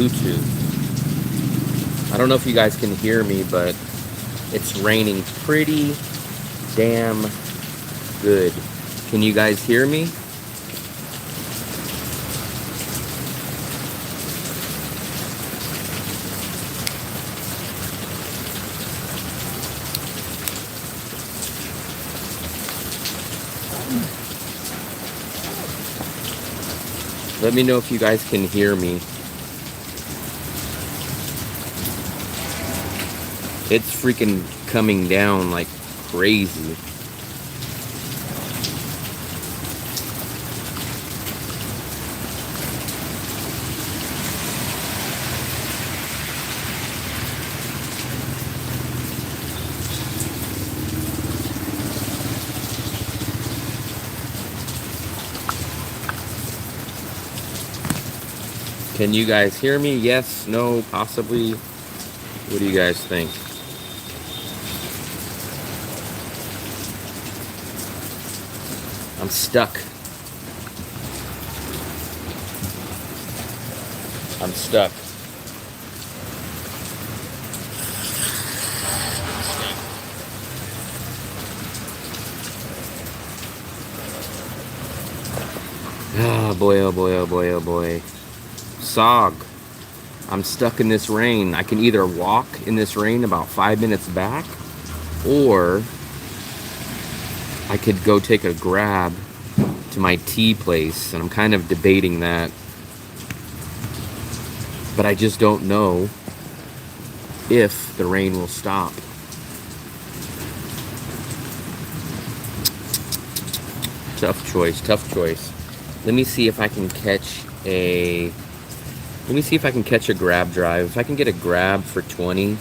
Bluetooth. I don't know if you guys can hear me, but it's raining pretty damn good. Can you guys hear me? Let me know if you guys can hear me. It's freaking coming down like crazy. Can you guys hear me? Yes, no, possibly. What do you guys think? I'm stuck. I'm stuck. Ah, boy, oh boy, oh boy, oh boy. Sog. I'm stuck in this rain. I can either walk in this rain about 5 minutes back, or I could go take a grab to my tea place, and I'm kind of debating that. But I just don't know if the rain will stop. Tough choice, tough choice. Let me see if I can catch a grab drive. If I can get a grab for 20.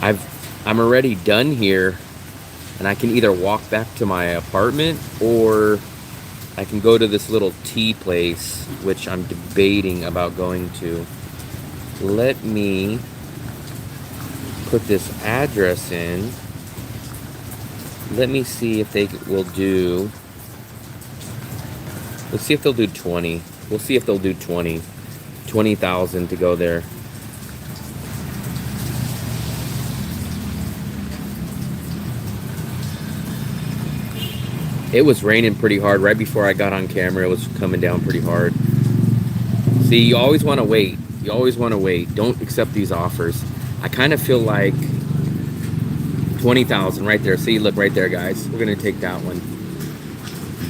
I'm already done here, and I can either walk back to my apartment, or I can go to this little tea place, which I'm debating about going to. Let me put this address in. Let me see if they will do. Let's see if they'll do 20. We'll see if they'll do 20. 20,000 to go there. It was raining pretty hard. Right before I got on camera, it was coming down pretty hard. See, you always want to wait. You always want to wait. Don't accept these offers. I kind of feel like 20,000 right there. See, look right there, guys. We're going to take that one.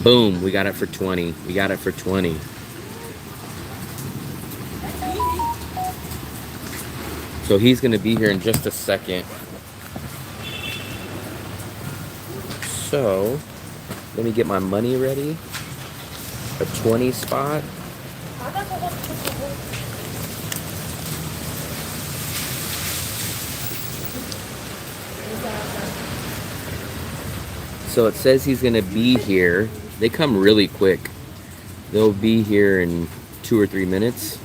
Boom. We got it for 20. We got it for 20. So he's going to be here in just a second. So let me get my money ready. A 20 spot. So it says he's going to be here. They come really quick. They'll be here in 2 or 3 minutes.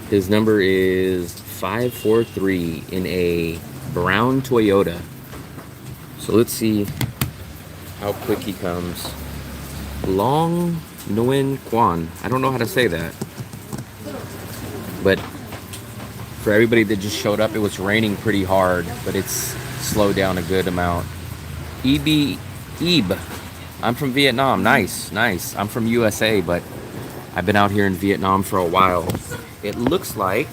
His number is 543 in a brown Toyota. So let's see how quick he comes. Long Nguyen Quan. I don't know how to say that. But for everybody that just showed up, it was raining pretty hard, but it's slowed down a good amount. Eb. I'm from Vietnam. Nice, nice. I'm from USA, but I've been out here in Vietnam for a while. It looks like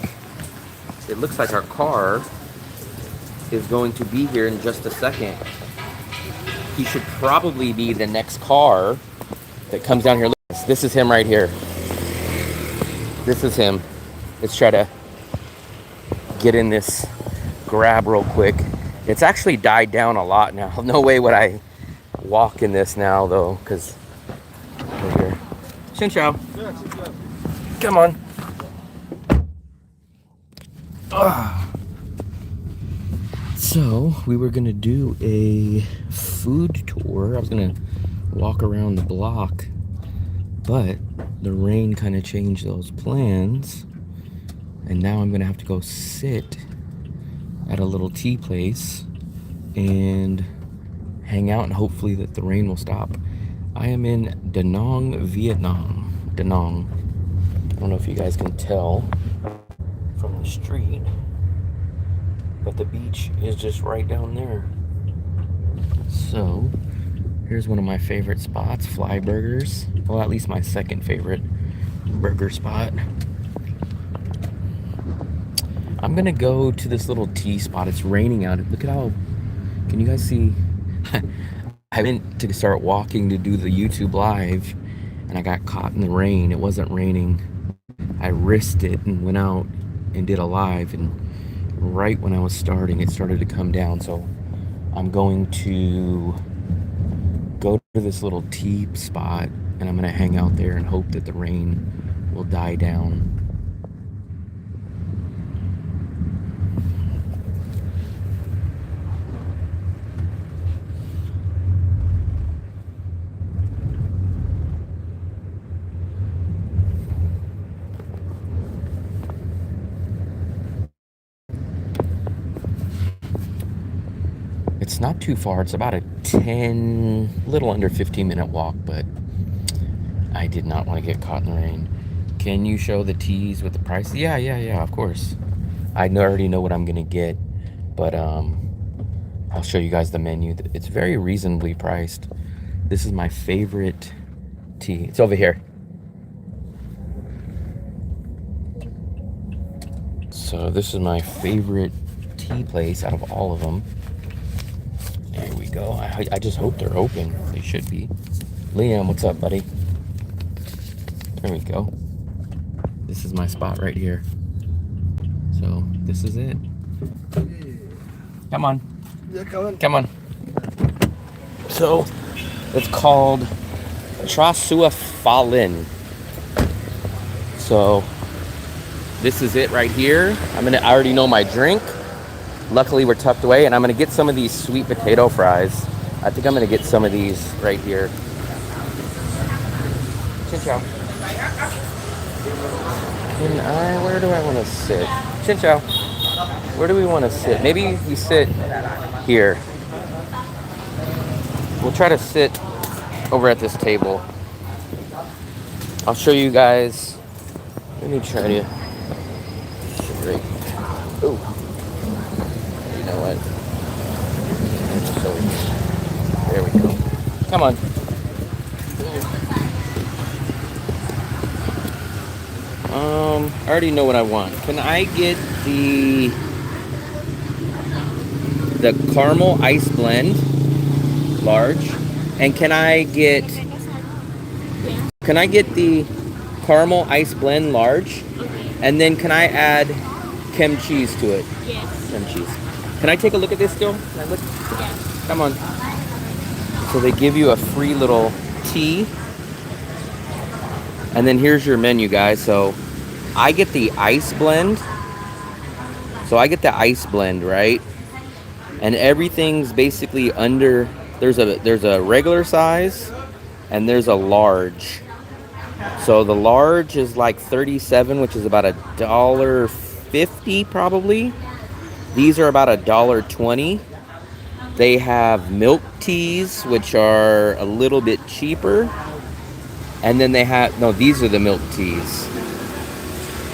our car is going to be here in just a second. He should probably be the next car that comes down here. This is him right here. This is him. Let's try to get in this grab real quick. It's actually died down a lot now. No way would I walk in this now, though, because we're here. Xin chào. Come on. So we were gonna do a food tour. I was gonna walk around the block, but the rain kind of changed those plans, and now I'm gonna have to go sit at a little tea place and hang out, and hopefully that the rain will stop. I am in Danang, Vietnam. Danang. I don't know if you guys can tell from the street, but the beach is just right down there. So here's one of my favorite spots, Fly Burgers. Well, at least my second favorite burger spot. I'm gonna go to this little tea spot. It's raining out. Look at how, can you guys see? I went to start walking to do the YouTube live and I got caught in the rain. It wasn't raining. I risked it and went out and did a live, and right when I was starting, it started to come down. So I'm going to go to this little tea spot and I'm gonna hang out there and hope that the rain will die down. It's not too far. It's about a little under 15-minute walk, but I did not want to get caught in the rain. Can you show the teas with the price? Yeah, of course. Already know what I'm gonna get, but I'll show you guys the menu. It's very reasonably priced. This is my favorite tea. It's over here. So this is my favorite tea place out of all of them. There we go. I just hope they're open. They should be. Liam, what's up, buddy? There we go. This is my spot right here. So this is it. Come on. Yeah, come on. So it's called Trasua Fallen. So this is it right here. I already know my drink. Luckily we're tucked away, and I'm gonna get some of these sweet potato fries. I think I'm gonna get some of these right here. Chin chow. Where do I wanna sit? Chin chow. Where do we wanna sit? Maybe we sit here. We'll try to sit over at this table. I'll show you guys. Let me try to. Great. Ooh. You know what? So there we go. Come on. I already know what I want. Can I get the caramel ice blend large? And can I get the caramel ice blend large? And then can I add chem cheese to it? Yes. Chem cheese. Can I take a look at this still? Can I look? Yes. Come on. So they give you a free little tea. And then here's your menu, guys. So I get the ice blend. Right? And everything's basically under. There's a regular size and there's a large. So the large is like 37, which is about $1.50 probably. These are about $1.20. They have milk teas, which are a little bit cheaper. And then they have, no, these are the milk teas.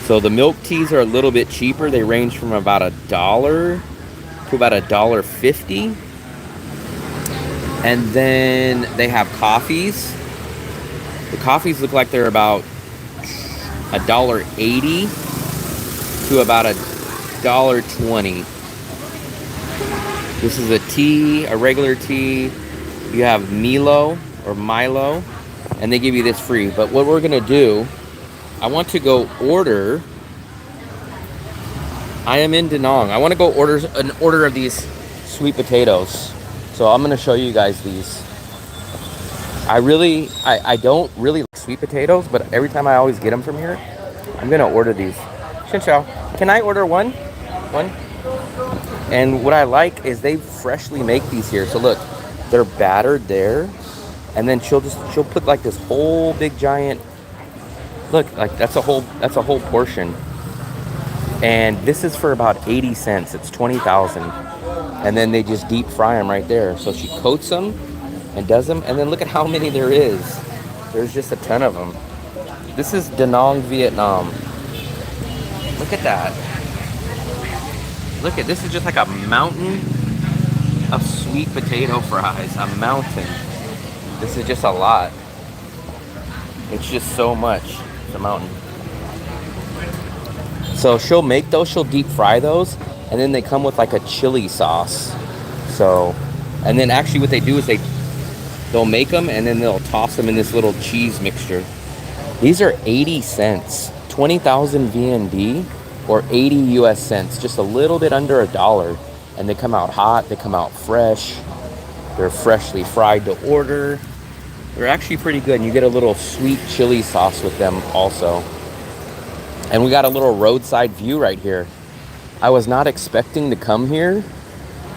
So the milk teas are a little bit cheaper. They range from about $1 to about $1.50. And then they have coffees. The coffees look like they're about $1.80 to about $1.20. This is a tea, a regular tea. You have Milo or Milo, and they give you this free. But what we're gonna do, I want to go order. I am in Danang. I want to go order an order of these sweet potatoes. So I'm gonna show you guys these. I don't really like sweet potatoes, but every time I always get them from here, I'm gonna order these. Xin chao. Can I order one? One? And what I like is they freshly make these here. So look, they're battered there, and then she'll put like this whole big giant. Look, like that's a whole portion. And this is for about 80 cents. It's 20,000. And then they just deep fry them right there. So she coats them and does them, and then look at how many there is. There's just a ton of them. This is Danang, Vietnam. Look at that. Look at this is just like a mountain of sweet potato fries. A mountain. This is just a lot. It's just so much. It's a mountain. So she'll make those, she'll deep fry those, and then they come with like a chili sauce. So, and then actually what they do is they'll make them and then they'll toss them in this little cheese mixture. These are 80 cents, 20,000 VND or 80 US cents, just a little bit under $1. And they come out hot, they come out fresh. They're freshly fried to order. They're actually pretty good. And you get a little sweet chili sauce with them also. And we got a little roadside view right here. I was not expecting to come here.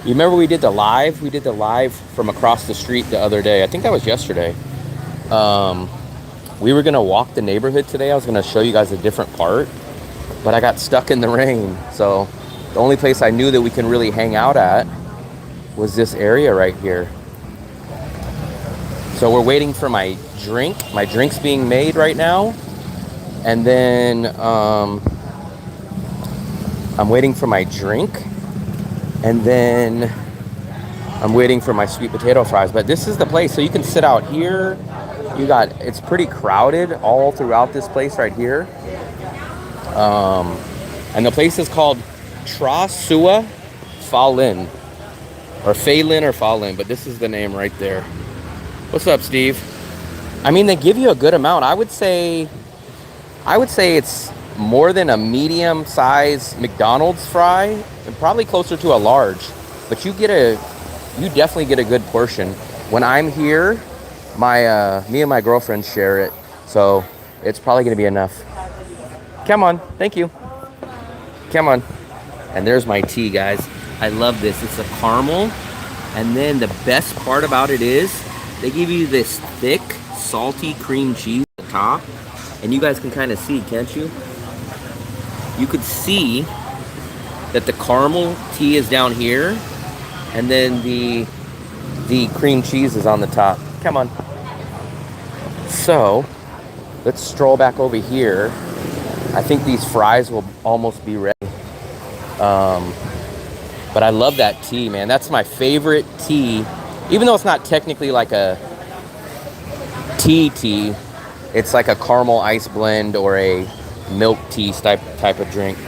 You remember we did the live? We did the live from across the street the other day. I think that was yesterday. We were gonna walk the neighborhood today. I was gonna show you guys a different part, but I got stuck in the rain. So the only place I knew that we can really hang out at was this area right here. So we're waiting for my drink. My drink's being made right now. And then I'm waiting for my drink. And then I'm waiting for my sweet potato fries. But this is the place. So you can sit out here. It's pretty crowded all throughout this place right here. And the place is called Tra Sua Pha Lin. Or Pha Lin or Pha Lin. But this is the name right there. What's up, Steve? I mean, they give you a good amount. I would say it's more than a medium size McDonald's fry and probably closer to a large, but you definitely get a good portion. When I'm here, me and my girlfriend share it, so it's probably gonna be enough. Come on, thank you. Come on. And there's my tea, guys. I love this. It's a caramel, and then the best part about it is they give you this thick, salty cream cheese at the top. And you guys can kind of see, can't you? You could see that the caramel tea is down here, and then the cream cheese is on the top. Come on. So, let's stroll back over here. I think these fries will almost be ready. But I love that tea, man. That's my favorite tea. Even though it's not technically like a tea. It's like a caramel ice blend or a milk tea type of drink.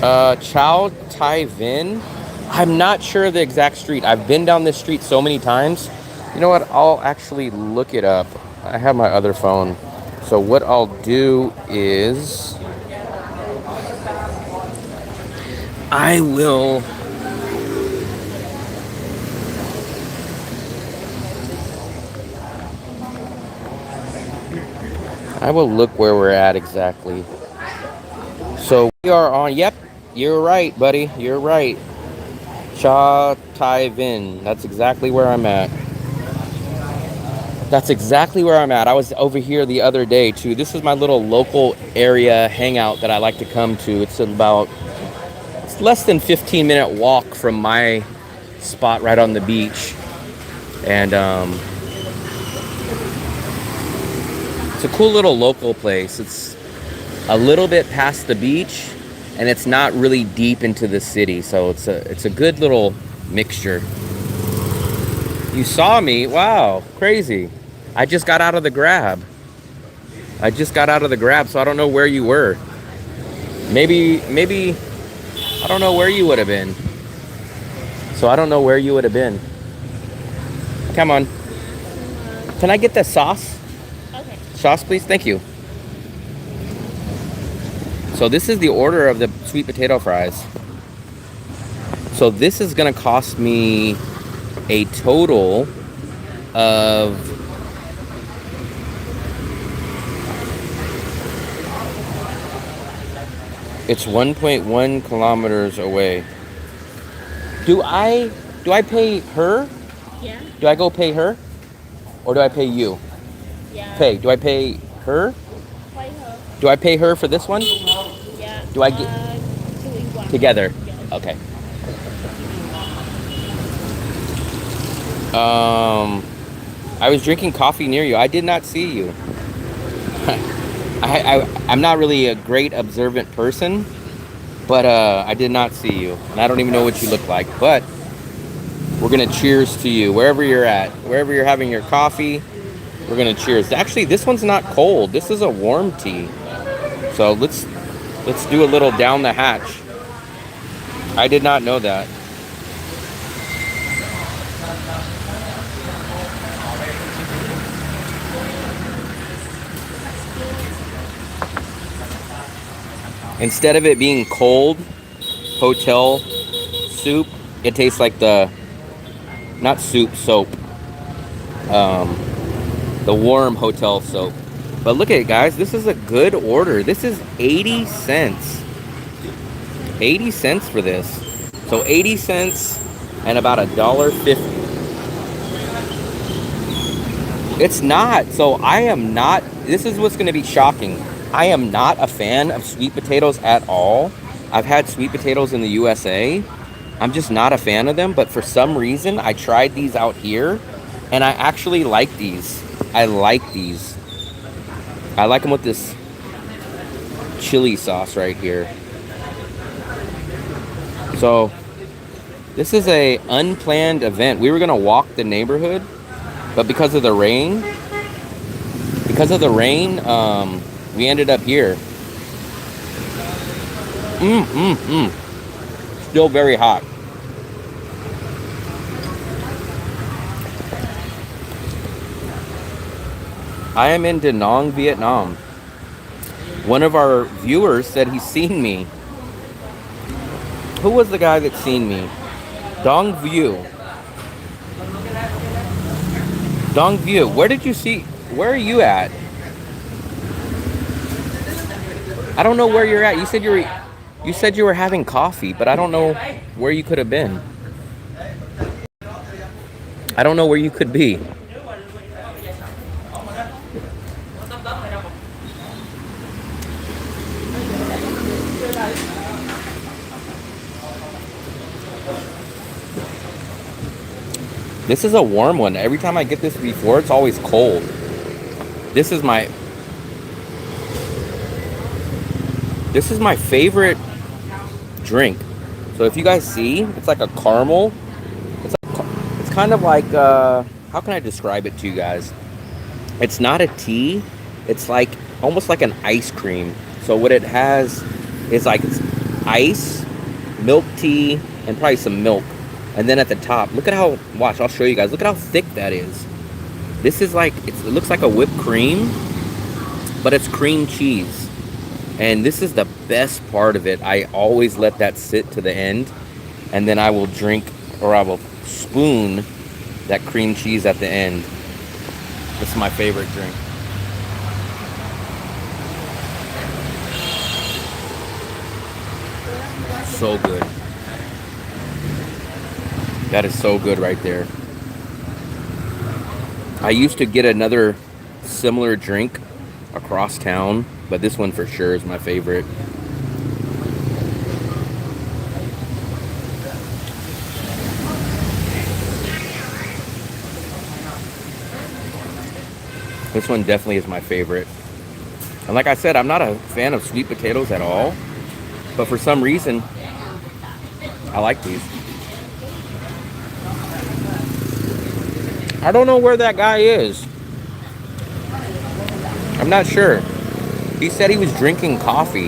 Chow Tai Vin. I'm not sure of the exact street. I've been down this street so many times. You know what? I'll actually look it up. I have my other phone. So what I'll do is I will look where we're at exactly. So we are on, yep, you're right, buddy. You're right. Cha Tai Vin. That's exactly where I'm at. That's exactly where I'm at. I was over here the other day too. This is my little local area hangout that I like to come to. It's less than 15-minute walk from my spot right on the beach. And it's a cool little local place. It's a little bit past the beach, and it's not really deep into the city, so it's a good little mixture. You saw me? Wow, crazy. I just got out of the grab. So I don't know where you were. Maybe I don't know where you would have been. Come on. Can I get the sauce? Okay. Sauce, please. Thank you. So this is the order of the sweet potato fries. So this is gonna cost me a total of it's 1.1 kilometers away. Do I pay her? Yeah. Do I go pay her? Or do I pay you? Yeah. Do I pay her? Pay her. Do I pay her for this one? Yeah. Do I get Two in one. together? Yes. Okay. I was drinking coffee near you. I did not see you. I'm not really a great observant person, but I did not see you, and I don't even know what you look like. But we're gonna cheers to you wherever you're at, wherever you're having your coffee. We're gonna cheers. Actually, this one's not cold. This is a warm tea. So let's do a little down the hatch. I did not know that. Instead of it being cold hotel soup, it tastes like the, not soup, soap. The warm hotel soap. But look at it, guys. This is a good order. This is 80 cents. 80 cents for this. So 80 cents and about $1.50. It's not. So I am not. This is what's going to be shocking. I am not a fan of sweet potatoes at all. I've had sweet potatoes in the USA. I'm just not a fan of them. But for some reason, I tried these out here, and I actually like these. I like these. I like them with this chili sauce right here. So this is a unplanned event. We were gonna walk the neighborhood, but because of the rain, we ended up here. Still very hot. I am in Danang, Vietnam. One of our viewers said he's seen me. Who was the guy that seen me? Dong View. Dong View. Where did you see? Where are you at? I don't know where you're at. You said you were having coffee, but I don't know where you could have been. I don't know where you could be. This is a warm one. Every time I get this before, it's always cold. This is my favorite drink. So if you guys see, it's like a caramel. It's kind of like, how can I describe it to you guys? It's not a tea. It's like almost like an ice cream. So what it has is like it's ice, milk tea, and probably some milk. And then at the top, look at how, watch, I'll show you guys. Look at how thick that is. This is like, it looks like a whipped cream, but it's cream cheese. And this is the best part of it. I always let that sit to the end, and then I will drink, or I will spoon that cream cheese at the end. This is my favorite drink. So good. That is so good right there. I used to get another similar drink across town, but this one for sure is my favorite. This one definitely is my favorite. And like I said, I'm not a fan of sweet potatoes at all, but for some reason, I like these. I don't know where that guy is. I'm not sure. He said he was drinking coffee,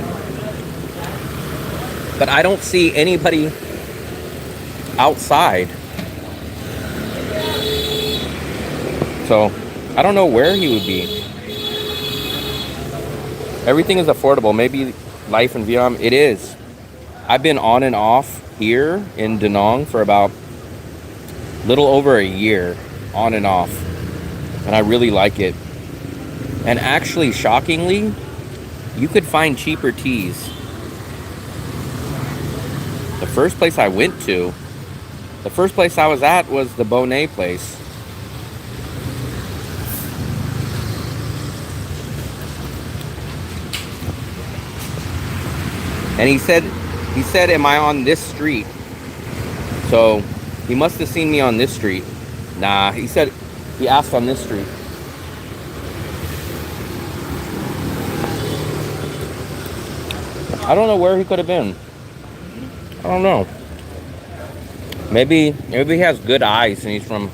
but I don't see anybody outside. So I don't know where he would be. Everything is affordable. Maybe life in Vietnam, it is. I've been on and off here in Danang for about a little over a year, on and off, and I really like it. And actually, shockingly, you could find cheaper teas. The first place I was at was the Bonet place. And he said, am I on this street? So he must have seen me on this street. Nah, he asked on this street. I don't know where he could have been. I don't know. Maybe he has good eyes and he's from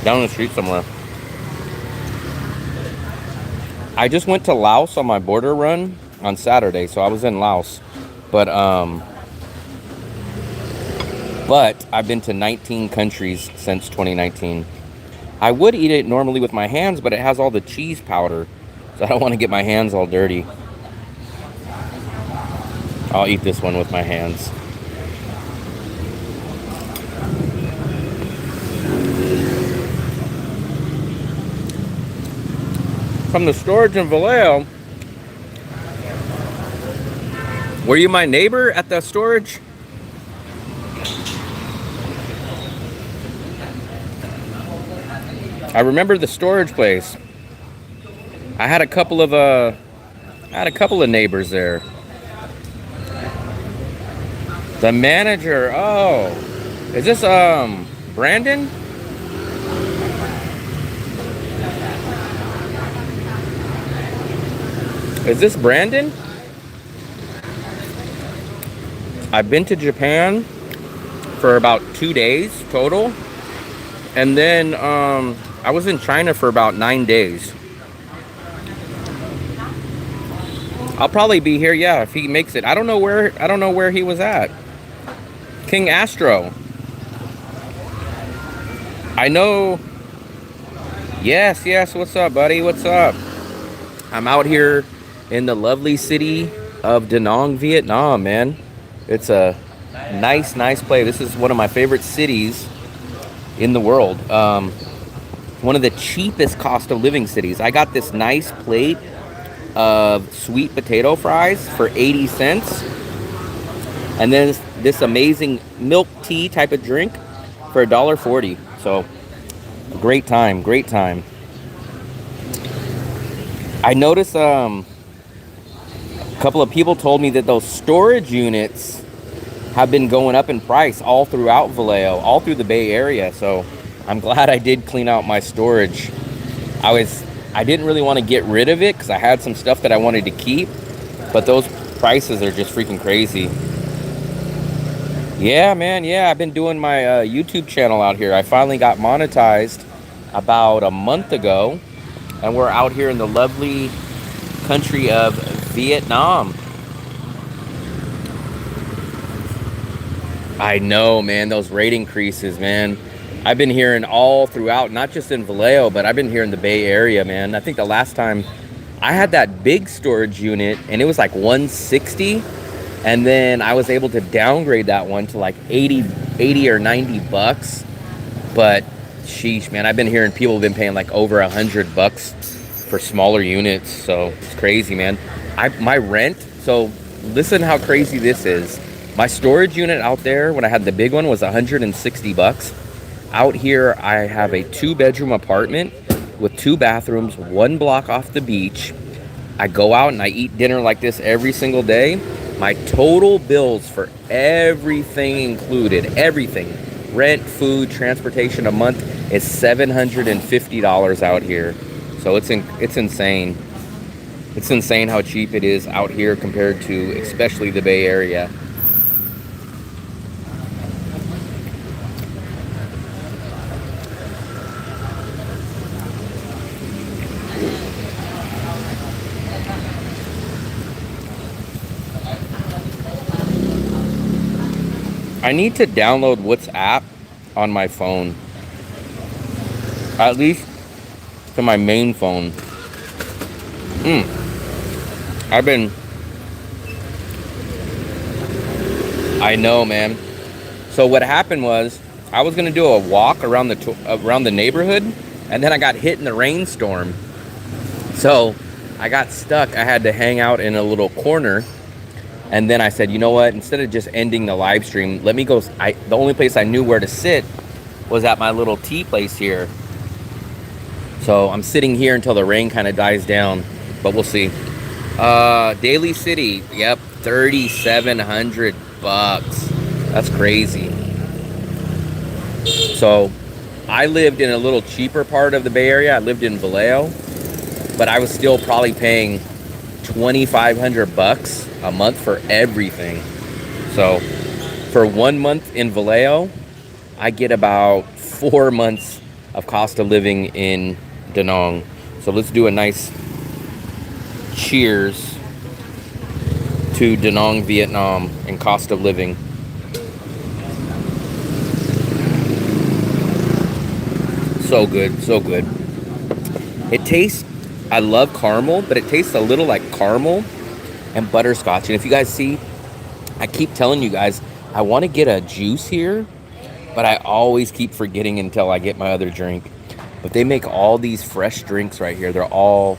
down the street somewhere. I just went to Laos on my border run on Saturday, so I was in Laos. But I've been to 19 countries since 2019. I would eat it normally with my hands, but it has all the cheese powder, so I don't want to get my hands all dirty. I'll eat this one with my hands. From the storage in Vallejo. Were you my neighbor at the storage? I remember the storage place. I had a couple of neighbors there. The manager. Oh, is this Brandon? Is this Brandon? I've been to Japan for about 2 days total. And then I was in China for about 9 days. I'll probably be here, yeah, if he makes it. I don't know where he was at. King Astro. I know. Yes, what's up, buddy? What's up? I'm out here in the lovely city of Danang, Vietnam, man. It's a nice place. This is one of my favorite cities in the world. One of the cheapest cost of living cities. I got this nice plate of sweet potato fries for 80 cents. And then this amazing milk tea type of drink for $1.40. So, great time. I noticed a couple of people told me that those storage units have been going up in price all throughout Vallejo, all through the Bay Area. So I'm glad I did clean out my storage. I didn't really want to get rid of it because I had some stuff that I wanted to keep, but those prices are just freaking crazy. Yeah, man. Yeah, I've been doing my YouTube channel out here. I finally got monetized about a month ago, and we're out here in the lovely country of Vietnam. I know, man, those rate increases, man. I've been hearing all throughout, not just in Vallejo, but I've been here in the Bay Area, man. I think the last time I had that big storage unit, and it was like $160, and then I was able to downgrade that one to like 80 or 90 bucks. But sheesh, man, I've been hearing people have been paying like over $100 for smaller units, so it's crazy, man. My rent, so listen how crazy this is. My storage unit out there, when I had the big one, was $160. Out here, I have a 2-bedroom apartment with 2 bathrooms, 1 block off the beach. I go out and I eat dinner like this every single day. My total bills for everything included, everything, rent, food, transportation a month, is $750 out here. So it's insane. It's insane how cheap it is out here compared to especially the Bay Area. I need to download WhatsApp on my phone. At least to my main phone. I know, man. So what happened was, I was gonna do a walk around the neighborhood, and then I got hit in the rainstorm. So I got stuck. I had to hang out in a little corner. And then I said, you know what? Instead of just ending the live stream, let me go. The only place I knew where to sit was at my little tea place here. So I'm sitting here until the rain kind of dies down, but we'll see. Daly City, yep, $3,700. That's crazy. So I lived in a little cheaper part of the Bay Area. I lived in Vallejo, but I was still probably paying $2,500 a month for everything. So for 1 month in Vallejo, I get about 4 months of cost of living in Danang. So let's do a nice cheers to Danang, Vietnam, and cost of living. So good, so good. It tastes, I love caramel, but it tastes a little like caramel and butterscotch. And if you guys see, I keep telling you guys, I want to get a juice here, but I always keep forgetting until I get my other drink. But they make all these fresh drinks right here. They're all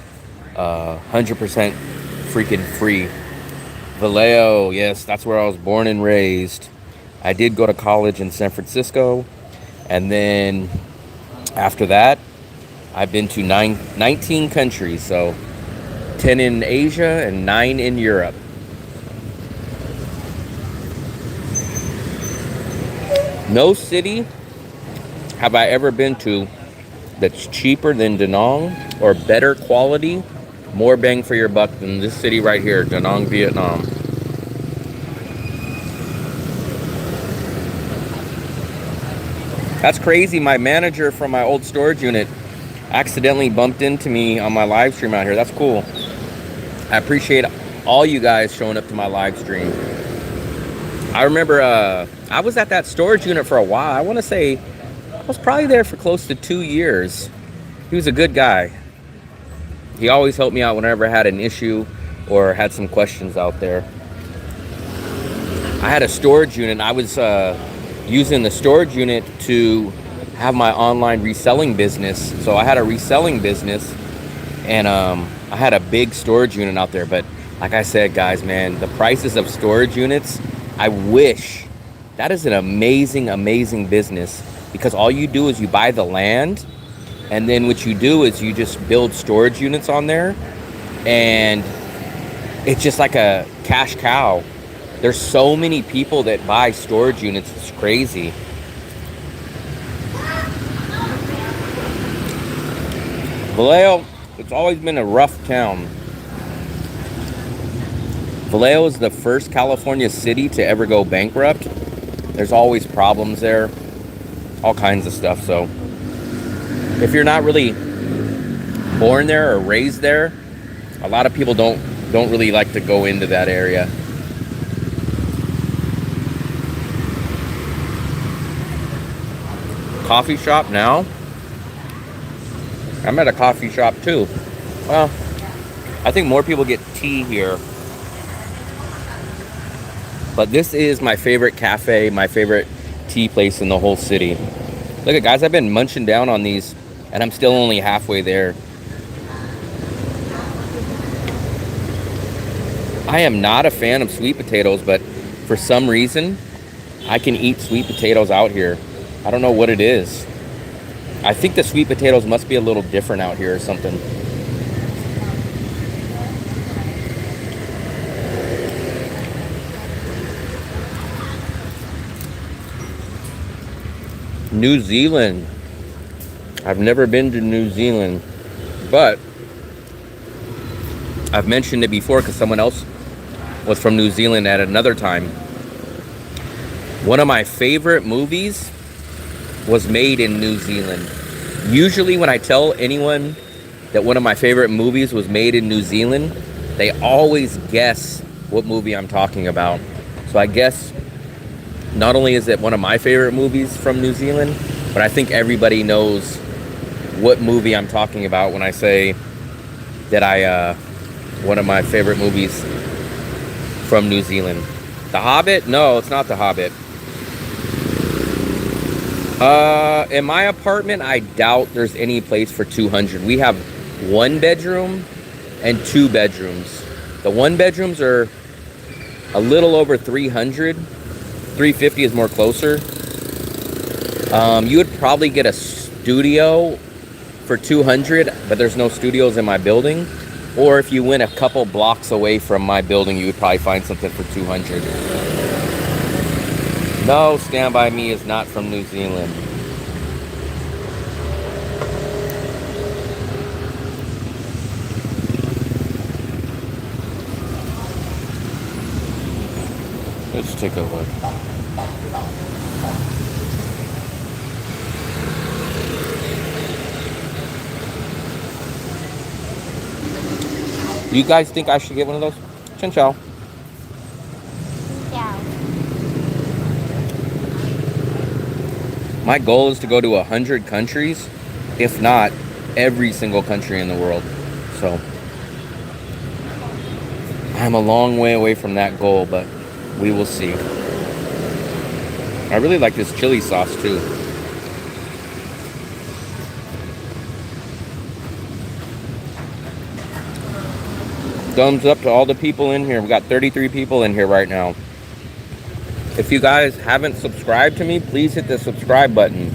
100% freaking free. Vallejo, yes, that's where I was born and raised. I did go to college in San Francisco, and then after that, I've been to 19 countries, so 10 in Asia and 9 in Europe. No city have I ever been to that's cheaper than Danang or better quality, more bang for your buck than this city right here, Danang, Vietnam. That's crazy. My manager from my old storage unit accidentally bumped into me on my live stream out here. That's cool. I appreciate all you guys showing up to my live stream. I remember I was at that storage unit for a while. I want to say I was probably there for close to 2 years. He was a good guy. He always helped me out whenever I had an issue or had some questions out there. I had a storage unit. I was using the storage unit to have my online reselling business. So I had a reselling business, and I had a big storage unit out there. But like I said, guys, man, the prices of storage units, I wish. That is an amazing, amazing business, because all you do is you buy the land, and then what you do is you just build storage units on there, and it's just like a cash cow. There's so many people that buy storage units, it's crazy. Vallejo, it's always been a rough town. Vallejo is the first California city to ever go bankrupt. There's always problems there, all kinds of stuff. So if you're not really born there or raised there, a lot of people don't really like to go into that area. Coffee shop now. I'm at a coffee shop too. Well, I think more people get tea here. But this is my favorite cafe, my favorite tea place in the whole city. Look at, guys, I've been munching down on these and I'm still only halfway there. I am not a fan of sweet potatoes, but for some reason, I can eat sweet potatoes out here. I don't know what it is. I think the sweet potatoes must be a little different out here or something. New Zealand. I've never been to New Zealand, but I've mentioned it before because someone else was from New Zealand at another time. One of my favorite movies was made in New Zealand. Usually when I tell anyone that one of my favorite movies was made in New Zealand, they always guess what movie I'm talking about. So I guess not only is it one of my favorite movies from New Zealand, but I think everybody knows what movie I'm talking about when I say that one of my favorite movies from New Zealand. The Hobbit? No, it's not The Hobbit. In my apartment, I doubt there's any place for 200. We have 1 bedroom and 2 bedrooms. The 1 bedrooms are a little over 300. 350 is more closer. You would probably get a studio for 200, but there's no studios in my building. Or if you went a couple blocks away from my building, you would probably find something for 200. No, Stand By Me is not from New Zealand. Let's take a look. You guys think I should get one of those? Chen Chao. Chào. My goal is to go to 100 countries, if not every single country in the world. So I'm a long way away from that goal, but we will see. I really like this chili sauce too. Thumbs up to all the people in here. We got 33 people in here right now. If you guys haven't subscribed to me, please hit the subscribe button.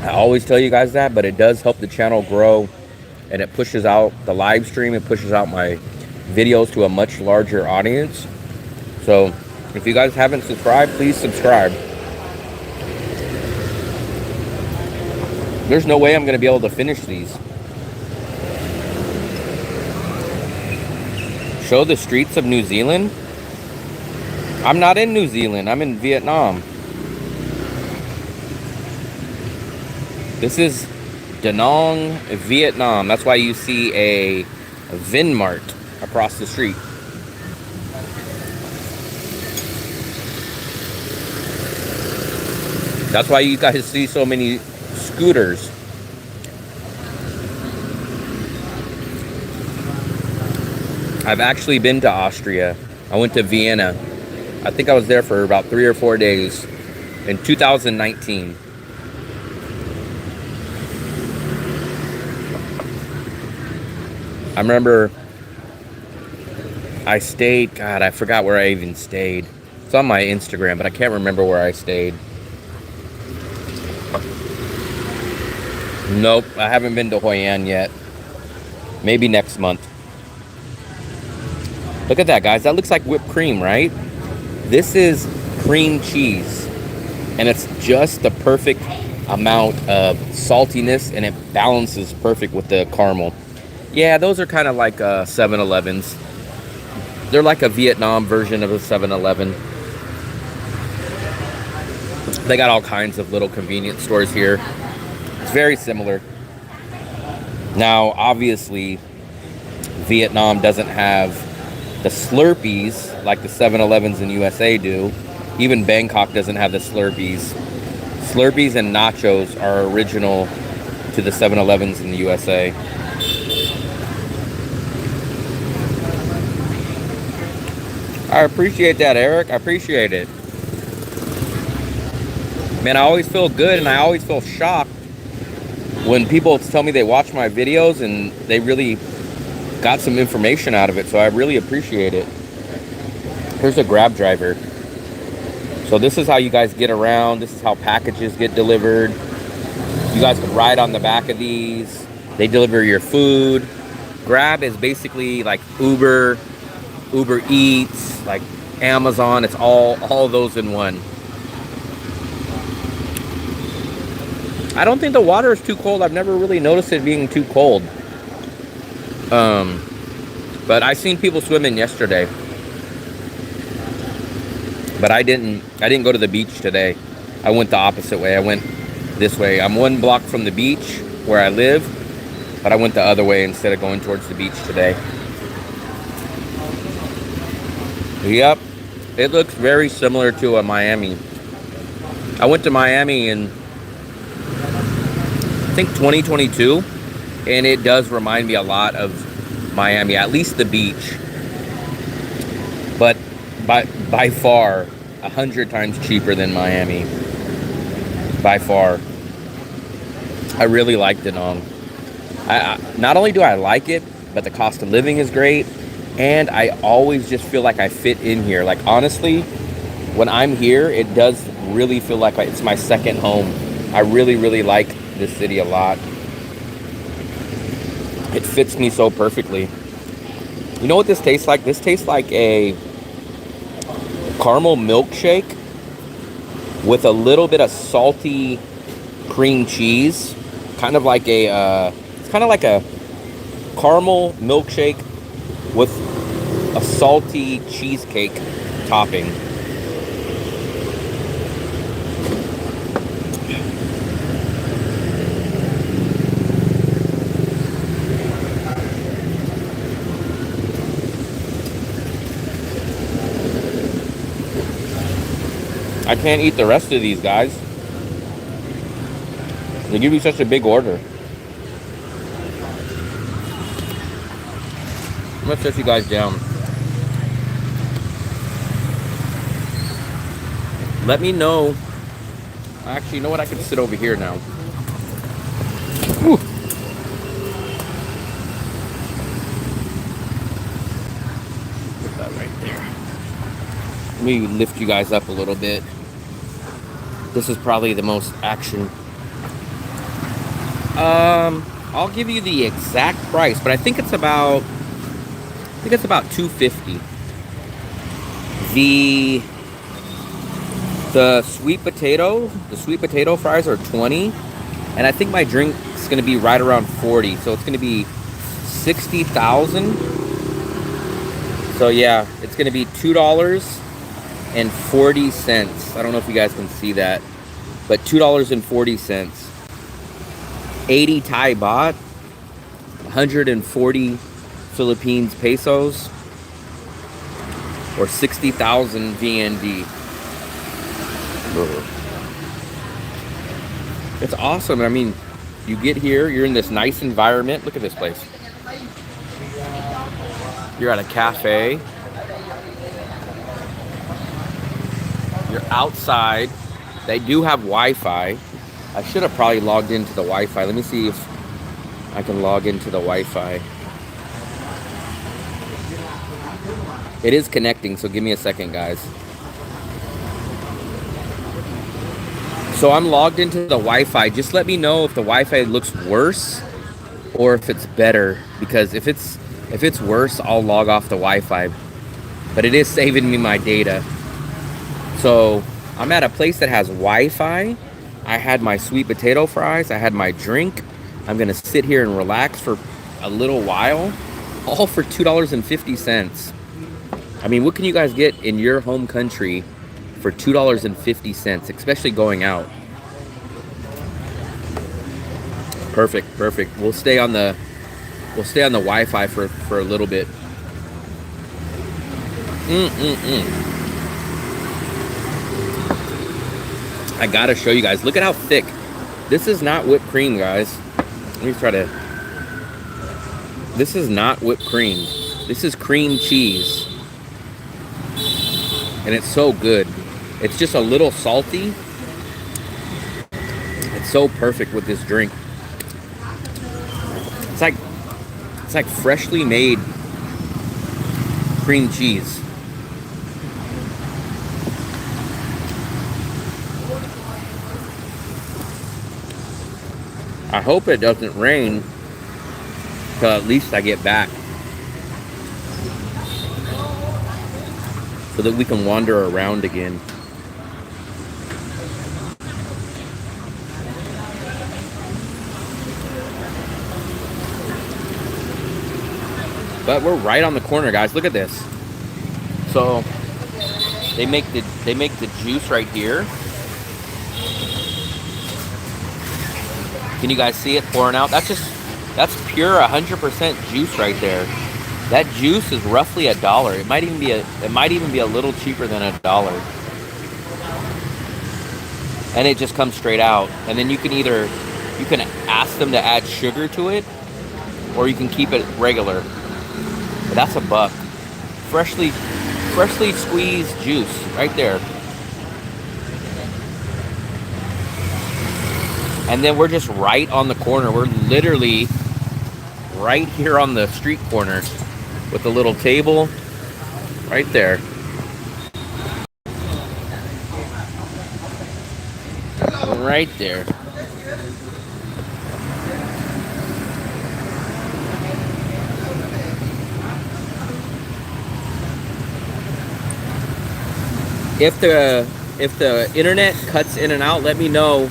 I always tell you guys that, but it does help the channel grow, and it pushes out the live stream. It pushes out my videos to a much larger audience. So if you guys haven't subscribed, please subscribe. There's no way I'm going to be able to finish these. Show the streets of New Zealand? I'm not in New Zealand. I'm in Vietnam. This is Danang, Vietnam. That's why you see a Vinmart across the street. That's why you guys see so many scooters. I've actually been to Austria. I went to Vienna. I think I was there for about 3 or 4 days in 2019. I remember I stayed, God, I forgot where I even stayed. It's on my Instagram, but I can't remember where I stayed. Nope, I haven't been to Hoi An yet. Maybe next month. Look at that, guys. That looks like whipped cream, right? This is cream cheese, and it's just the perfect amount of saltiness, and it balances perfect with the caramel. Yeah, those are kind of like 7-Elevens. They're like a Vietnam version of a 7-Eleven. They got all kinds of little convenience stores here. It's very similar. Now, obviously, Vietnam doesn't have the Slurpees like the 7-Elevens in USA do. Even Bangkok doesn't have the Slurpees. Slurpees and nachos are original to the 7-Elevens in the USA. I appreciate that, Eric. I appreciate it. Man, I always feel good, and I always feel shocked when people tell me they watch my videos and they really got some information out of it, so I really appreciate it. Here's a Grab driver. So this is how you guys get around. This is how packages get delivered. You guys can ride on the back of these. They deliver your food. Grab is basically like Uber Eats, like Amazon. It's all those in one. I don't think the water is too cold. I've never really noticed it being too cold. But I seen people swimming yesterday. But I didn't go to the beach today. I went the opposite way. I went this way. I'm 1 block from the beach where I live, but I went the other way instead of going towards the beach today. Yep, it looks very similar to Miami. I went to Miami in, I think, 2022, and it does remind me a lot of Miami, at least the beach. But by far 100 times cheaper than Miami. By far. I really like Danang. I not only do I like it, but the cost of living is great, and I always just feel like I fit in here. Like, honestly, when I'm here, it does really feel like it's my second home. I really, really like this city a lot. It fits me so perfectly. You know what this tastes like? This tastes like a caramel milkshake with a little bit of salty cream cheese. Kind of like it's kind of like a caramel milkshake with a salty cheesecake topping. I can't eat the rest of these, guys. They give you such a big order. I'm gonna set you guys down. Let me know. Actually, you know what? I can sit over here now. Whew. Put that right there. Let me lift you guys up a little bit. This is probably the most action. I'll give you the exact price, but I think it's about $2.50. The sweet potato fries are $20, and I think my drink's gonna be right around $40, so it's gonna be 60,000. So yeah, it's gonna be $2.40. I don't know if you guys can see that, but $2.40. 80 Thai baht, 140 Philippines pesos, or 60,000 VND. It's awesome. I mean, you get here, you're in this nice environment. Look at this place. You're at a cafe. You're outside. They do have Wi-Fi. I should have probably logged into the Wi-Fi. Let me see if I can log into the Wi-Fi. It is connecting, so give me a second, guys. So I'm logged into the Wi-Fi. Just let me know if the Wi-Fi looks worse or if it's better. Because if it's worse, I'll log off the Wi-Fi. But it is saving me my data. So I'm at a place that has Wi-Fi. I had my sweet potato fries. I had my drink. I'm gonna sit here and relax for a little while. All for $2.50. I mean, what can you guys get in your home country for $2.50, especially going out? Perfect, perfect. We'll stay on the Wi-Fi for a little bit. I gotta show you guys. Look at how thick. This is not whipped cream, guys. Let me try to. This is not whipped cream. This is cream cheese. And it's so good. It's just a little salty. It's so perfect with this drink. It's like freshly made cream cheese. I hope it doesn't rain till at least I get back, so that we can wander around again. But we're right on the corner, guys. Look at this. So they make the juice right here. Can you guys see it pouring out? That's pure 100% juice right there. That juice is roughly $1. It might even be a little cheaper than $1. And it just comes straight out. And then you can ask them to add sugar to it, or you can keep it regular. But that's $1. Freshly squeezed juice right there. And then we're just right on the corner. We're literally right here on the street corner with a little table right there. Right there. If the internet cuts in and out, let me know,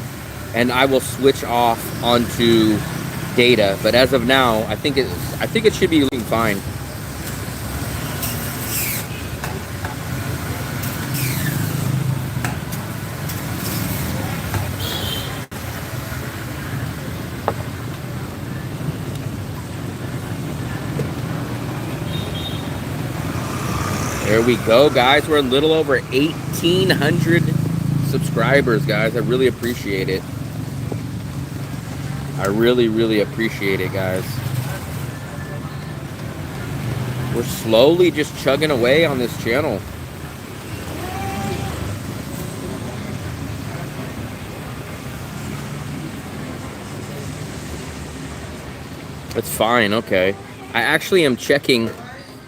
and I will switch off onto data. But as of now, I think it should be fine. There we go, guys. We're a little over 1,800 subscribers, guys. I really appreciate it. I really, really appreciate it, guys. We're slowly just chugging away on this channel. It's fine, okay. I actually am checking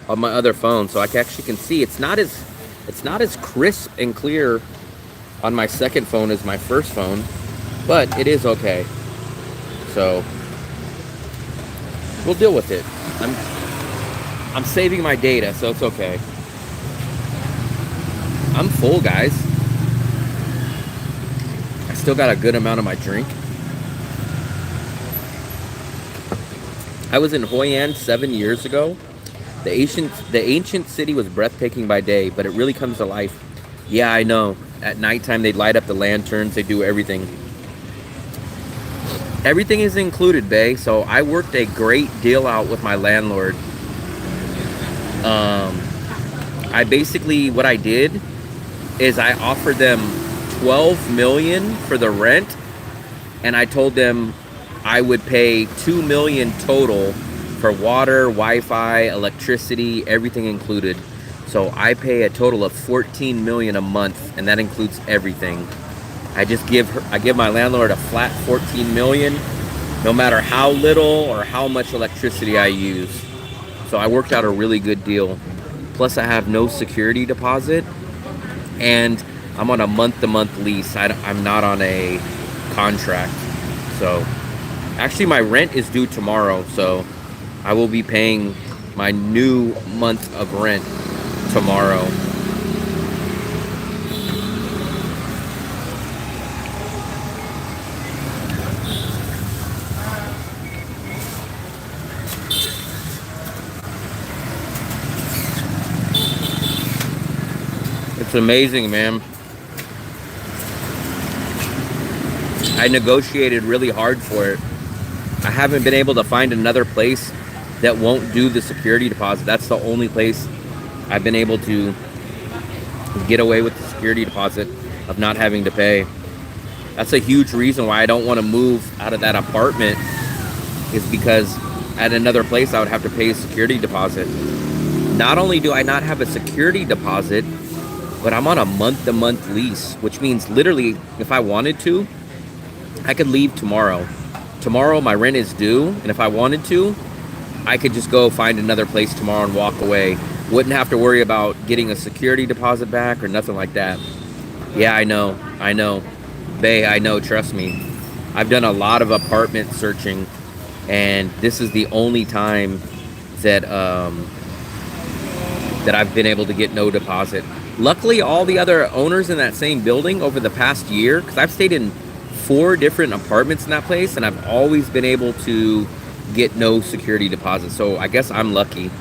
on my other phone, so I actually can see it's not as crisp and clear on my second phone as my first phone, but it is okay. So we'll deal with it. I'm saving my data, so it's okay. I'm full, guys. I still got a good amount of my drink. I was in Hoi An 7 years ago. The ancient city was breathtaking by day, but it really comes to life. Yeah, I know. At nighttime, they light up the lanterns. They do everything. Everything is included, bae. So I worked a great deal out with my landlord. What I did is I offered them $12 million for the rent, and I told them I would pay $2 million total for water, Wi-Fi, electricity, everything included. So I pay a total of $14 million a month, and that includes everything. I give my landlord a flat $14 million, no matter how little or how much electricity I use. So I worked out a really good deal. Plus I have no security deposit, and I'm on a month-to-month lease. I'm not on a contract. So actually my rent is due tomorrow, so I will be paying my new month of rent tomorrow. It's amazing, man. I negotiated really hard for it. I haven't been able to find another place that won't do the security deposit. That's the only place I've been able to get away with the security deposit of not having to pay. That's a huge reason why I don't want to move out of that apartment, is because at another place I would have to pay a security deposit. Not only do I not have a security deposit, but I'm on a month-to-month lease, which means literally if I wanted to, I could leave tomorrow. Tomorrow my rent is due, and if I wanted to, I could just go find another place tomorrow and walk away. Wouldn't have to worry about getting a security deposit back or nothing like that. Yeah, I know. Bae, I know, trust me. I've done a lot of apartment searching, and this is the only time that that I've been able to get no deposit. Luckily, all the other owners in that same building over the past year, because I've stayed in 4 different apartments in that place, and I've always been able to get no security deposit. So I guess I'm lucky.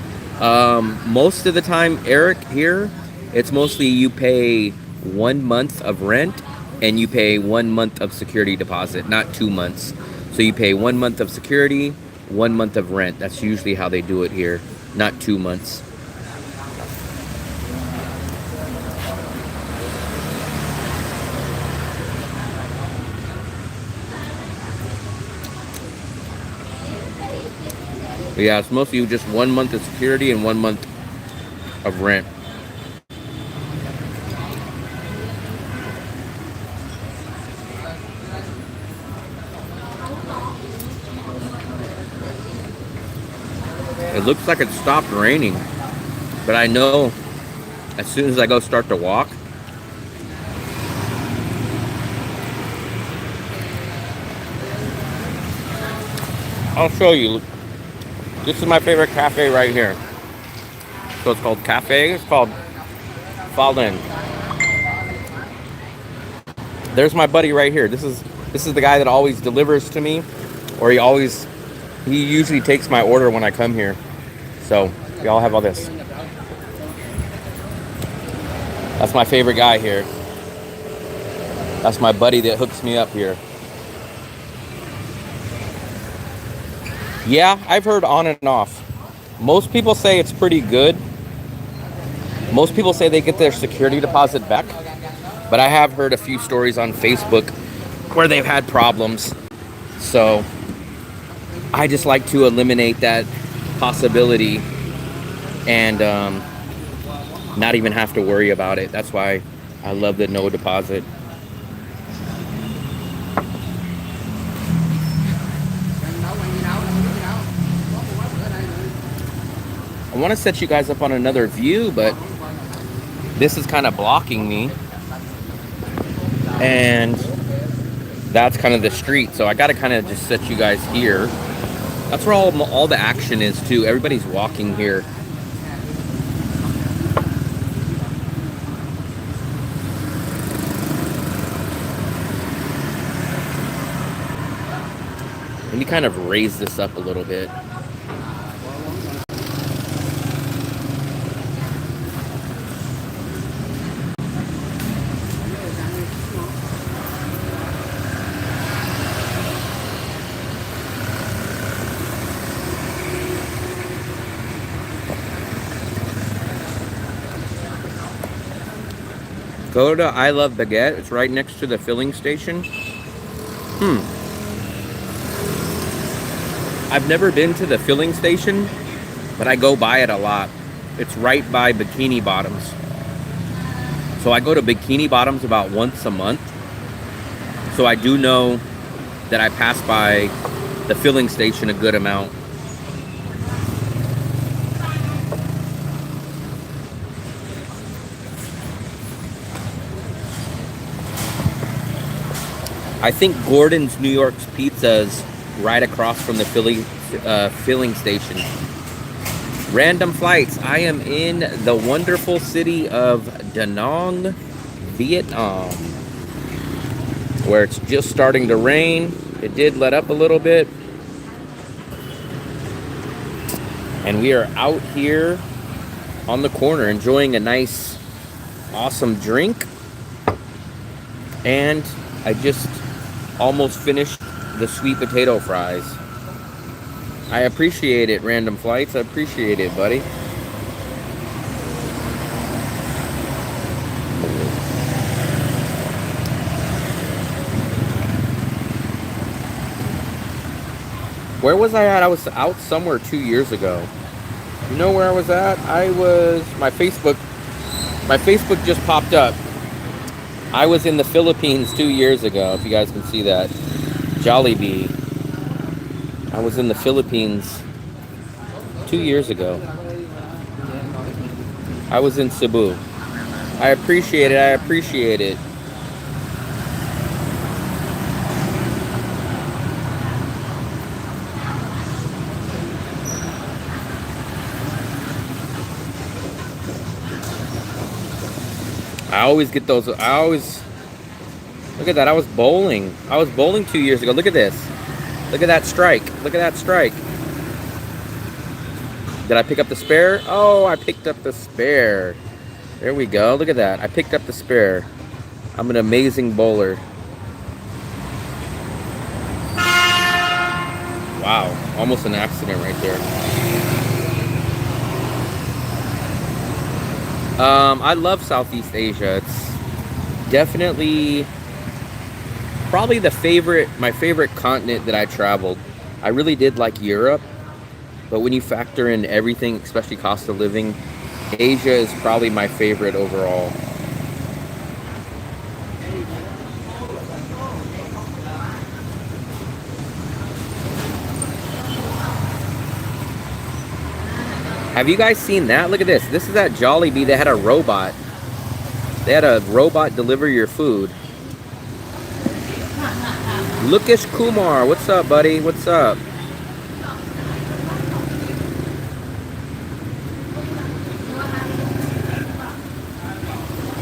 Most of the time, Eric, here, it's mostly you pay 1 month of rent and you pay 1 month of security deposit, not 2 months. So you pay 1 month of security, 1 month of rent. That's usually how they do it here, not 2 months. But yeah, it's mostly just 1 month of security and 1 month of rent. It looks like it stopped raining, but I know as soon as I go start to walk, I'll show you. This is my favorite cafe right here. So it's called Cafe. It's called Fallen. There's my buddy right here. This is the guy that always delivers to me, or he usually takes my order when I come here. So y'all have all this. That's my favorite guy here. That's my buddy that hooks me up here. Yeah, I've heard on and off. Most people say it's pretty good. Most people say they get their security deposit back, but I have heard a few stories on Facebook where they've had problems. So I just like to eliminate that possibility and not even have to worry about it. That's why I love the no deposit. I want to set you guys up on another view, but this is kind of blocking me. And that's kind of the street. So I got to kind of just set you guys here. That's where all the action is too. Everybody's walking here. Let me kind of raise this up a little bit. Go to I Love Baguette. It's right next to the filling station. I've never been to the filling station, but I go by it a lot. It's right by Bikini Bottoms. So I go to Bikini Bottoms about once a month. So I do know that I pass by the filling station a good amount. I think Gordon's New York's Pizza's right across from the filling station. Random flights. I am in the wonderful city of Danang, Vietnam, where it's just starting to rain. It did let up a little bit. And we are out here on the corner enjoying a nice, awesome drink. And I just almost finished the sweet potato fries. I appreciate it, Random Flights. I appreciate it, buddy. Where was I at? I was out somewhere 2 years ago. You know where I was at? My Facebook just popped up. I was in the Philippines 2 years ago, if you guys can see that. Jollibee. I was in the Philippines 2 years ago. I was in Cebu. I appreciate it. I appreciate it. I always get those. Look at that. I was bowling 2 years ago. Look at this. Look at that strike. Look at that strike. Did I pick up the spare? Oh, I picked up the spare. There we go. Look at that. I picked up the spare. I'm an amazing bowler. Wow. Almost an accident right there. I love Southeast Asia. It's definitely probably my favorite continent that I traveled. I really did like Europe, but when you factor in everything, especially cost of living, Asia is probably my favorite overall. Have you guys seen that? Look at this. This is at Jollibee. They had a robot. They had a robot deliver your food. Lukesh Kumar. What's up, buddy? What's up?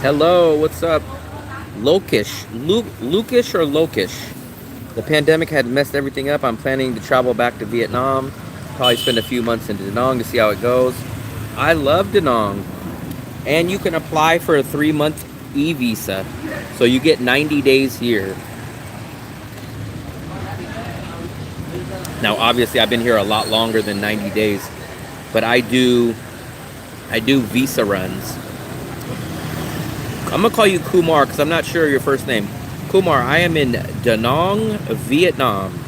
Hello. What's up? Lukesh. Lukesh or Lokish? The pandemic had messed everything up. I'm planning to travel back to Vietnam. Probably spend a few months in Danang to see how it goes. I love Danang. And you can apply for a 3-month e-visa. So you get 90 days here. Now, obviously, I've been here a lot longer than 90 days. But I do visa runs. I'm gonna call you Kumar because I'm not sure your first name. Kumar, I am in Danang, Vietnam.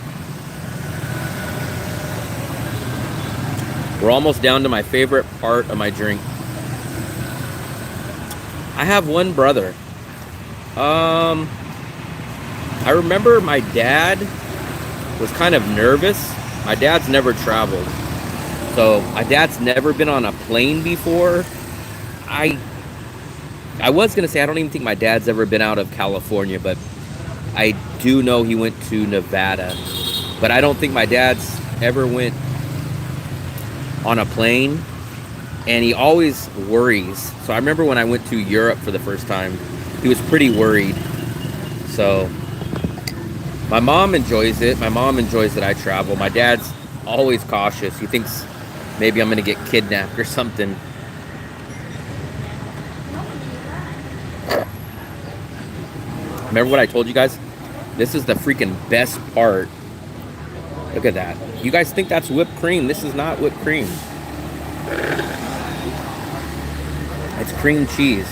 We're almost down to my favorite part of my drink. I have one brother. I remember my dad was kind of nervous. My dad's never traveled. So my dad's never been on a plane before. I was gonna say I don't even think my dad's ever been out of California, but I do know he went to Nevada. But I don't think my dad's ever went on a plane, and he always worries. So I remember when I went to Europe for the first time, he was pretty worried. So my mom enjoys it. My mom enjoys that I travel. My dad's always cautious. He thinks maybe I'm gonna get kidnapped or something. Remember what I told you guys? This is the freaking best part. Look at that. You guys think that's whipped cream. This is not whipped cream. It's cream cheese.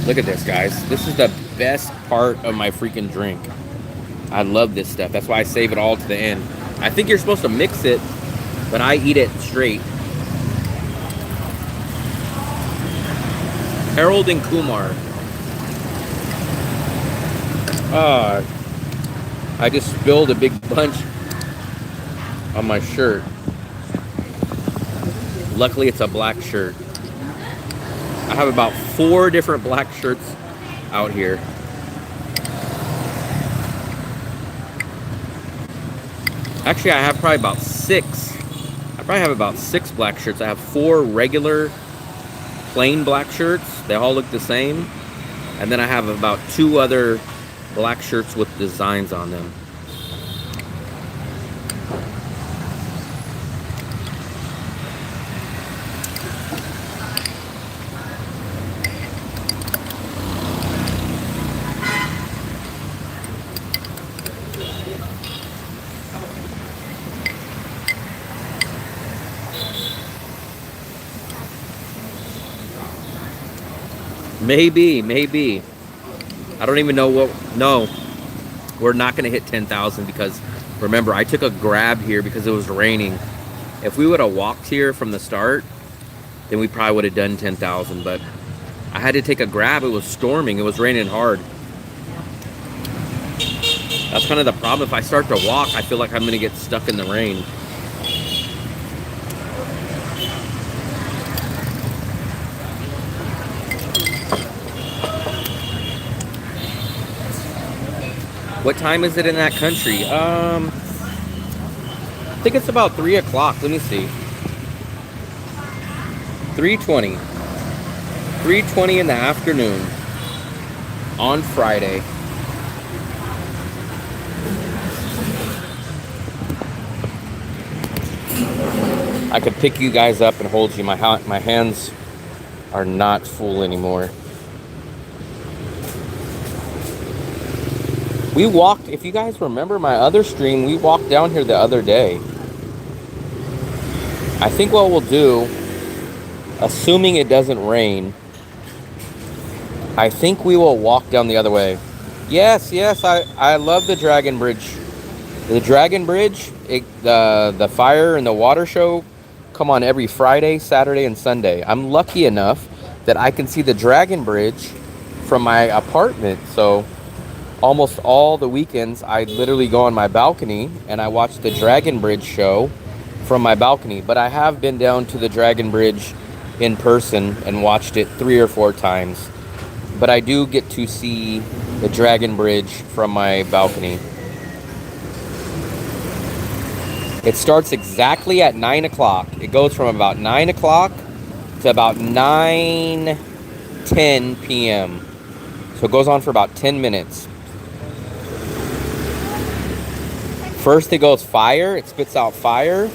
Look at this, guys. This is the best part of my freaking drink. I love this stuff. That's why I save it all to the end. I think you're supposed to mix it, but I eat it straight. Harold and Kumar. I just spilled a big bunch on my shirt. Luckily, it's a black shirt. I have about 4 different black shirts out here. Actually, I have probably about 6. I probably have about 6 black shirts. I have 4 regular plain black shirts. They all look the same. And then I have about 2 other black shirts with designs on them. Maybe. I don't even know what. No, we're not gonna hit 10,000 because remember I took a grab here because it was raining. If we would have walked here from the start, then we probably would have done 10,000. But I had to take a grab. It was storming. It was raining hard. That's kind of the problem. If I start to walk, I feel like I'm gonna get stuck in the rain. What time is it in that country? I think it's about 3 o'clock. Let me see. 3:20. 3:20 in the afternoon on Friday. I could pick you guys up and hold you. My hands are not full anymore. We walked, if you guys remember my other stream, we walked down here the other day. I think what we'll do, assuming it doesn't rain, I think we will walk down the other way. Yes, I love the Dragon Bridge. The Dragon Bridge, the fire and the water show come on every Friday, Saturday, and Sunday. I'm lucky enough that I can see the Dragon Bridge from my apartment, so almost all the weekends I literally go on my balcony and I watch the Dragon Bridge show from my balcony. But I have been down to the Dragon Bridge in person and watched it 3 or 4 times. But I do get to see the Dragon Bridge from my balcony. It starts exactly at 9 o'clock. It goes from about 9 o'clock to about 9:10 p.m. So it goes on for about 10 minutes. First it goes fire, it spits out fire,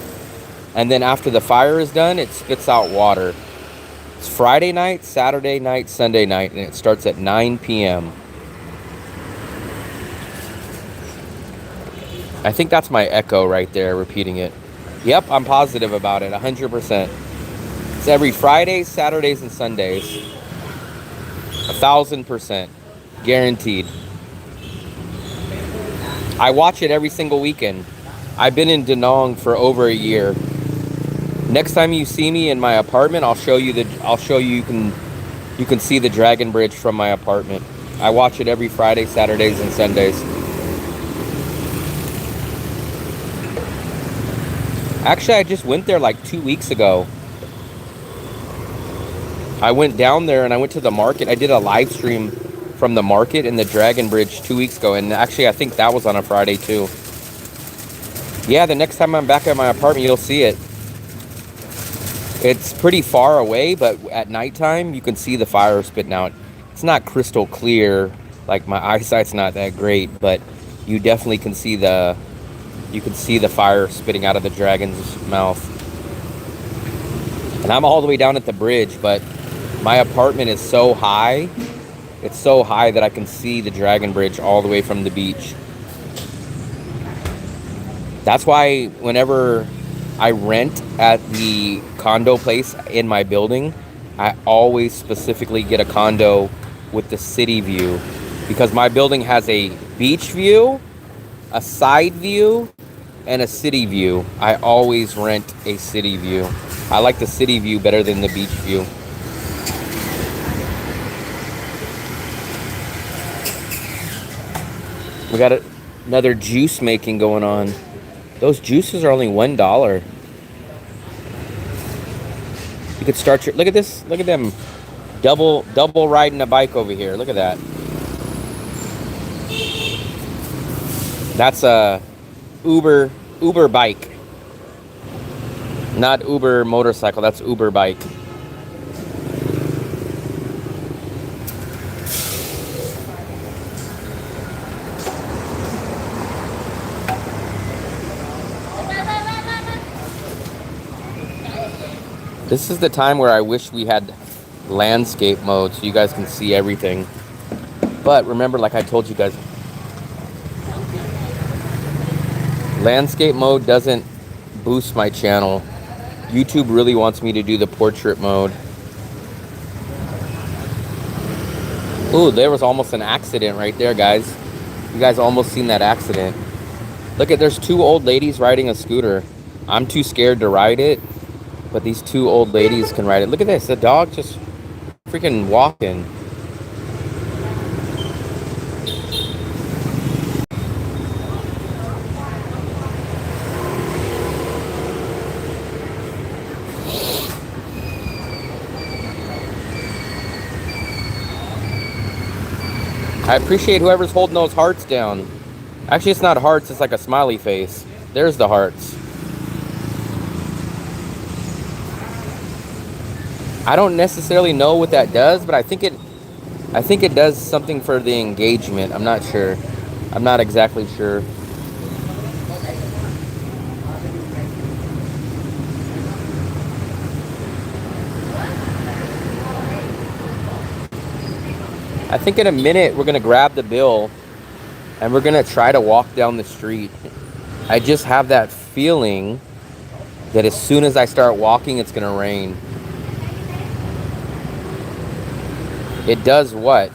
and then after the fire is done, it spits out water. It's Friday night, Saturday night, Sunday night, and it starts at 9 p.m. I think that's my echo right there, repeating it. Yep, I'm positive about it, 100%. It's every Fridays, Saturdays, and Sundays. 1,000%. Guaranteed. I watch it every single weekend. I've been in Danang for over a year. Next time you see me in my apartment, I'll show you you can see the Dragon Bridge from my apartment. I watch it every Friday, Saturdays, and Sundays. Actually, I just went there like 2 weeks ago. I went down there and I went to the market. I did a live stream from the market in the Dragon Bridge 2 weeks ago. And actually, I think that was on a Friday too. Yeah, the next time I'm back at my apartment, you'll see it. It's pretty far away, but at nighttime, you can see the fire spitting out. It's not crystal clear. Like, my eyesight's not that great, but you definitely can see the fire spitting out of the dragon's mouth. And I'm all the way down at the bridge, but my apartment is so high. It's so high that I can see the Dragon Bridge all the way from the beach. That's why whenever I rent at the condo place in my building, I always specifically get a condo with the city view, because my building has a beach view, a side view, and a city view. I always rent a city view. I like the city view better than the beach view. We got another juice making going on. Those juices are only $1. You could start your, look at this, look at them double riding a bike over here. Look at that. That's a Uber bike. Not Uber motorcycle, that's Uber bike. This is the time where I wish we had landscape mode so you guys can see everything. But remember, like I told you guys, landscape mode doesn't boost my channel. YouTube really wants me to do the portrait mode. Ooh, there was almost an accident right there, guys. You guys almost seen that accident. Look at, there's two old ladies riding a scooter. I'm too scared to ride it, but these two old ladies can ride it. Look at this, the dog just freaking walking. I appreciate whoever's holding those hearts down. Actually, it's not hearts, it's like a smiley face. There's the hearts. I don't necessarily know what that does, but I think it does something for the engagement. I'm not sure. I'm not exactly sure. I think in a minute we're gonna grab the bill and we're gonna try to walk down the street. I just have that feeling that as soon as I start walking, it's gonna rain. It does what?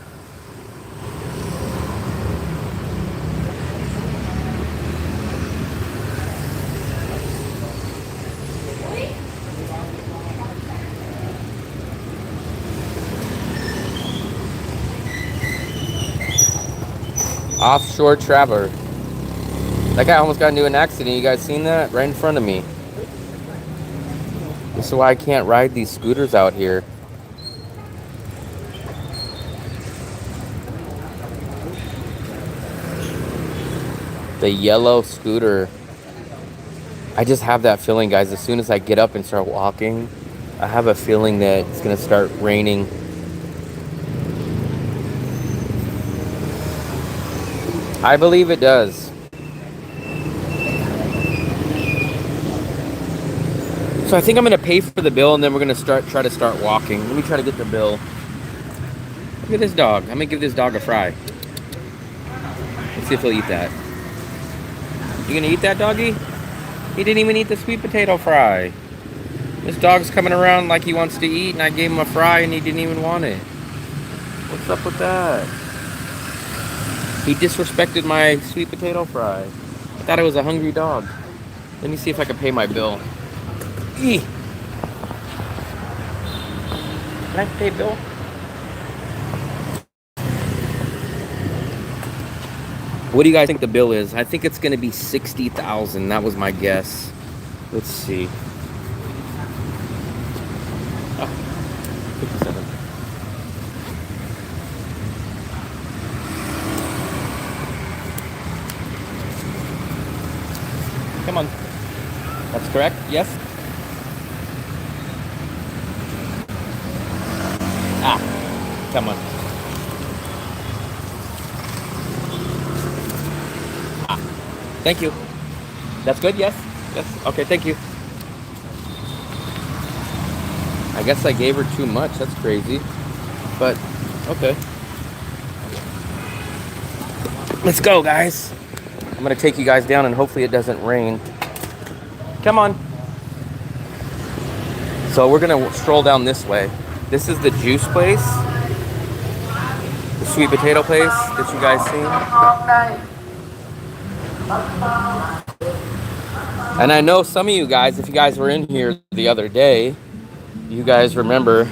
Offshore traveler. That guy almost got into an accident. You guys seen that? Right in front of me. This is why I can't ride these scooters out here. The yellow scooter. I just have that feeling, guys. As soon as I get up and start walking, I have a feeling that it's gonna start raining. I believe it does. So I think I'm gonna pay for the bill and then we're gonna try to start walking. Let me try to get the bill. Look at this dog. I'm gonna give this dog a fry. Let's see if he'll eat that. You gonna eat that, doggy? He didn't even eat the sweet potato fry. This dog's coming around like he wants to eat, and I gave him a fry and he didn't even want it. What's up with that? He disrespected my sweet potato fry. I thought it was a hungry dog. Let me see if I can pay my bill. Eee. Can I pay bill? What do you guys think the bill is? I think it's gonna be $60,000. That was my guess. Let's see. Oh, 57. Come on. That's correct? Yes? Ah, come on. Ah, thank you. That's good? Yes? Yes. Okay, thank you. I guess I gave her too much. That's crazy. But, okay. Let's go, guys. I'm gonna take you guys down and hopefully it doesn't rain. Come on. So we're gonna stroll down this way. This is the juice place. The sweet potato place that you guys seen. And I know some of you guys, if you guys were in here the other day, you guys remember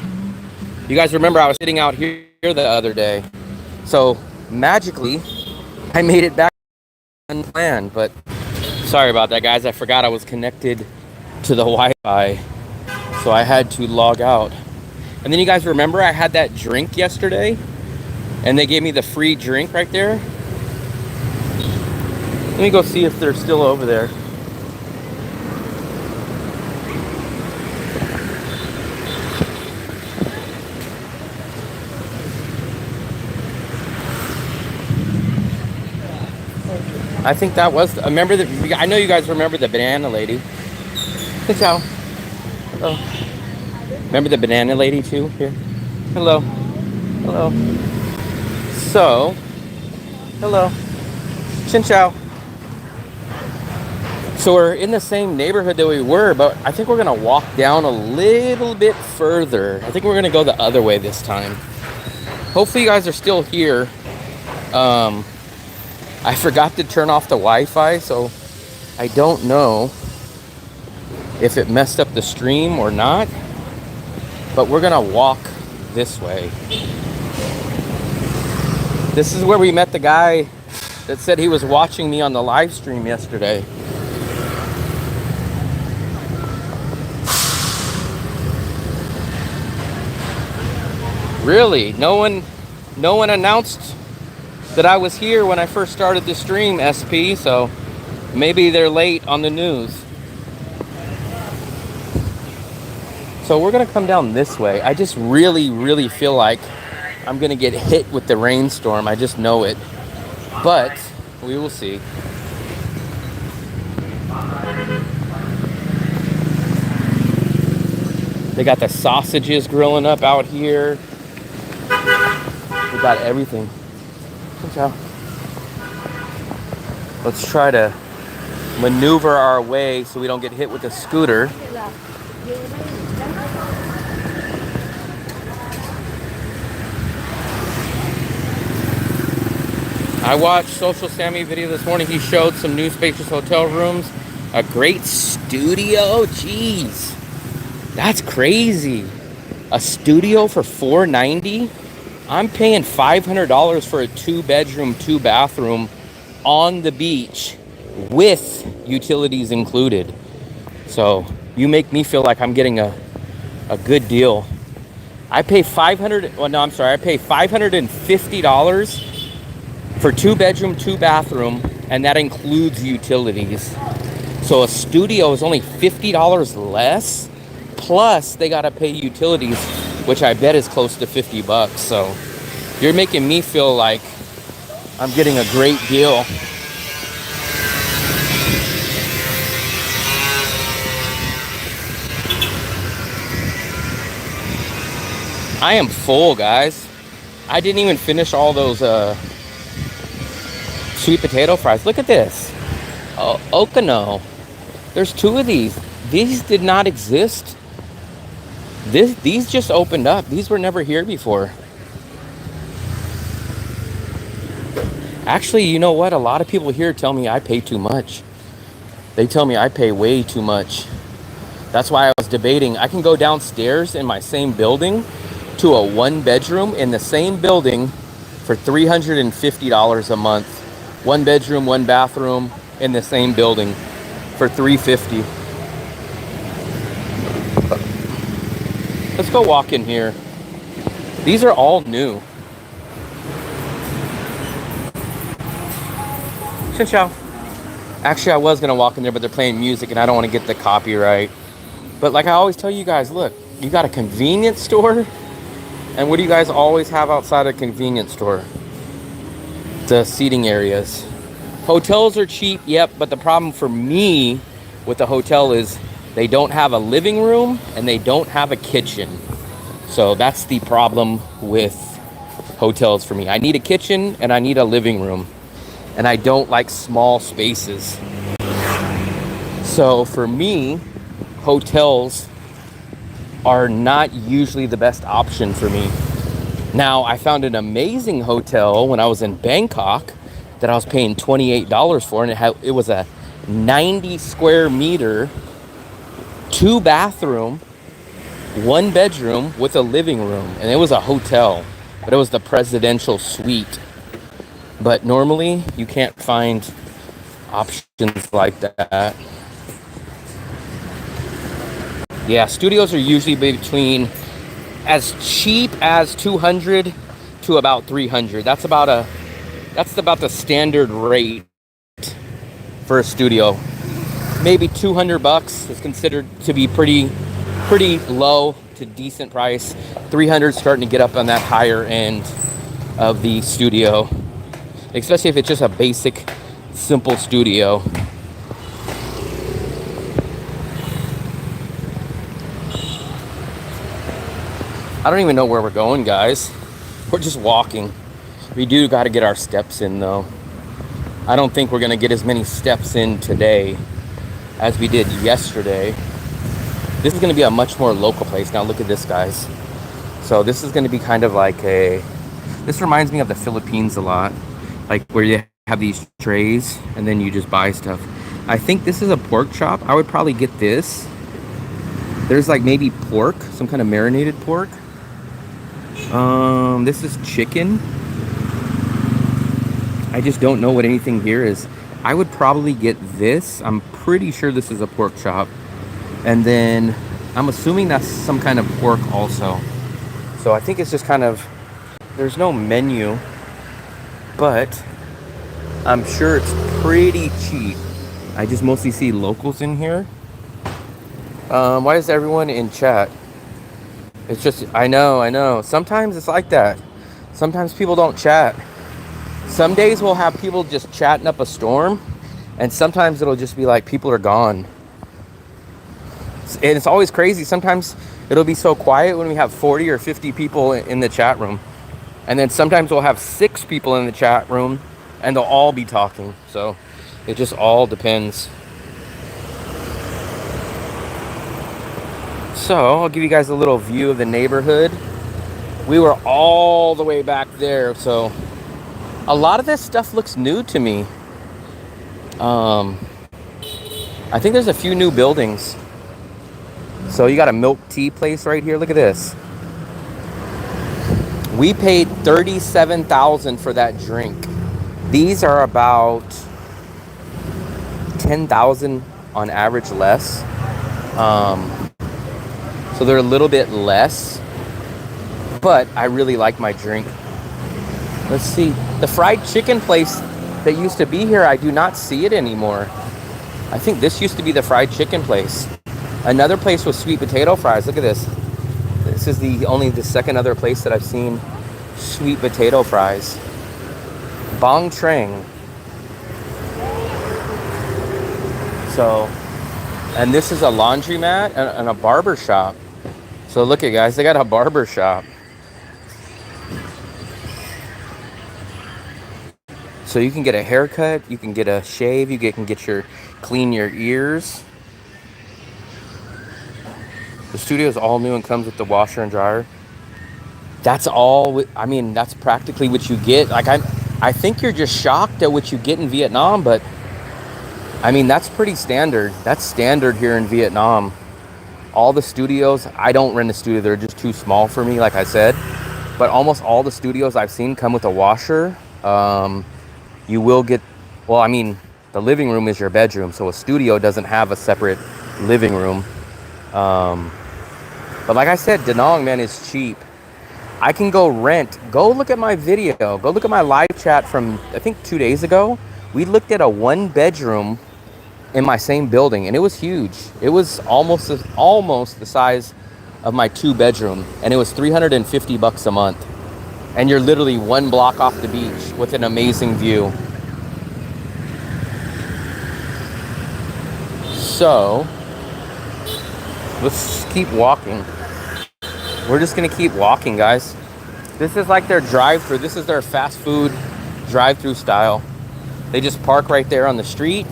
I was sitting out here the other day. So magically, I made it back unplanned, but sorry about that, guys. I forgot I was connected to the Wi-Fi, so I had to log out. And then you guys remember I had that drink yesterday, and they gave me the free drink right there. Let me go see if they're still over there. I think that was. Remember the? I know you guys remember the banana lady. Hey, ciao. Hello. Remember the banana lady too? Here. Hello. Hello. So. Hello. Chin chow. So we're in the same neighborhood that we were, but I think we're gonna walk down a little bit further. I think we're gonna go the other way this time. Hopefully you guys are still here. I forgot to turn off the Wi-Fi, so I don't know if it messed up the stream or not, but we're gonna walk this way. This is where we met the guy that said he was watching me on the live stream yesterday. Really? No one announced that I was here when I first started the stream, SP, so maybe they're late on the news. So we're gonna come down this way. I just really feel like I'm gonna get hit with the rainstorm. I just know it. But we will see. They got the sausages grilling up out here. We got everything. Let's try to maneuver our way so we don't get hit with a scooter. I watched Social Sammy video this morning. He showed some new spacious hotel rooms. A great studio. Jeez. That's crazy. A studio for $490? I'm paying $500 for a 2-bedroom, 2-bathroom on the beach with utilities included. So you make me feel like I'm getting a good deal. I pay $550 for 2-bedroom, 2-bathroom, and that includes utilities. So a studio is only $50 less, plus they gotta pay utilities, which I bet is close to $50. So you're making me feel like I'm getting a great deal. I am full, guys. I didn't even finish all those sweet potato fries. Look at this. Oh, Okano. There's two of these. These did not exist. These just opened up. These were never here before. Actually, you know what? A lot of people here tell me I pay too much. They tell me I pay way too much. That's why I was debating. I can go downstairs in my same building to a one bedroom in the same building for $350 a month. One bedroom, one bathroom in the same building for $350. Let's go walk in here. These are all new. Ciao. Actually, I was gonna walk in there, but they're playing music and I don't want to get the copyright. But like I always tell you guys, look, you got a convenience store, and what do you guys always have outside a convenience store? The seating areas. Hotels are cheap, yep, but the problem for me with the hotel is they don't have a living room and they don't have a kitchen. So that's the problem with hotels for me. I need a kitchen and I need a living room. And I don't like small spaces. So for me, hotels are not usually the best option for me. Now, I found an amazing hotel when I was in Bangkok that I was paying $28 for, and it was a 90 square meter, 2 bathroom, 1 bedroom with a living room, and it was a hotel, but it was the presidential suite. But normally you can't find options like that. Yeah, studios are usually between as cheap as 200 to about 300. That's about the standard rate for a studio. Maybe $200 is considered to be pretty low to decent price. 300 is starting to get up on that higher end of the studio, especially if it's just a basic, simple studio. I don't even know where we're going, guys. We're just walking. We do got to get our steps in, though. I don't think we're going to get as many steps in today as we did yesterday. This is going to be a much more local place. Now look at this, guys. So this is going to be kind of like this reminds me of the Philippines a lot. Like where you have these trays and then you just buy stuff. I think this is a pork chop. I would probably get this. There's like maybe pork, some kind of marinated pork. This is chicken. I just don't know what anything here is. I would probably get this. I'm pretty sure this is a pork chop. And then I'm assuming that's some kind of pork also. So I think it's just kind of, there's no menu, but I'm sure it's pretty cheap. I just mostly see locals in here. Why is everyone in chat? It's just, I know. Sometimes it's like that. Sometimes people don't chat. Some days we'll have people just chatting up a storm, and sometimes it'll just be like people are gone. And it's always crazy. Sometimes it'll be so quiet when we have 40 or 50 people in the chat room. And then sometimes we'll have 6 people in the chat room and they'll all be talking. So it just all depends. So I'll give you guys a little view of the neighborhood. We were all the way back there. So a lot of this stuff looks new to me. I think there's a few new buildings. So you got a milk tea place right here. Look at this. We paid $37,000 for that drink. These are about $10,000 on average less. So they're a little bit less, but I really like my drink. Let's see. The fried chicken place that used to be here, I do not see it anymore. I think this used to be the fried chicken place. Another place with sweet potato fries. Look at this. This is only the second other place that I've seen sweet potato fries. Bong Trang. So, and this is a laundromat and a barber shop. So look at, guys, they got a barber shop. So you can get a haircut, you can get a shave, you can get clean your ears. The studio is all new and comes with the washer and dryer. That's all. I mean, that's practically what you get. Like I think you're just shocked at what you get in Vietnam, but I mean that's pretty standard. That's standard here in Vietnam. All the studios, I don't rent a studio. They're just too small for me, like I said. But almost all the studios I've seen come with a washer. You will get, well, I mean, the living room is your bedroom, so a studio doesn't have a separate living room. But like I said, Danang, man, is cheap. I can go rent. Go look at my video. Go look at my live chat from, I think, 2 days ago. We looked at a 1-bedroom in my same building, and it was huge. It was almost the size of my 2-bedroom, and it was $350 a month. And you're literally 1 block off the beach with an amazing view. So let's keep walking. We're just gonna keep walking, guys. This is like their drive-through. This is their fast food drive-through style. They just park right there on the street,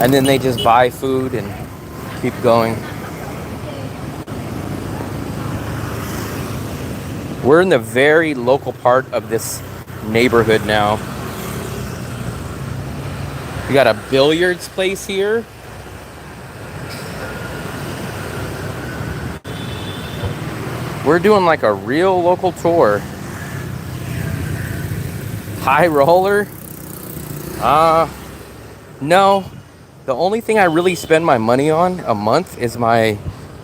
and then they just buy food and keep going. We're in the very local part of this neighborhood now. We got a billiards place here. We're doing like a real local tour. High roller? No. The only thing I really spend my money on a month is my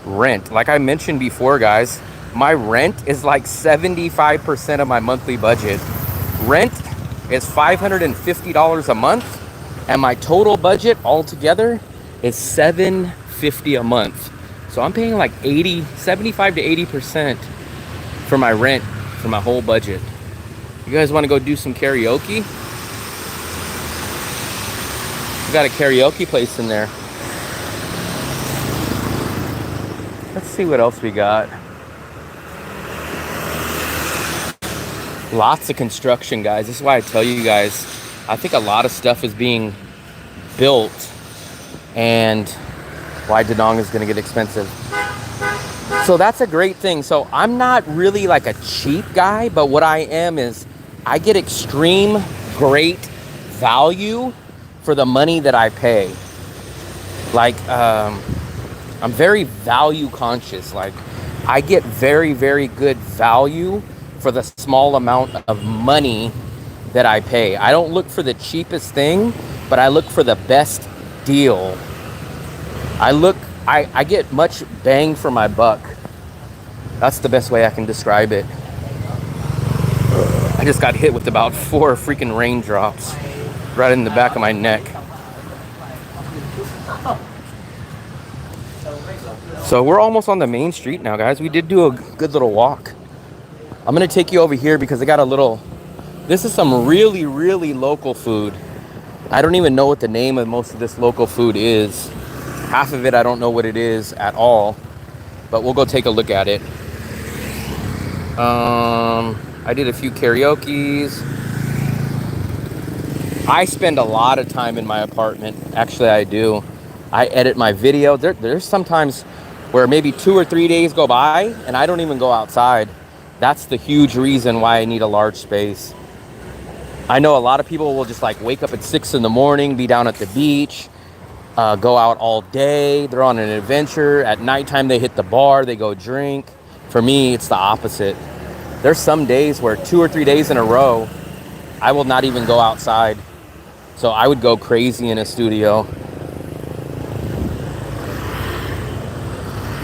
rent. Like I mentioned before, guys, my rent is like 75% of my monthly budget. Rent is $550 a month, and my total budget altogether is $750 a month. So I'm paying like 75 to 80% for my rent for my whole budget. You guys want to go do some karaoke? We got a karaoke place in there. Let's see what else we got. Lots of construction, guys. This is why I tell you guys, I think a lot of stuff is being built, and why Danang is going to get expensive. So that's a great thing. So I'm not really like a cheap guy, but what I am is I get extreme great value for the money that I pay. Like I'm very value conscious. Like I get very, very good value for the small amount of money that I pay. I don't look for the cheapest thing, but I look for the best deal. I get much bang for my buck. That's the best way I can describe it. I just got hit with about 4 freaking raindrops right in the back of my neck. So we're almost on the main street now, guys. We did do a good little walk. I'm gonna take you over here because I got a little, this is some really, really local food. I don't even know what the name of most of this local food is. Half of it, I don't know what it is at all, but we'll go take a look at it. I did a few karaoke's. I spend a lot of time in my apartment. Actually, I do. I edit my video. There's sometimes where maybe 2 or 3 days go by and I don't even go outside. That's the huge reason why I need a large space. I know a lot of people will just like wake up at 6 in the morning, be down at the beach, go out all day. They're on an adventure. At nighttime, they hit the bar, they go drink. For me, it's the opposite. There's some days where 2 or 3 days in a row, I will not even go outside. So I would go crazy in a studio.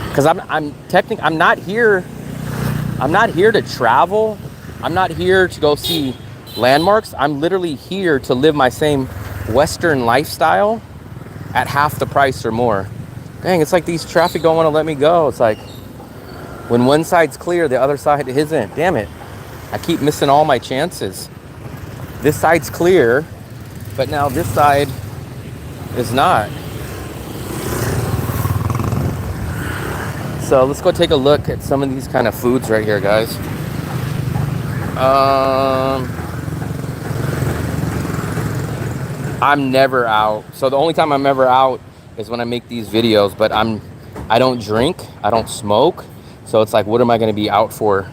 Because I'm not here to travel. I'm not here to go see landmarks. I'm literally here to live my same Western lifestyle at half the price or more. Dang, it's like these traffic don't want to let me go. It's like when one side's clear, the other side isn't. Damn it. I keep missing all my chances. This side's clear, but now this side is not. So let's go take a look at some of these kind of foods right here, guys. I'm never out. So the only time I'm ever out is when I make these videos, but I I don't drink, I don't smoke, so it's like, what am I going to be out for?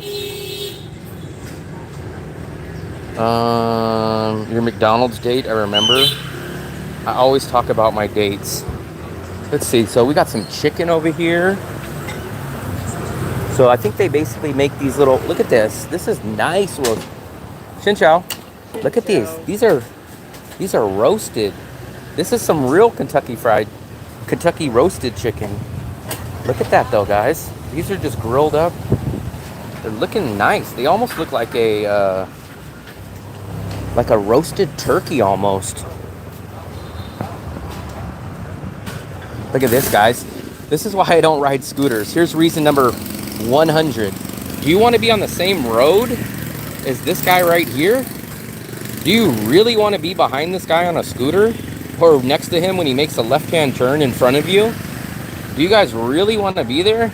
Your McDonald's date, I remember. I always talk about my dates. Let's see, so we got some chicken over here. So I think they basically make these little, look at this. This is nice. Xin chào. Look at these. These are roasted. This is some real Kentucky roasted chicken. Look at that though, guys. These are just grilled up. They're looking nice. They almost look like a roasted turkey almost. Look at this, guys. This is why I don't ride scooters. Here's reason number 100. Do you want to be on the same road as this guy right here? Do you really want to be behind this guy on a scooter? Or next to him when he makes a left-hand turn in front of you? Do you guys really want to be there?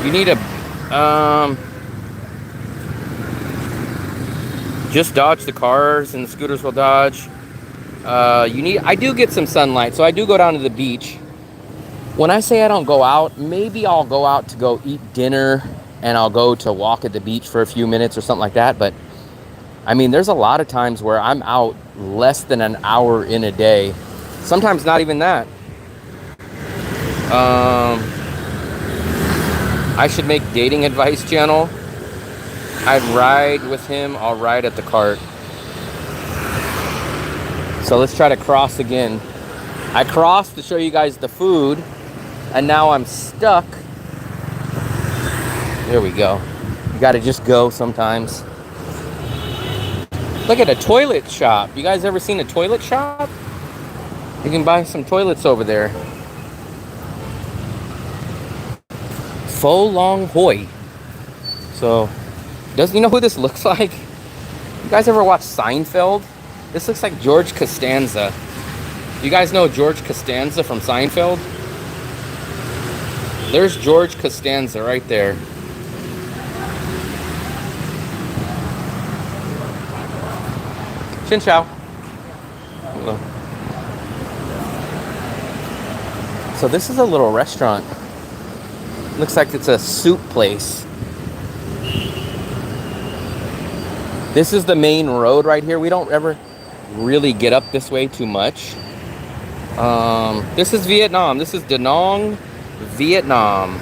You need a... just dodge the cars and the scooters will dodge. I do get some sunlight, so I do go down to the beach. When I say I don't go out, maybe I'll go out to go eat dinner and I'll go to walk at the beach for a few minutes or something like that. But I mean, there's a lot of times where I'm out less than an hour in a day. Sometimes not even that. I should make dating advice channel. I'd ride with him. I'll ride at the cart. So let's try to cross again. I crossed to show you guys the food, and now I'm stuck. There we go. You gotta just go sometimes. Look at a toilet shop. You guys ever seen a toilet shop? You can buy some toilets over there. Fo Long Hoi. So, you know who this looks like? You guys ever watch Seinfeld? This looks like George Costanza. You guys know George Costanza from Seinfeld? There's George Costanza right there. Xin chào. Hello. So this is a little restaurant. Looks like it's a soup place. This is the main road right here. We don't ever really get up this way too much. This is Vietnam. This is Danang, Vietnam.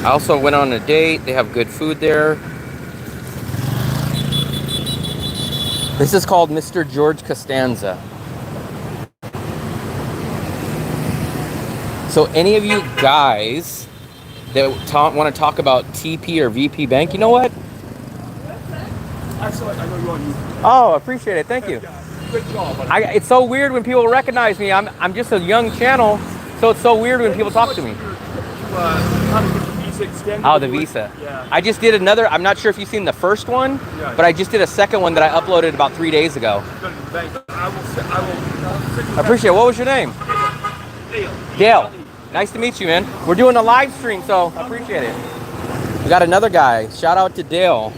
I also went on a date. They have good food there. This is called Mr. George Costanza. So any of you guys that want to talk about TP or VP Bank, you know what? I saw it. I know you're on YouTube. Oh, appreciate it. Thank you. Good job. It's so weird when people recognize me. I'm just a young channel, so it's so weird when people talk to me. How to get the visa extended? Oh, the visa. Yeah. I just did another. I'm not sure if you've seen the first one, but I just did a second one that I uploaded about 3 days ago. I will. I appreciate it. What was your name? Dale. Nice to meet you, man. We're doing a live stream, so I appreciate it. We got another guy. Shout out to Dale.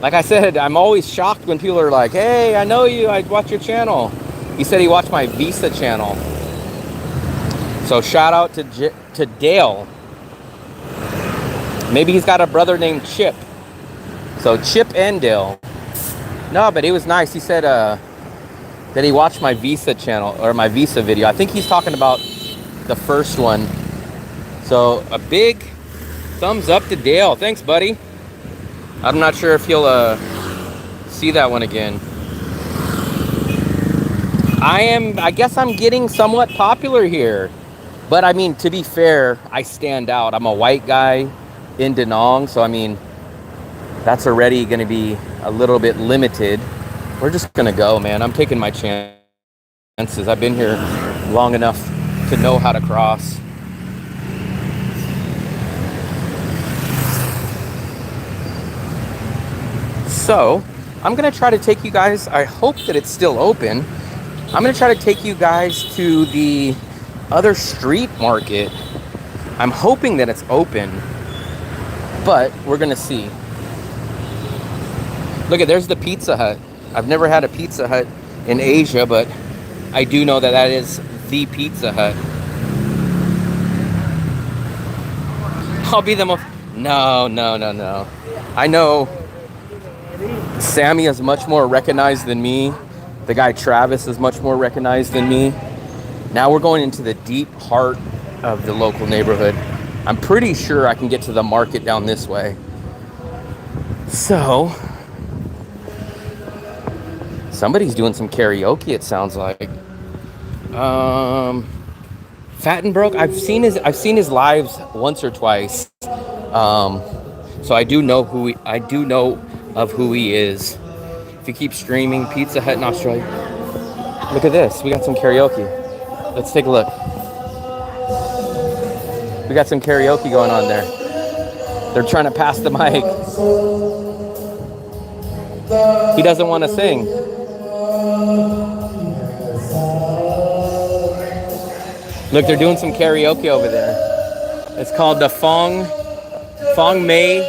Like I said, I'm always shocked when people are like, hey, I know you, I watch your channel. He said he watched my Visa channel. So shout out to Dale. Maybe he's got a brother named Chip. So Chip and Dale. No, but it was nice. He said that he watched my Visa channel, or my Visa video. I think he's talking about the first one. So a big thumbs up to Dale. Thanks, buddy. I'm not sure if you'll see that one again. I guess I'm getting somewhat popular here. But I mean, to be fair, I stand out. I'm a white guy in Danang, so I mean, that's already going to be a little bit limited. We're just going to go, man. I'm taking my chances. I've been here long enough to know how to cross. So, I'm going to try to take you guys, I hope that it's still open. I'm going to try to take you guys to the other street market. I'm hoping that it's open, but we're going to see. Look at, there's the Pizza Hut. I've never had a Pizza Hut in Asia, but I do know that that is the Pizza Hut. I'll be the most. No, no, no, no. I know Sammy is much more recognized than me. The guy Travis is much more recognized than me. Now we're going into the deep heart of the local neighborhood. I'm pretty sure I can get to the market down this way. So, somebody's doing some karaoke, it sounds like. Fat and Broke. I've seen his lives once or twice. So I do know of who he is. If you keep streaming, Pizza Hut in Australia. Look at this. We got some karaoke. Let's take a look. We got some karaoke going on there. They're trying to pass the mic. He doesn't want to sing. Look, they're doing some karaoke over there. It's called the Fong Mei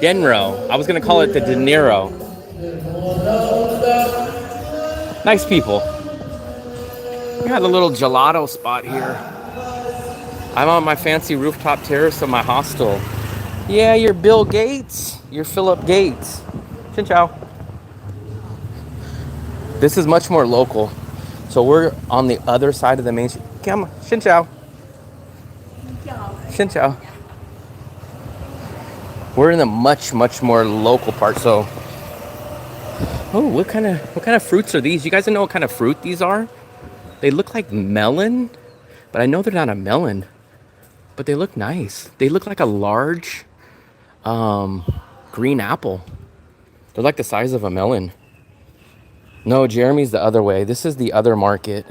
Denro. I was going to call it the De Niro. Nice people. We got a little gelato spot here. I'm on my fancy rooftop terrace of my hostel. Yeah, you're Bill Gates. You're Philip Gates. Xin chào. This is much more local. So we're on the other side of the main street. Come on. Xin chào. Xin chào. We're in the much more local part. So, oh, what kind of fruits are these? You guys know what kind of fruit these are? They look like melon, but I know they're not a melon. But they look nice. They look like a large green apple. They're like the size of a melon. No, Jeremy's the other way. This is the other market.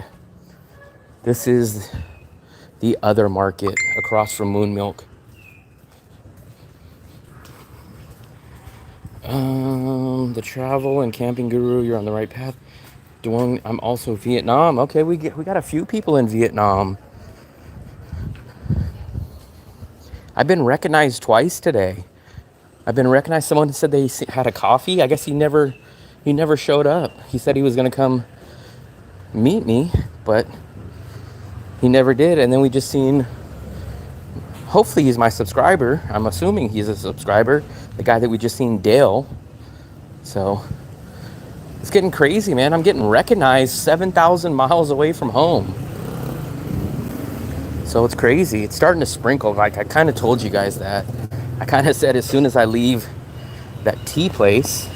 This is the other market across from Moon Milk. The travel and camping guru, you're on the right path. Doing, I'm also Vietnam. Okay, we got a few people in Vietnam. I've been recognized twice today. I've been recognized. Someone said they had a coffee. I guess he never showed up. He said he was going to come meet me, but he never did. And then we just seen, hopefully he's my subscriber. I'm assuming he's a subscriber. The guy that we just seen, Dale. So it's getting crazy, man. I'm getting recognized 7,000 miles away from home. So it's crazy. It's starting to sprinkle. Like I kind of told you guys that. I kind of said as soon as I leave that tea place.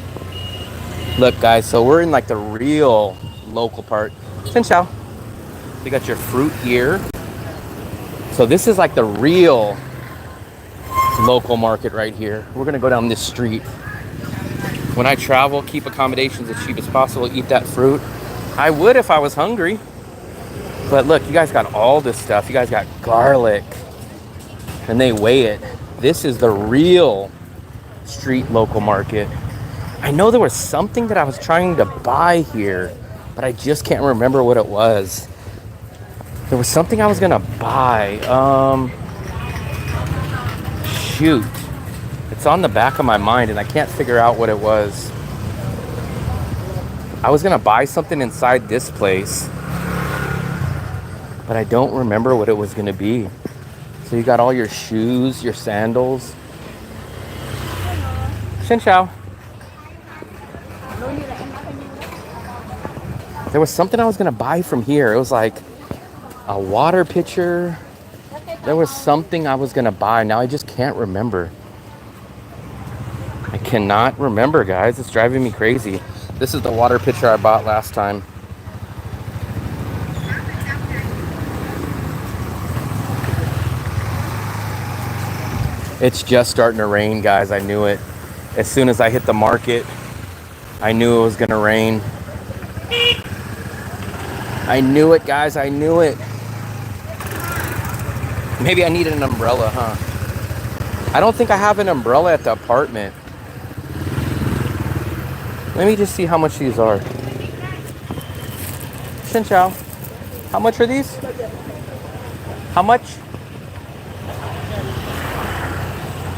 Look, guys, so we're in like the real local part. Xin chào. You got your fruit here. So this is like the real local market right here. We're gonna go down this street. When I travel, keep accommodations as cheap as possible, eat that fruit. I would if I was hungry. But look, you guys got all this stuff. You guys got garlic. And they weigh it. This is the real street local market. I know there was something that I was trying to buy here, but I just can't remember what it was. There was something I was gonna buy. Shoot. It's on the back of my mind and I can't figure out what it was. I was gonna buy something inside this place, but I don't remember what it was gonna be. So you got all your shoes, your sandals. Xin chào. There was something I was gonna buy from here. It was like a water pitcher. There was something I was gonna buy. Now I just can't remember. I cannot remember, guys. It's driving me crazy. This is the water pitcher I bought last time. It's just starting to rain, guys. I knew it. As soon as I hit the market, I knew it was gonna rain. I knew it, guys. I knew it. Maybe I need an umbrella, huh? I don't think I have an umbrella at the apartment. Let me just see how much these are. Xin chào. How much are these? How much?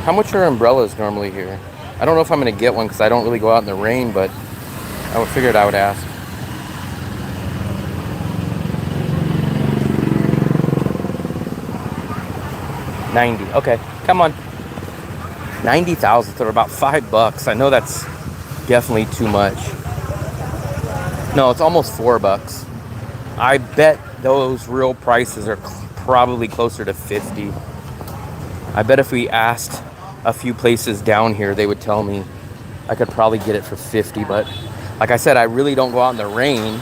How much are umbrellas normally here? I don't know if I'm going to get one because I don't really go out in the rain, but I figured I would ask. $90. Okay. Come on. 90,000 for about $5. I know that's definitely too much. No, it's almost $4. I bet those real prices are probably closer to 50. I bet if we asked a few places down here, they would tell me I could probably get it for 50. But like I said, I really don't go out in the rain.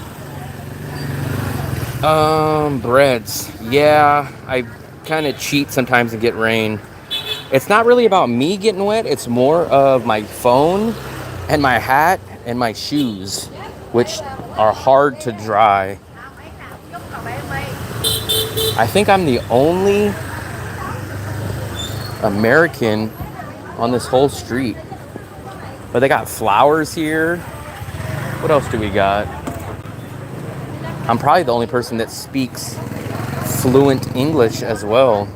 Breads. Yeah, I kind of cheat sometimes and get rain. It's not really about me getting wet. It's more of my phone and my hat and my shoes, which are hard to dry. I think I'm the only American on this whole street. But they got flowers here. What else do we got? I'm probably the only person that speaks fluent English as well.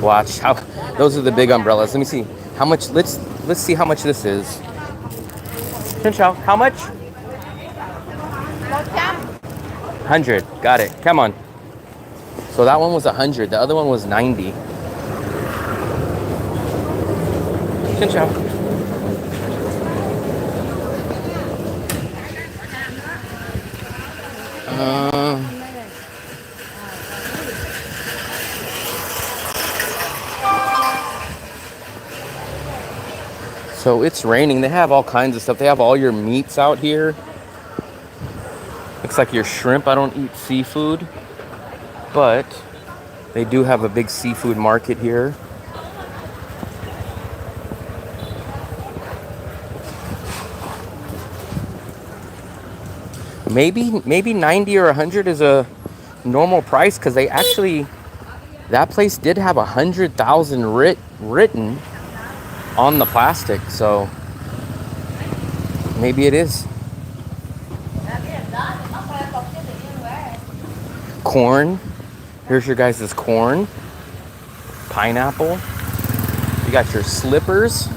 Watch how those are the big umbrellas. Let me see how much. Let's see how much this is. Chinchao, how much? 100. Got it. Come on. So that one was 100. The other one was 90. Chinchao. So it's raining. They have all kinds of stuff. They have all your meats out here. Looks like your shrimp. I don't eat seafood, but they do have a big seafood market here. Maybe 90 or 100 is a normal price, because they actually, that place did have 100,000 written on the plastic, so maybe it is. Corn. Here's your guys' corn. Pineapple. You got your slippers.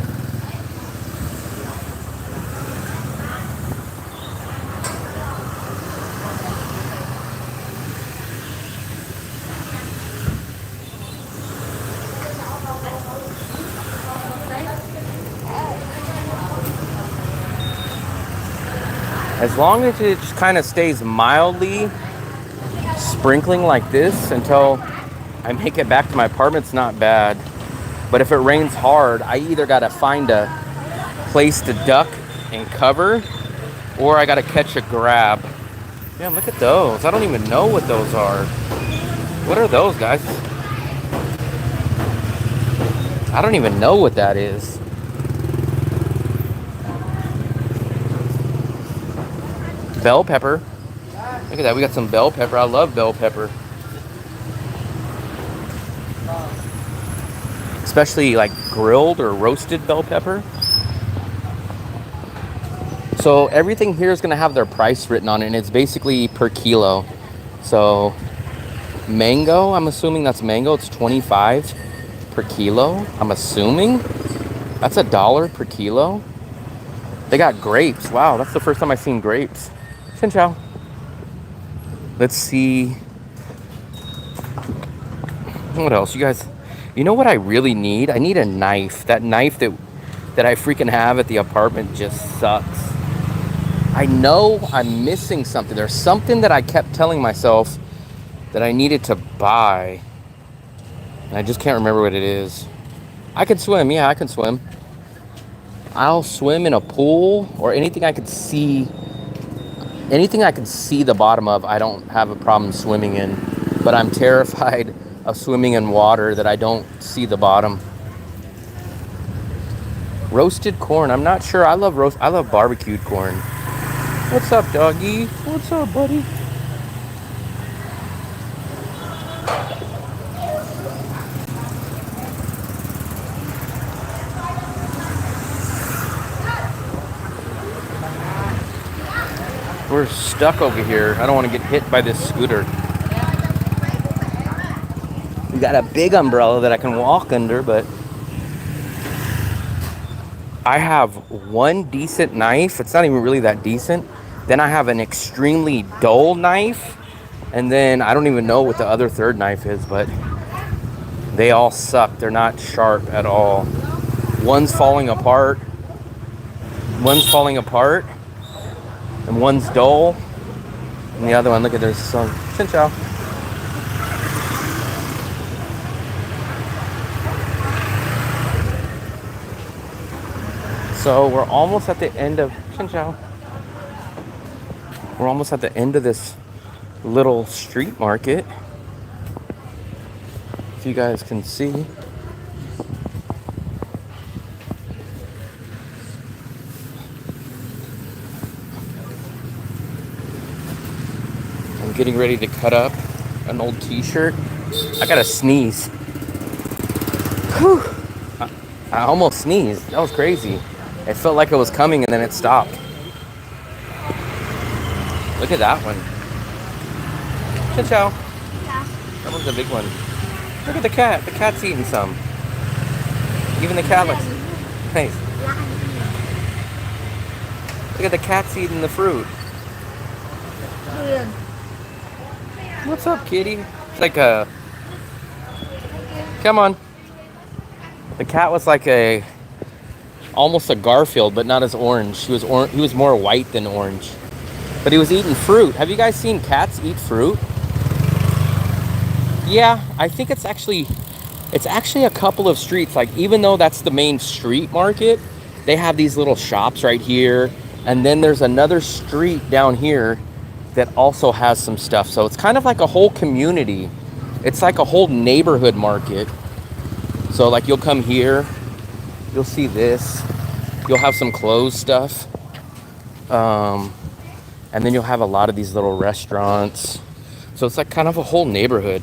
As long as it just kind of stays mildly sprinkling like this until I make it back to my apartment, it's not bad. But if it rains hard, I either got to find a place to duck and cover, or I got to catch a grab. Yeah, look at those. I don't even know what those are. What are those, guys? I don't even know what that is. Bell pepper. Look at that. We got some bell pepper. I love bell pepper. Especially like grilled or roasted bell pepper. So everything here is going to have their price written on it, and it's basically per kilo. So mango, I'm assuming that's mango. It's 25 per kilo. I'm assuming that's $1 per kilo. They got grapes. Wow, that's the first time I've seen grapes. Xin chào. Let's see. What else? You guys, you know what I really need? I need a knife. That knife that I freaking have at the apartment just sucks. I know I'm missing something. There's something that I kept telling myself that I needed to buy, and I just can't remember what it is. I can swim. Yeah, I can swim. I'll swim in a pool or anything I could see. Anything I can see the bottom of, I don't have a problem swimming in. But I'm terrified of swimming in water that I don't see the bottom. Roasted corn. I'm not sure. I love barbecued corn. What's up, doggy? What's up, buddy? We're stuck over here. I don't want to get hit by this scooter. We got a big umbrella that I can walk under, but I have one decent knife. It's not even really that decent. Then I have an extremely dull knife. And then I don't even know what the other third knife is, but They all suck. They're not sharp at all. One's falling apart. One's falling apart. And one's dull. And the other one, look at there's some. Xin chào. So we're almost at the end of. Xin chào. We're almost at the end of this little street market. If you guys can see. I'm getting ready to cut up an old t-shirt. I gotta sneeze. Whew. I almost sneezed. That was crazy. It felt like it was coming and then it stopped. Look at that one. Ciao, ciao. That one's a big one. Look at the cat. The cat's eating some. Even the cat looks nice. Look at the cat's eating the fruit. What's up, kitty? It's like a... Come on. The cat was like a... almost a Garfield, but not as orange. He was more white than orange. But he was eating fruit. Have you guys seen cats eat fruit? Yeah, I think it's actually a couple of streets. Like, even though that's the main street market, they have these little shops right here. And then there's another street down here that also has some stuff. So it's kind of like a whole community. It's like a whole neighborhood market. So like you'll come here, you'll see this. You'll have some clothes stuff. And then you'll have a lot of these little restaurants. So it's like kind of a whole neighborhood.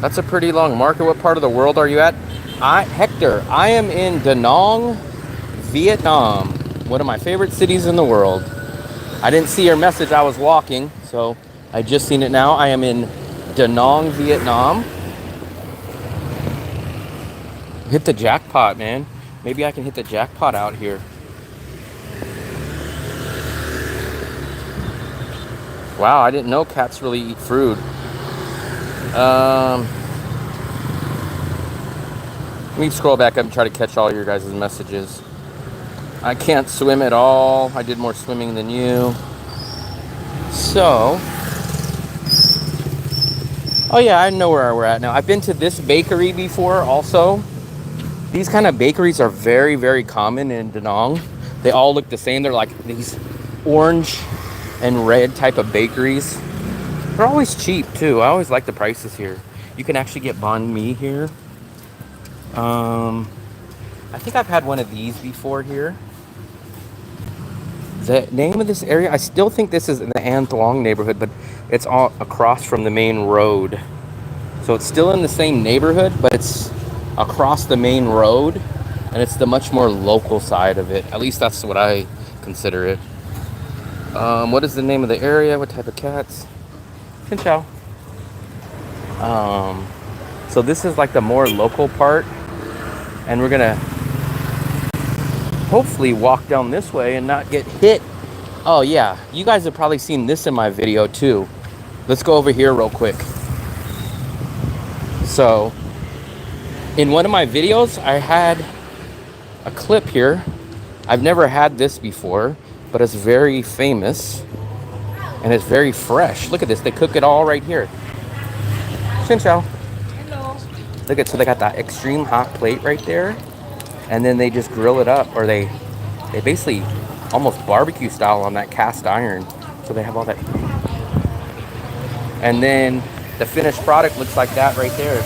That's a pretty long market. What part of the world are you at? Hector, I am in Danang, Vietnam. One of my favorite cities in the world. I didn't see your message. I was walking, so I just seen it now. I am in Danang, Vietnam. Hit the jackpot, man. Maybe I can hit the jackpot out here. Wow, I didn't know cats really eat fruit. Let me scroll back up and try to catch all your guys' messages. I can't swim at all. I did more swimming than you. So, oh yeah, I know where we're at now. I've been to this bakery before also. These kind of bakeries are very, very common in Danang. They all look the same. They're like these orange and red type of bakeries. They're always cheap too. I always like the prices here. You can actually get banh mi here. I think I've had one of these before here. The name of this area, I still think this is in the An Thuong neighborhood, but it's all across from the main road. So it's still in the same neighborhood, but it's across the main road, and it's the much more local side of it. At least that's what I consider it. What is the name of the area? What type of cats? Xin chào. So this is like the more local part, and we're gonna hopefully walk down this way and not get hit. Oh yeah, you guys have probably seen this in my video too. Let's go over here real quick. So in one of my videos, I had a clip here. I've never had this before, but it's very famous and it's very fresh. Look at this, they cook it all right here. Xin chào. Hello. Look at, so they got that extreme hot plate right there, and then they just grill it up, or they basically almost barbecue style on that cast iron. So they have all that. And then the finished product looks like that right there.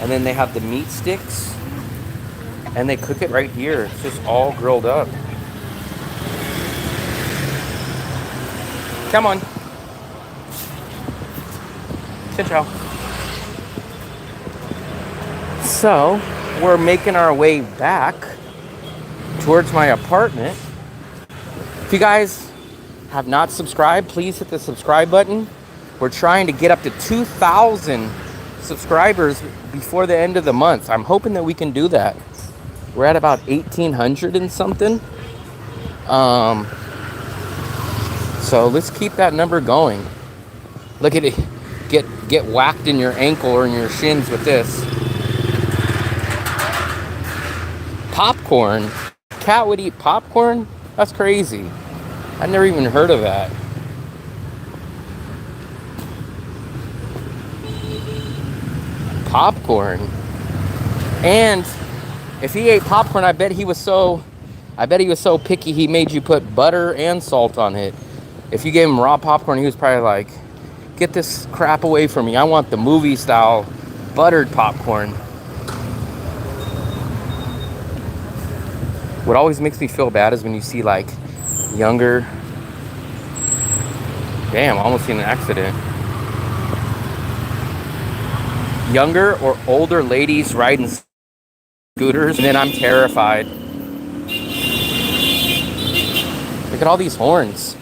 And then they have the meat sticks, and they cook it right here. It's just all grilled up. Come on. Ciao, ciao. So, we're making our way back towards my apartment. If you guys have not subscribed, please hit the subscribe button. We're trying to get up to 2,000 subscribers before the end of the month. I'm hoping that we can do that. We're at about 1,800 and something. So let's keep that number going. Look at it. Get whacked in your ankle or in your shins with this. Popcorn. Cat would eat popcorn? That's crazy. I never even heard of that. Popcorn. And if he ate popcorn, I bet he was so picky he made you put butter and salt on it. If you gave him raw popcorn, he was probably like, get this crap away from me. I want the movie style buttered popcorn. What always makes me feel bad is when you see like younger, damn, almost in an accident. Younger or older ladies riding scooters, and then I'm terrified. Look at all these horns.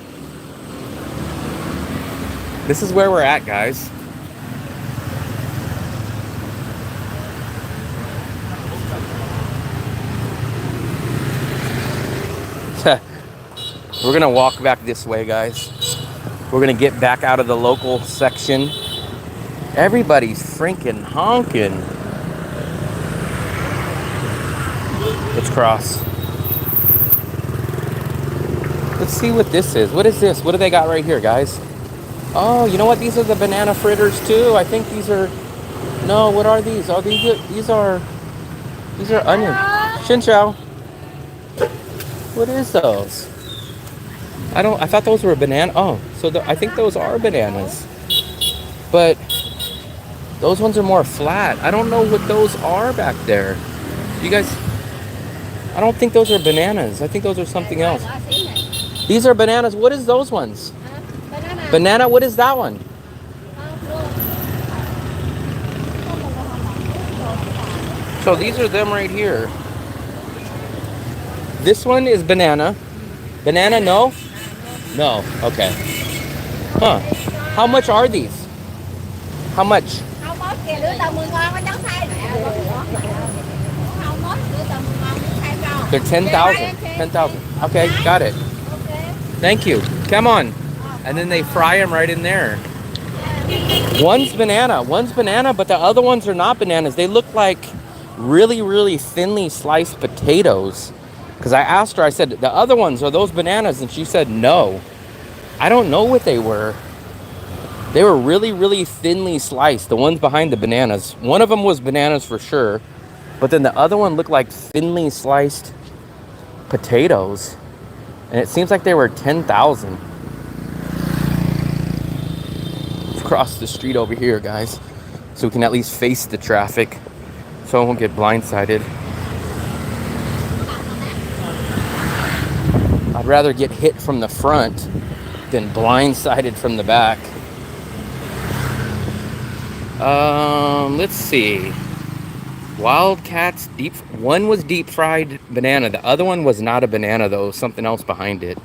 This is where we're at, guys. We're gonna walk back this way, guys. We're gonna get back out of the local section. Everybody's freaking honking. Let's cross. Let's see what this is. What is this? What do they got right here, guys? Oh, you know what? These are the banana fritters too. I think these are. No, what are these? Oh, these are onion. Shinchao. What is those? I thought those were banana. Oh, so I think those are bananas. But those ones are more flat. I don't know what those are back there. You guys, I don't think those are bananas. I think those are something else. These are bananas. What is those ones? Banana, what is that one? So these are them right here. This one is banana. Banana, no? No, okay. Huh. How much are these? How much? They're 10,000. 10,000. Okay, got it. Thank you. Come on. And then they fry them right in there. One's banana, but the other ones are not bananas. They look like really, really thinly sliced potatoes. Because I asked her, I said, the other ones, are those bananas? And she said, no. I don't know what they were. They were really, really thinly sliced. The ones behind the bananas. One of them was bananas for sure. But then the other one looked like thinly sliced potatoes. And it seems like they were 10,000. Let's cross the street over here, guys. So we can at least face the traffic. So I won't get blindsided. I'd rather get hit from the front than blindsided from the back. Let's see. Wildcats deep. One was deep fried banana. The other one was not a banana though. Something else behind it.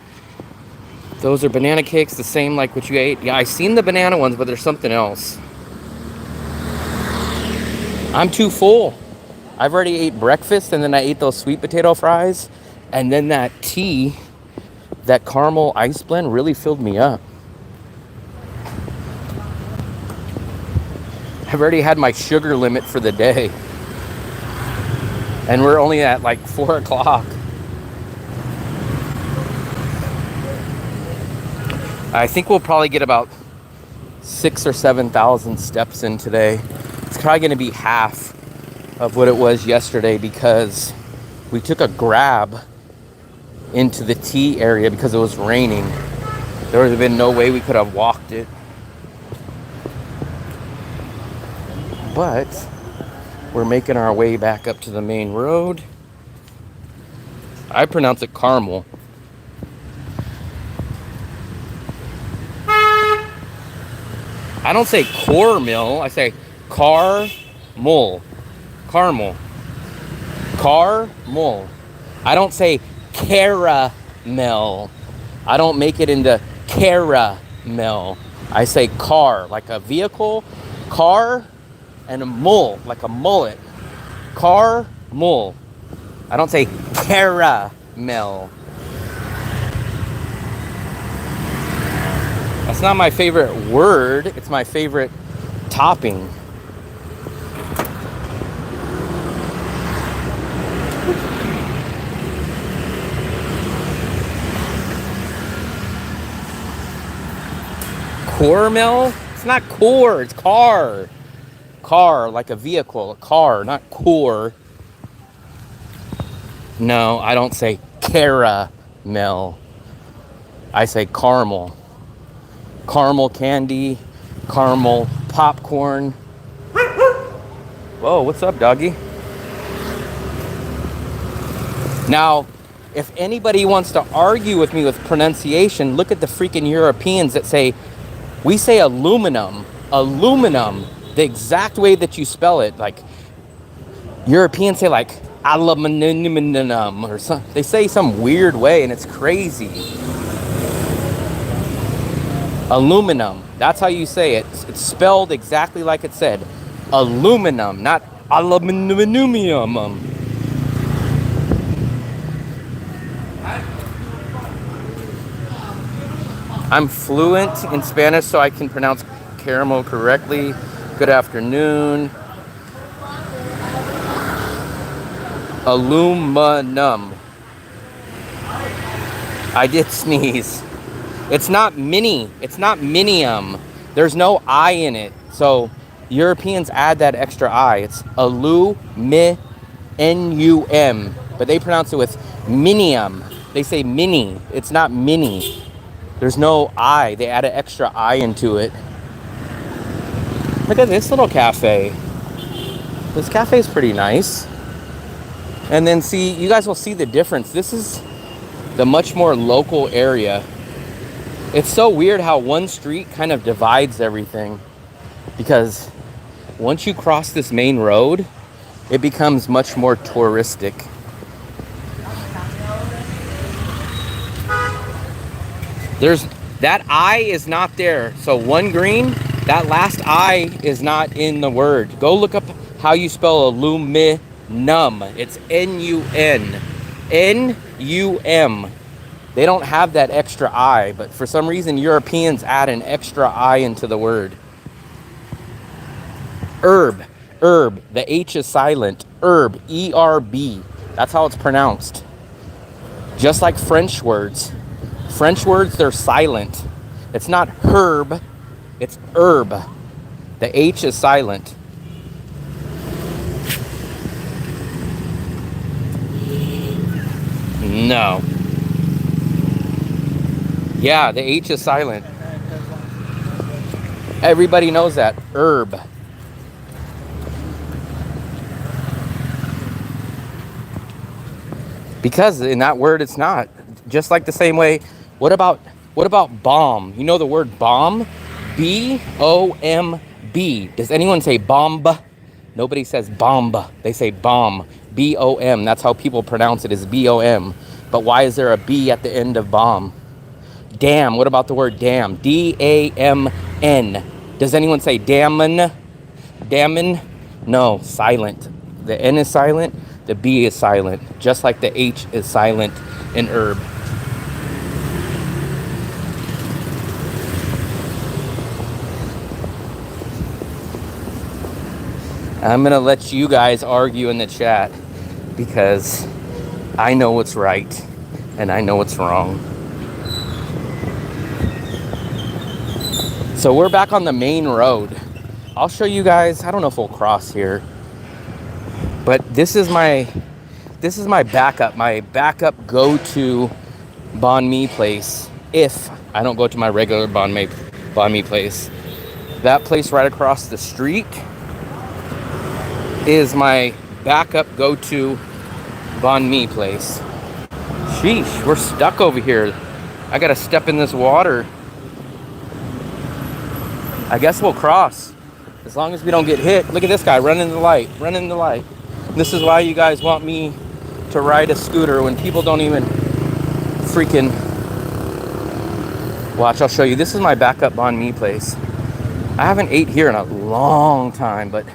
Those are banana cakes, the same like what you ate. Yeah, I seen the banana ones, but there's something else. I'm too full. I've already ate breakfast, and then I ate those sweet potato fries, and then that tea, that caramel ice blend really filled me up. I've already had my sugar limit for the day. And we're only at like 4 o'clock. I think we'll probably get about 6,000 or 7,000 steps in today. It's probably going to be half of what it was yesterday because we took a grab into the tea area because it was raining. There would have been no way we could have walked it. But we're making our way back up to the main road. I pronounce it caramel. I don't say cornmeal, I say caramel. Caramel. Caramel. I don't say caramel. I don't make it into caramel. I say car, like a vehicle, car, and a mull, like a mullet. Caramel. I don't say caramel. not my favorite word. It's my favorite topping. Cormel? It's not core, it's car. Car, like a vehicle, a car, not core. No, I don't say caramel. I say caramel. Caramel candy, caramel popcorn. Whoa, what's up, doggy? Now, if anybody wants to argue with me with pronunciation, look at the freaking Europeans that say, we say aluminum, aluminum, the exact way that you spell it. Like, Europeans say like aluminum or something. They say some weird way and it's crazy. Aluminum, that's how you say it. It's spelled exactly like it said. Aluminum, not aluminum. I'm fluent in Spanish, so I can pronounce caramel correctly. Good afternoon. Aluminum. I did sneeze. It's not mini. It's not minium. There's no I in it. So Europeans add that extra I. It's N-U-M. But they pronounce it with minium. They say mini. It's not mini. There's no I. They add an extra I into it. Look at this little cafe. This cafe is pretty nice. And then see, you guys will see the difference. This is the much more local area. It's so weird how one street kind of divides everything. Because once you cross this main road, it becomes much more touristic. There's that I is not there. So one green, that last I is not in the word. Go look up how you spell aluminum. It's N-U-N. N-U-M. They don't have that extra I, but for some reason Europeans add an extra I into the word. Herb. Herb. The H is silent. Herb. E-R-B. That's how it's pronounced. Just like French words. French words, they're silent. It's not herb, it's herb. The H is silent. No. Yeah, the H is silent. Everybody knows that. Herb. Because in that word it's not. Just like the same way. What about bomb? You know the word bomb? B-O-M-B. Does anyone say bomb? Nobody says bomb. They say bomb. B-O-M. That's how people pronounce it, is B-O-M. But why is there a B at the end of bomb? Damn. What about the word damn? D-A-M-N. Does anyone say damn? Damn? No, silent. The N is silent. The B is silent. Just like the H is silent in herb. I'm going to let you guys argue in the chat because I know what's right and I know what's wrong. So we're back on the main road. I'll show you guys. I don't know if we'll cross here. But this is my backup go-to banh mi place if I don't go to my regular banh mi place. That place right across the street is my backup go-to banh mi place. Sheesh, we're stuck over here. I gotta step in this water. I guess we'll cross as long as we don't get hit. Look at this guy running the light, running the light. This is why you guys want me to ride a scooter when people don't even freaking watch. I'll show you. This is my backup banh mi place. I haven't ate here in a long time, but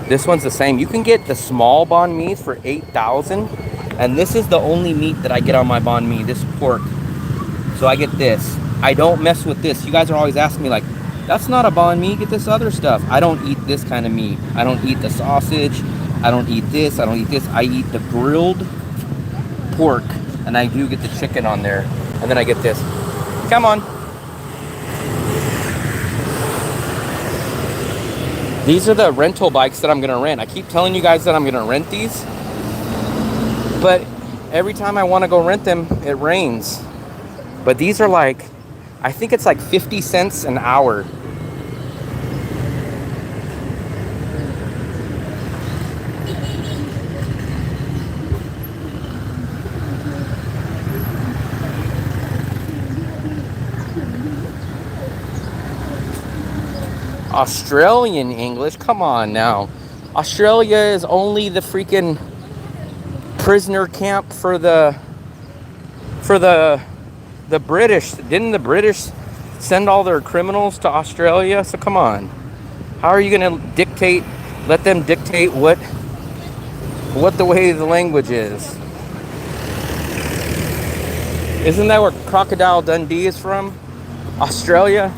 this one's the same. You can get the small banh mi's for $8,000, and this is the only meat that I get on my banh mi, this pork. So I get this. I don't mess with this. You guys are always asking me like, that's not a banh mi, get this other stuff. I don't eat this kind of meat. I don't eat the sausage. I don't eat this. I don't eat this. I eat the grilled pork, and I do get the chicken on there. And then I get this. Come on. These are the rental bikes that I'm gonna rent. I keep telling you guys that I'm gonna rent these, but every time I wanna go rent them, it rains. But these are like, I think it's like 50 cents an hour. Australian English, come on now. Australia is only the freaking prisoner camp for the British. Didn't the British send all their criminals to Australia? So come on. How are you gonna dictate, let them dictate what the way the language is? Isn't that where Crocodile Dundee is from? Australia?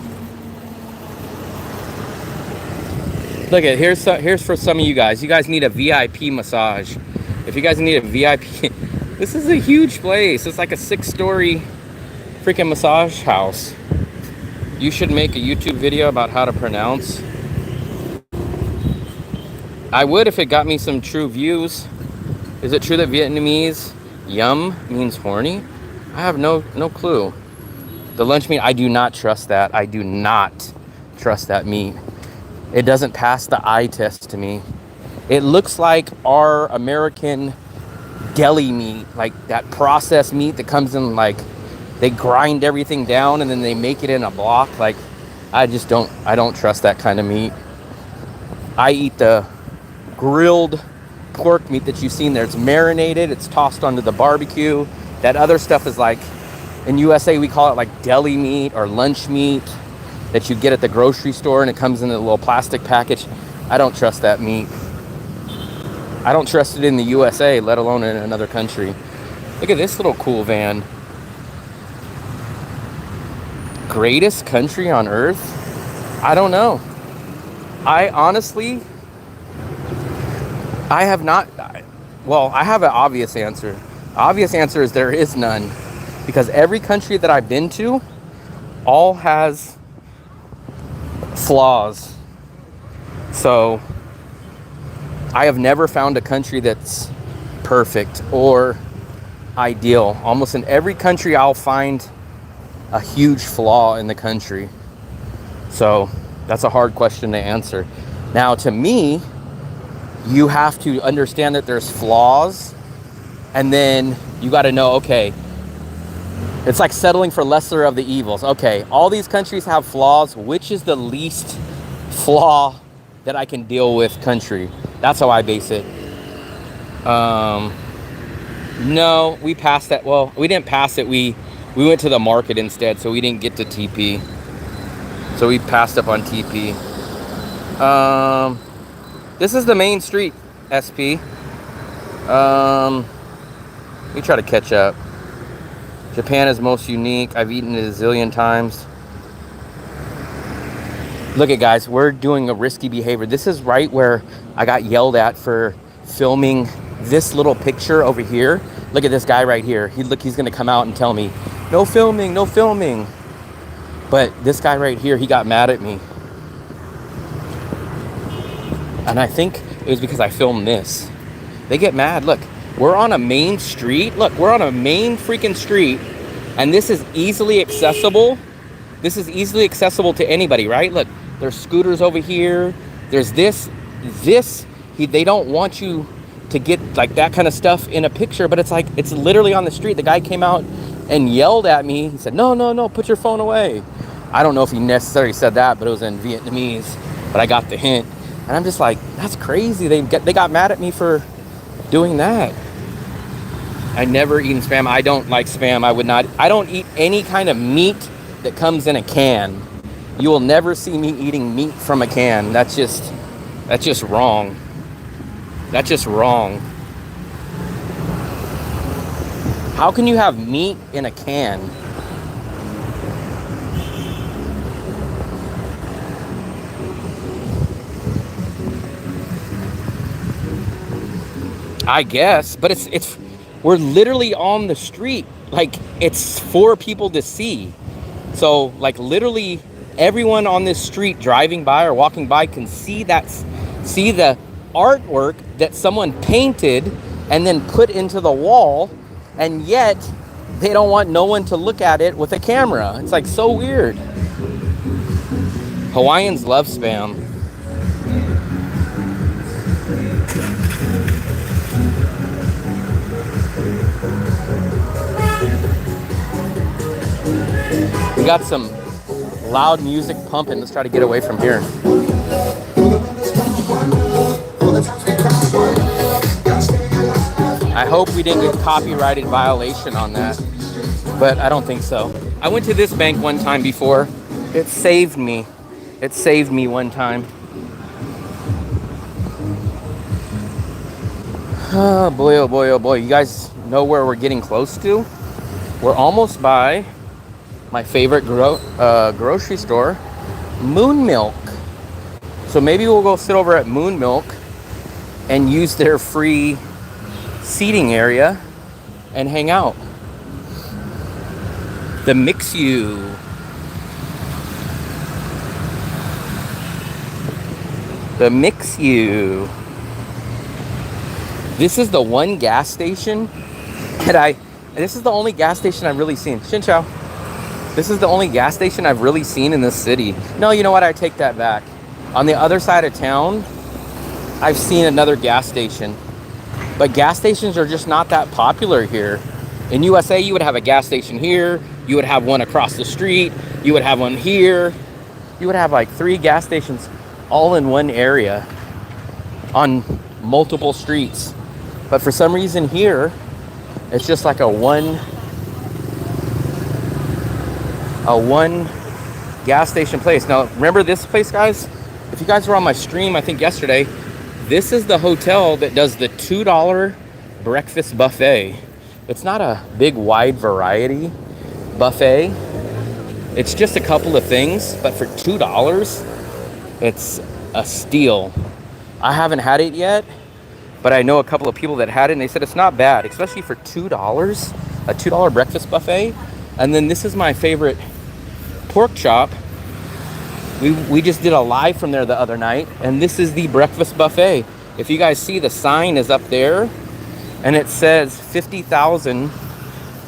Look at, here's for some of you guys. You guys need a VIP massage. If you guys need a VIP, this is a huge place. It's like a 6-story freaking massage house. You should make a YouTube video about how to pronounce. I would if it got me some true views. Is it true that Vietnamese yum means horny? I have no clue. The lunch meat, I do not trust that. I do not trust that meat. It doesn't pass the eye test to me. It looks like our American deli meat, like that processed meat that comes in, like they grind everything down and then they make it in a block. Like I don't trust that kind of meat. I eat the grilled pork meat that you've seen there. It's marinated, it's tossed onto the barbecue. That other stuff is like, in USA we call it like deli meat or lunch meat that you get at the grocery store, and it comes in a little plastic package. I don't trust that meat. I don't trust it in the USA, let alone in another country. Look at this little cool van. Greatest country on earth? I don't know. I honestly, I have not, well, I have an obvious answer. The obvious answer is there is none. Because every country that I've been to, all has flaws. So I have never found a country that's perfect or ideal. Almost in every country I'll find a huge flaw in the country. So that's a hard question to answer. Now to me, you have to understand that there's flaws, and then you got to know, okay, it's like settling for lesser of the evils. Okay, all these countries have flaws. Which is the least flaw that I can deal with country? That's how I base it. No, we passed that. Well, we didn't pass it. We went to the market instead, so we didn't get to TP. So we passed up on TP. This is the main street, SP. Let me try to catch up. Japan is most unique. I've eaten it a zillion times. Look at, guys, we're doing a risky behavior. This is right where I got yelled at for filming this little picture over here. Look at this guy right here. He's gonna come out and tell me, no filming, no filming. But this guy right here, he got mad at me. And I think it was because I filmed this. They get mad. Look, we're on a main street. Look, we're on a main freaking street, and this is easily accessible. This is easily accessible to anybody, right? Look, there's scooters over here. There's this. They don't want you to get like that kind of stuff in a picture, but it's like, it's literally on the street. The guy came out and yelled at me. He said, no, put your phone away. I don't know if he necessarily said that, but it was in Vietnamese, but I got the hint. And I'm just like, that's crazy. They got mad at me for doing that. I never eaten Spam. I don't like Spam. I don't eat any kind of meat that comes in a can. You will never see me eating meat from a can. That's just wrong. That's just wrong. How can you have meat in a can? I guess, but we're literally on the street. Like, it's for people to see. So, like, literally everyone on this street driving by or walking by can see the artwork that someone painted and then put into the wall, and yet they don't want no one to look at it with a camera. It's like so weird. Hawaiians love spam. We got some loud music pumping. Let's try to get away from here. I hope we didn't get copyrighted violation on that, but I don't think so. I went to this bank one time before. It saved me. It saved me one time. Oh boy, oh boy, oh boy. You guys know where we're getting close to? We're almost by my favorite grocery store, Moon Milk. So maybe we'll go sit over at Moon Milk and use their free seating area and hang out. The Mix-U. The Mix-U. This is the one gas station that this is the only gas station I've really seen. Xin Chao. This is the only gas station I've really seen in this city. No, you know what? I take that back. On the other side of town, I've seen another gas station. But gas stations are just not that popular here. In USA, you would have a gas station here. You would have one across the street. You would have one here. You would have like 3 gas stations all in one area on multiple streets. But for some reason here, it's just like a one gas station place. Now, remember this place, guys? If you guys were on my stream, I think yesterday, this is the hotel that does the $2 breakfast buffet. It's not a big wide variety buffet. It's just a couple of things, but for $2, it's a steal. I haven't had it yet, but I know a couple of people that had it, and they said it's not bad, especially for $2, a $2 breakfast buffet. And then this is my favorite pork chop. We just did a live from there the other night, and this is the breakfast buffet. If you guys see, the sign is up there, and it says 50,000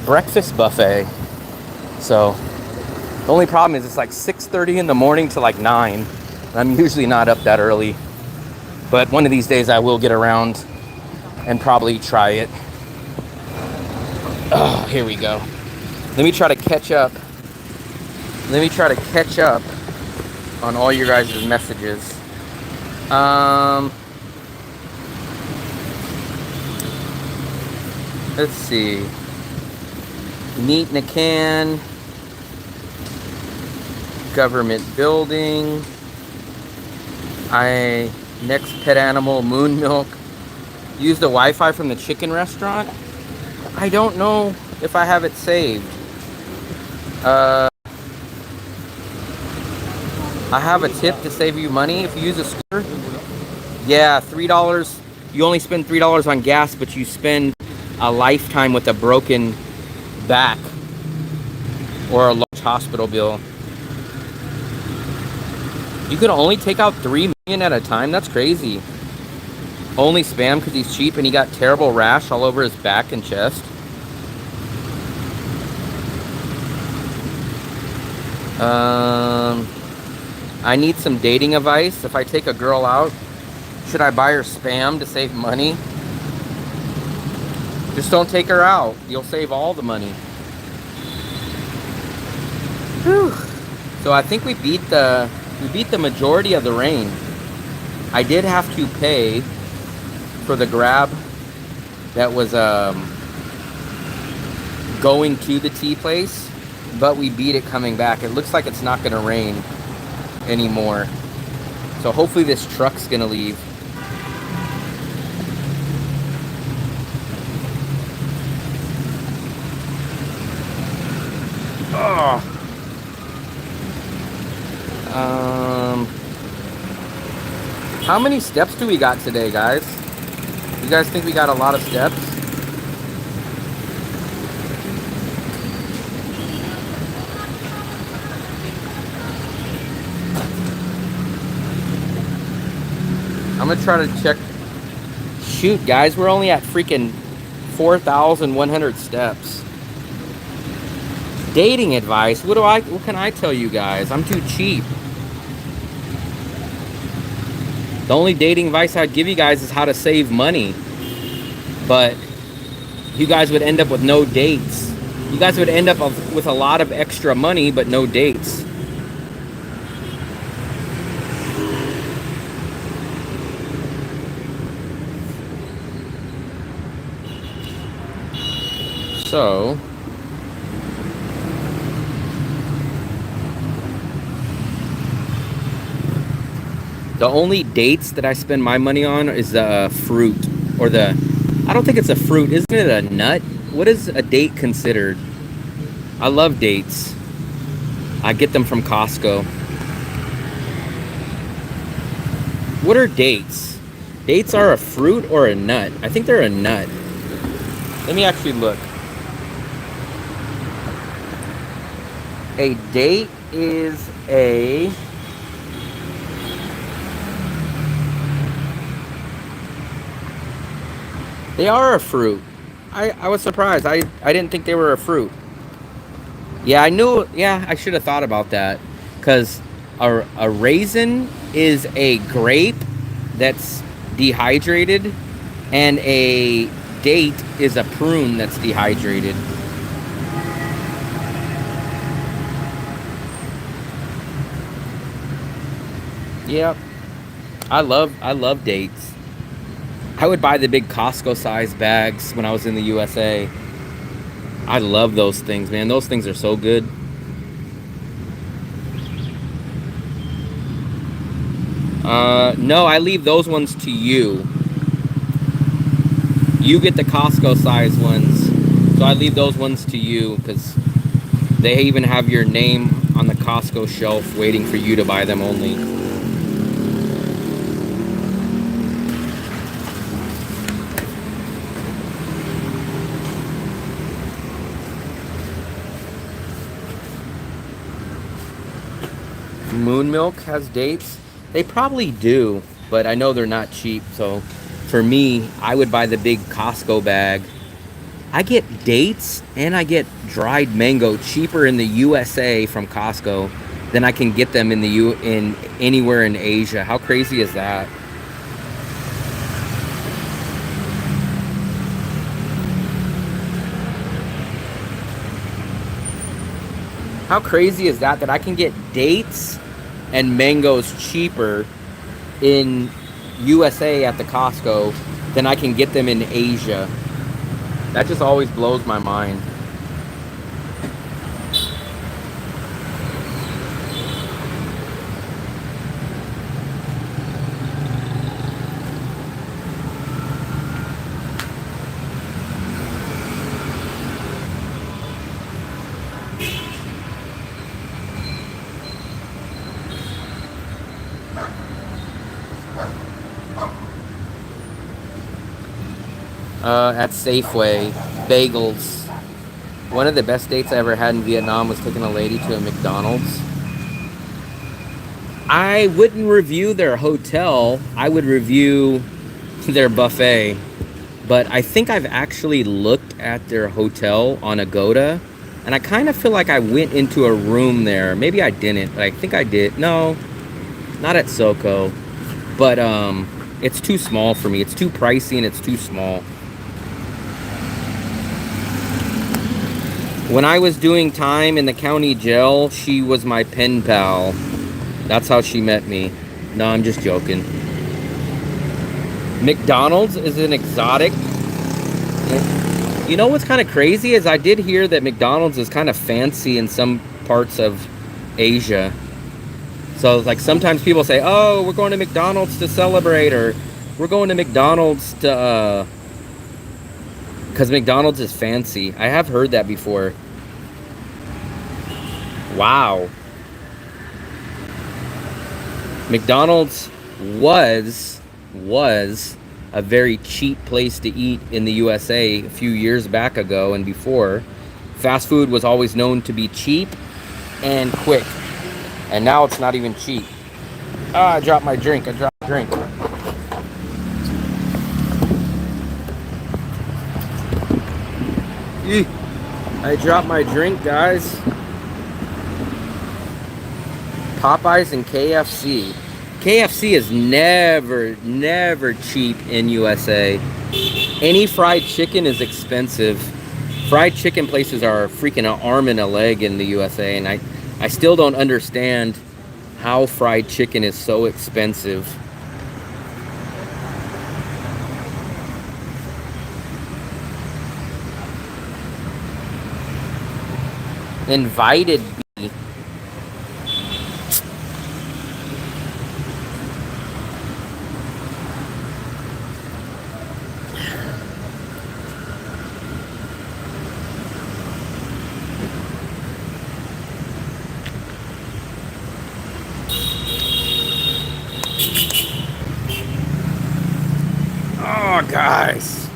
breakfast buffet. So the only problem is it's like 6:30 in the morning to like 9. I'm usually not up that early, but one of these days I will get around and probably try it. Oh, here we go. Let me try to catch up. On all your guys' messages. Let's see. Meat in a can. Government building. Next pet animal, Moon Milk. Use the Wi-Fi from the chicken restaurant. I don't know if I have it saved. I have a tip to save you money if you use a scooter. Yeah, $3. You only spend $3 on gas, but you spend a lifetime with a broken back or a large hospital bill. You can only take out 3 million at a time? That's crazy. Only spam because he's cheap and he got terrible rash all over his back and chest. I need some dating advice. If I take a girl out, should I buy her spam to save money? Just don't take her out. You'll save all the money. Whew. So I think we beat the majority of the rain. I did have to pay for the Grab that was going to the tea place, but we beat it coming back. It looks like it's not going to rain anymore. So hopefully this truck's going to leave. Oh. How many steps do we got today, guys? You guys think we got a lot of steps? I'm gonna try to check. Shoot, guys, we're only at freaking 4,100 steps. Dating advice. What can I tell you guys? I'm too cheap. The only dating advice I'd give you guys is how to save money. But you guys would end up with no dates. You guys would end up with a lot of extra money, but no dates. So, the only dates that I spend my money on is the fruit or the, I don't think it's a fruit. Isn't it a nut? What is a date considered? I love dates. I get them from Costco. What are dates? Dates are a fruit or a nut? I think they're a nut. Let me actually look. A date is a... They are a fruit. I was surprised. I didn't think they were a fruit. Yeah, I knew. Yeah, I should have thought about that. Because a raisin is a grape that's dehydrated. And a date is a prune that's dehydrated. Yep. I love dates. I would buy the big Costco size bags when I was in the USA. I love those things, man. Those things are so good. No, I leave those ones to you. You get the Costco size ones. So I leave those ones to you because they even have your name on the Costco shelf waiting for you to buy them only. Moon Milk has dates. They probably do, but I know they're not cheap. So for me, I would buy the big Costco bag. I get dates and I get dried mango cheaper in the USA from Costco than I can get them in anywhere in Asia. How crazy is that? How crazy is that I can get dates and mangoes cheaper in USA at the Costco than I can get them in Asia? That just always blows my mind. At Safeway, bagels. One of the best dates I ever had in Vietnam was taking a lady to a McDonald's. I wouldn't review their hotel. I would review their buffet. But I think I've actually looked at their hotel on Agoda, and I kind of feel like I went into a room there. Maybe I didn't, but I think I did. No, not at SoCo. But it's too small for me. It's too pricey and it's too small. When I was doing time in the county jail, she was my pen pal. That's how she met me. No, I'm just joking. McDonald's is an exotic. You know what's kind of crazy is I did hear that McDonald's is kind of fancy in some parts of Asia. So like sometimes people say, oh, we're going to McDonald's to celebrate, or we're going to McDonald's to, because McDonald's is fancy. I have heard that before. Wow. McDonald's was a very cheap place to eat in the USA a few years back ago and before. Fast food was always known to be cheap and quick. And now it's not even cheap. Ah, I dropped my drink. I dropped my drink. Eeh. I dropped my drink, guys. Popeyes and KFC. KFC is never cheap in USA. Any fried chicken is expensive. Fried chicken places are freaking an arm and a leg in the USA, and I still don't understand how fried chicken is so expensive. Invited B. Oh, guys.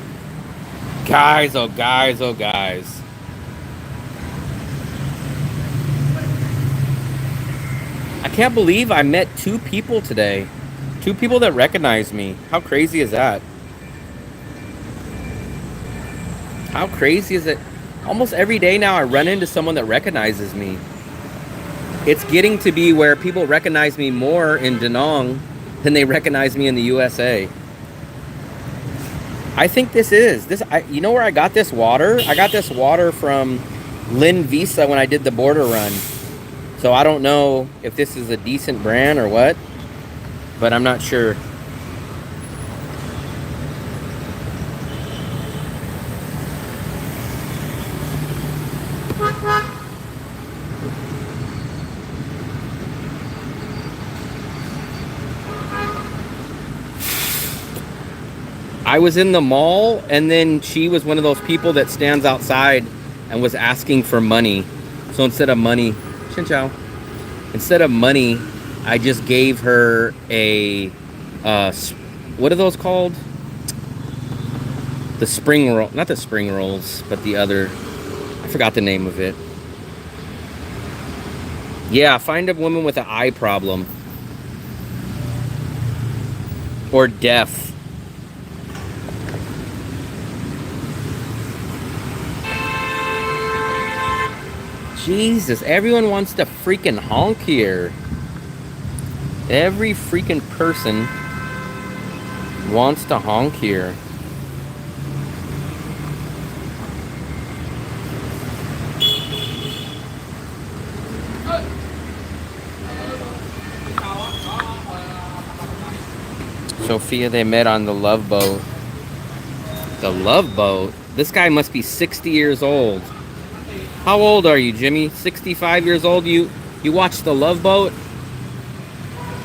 Guys, oh, guys, oh, guys. I can't believe I met 2 people today. 2 people that recognize me. How crazy is that? How crazy is it? Almost every day now I run into someone that recognizes me. It's getting to be where people recognize me more in Danang than they recognize me in the USA. I think you know where I got this water? I got this water from Lin Visa when I did the border run. So I don't know if this is a decent brand or what, but I'm not sure. I was in the mall, and then she was one of those people that stands outside and was asking for money. So instead of money, instead of money, I just gave her a, what are those called? The spring roll, not the spring rolls, but the other, I forgot the name of it. Yeah, find a woman with an eye problem. Or deaf. Jesus, everyone wants to freaking honk here. Every freaking person wants to honk here. Sophia, they met on the Love Boat. The Love Boat? This guy must be 60 years old. How old are you, Jimmy? 65 years old? You watched the Love Boat?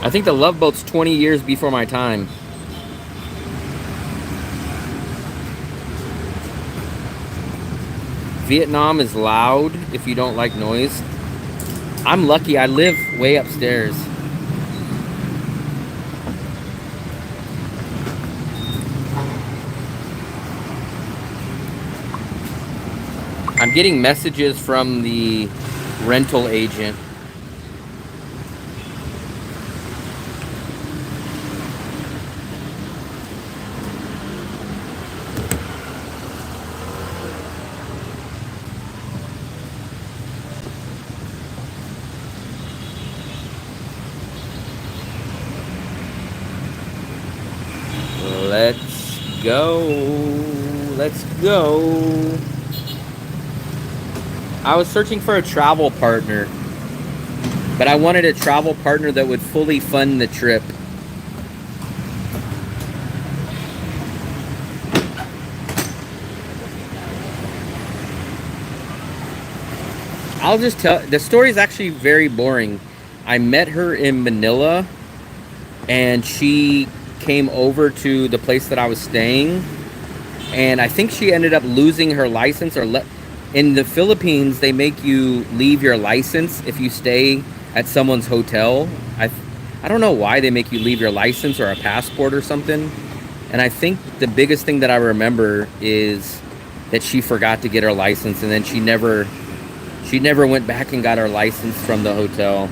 I think the Love Boat's 20 years before my time. Vietnam is loud if you don't like noise. I'm lucky, I live way upstairs. I'm getting messages from the rental agent. Let's go. Let's go. I was searching for a travel partner, but I wanted a travel partner that would fully fund the trip. I'll just tell, the story is actually very boring. I met her in Manila, and she came over to the place that I was staying, and I think she ended up losing her license or in the Philippines, they make you leave your license if you stay at someone's hotel. I don't know why they make you leave your license or a passport or something. And I think the biggest thing that I remember is that she forgot to get her license, and then she never went back and got her license from the hotel.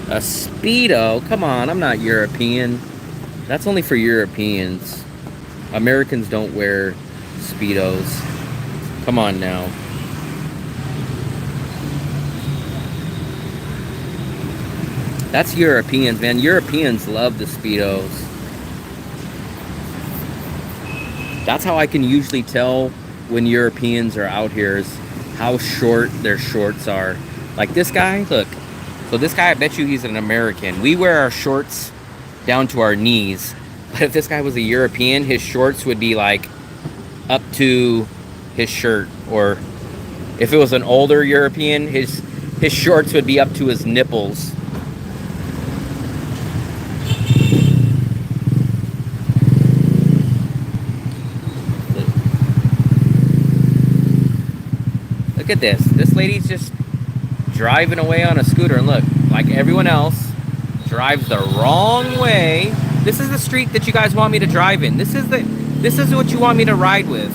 A Speedo? Come on, I'm not European. That's only for Europeans. Americans don't wear Speedos. Come on now. That's Europeans, man. Europeans love the Speedos. That's how I can usually tell when Europeans are out here, is how short their shorts are. Like this guy, look. So this guy, I bet you he's an American. We wear our shorts down to our knees. But if this guy was a European, his shorts would be like up to his shirt. Or if it was an older European, his shorts would be up to his nipples. Look at this. This lady's just driving away on a scooter, and look, like everyone else, drives the wrong way. This is the street that you guys want me to drive in. This is what you want me to ride with.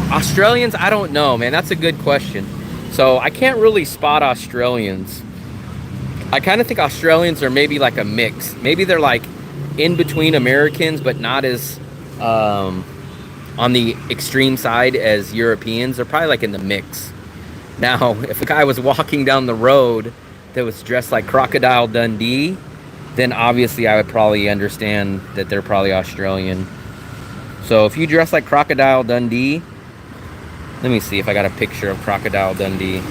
Australians, I don't know, man. That's a good question. So I can't really spot Australians. I kind of think Australians are maybe like a mix. Maybe they're like in between Americans, but not as on the extreme side as Europeans. They're probably like in the mix. Now, if a guy was walking down the road that was dressed like Crocodile Dundee, then obviously I would probably understand that they're probably Australian. So if you dress like Crocodile Dundee, let me see if I got a picture of Crocodile Dundee.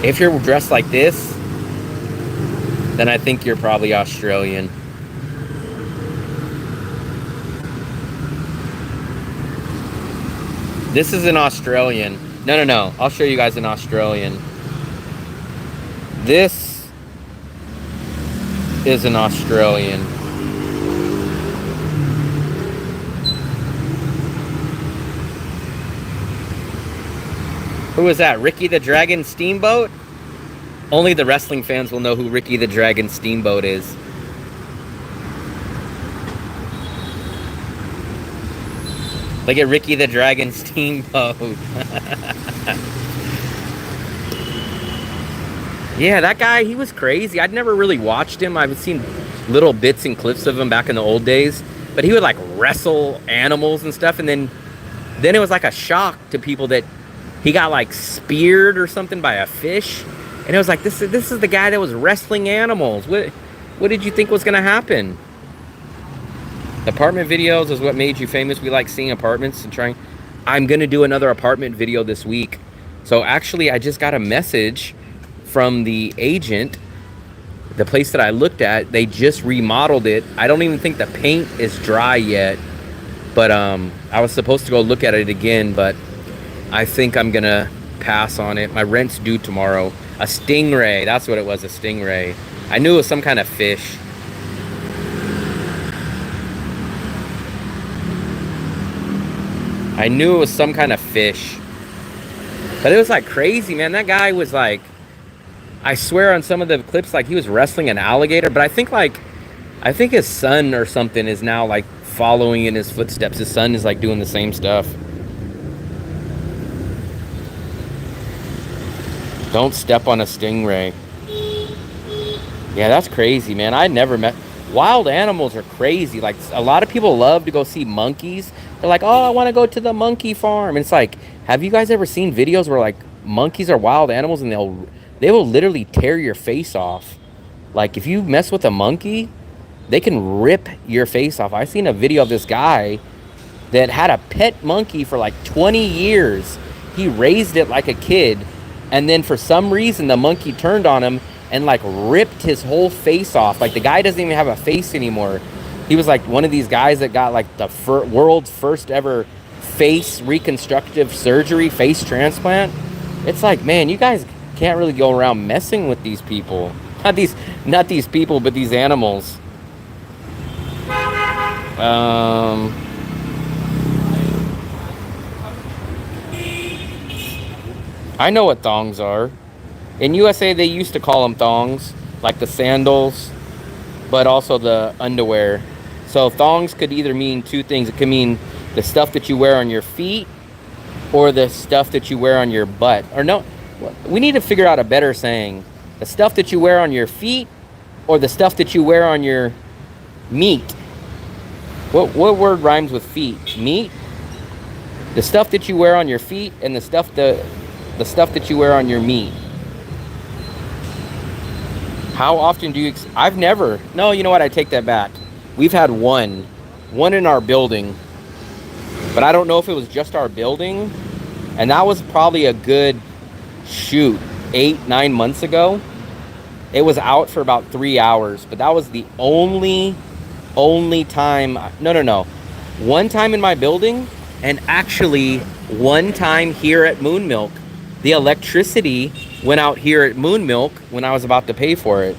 If you're dressed like this, then I think you're probably Australian. This is an Australian. No. I'll show you guys an Australian. This is an Australian. Who is that? Ricky the Dragon Steamboat? Only the wrestling fans will know who Ricky the Dragon Steamboat is. Look at Ricky the Dragon Steamboat. Yeah, that guy, he was crazy. I'd never really watched him. I've seen little bits and clips of him back in the old days. But he would like wrestle animals and stuff. And then it was like a shock to people that he got like speared or something by a fish. And it was like, this is the guy that was wrestling animals. What did you think was going to happen? Apartment videos is what made you famous. We like seeing apartments and trying. I'm going to do another apartment video this week. So actually, I just got a message from the agent. The place that I looked at, they just remodeled it. I don't even think the paint is dry yet. But I was supposed to go look at it again, but I think I'm going to pass on it. My rent's due tomorrow. A stingray. That's what it was, a stingray. I knew it was some kind of fish. I knew it was some kind of fish. But it was like crazy, man. That guy was like, I swear on some of the clips, like he was wrestling an alligator. But I think his son or something is now like following in his footsteps. His son is like doing the same stuff. Don't step on a stingray. Yeah, that's crazy, man. I never met... Wild animals are crazy. Like, a lot of people love to go see monkeys. They're like, oh, I want to go to the monkey farm. And it's like, have you guys ever seen videos where, like, monkeys are wild animals and they will literally tear your face off? Like, if you mess with a monkey, they can rip your face off. I seen a video of this guy that had a pet monkey for, like, 20 years. He raised it like a kid. And then for some reason, the monkey turned on him and like ripped his whole face off. Like the guy doesn't even have a face anymore. He was like one of these guys that got like the world's first ever face reconstructive surgery, face transplant. It's like, man, you guys can't really go around messing with these people. Not these people, but these animals. I know what thongs are. In USA, they used to call them thongs, like the sandals. but also the underwear. So thongs could either mean two things. It could mean the stuff that you wear on your feet or the stuff that you wear on your butt. Or no, we need to figure out a better saying. The stuff that you wear on your feet or the stuff that you wear on your meat. What word rhymes with feet? Meat? The stuff that you wear on your feet and the stuff that you wear on your meat. How often do you... I've never... No, you know what? I take that back. We've had one in our building. But I don't know if it was just our building. And that was probably a good, 8-9 months ago. It was out for about 3 hours. But that was the only time... No. One time in my building, and actually one time here at Moon Milk. The electricity went out here at Moon Milk when I was about to pay for it.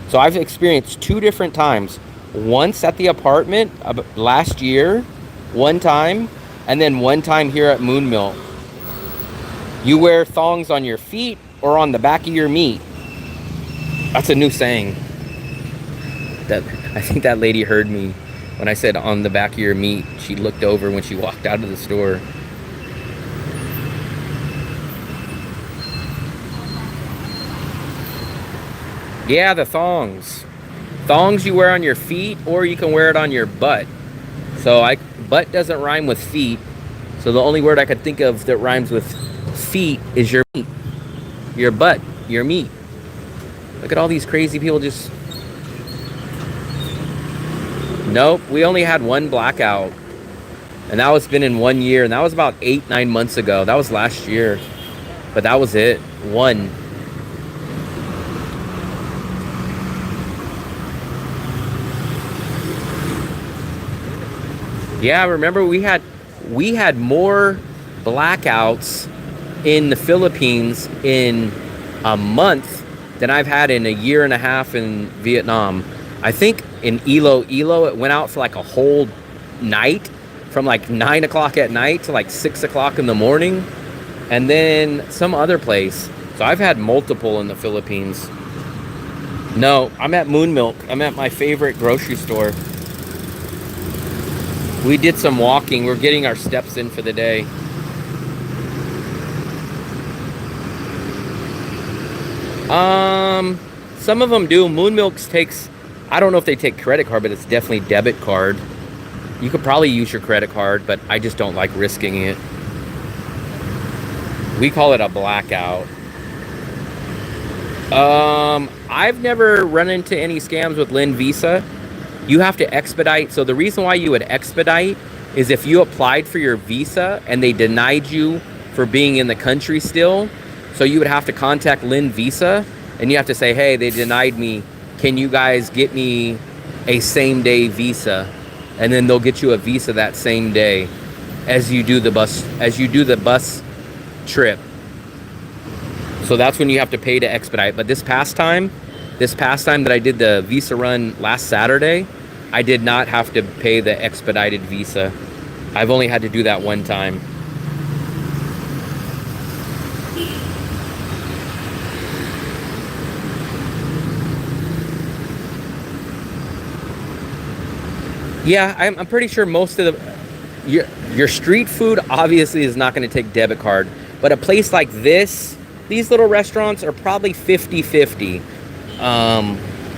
So I've experienced 2 different times. Once at the apartment last year, one time, and then one time here at Moon Milk. You wear thongs on your feet or on the back of your meat. That's a new saying. I think that lady heard me when I said on the back of your meat. She looked over when she walked out of the store. Yeah, the thongs. Thongs you wear on your feet, or you can wear it on your butt. So butt doesn't rhyme with feet. So the only word I could think of that rhymes with feet is your meat. Your butt, your meat. Look at all these crazy people just... Nope, we only had one blackout. And that was been in 1 year. And that was about 8-9 months ago. That was last year. But that was it. One. Yeah, remember we had more blackouts in the Philippines in a month than I've had in a year and a half in Vietnam. I think in Iloilo it went out for like a whole night, from like 9 o'clock at night to like 6 o'clock in the morning, and then some other place. So I've had multiple in the Philippines. No, I'm at Moon Milk. I'm at my favorite grocery store. We did some walking. We're getting our steps in for the day. Some of them do. Moon Milks takes, I don't know if they take credit card, but it's definitely debit card. You could probably use your credit card, but I just don't like risking it. We call it a blackout. I've never run into any scams with Lynn Visa. You have to expedite. So the reason why you would expedite is if you applied for your visa and they denied you for being in the country still. So you would have to contact Lynn Visa and you have to say, hey, they denied me. Can you guys get me a same-day visa? And then they'll get you a visa that same day as you do the bus trip. So that's when you have to pay to expedite. But this past time that I did the visa run last Saturday, I did not have to pay the expedited visa. I've only had to do that one time. Yeah, I'm pretty sure most of your street food obviously is not going to take debit card. But a place like this, these little restaurants are probably 50-50.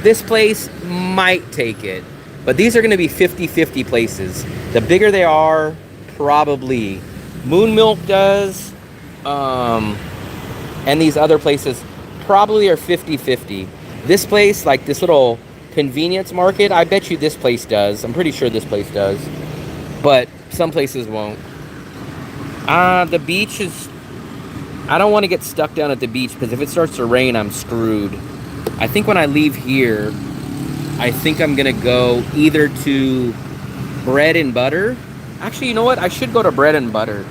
This place might take it, but these are going to be 50-50 places. The bigger they are, probably. Moon Milk does, and these other places probably are 50-50. This place, like this little convenience market, I bet you this place does. I'm pretty sure this place does, but some places won't. The beach is... I don't want to get stuck down at the beach because if it starts to rain, I'm screwed. I think when I leave here, I think I'm going to go either to Bread and Butter. Actually, you know what? I should go to Bread and Butter.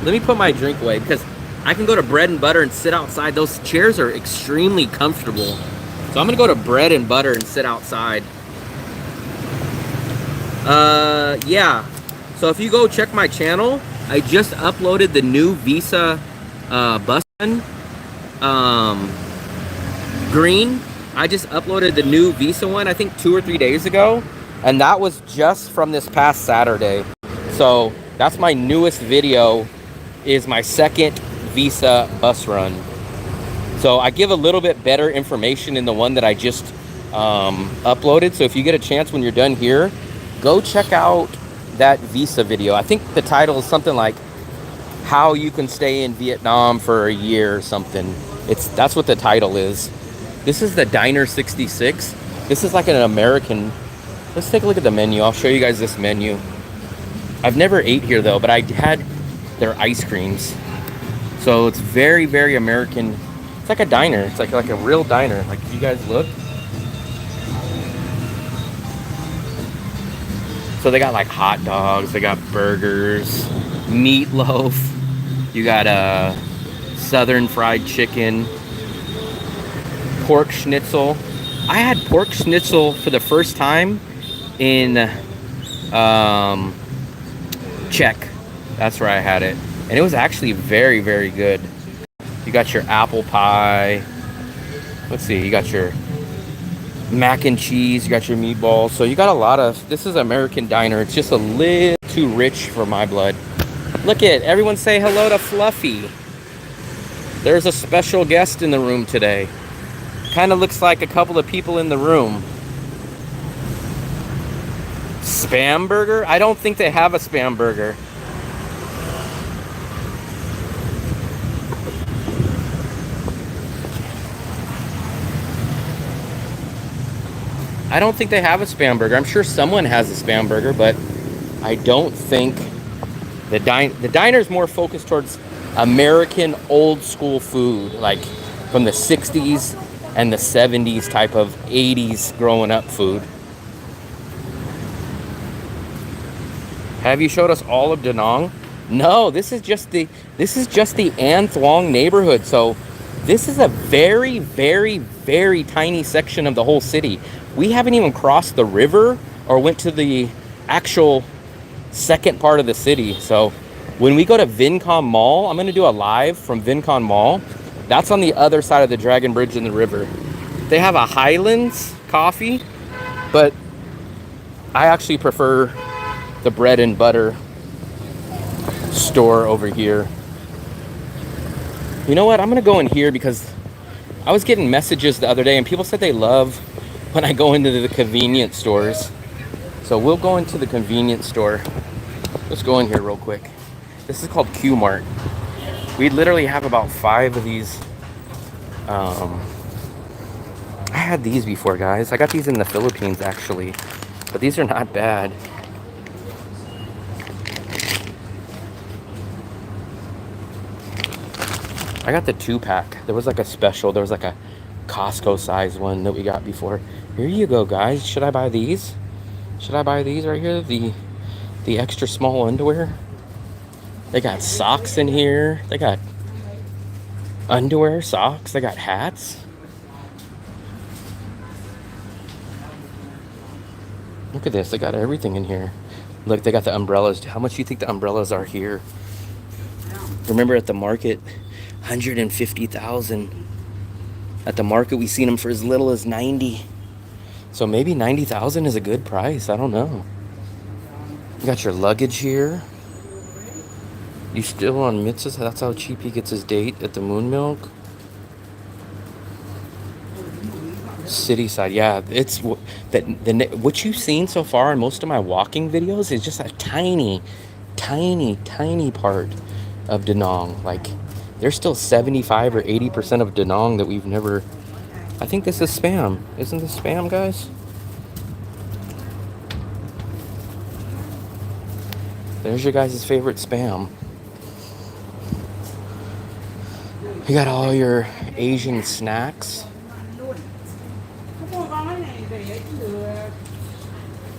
Let me put my drink away because I can go to Bread and Butter and sit outside. Those chairs are extremely comfortable. So I'm going to go to Bread and Butter and sit outside. Yeah. So if you go check my channel, I just uploaded the new Visa bus run. Green. I just uploaded the new Visa one, I think 2 or 3 days ago, and that was just from this past Saturday. So that's my newest video, is my second Visa bus run. So I give a little bit better information in the one that I just uploaded. So if you get a chance when you're done here, go check out that Visa video. I think the title is something like how you can stay in Vietnam for a year or something. That's what the title is. This is the Diner 66. This is like an American. Let's take a look at the menu. I'll show you guys this menu. I've never ate here though, but I had their ice creams. So it's very, very American. It's like a diner. It's like a real diner. Like, if you guys look. So they got like hot dogs, they got burgers, meatloaf. You got southern fried chicken, pork schnitzel. I had pork schnitzel for the first time in Czech. That's where I had it. And it was actually very, very good. You got your apple pie. Let's see, you got your mac and cheese, you got your meatballs. So you got a lot of, this is American diner. It's just a little too rich for my blood. Look at, everyone say hello to Fluffy. There's a special guest in the room today. Kind of looks like a couple of people in the room. Spam burger? I don't think they have a spam burger. I don't think they have a spam burger. I'm sure someone has a spam burger, but I don't think the diner is more focused towards American old school food, like from the 60s and the 70s type of 80s growing up food. Have you showed us all of Danang? No, this is just the An Thuong neighborhood. So this is a very, very, very tiny section of the whole city. We haven't even crossed the river or went to the actual second part of the city. So when we go to Vincom Mall, I'm going to do a live from Vincom Mall. That's on the other side of the Dragon Bridge in the river. They have a Highlands coffee, but I actually prefer the bread and butter store over here. You know what? I'm going to go in here because I was getting messages the other day and people said they love when I go into the convenience stores. So we'll go into the convenience store. Let's go in here real quick. This is called Q Mart. We literally have about 5 of these. I had these before, guys. I got these in the Philippines actually, but these are not bad. I got the 2-pack. There was like a special. There was like a Costco size one that we got before. Here you go, guys. Should I buy these? Should I buy these right here? The extra small underwear. They got socks in here. They got underwear, socks. They got hats. Look at this. They got everything in here. Look, they got the umbrellas. How much do you think the umbrellas are here? Remember at the market, 150,000. At the market, we seen them for as little as 90. So maybe 90,000 is a good price. I don't know. You got your luggage here. You still on Mitzvahs? That's how cheap he gets his date at the Moon Milk. City side, yeah. It's what you've seen so far in most of my walking videos is just a tiny, tiny, tiny part of Danang. Like, there's still 75 or 80% of Danang that we've never. I think this is spam. Isn't this spam, guys? There's your guys' favorite spam. You got all your Asian snacks.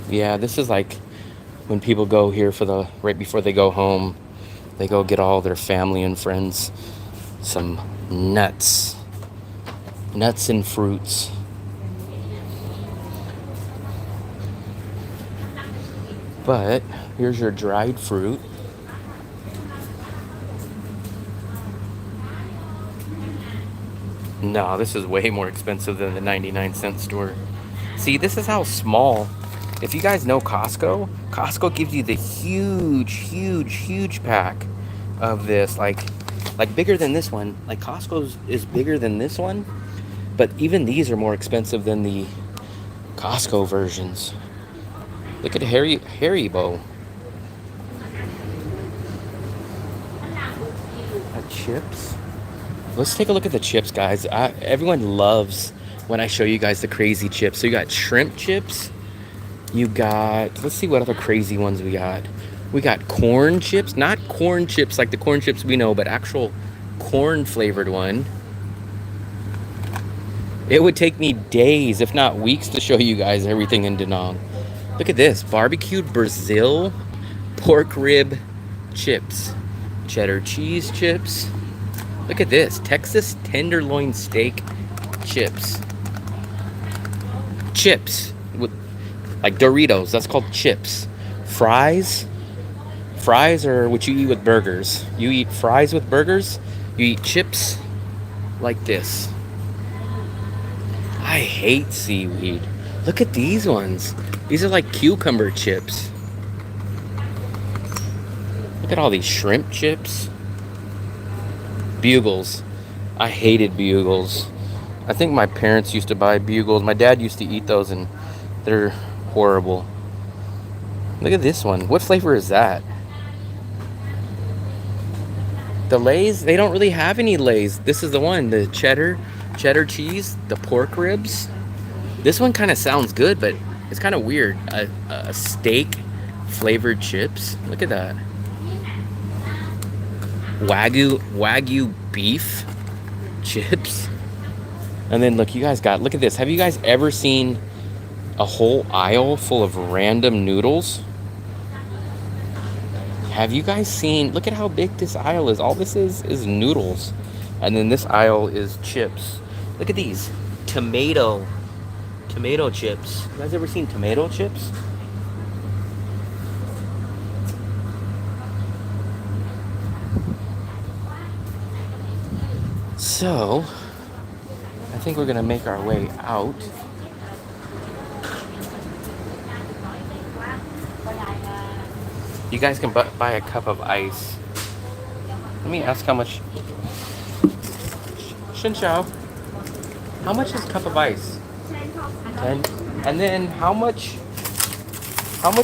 Yeah, this is like when people go here for right before they go home, they go get all their family and friends some nuts and fruits. But here's your dried fruit. No, this is way more expensive than the 99-cent store. See, this is how small. If you guys know Costco, Costco gives you the huge pack of this, like bigger than this one. Like Costco's is bigger than this one, but even these are more expensive than the Costco versions. Look at Haribo. Chips. Let's take a look at the chips, guys. Everyone loves when I show you guys the crazy chips. So you got shrimp chips. You got, let's see what other crazy ones we got. We got corn chips. Not corn chips like the corn chips we know, but actual corn flavored one. It would take me days, if not weeks, to show you guys everything in Danang. Look at this. Barbecued Brazil pork rib chips. Cheddar cheese chips. Look at this. Texas tenderloin steak chips. Chips. With, like Doritos. That's called chips. Fries. Fries are what you eat with burgers. You eat fries with burgers. You eat chips like this. I hate seaweed. Look at these ones. These are like cucumber chips. Look at all these shrimp chips. Bugles. I hated Bugles. I think my parents used to buy Bugles. My dad used to eat those and they're horrible. Look at this one. What flavor is that? The Lay's? They don't really have any Lay's. This is the one. The cheddar cheese, the pork ribs. This one kind of sounds good, but it's kind of weird. A steak flavored chips. Look at that. Wagyu beef chips. And then look, you guys got, look at this. Have you guys ever seen a whole aisle full of random noodles? Have you guys seen, look at how big this aisle is. All this is noodles. And then this aisle is chips. Look at these. Tomato chips. You guys ever seen tomato chips? So, I think we're gonna make our way out. You guys can buy a cup of ice. Let me ask how much. Shinshao, how much is a cup of ice? 10. And then how much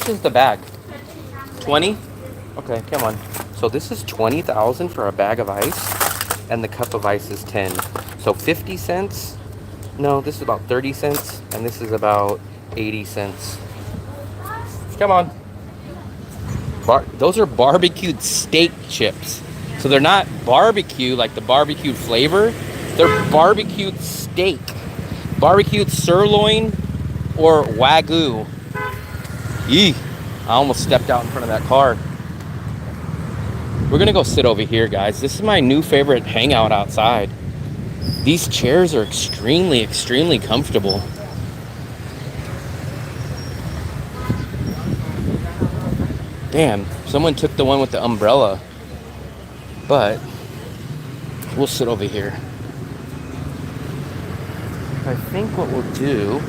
is the bag? 20? Okay, come on. So this is 20,000 for a bag of ice, and the cup of ice is 10. So 50 cents? No, this is about 30 cents, and this is about 80 cents. Come on. Those are barbecued steak chips. So they're not barbecue like the barbecued flavor. They're barbecued steak. Barbecued sirloin or Wagyu. Yee. I almost stepped out in front of that car. We're gonna go sit over here, guys. This is my new favorite hangout outside. These chairs are extremely comfortable. Damn, someone took the one with the umbrella. But we'll sit over here. I think what we'll do,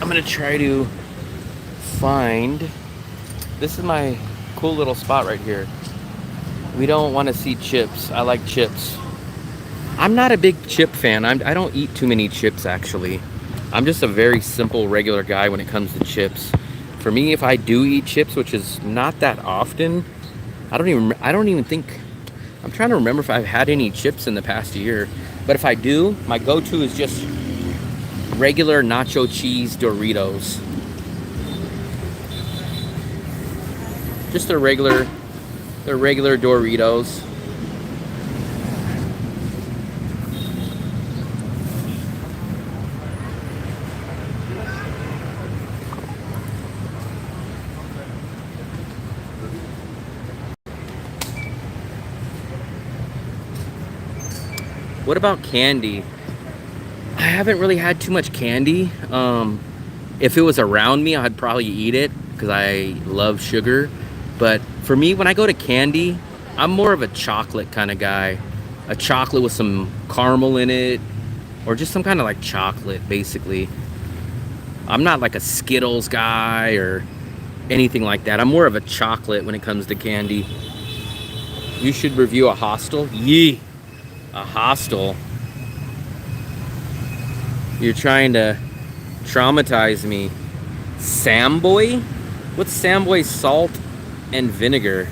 I'm gonna try to find, this is my cool little spot right here. We don't want to see chips. I like chips. I'm not a big chip fan. I don't eat too many chips, actually. I'm just a very simple, regular guy when it comes to chips. For me, if I do eat chips, which is not that often, I don't even think, I'm trying to remember if I've had any chips in the past year. But if I do, my go-to is just regular nacho cheese Doritos. Just the regular Doritos. What about candy? I haven't really had too much candy. If it was around me, I'd probably eat it because I love sugar. But for me, when I go to candy, I'm more of a chocolate kind of guy. A chocolate with some caramel in it, or just some kind of like chocolate, basically. I'm not like a Skittles guy or anything like that. I'm more of a chocolate when it comes to candy. You should review a Hostel. Yee! A Hostel. You're trying to traumatize me. Samboy? What's Samboy salt and vinegar?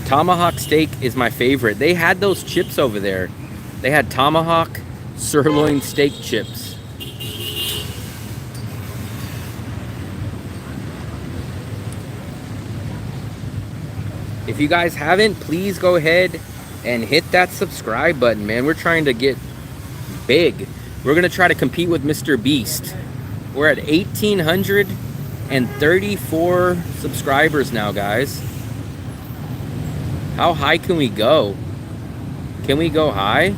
Tomahawk steak is my favorite. They had those chips over there. They had tomahawk sirloin steak chips. If you guys haven't, please go ahead and hit that subscribe button, man. We're trying to get big. We're gonna try to compete with Mr. Beast. We're at 1,834 subscribers now, guys. How high can we go? Can we go high?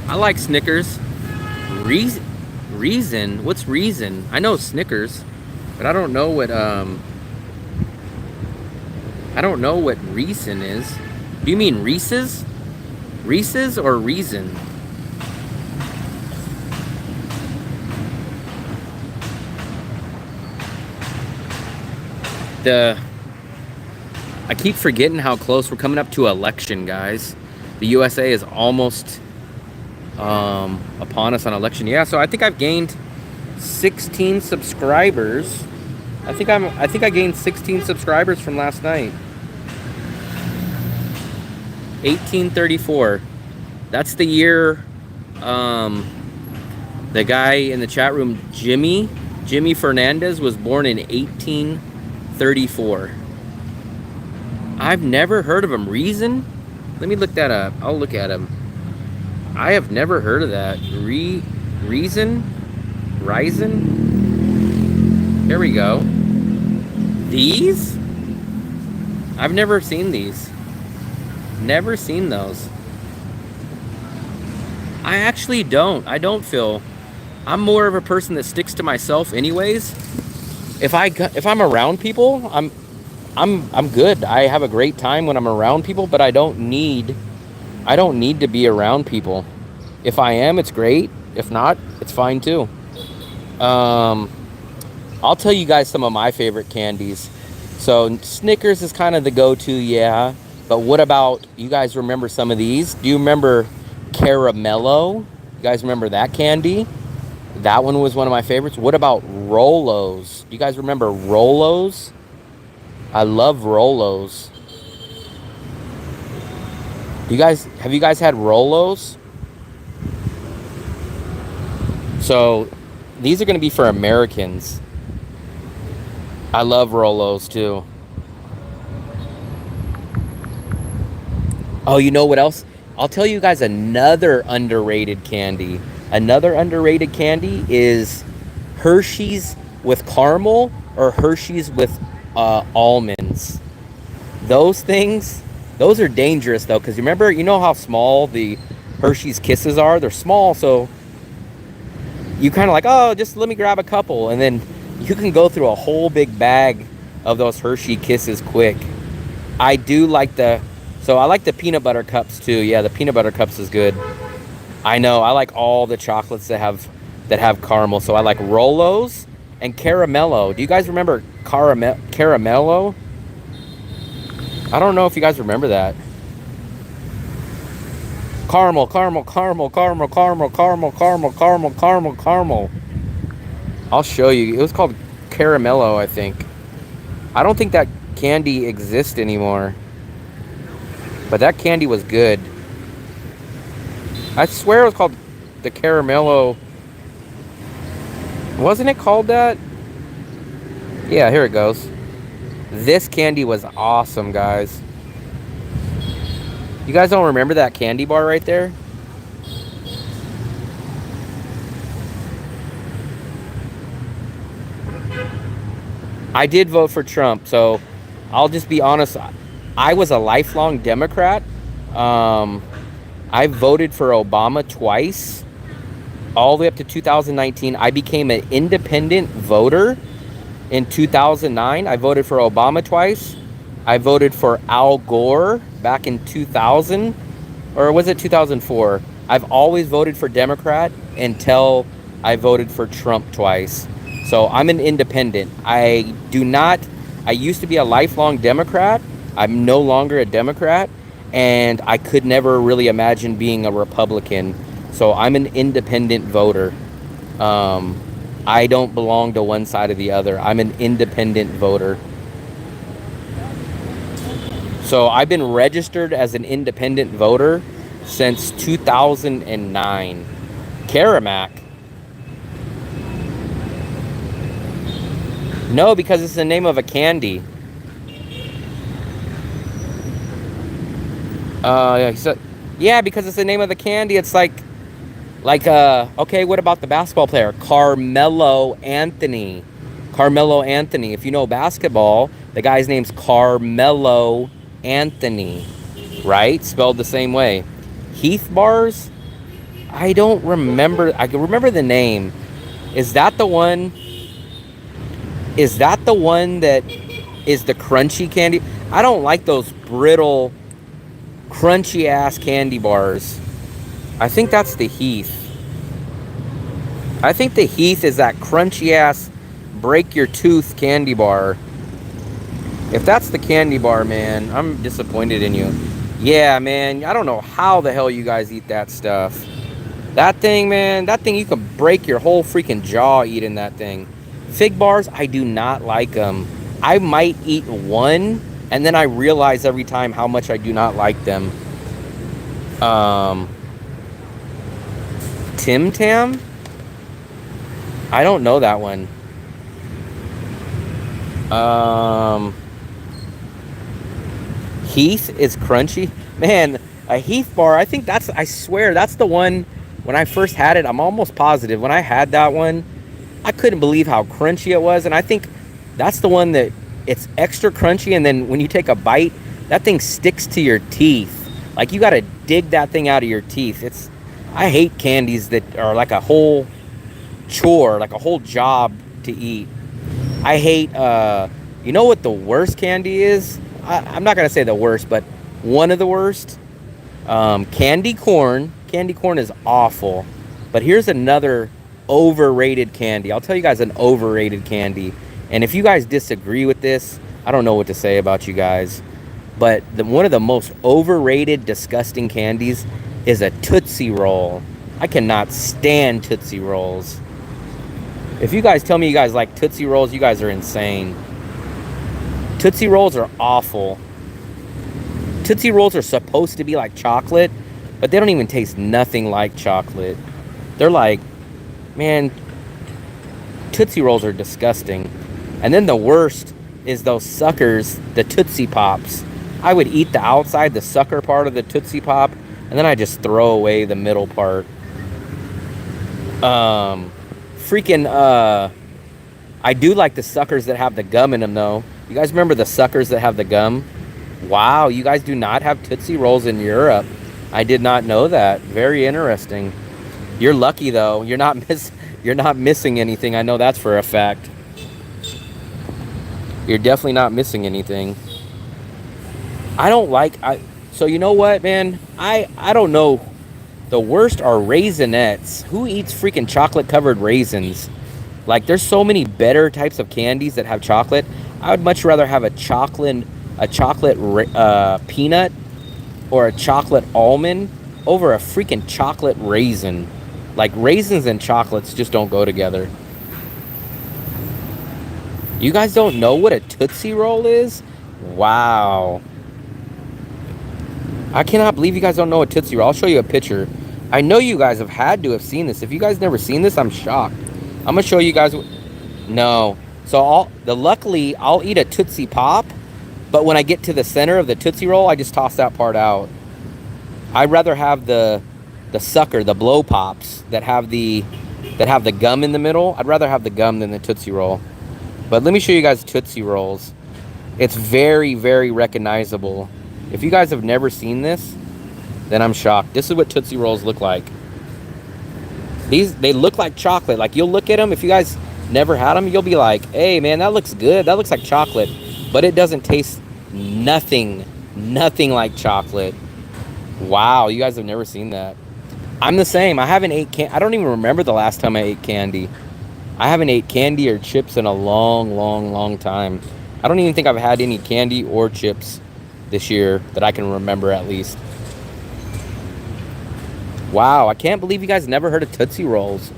I like Snickers. Reason? What's Reason? I know Snickers, but I don't know what Reason is. Do you mean Reese's? Reese's or Reason? I keep forgetting how close we're coming up to election, guys. The USA is almost upon us on election. Yeah, so I think I've gained 16 subscribers. I think I gained 16 subscribers from last night. 1834. That's the year the guy in the chat room, Jimmy Fernandez, was born in 1834. I've never heard of him. Reason? Let me look that up. I'll look at him. I have never heard of that. Reason? Here we go. These? I've never seen these. Never seen those. I actually don't. I don't feel. I'm more of a person that sticks to myself anyways. If I'm around people, I'm good. I have a great time when I'm around people, but I don't need to be around people. If I am, it's great. If not, it's fine too. I'll tell you guys some of my favorite candies. So Snickers is kind of the go-to, yeah. But what about, you guys remember some of these? Do you remember Caramello? You guys remember that candy? That one was one of my favorites. What about Rolos? Do you guys remember Rolos? I love Rolos. Have you guys had Rolos? So these are going to be for Americans. I love Rolos too. Oh, you know what else? I'll tell you guys another underrated candy. Another underrated candy is Hershey's with caramel or Hershey's with almonds. Those things, those are dangerous though, because you know how small the Hershey's Kisses are? They're small, so you kind of like, oh, just let me grab a couple, and then you can go through a whole big bag of those Hershey Kisses quick. I like the peanut butter cups too. Yeah, the peanut butter cups is good. I know, I like all the chocolates that have caramel. So I like Rolos and Caramello. Do you guys remember Caramello? I don't know if you guys remember that. Caramel. I'll show you. It was called Caramello, I think. I don't think that candy exists anymore. But that candy was good. I swear it was called the Caramello. Wasn't it called that? Yeah, here it goes. This candy was awesome, guys. You guys don't remember that candy bar right there? I did vote for Trump, so I'll just be honest. I was a lifelong Democrat. I voted for Obama twice, all the way up to 2019. I became an independent voter in 2009. I voted for Obama twice. I voted for Al Gore back in 2000, or was it 2004? I've always voted for Democrat until I voted for Trump twice. So I'm an independent. I used to be a lifelong Democrat. I'm no longer a Democrat, and I could never really imagine being a Republican. So I'm an independent voter. I don't belong to one side or the other. I'm an independent voter. So I've been registered as an independent voter since 2009. Caramac. No, because it's the name of a candy. Yeah, because it's the name of the candy. It's like, okay, what about the basketball player? Carmelo Anthony. Carmelo Anthony. If you know basketball, the guy's name's Carmelo Anthony, right? Spelled the same way. Heath bars? I don't remember. I can remember the name. Is that the one? Is that the one that is the crunchy candy? I don't like those brittle, crunchy ass candy bars. I think that's the Heath. I think the Heath is that crunchy ass, break your tooth candy bar. If that's the candy bar, man, I'm disappointed in you. Yeah, man, I don't know how the hell you guys eat that stuff. That thing, man, that thing, you could break your whole freaking jaw eating that thing. Fig bars, I do not like them. I might eat one, and then I realize every time how much I do not like them. Tim Tam? I don't know that one. Heath is crunchy. Man, a Heath bar, I think that's, I swear, that's the one, when I first had it, I'm almost positive. When I had that one, I couldn't believe how crunchy it was. And I think that's the one that it's extra crunchy. And then when you take a bite, that thing sticks to your teeth. Like you got to dig that thing out of your teeth. I hate candies that are like a whole chore, like a whole job to eat. I hate, you know what the worst candy is? I'm not going to say the worst, but one of the worst. Candy corn. Candy corn is awful. But here's another overrated candy. I'll tell you guys an overrated candy. And if you guys disagree with this, I don't know what to say about you guys. But one of the most overrated, disgusting candies is a Tootsie Roll. I cannot stand Tootsie Rolls. If you guys tell me you guys like Tootsie Rolls, you guys are insane. Tootsie Rolls are awful. Tootsie Rolls are supposed to be like chocolate, but they don't even taste nothing like chocolate. They're like, man, Tootsie Rolls are disgusting. And then the worst is those suckers, the Tootsie Pops. I would eat the outside, the sucker part of the Tootsie Pop, and then I just throw away the middle part. I do like the suckers that have the gum in them, though. You guys remember the suckers that have the gum? Wow, you guys do not have Tootsie Rolls in Europe. I did not know that. Very interesting. You're lucky, though. You're not missing anything. I know that's for a fact. You're definitely not missing anything. So you know what, man? I don't know. The worst are Raisinets. Who eats freaking chocolate-covered raisins? Like, there's so many better types of candies that have chocolate. I would much rather have a chocolate peanut or a chocolate almond over a freaking chocolate raisin. Like, raisins and chocolates just don't go together. You guys don't know what a Tootsie Roll is? Wow. I cannot believe you guys don't know a Tootsie Roll. I'll show you a picture. I know you guys have had to have seen this. If you guys never seen this, I'm shocked. I'm going to show you guys. No. So luckily, I'll eat a Tootsie Pop. But when I get to the center of the Tootsie Roll, I just toss that part out. I'd rather have the sucker, the blow pops that have the gum in the middle. I'd rather have the gum than the Tootsie Roll. But let me show you guys Tootsie Rolls. It's very, very recognizable. If you guys have never seen this, then I'm shocked. This is what Tootsie Rolls look like. They look like chocolate. Like, you'll look at them. If you guys never had them, you'll be like, hey man, that looks good. That looks like chocolate. But it doesn't taste nothing like chocolate. Wow, you guys have never seen that. I'm the same. I haven't ate I don't even remember the last time I ate candy. I haven't ate candy or chips in a long time. I don't even think I've had any candy or chips this year that I can remember at least. Wow, I can't believe you guys never heard of Tootsie Rolls.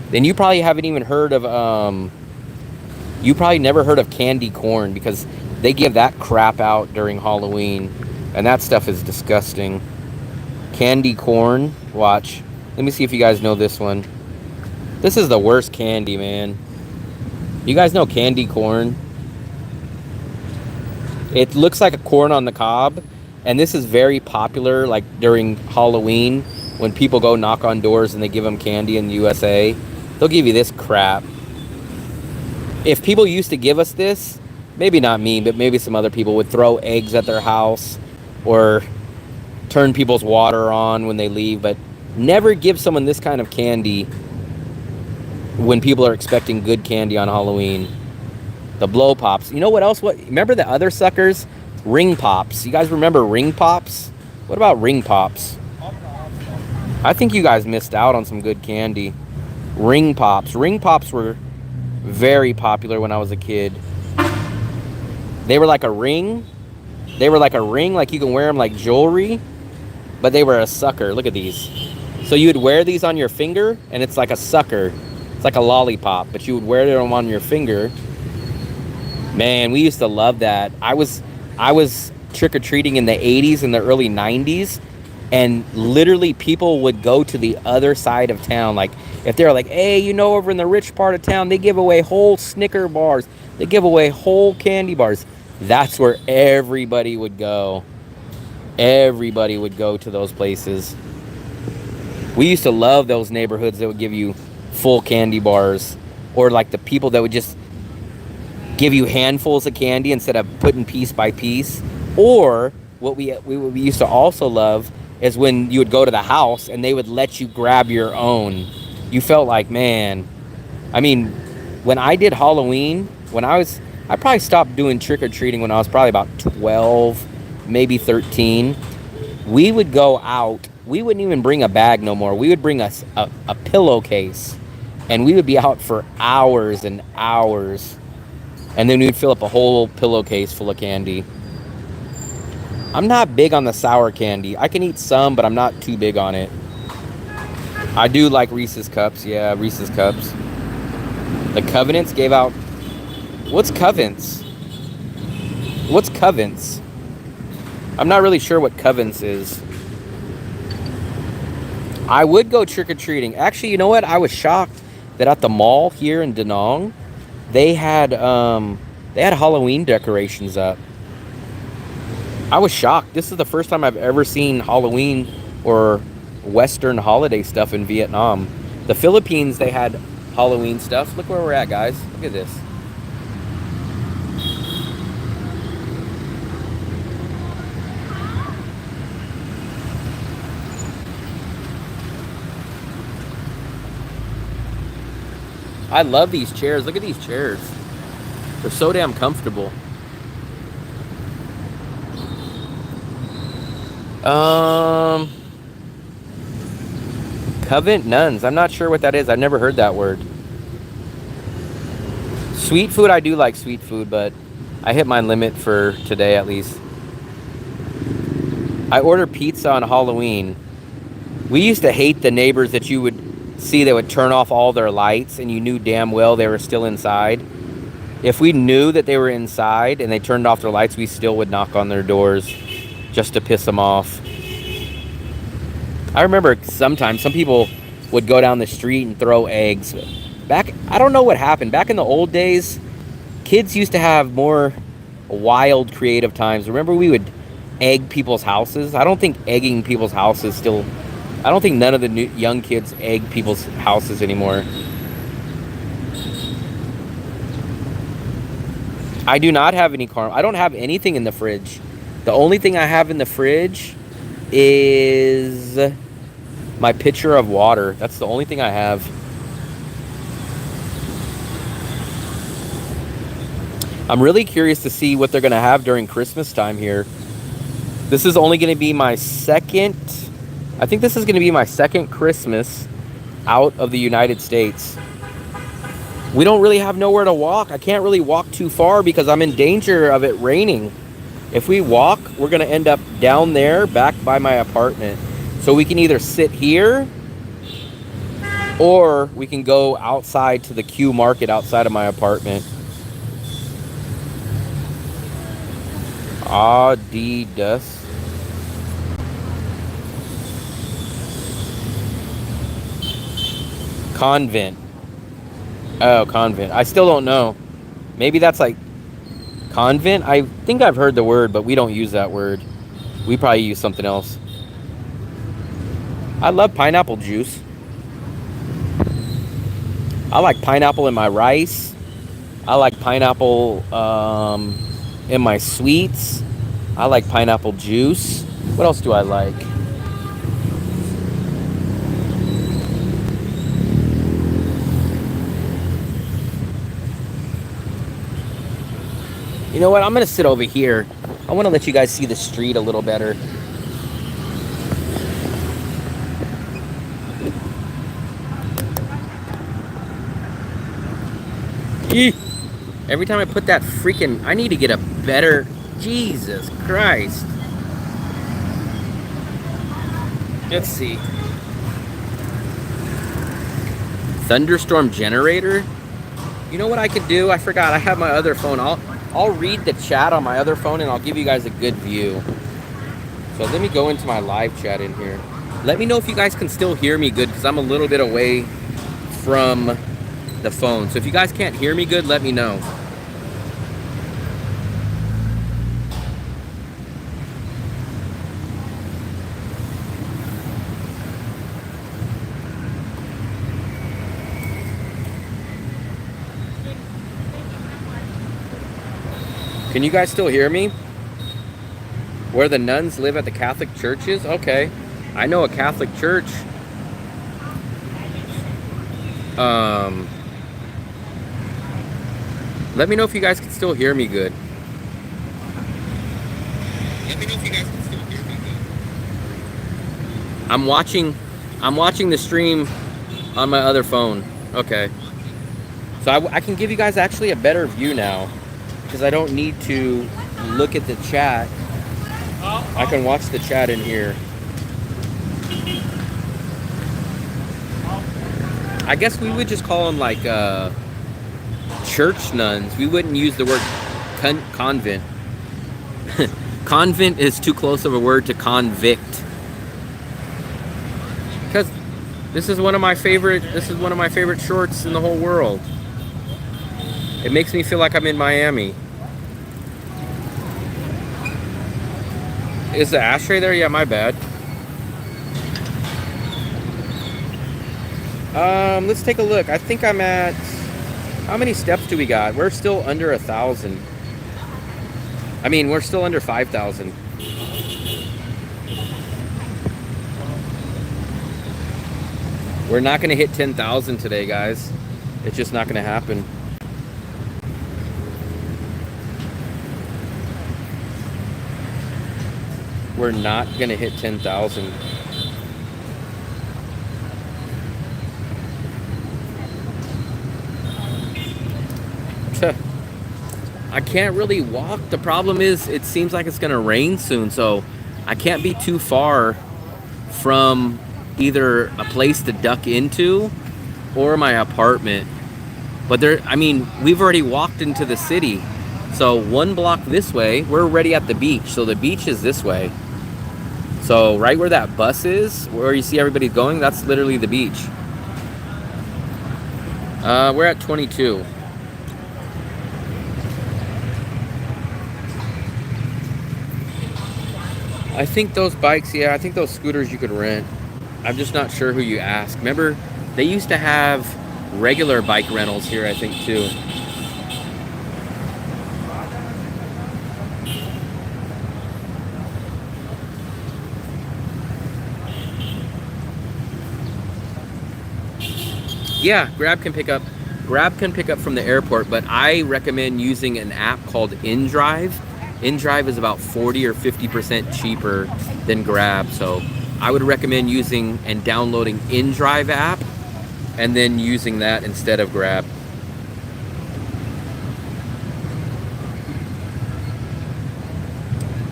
Then you probably haven't even heard of, you probably never heard of candy corn, because they give that crap out during Halloween. And that stuff is disgusting. Candy corn, watch. Let me see if you guys know this one. This is the worst candy, man. You guys know candy corn? It looks like a corn on the cob. And this is very popular, like during Halloween, when people go knock on doors and they give them candy in the USA. They'll give you this crap. If people used to give us this, maybe not me, but maybe some other people would throw eggs at their house or turn people's water on when they leave, but never give someone this kind of candy when people are expecting good candy on Halloween. The blow pops. You know what else? Remember the other suckers? Ring pops. You guys remember ring pops? What about ring pops? I think you guys missed out on some good candy. Ring pops. Ring pops were very popular when I was a kid. They were like a ring. They were like a ring, like you can wear them like jewelry, but they were a sucker. Look at these. So you would wear these on your finger, and it's like a sucker. It's like a lollipop, but you would wear them on your finger. Man, we used to love that. I was trick-or-treating in the 80s and the early 90s, and literally people would go to the other side of town. Like, if they're like, hey, you know, over in the rich part of town, they give away whole Snicker bars. They give away whole candy bars. That's where everybody would go. Everybody would go to those places. We used to love those neighborhoods that would give you full candy bars, or like the people that would just give you handfuls of candy instead of putting piece by piece. Or what we used to also love is when you would go to the house and they would let you grab your own. You felt like, man, I mean, when I did Halloween, I probably stopped doing trick-or-treating when I was probably about 12, maybe 13. We would go out. We wouldn't even bring a bag no more. We would bring a pillowcase, and we would be out for hours and hours. And then we'd fill up a whole pillowcase full of candy. I'm not big on the sour candy. I can eat some, but I'm not too big on it. I do like Reese's Cups. Yeah, Reese's Cups. The Covenants gave out... What's Covens? What's Covens? I'm not really sure what Covens is. I would go trick-or-treating. Actually, you know what? I was shocked that at the mall here in Danang, they had Halloween decorations up. I was shocked. This is the first time I've ever seen Halloween or Western holiday stuff in Vietnam. The Philippines, they had Halloween stuff. Look where we're at, guys. Look at this. I love these chairs. Look at these chairs. They're so damn comfortable. Covenant nuns. I'm not sure what that is. I've never heard that word. Sweet food. I do like sweet food, but I hit my limit for today at least. I order pizza on Halloween. We used to hate the neighbors that you would see that would turn off all their lights and you knew damn well they were still inside. If we knew that they were inside and they turned off their lights, we still would knock on their doors just to piss them off. I remember sometimes some people would go down the street and throw eggs. I don't know what happened. Back in the old days, kids used to have more wild, creative times. Remember we would egg people's houses? I don't think egging people's houses still... I don't think none of the young kids egg people's houses anymore. I do not have any caramel. I don't have anything in the fridge. The only thing I have in the fridge is my pitcher of water. That's the only thing I have. I'm really curious to see what they're going to have during Christmas time here. This is only going to be my second, I think this is going to be my second Christmas out of the United States. We don't really have nowhere to walk. I can't really walk too far because I'm in danger of it raining. If we walk, we're going to end up down there back by my apartment. So we can either sit here or we can go outside to the Q Market outside of my apartment. Adidas. Convent. Oh, convent. I still don't know. Maybe that's like convent. I think I've heard the word, but we don't use that word. We probably use something else. I love pineapple juice. I like pineapple in my rice. I like pineapple in my sweets. I like pineapple juice. What else do I like? You know what? I'm going to sit over here. I want to let you guys see the street a little better. Eeh. Every time I put that freaking... I need to get a better... Jesus Christ. Let's see. Thunderstorm generator? You know what I could do? I forgot. I have my other phone. I'll read the chat on my other phone and I'll give you guys a good view. So let me go into my live chat in here. Let me know if you guys can still hear me good because I'm a little bit away from the phone. So if you guys can't hear me good, let me know. Can you guys still hear me? Where the nuns live at the Catholic churches? Okay. I know a Catholic church. Let me know if you guys can still hear me good. Let me know if you guys can still hear me good. I'm watching the stream on my other phone. Okay. So I can give you guys actually a better view now. Because I don't need to look at the chat. I can watch the chat in here. I guess we would just call them like church nuns. We wouldn't use the word convent. Convent is too close of a word to convict. Because this is one of my favorite shorts in the whole world. It makes me feel like I'm in Miami. Is the ashtray there? Yeah, my bad. Let's take a look. I think I'm at... How many steps do we got? We're still under 1,000. I mean, we're still under 5,000. We're not going to hit 10,000 today, guys. It's just not going to happen. We're not going to hit 10,000. I can't really walk. The problem is it seems like it's going to rain soon, so I can't be too far from either a place to duck into or my apartment. But there, I mean, we've already walked into the city. So one block this way, we're already at the beach. So the beach is this way. So right where that bus is, where you see everybody going, that's literally the beach. We're at 22. I think those bikes, yeah, I think those scooters you could rent. I'm just not sure who you ask. Remember, they used to have regular bike rentals here, I think, too. Yeah, Grab can pick up. Grab can pick up from the airport, but I recommend using an app called InDrive. InDrive is about 40 or 50% cheaper than Grab, so I would recommend using and downloading InDrive app and then using that instead of Grab.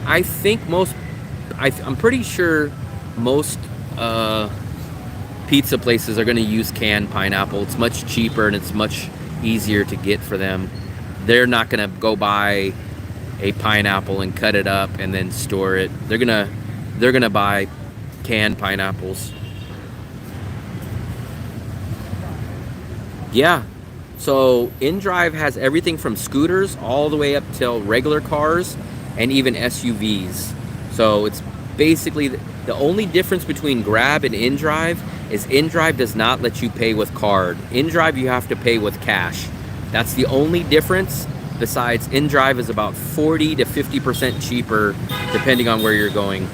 I think I'm pretty sure most pizza places are going to use canned pineapple. It's much cheaper and it's much easier to get for them. They're not going to go buy a pineapple and cut it up and then store it. They're gonna buy canned pineapples. Yeah. So InDrive has everything from scooters all the way up till regular cars and even SUVs. So it's basically the only difference between Grab and InDrive is InDrive does not let you pay with card. InDrive you have to pay with cash. That's the only difference. Besides, InDrive is about 40 to 50% cheaper depending on where you're going.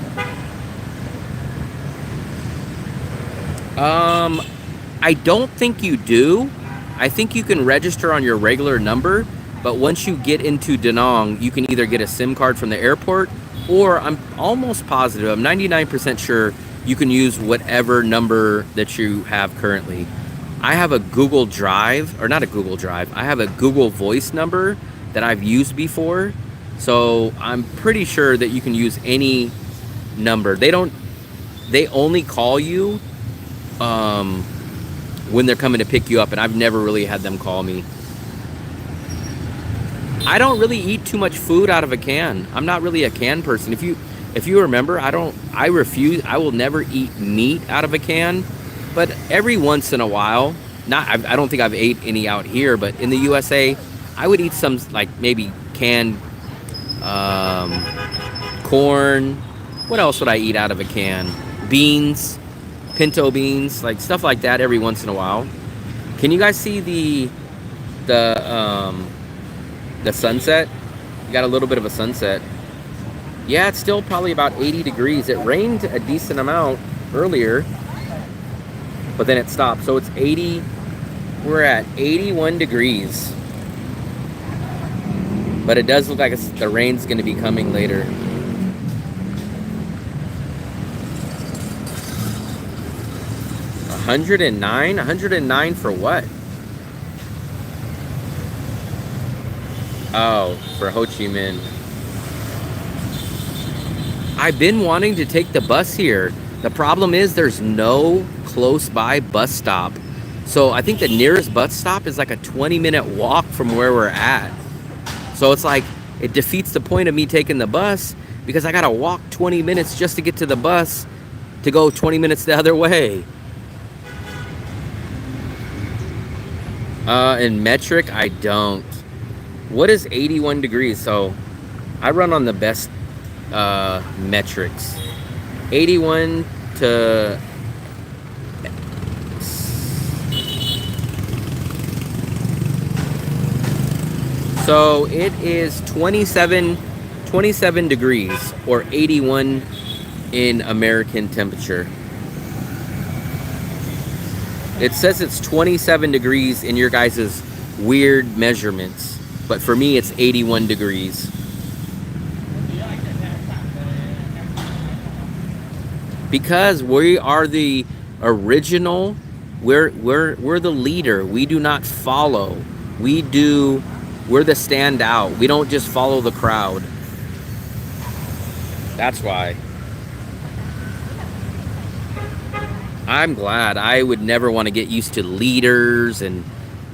I don't think you do. I think you can register on your regular number, but once you get into Danang, you can either get a SIM card from the airport, or I'm almost positive, I'm 99% sure you can use whatever number that you have currently. I have a Google Drive, or not a Google Drive, I have a Google Voice number that I've used before, so I'm pretty sure that you can use any number. They only call you when they're coming to pick you up, and I've never really had them call me. I don't really eat too much food out of a can. I'm not really a can person. If you remember, I will never eat meat out of a can, but every once in a while, I don't think I've ate any out here, but in the USA, I would eat some, like maybe canned corn. What else would I eat out of a can? Beans, pinto beans, like stuff like that every once in a while. Can you guys see the sunset? You got a little bit of a sunset. Yeah, it's still probably about 80 degrees. It rained a decent amount earlier, but then it stopped. So it's 80. We're at 81 degrees. But it does look like the rain's going to be coming later. $109 for what? Oh, for Ho Chi Minh. I've been wanting to take the bus here. The problem is there's no close by bus stop. So I think the nearest bus stop is like a 20-minute walk from where we're at. So it's like, it defeats the point of me taking the bus because I gotta walk 20 minutes just to get to the bus to go 20 minutes the other way. In metric, I don't. What is 81 degrees? So I run on the best metrics. 81 to... So it is 27 degrees, or 81 in American temperature. It says it's 27 degrees in your guys' weird measurements, but for me it's 81 degrees. Because we are the original, we're the leader. We do not follow. We're the standout. We don't just follow the crowd. That's why. I'm glad. I would never want to get used to liters and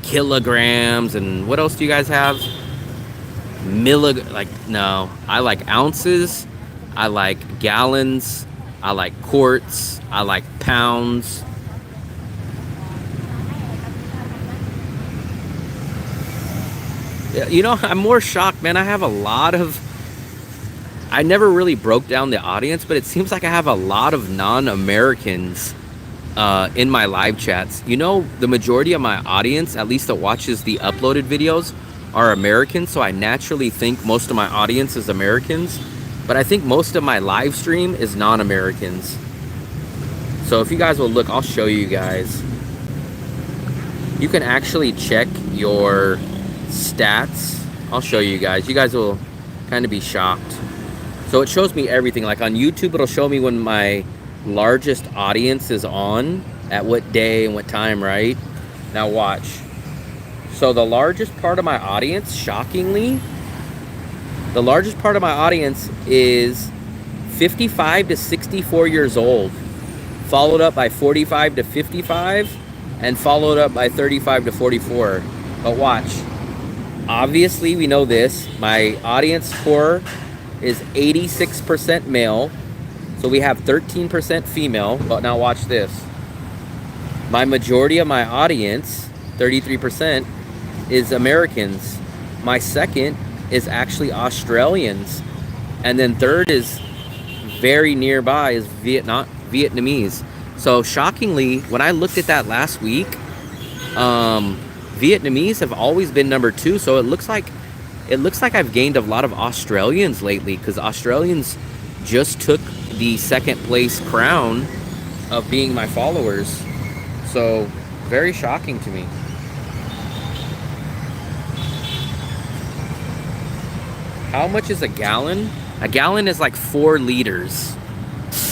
kilograms and what else do you guys have? No. I like ounces. I like gallons. I like quarts. I like pounds. You know, I'm more shocked, man. I have a lot of... I never really broke down the audience, but it seems like I have a lot of non-Americans in my live chats. You know, the majority of my audience, at least that watches the uploaded videos, are Americans, so I naturally think most of my audience is Americans, but I think most of my live stream is non-Americans. So if you guys will look, I'll show you guys. you can actually check your stats. I'll show you guys. You guys will kind of be shocked. So it shows me everything. Like on YouTube, it'll show me when my largest audience is on, at what day and what time, right? Now watch. So the largest part of my audience, shockingly, the largest part of my audience is 55 to 64 years old, followed up by 45 to 55, and followed up by 35 to 44. But watch. Obviously, we know this. My audience score is 86% male. So we have 13% female. But now watch this. My majority of my audience, 33%, is Americans. My second is actually Australians. And then third is very nearby is Vietnamese. So shockingly, when I looked at that last week, Vietnamese have always been number 2. So it looks like I've gained a lot of Australians lately, because Australians just took the second place crown of being my followers. So very shocking to me. How much is a gallon? A gallon is like 4 liters.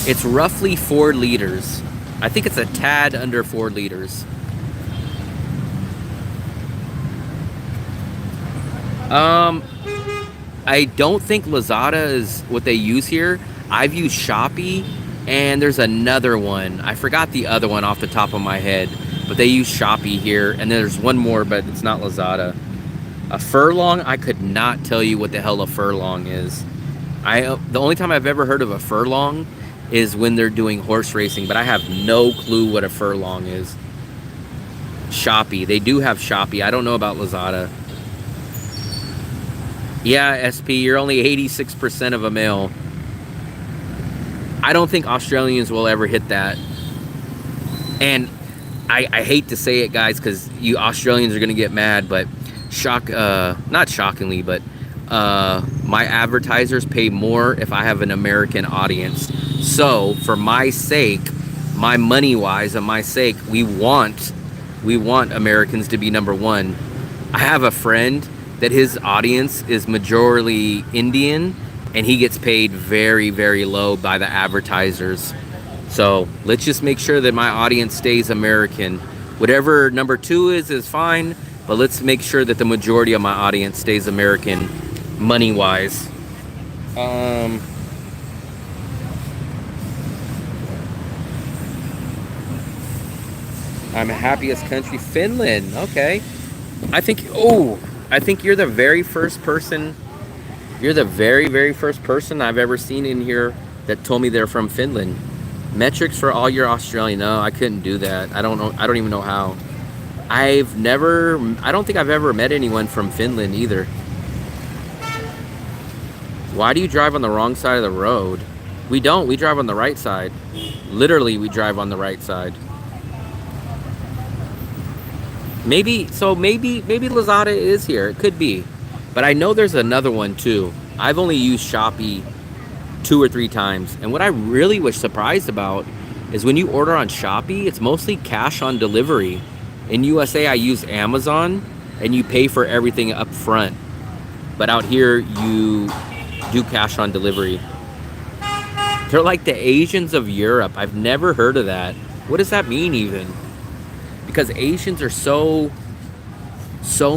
It's roughly 4 liters. I think it's a tad under 4 liters. I don't think Lazada is what they use here. I've used Shopee, and there's another one. I forgot the other one off the top of my head, but they use Shopee here, and there's one more, but it's not Lazada. A furlong, I could not tell you what the hell a furlong is. The only time I've ever heard of a furlong is when they're doing horse racing, but I have no clue what a furlong is. Shopee, they do have Shopee. I don't know about Lazada. Yeah, SP, you're only 86% of a male. I don't think Australians will ever hit that. And I hate to say it, guys, because you Australians are going to get mad, but not shockingly, but my advertisers pay more if I have an American audience. So for my sake, my money wise and my sake, we want Americans to be number 1. I have a friend that his audience is majorly Indian, and he gets paid very, very low by the advertisers. So let's just make sure that my audience stays American. Whatever number 2 is fine, but let's make sure that the majority of my audience stays American, money-wise. I'm happiest country, Finland. Okay. I think you're the very first person. You're the very, very first person I've ever seen in here that told me they're from Finland. Metrics for all your Australian. No, I couldn't do that. I don't know. I don't even know how. I don't think I've ever met anyone from Finland either. Why do you drive on the wrong side of the road? We don't. We drive on the right side. Literally, we drive on the right side. Maybe Lazada is here. It could be. But I know there's another one too. I've only used Shopee 2 or 3 times. And what I really was surprised about is when you order on Shopee, it's mostly cash on delivery. In USA, I use Amazon, and you pay for everything up front. But out here, you do cash on delivery. They're like the Asians of Europe. I've never heard of that. What does that mean even? Because Asians are so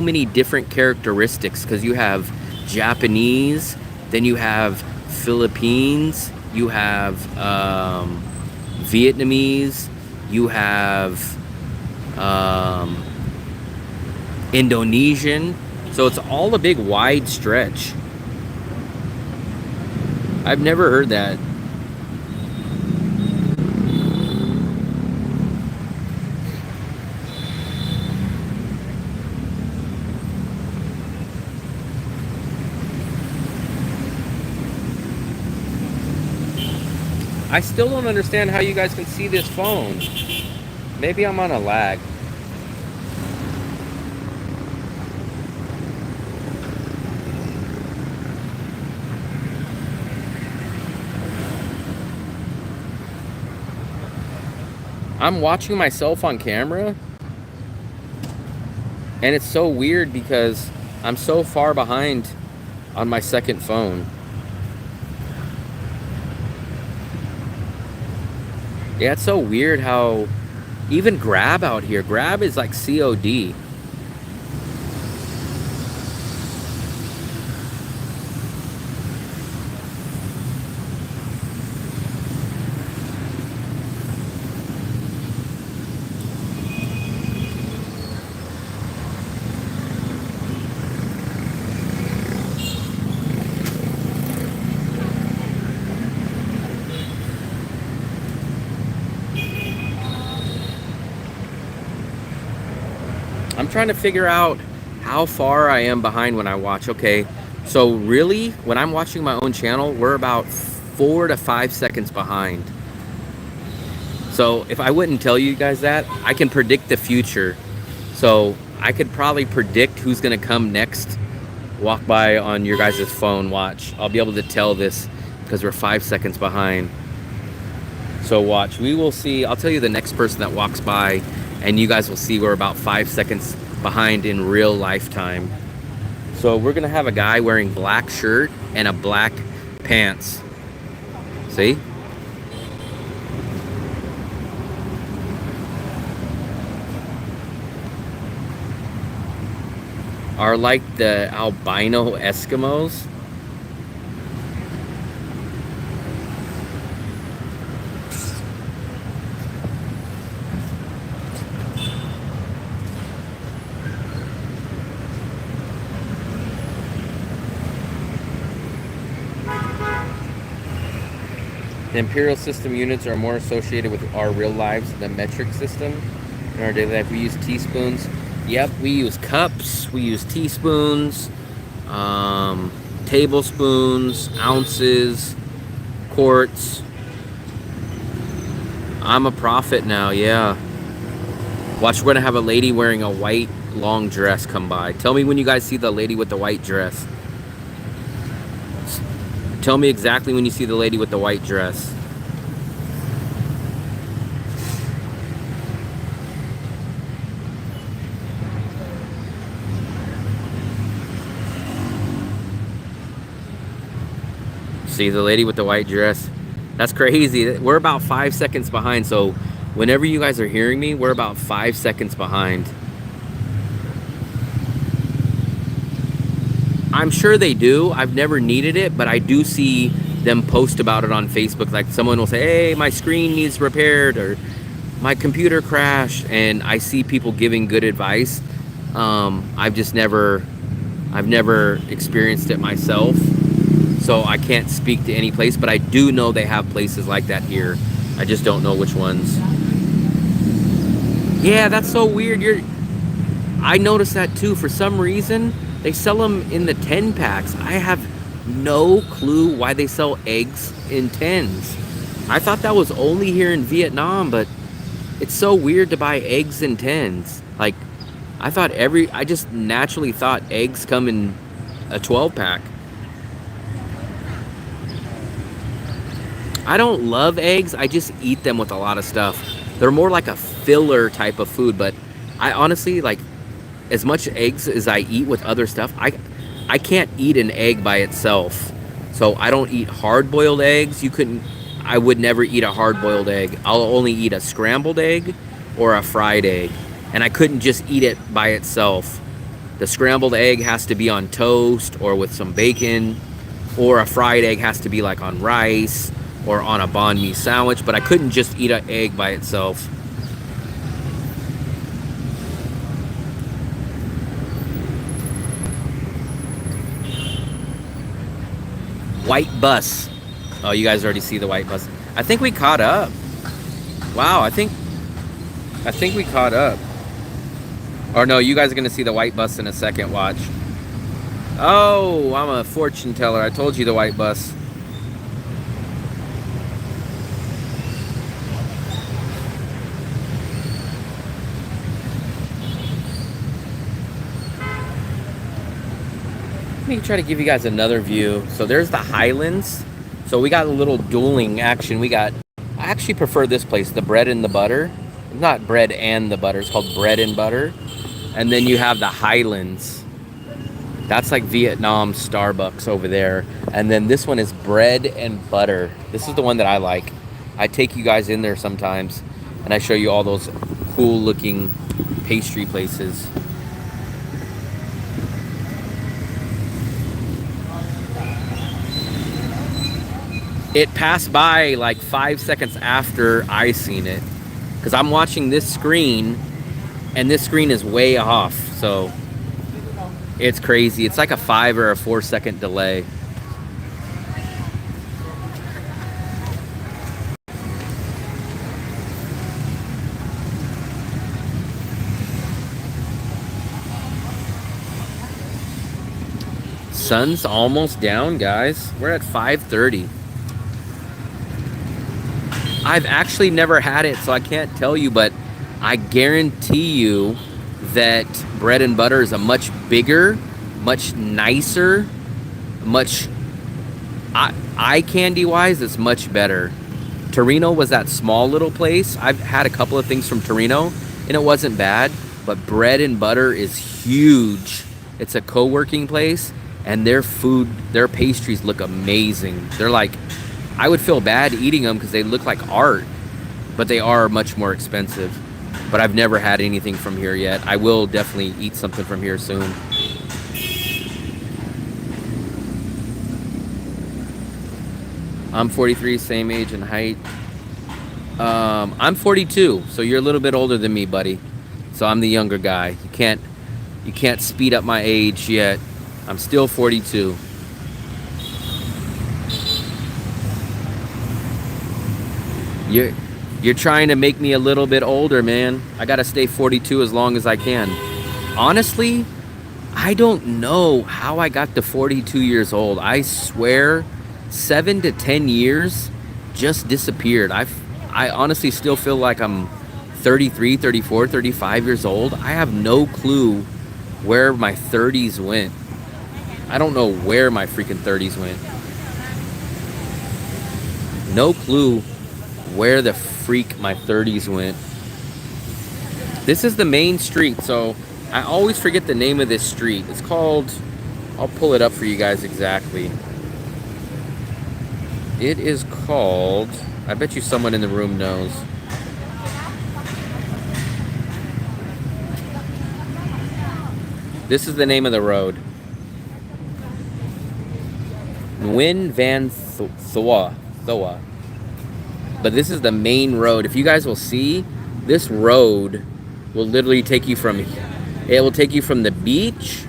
many different characteristics, because you have Japanese, then you have Philippines, you have Vietnamese, you have Indonesian. So it's all a big wide stretch. I've never heard that. I still don't understand how you guys can see this phone. Maybe I'm on a lag. I'm watching myself on camera. And it's so weird because I'm so far behind on my second phone. Yeah, it's so weird how even Grab out here, Grab is like COD. I'm trying to figure out how far I am behind when I watch. Okay, so really, when I'm watching my own channel, we're about 4 to 5 seconds behind. So if I wouldn't tell you guys that, I can predict the future. So I could probably predict who's gonna come next, walk by on your guys' phone watch. I'll be able to tell this because we're 5 seconds behind. So watch, we will see. I'll tell you the next person that walks by, and you guys will see we're about 5 seconds behind in real lifetime. So we're gonna have a guy wearing black shirt and a black pants. See? Are like the albino Eskimos. The imperial system units are more associated with our real lives than the metric system. In our daily life, we use teaspoons. Yep, we use cups, we use teaspoons, tablespoons, ounces, quarts. I'm a prophet now, yeah. Watch, we're gonna have a lady wearing a white long dress come by. Tell me when you guys see the lady with the white dress. Tell me exactly when you see the lady with the white dress. See the lady with the white dress? That's crazy. We're about 5 seconds behind. So whenever you guys are hearing me, we're about 5 seconds behind. I'm sure they do. I've never needed it, but I do see them post about it on Facebook. Like someone will say, hey, my screen needs repaired, or my computer crashed, and I see people giving good advice. I've never experienced it myself, so I can't speak to any place, but I do know they have places like that here. I just don't know which ones. Yeah, that's so weird. I noticed that too. For some reason, they sell them in the 10 packs. I have no clue why they sell eggs in 10s. I thought that was only here in Vietnam, but it's so weird to buy eggs in 10s. Like, I just naturally thought eggs come in a 12 pack. I don't love eggs. I just eat them with a lot of stuff. They're more like a filler type of food, but I honestly, like, as much eggs as I eat with other stuff, I can't eat an egg by itself. So I don't eat hard-boiled eggs. I would never eat a hard-boiled egg. I'll only eat a scrambled egg or a fried egg. And I couldn't just eat it by itself. The scrambled egg has to be on toast or with some bacon, or a fried egg has to be like on rice or on a banh mi sandwich, but I couldn't just eat an egg by itself. White bus. Oh, you guys already see the white bus. I think we caught up. Wow, I think we caught up. Or no, you guys are gonna see the white bus in a second. Watch. Oh, I'm a fortune teller. I told you the white bus. Let me try to give you guys another view. So there's the Highlands. So we got a little dueling action. I actually prefer this place, the bread and the butter. Not bread and the butter, it's called bread and butter. And then you have the Highlands. That's like Vietnam Starbucks over there. And then this one is bread and butter. This is the one that I like. I take you guys in there sometimes and I show you all those cool looking pastry places. It passed by like 5 seconds after I seen it, because I'm watching this screen and this screen is way off, so it's crazy. It's like a 5 or a 4 second delay. Sun's almost down, guys. We're at 5:30. I've actually never had it, so I can't tell you, but I guarantee you that bread and butter is a much bigger, much nicer, much eye candy wise, it's much better. Torino was that small little place. I've had a couple of things from Torino and it wasn't bad, but bread and butter is huge. It's a co-working place and their food, their pastries look amazing. They're like, I would feel bad eating them because they look like art, but they are much more expensive. But I've never had anything from here yet. I will definitely eat something from here soon. I'm 43, same age and height. I'm 42, so you're a little bit older than me, buddy. So I'm the younger guy. You can't speed up my age yet. I'm still 42. You're trying to make me a little bit older, man. I gotta stay 42 as long as I can. Honestly, I don't know how I got to 42 years old. I swear 7 to 10 years just disappeared. I honestly still feel like I'm 33, 34, 35 years old. I have no clue where my 30s went. I don't know where my freaking 30s went. No clue where the freak my 30s went. This is the main street, so I always forget the name of this street. It's called, I'll pull it up for you guys exactly. It is called, I bet you someone in the room knows. This is the name of the road. Nguyen Van Thoa. But this is the main road. If you guys will see, this road will literally take you from, it will take you from the beach.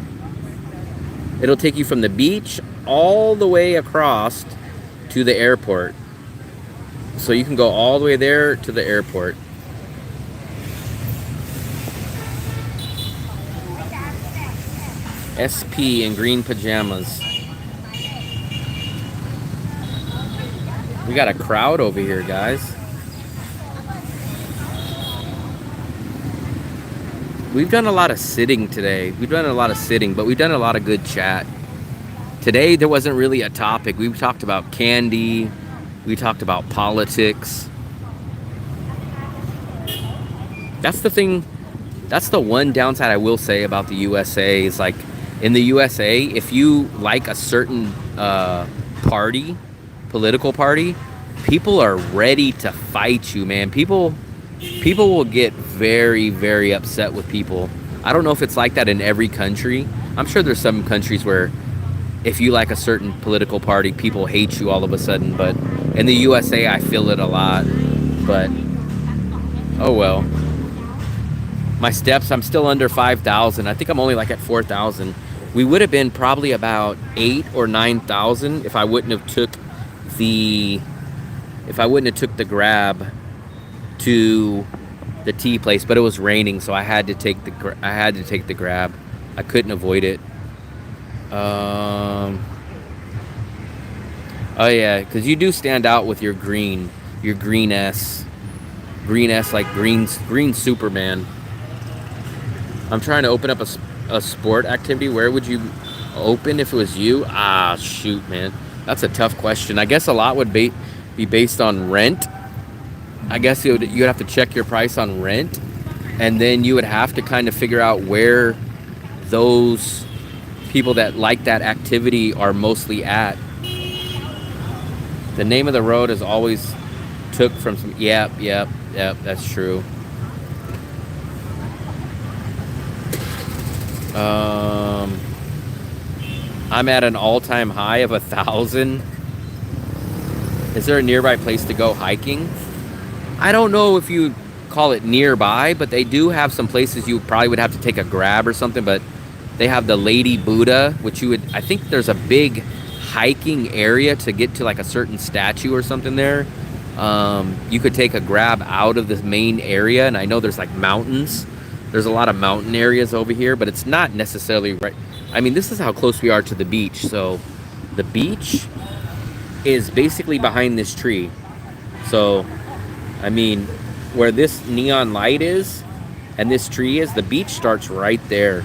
It'll take you from the beach all the way across to the airport. So you can go all the way there to the airport. SP in green pajamas. We got a crowd over here, guys. We've done a lot of sitting today. We've done a lot of sitting, but we've done a lot of good chat. Today, there wasn't really a topic. We talked about candy. We talked about politics. That's the thing. That's the one downside I will say about the USA is, like, in the USA, if you like a certain party, political party, people are ready to fight you, man. People will get very, very upset with people. I don't know if it's like that in every country. I'm sure there's some countries where if you like a certain political party, people hate you all of a sudden. But in the USA, I feel it a lot. But, oh well. My steps, I'm still under 5,000. I think I'm only like at 4,000. We would have been probably about 8 or 9,000 if I wouldn't have took the Grab to the tea place, but it was raining, so I had to take the Grab. I couldn't avoid it. Oh yeah, because you do stand out with your green S like green Superman. I'm trying to open up a sport activity. Where would you open if it was you? Ah, shoot, man. That's a tough question. I guess a lot would be based on rent. I guess you'd have to check your price on rent. And then you would have to kind of figure out where those people that like that activity are mostly at. The name of the road is always took from some. Yep, that's true. I'm at an all-time high of 1,000. Is there a nearby place to go hiking? I don't know if you call it nearby, but they do have some places you probably would have to take a grab or something. But they have the Lady Buddha, which you would, I think there's a big hiking area to get to like a certain statue or something there. You could take a grab out of the main area, and I know there's like mountains. There's a lot of mountain areas over here, but it's not necessarily right. I mean, this is how close we are to the beach. So the beach is basically behind this tree. So, I mean, where this neon light is and this tree is, the beach starts right there.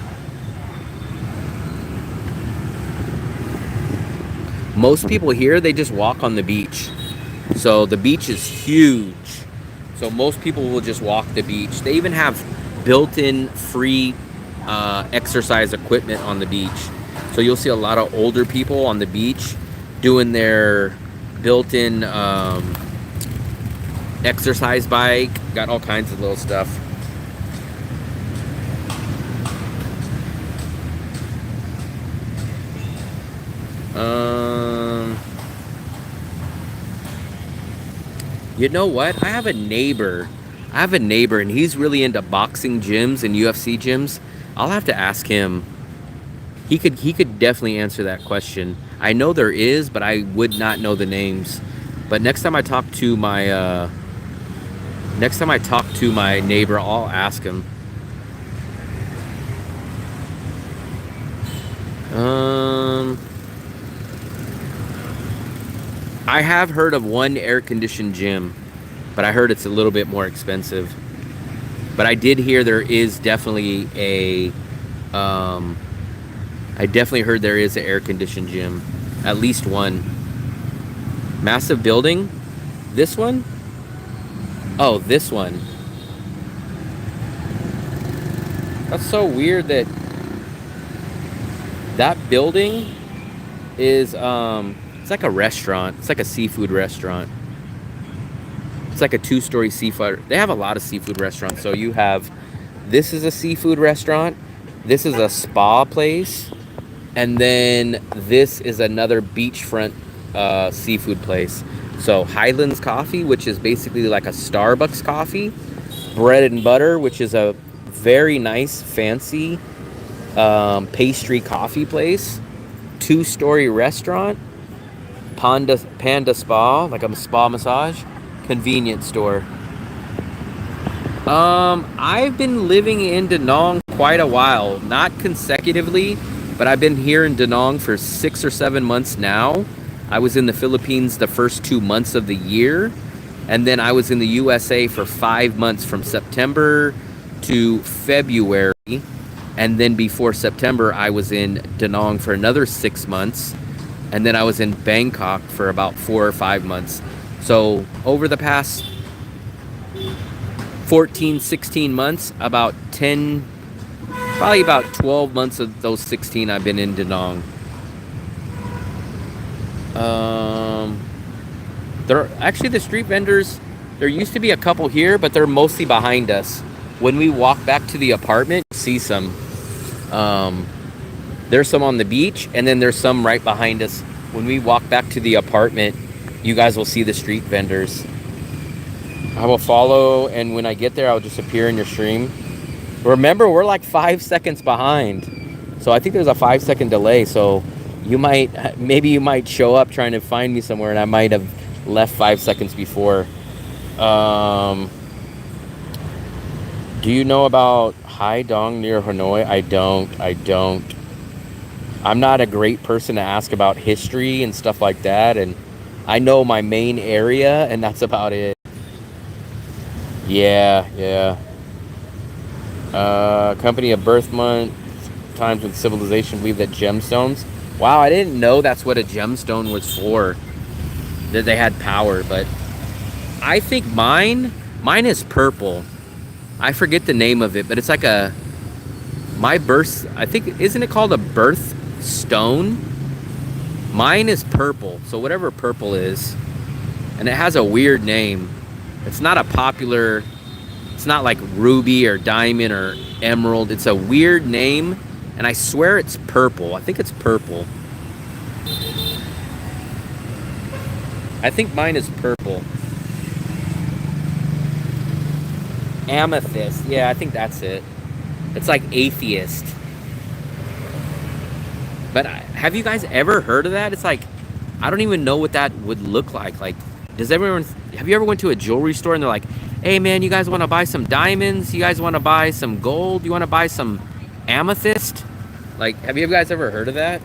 Most people here, they just walk on the beach. So the beach is huge. So most people will just walk the beach. They even have built-in free exercise equipment on the beach. So you'll see a lot of older people on the beach doing their built-in exercise bike. Got all kinds of little stuff. You know what? I have a neighbor and he's really into boxing gyms and UFC gyms. I'll have to ask him. He could definitely answer that question. I know there is, but I would not know the names. But next time I talk to my neighbor, I'll ask him. I have heard of one air-conditioned gym, but I heard it's a little bit more expensive. But I did hear there is definitely a, I definitely heard there is an air-conditioned gym. At least one. Massive building? This one? Oh, this one. That's so weird that that building is, it's like a restaurant. It's like a seafood restaurant. It's like a 2-story seafood. They have a lot of seafood restaurants. So you have, this is a seafood restaurant. This is a spa place. And then this is another beachfront seafood place. So Highlands Coffee, which is basically like a Starbucks coffee. Bread and Butter, which is a very nice, fancy pastry coffee place. 2-story restaurant. Panda Spa, like a spa massage. Convenience store. I've been living in Danang quite a while. Not consecutively, but I've been here in Danang for 6 or 7 months now. I was in the Philippines the first 2 months of the year. And then I was in the USA for 5 months from September to February. And then before September, I was in Danang for another 6 months. And then I was in Bangkok for about 4 or 5 months. So over the past 14, 16 months, about 10, probably about 12 months of those 16 I've been in Danang. There actually, the street vendors, there used to be a couple here, but they're mostly behind us. When we walk back to the apartment, you'll see some. There's some on the beach, and then there's some right behind us. When we walk back to the apartment, you guys will see the street vendors. I will follow, and when I get there, I'll just appear in your stream. Remember, we're like 5 seconds behind. So I think there's a 5-second delay. So maybe you might show up trying to find me somewhere, and I might have left 5 seconds before. Do you know about Hai Dong near Hanoi? I don't. I'm not a great person to ask about history and stuff like that, and I know my main area, and that's about it. Yeah. Company of birth month, times when civilization believed that gemstones. Wow, I didn't know that's what a gemstone was for. That they had power, but I think mine is purple. I forget the name of it, but it's like a my birth. I think isn't it called a birth stone? Mine is purple, so whatever purple is, and it has a weird name. It's not a popular. It's not like ruby or diamond or emerald. It's a weird name, and I swear it's purple. I think it's purple. I think mine is purple. Amethyst. Yeah, I think that's it. It's like atheist. But have you guys ever heard of that? It's like, I don't even know what that would look like. Like, does everyone, have you ever went to a jewelry store and they're like, hey man, you guys want to buy some diamonds? You guys want to buy some gold? You want to buy some amethyst? Like, have you guys ever heard of that?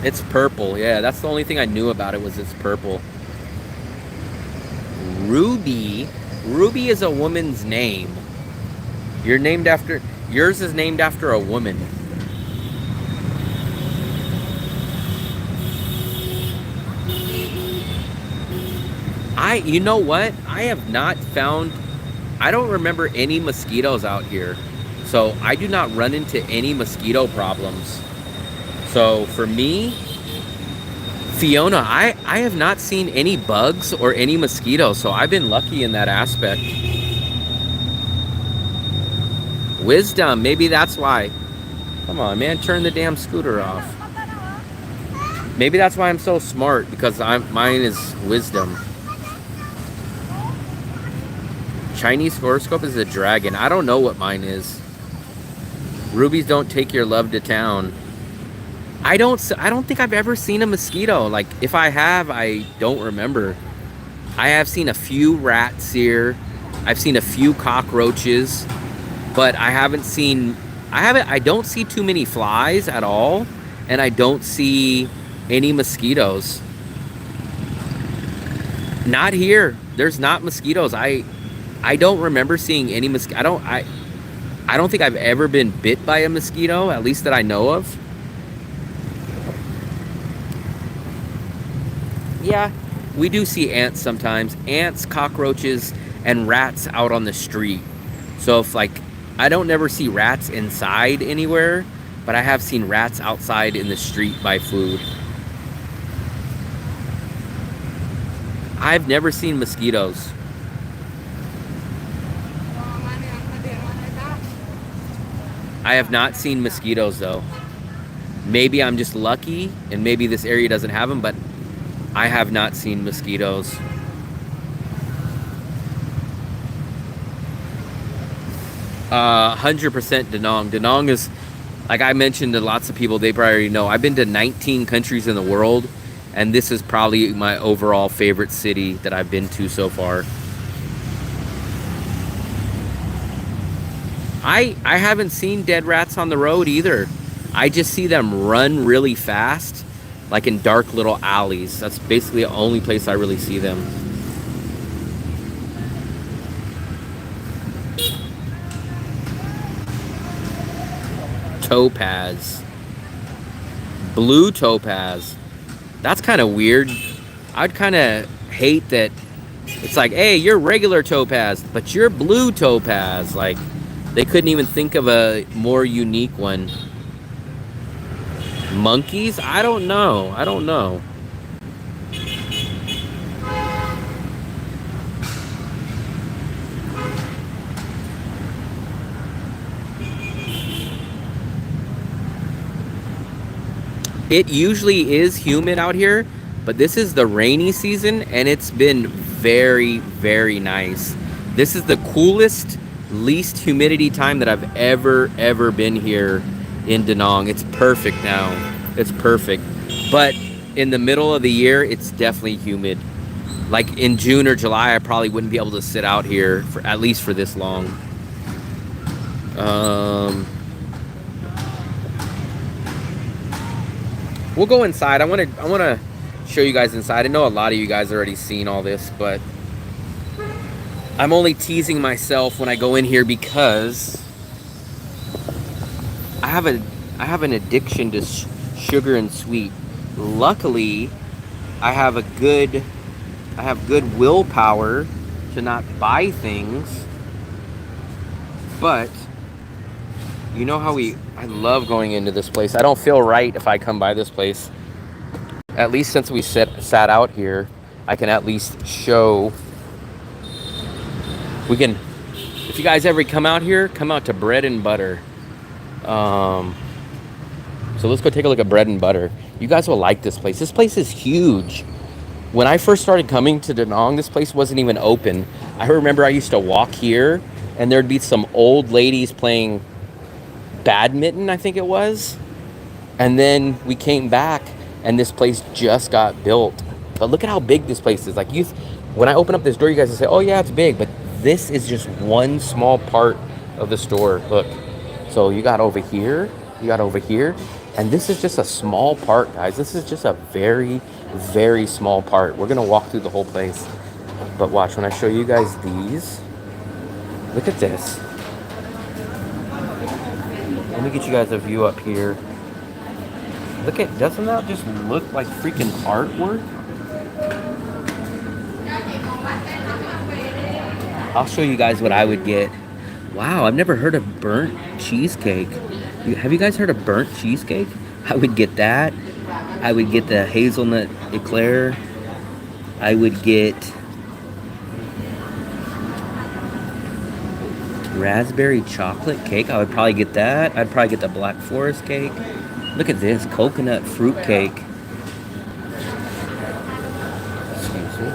It's purple. Yeah, that's the only thing I knew about it was it's purple. Ruby. Ruby is a woman's name. Yours is named after a woman. You know what? I have not found, I don't remember any mosquitoes out here. So I do not run into any mosquito problems. So for me, Fiona, I have not seen any bugs or any mosquitoes. So I've been lucky in that aspect. Wisdom, maybe that's why. Come on, man, turn the damn scooter off. Maybe that's why I'm so smart, because mine is wisdom. Chinese horoscope is a dragon. I don't know what mine is. Rubies don't take your love to town. I don't think I've ever seen a mosquito. Like, if I have, I don't remember. I have seen a few rats here. I've seen a few cockroaches, but I don't see too many flies at all, and I don't see any mosquitoes. Not here. There's not mosquitoes. I don't remember seeing any mosquito. I don't think I've ever been bit by a mosquito, at least that I know of. Yeah, we do see ants sometimes. Ants, cockroaches, and rats out on the street. So if I don't never see rats inside anywhere, but I have seen rats outside in the street by food. I've never seen mosquitoes. I have not seen mosquitoes though. Maybe I'm just lucky and maybe this area doesn't have them, but I have not seen mosquitoes. Uh, 100% Danang. Danang is, like I mentioned to lots of people, they probably already know, I've been to 19 countries in the world, and this is probably my overall favorite city that I've been to so far. I haven't seen dead rats on the road either. I just see them run really fast, like in dark little alleys. That's basically the only place I really see them. Topaz. Blue topaz. That's kind of weird. I'd kind of hate that it's like, hey, you're regular topaz, but you're blue topaz. Like, they couldn't even think of a more unique one. Monkeys? I don't know. I don't know. It usually is humid out here, but this is the rainy season and it's been very, very nice. This is the coolest, least humidity time that I've ever been here in Danang. It's perfect now. It's perfect. But in the middle of the year, it's definitely humid. Like in June or July, I probably wouldn't be able to sit out here for at least for this long. We'll go inside. I want to show you guys inside. I know a lot of you guys already seen all this, but I'm only teasing myself when I go in here because I have an addiction to sugar and sweet. Luckily, I have good willpower to not buy things. But you know how I love going into this place. I don't feel right if I come by this place. At least since we sat out here, I can at least show. If you guys ever come out here, come out to Bread and Butter. So let's go take a look at Bread and Butter. You guys will like this place. This place is huge. When I first started coming to Danang, this place wasn't even open. I remember I used to walk here and there'd be some old ladies playing badminton, I think it was. And then we came back and this place just got built. But look at how big this place is. Like when I open up this door, you guys will say, oh yeah, it's big. But this is just one small part of the store. Look. So you got over here, and this is just a small part, guys. This is just a very, very small part. We're gonna walk through the whole place. But watch, when I show you guys these, look at this. Let me get you guys a view up here. Doesn't that just look like freaking artwork? I'll show you guys what I would get. Wow, I've never heard of burnt cheesecake. Have you guys heard of burnt cheesecake? I would get that. I would get the hazelnut eclair. I would get raspberry chocolate cake. I would probably get that. I'd probably get the Black Forest cake. Look at this, coconut fruit cake. Excuse me.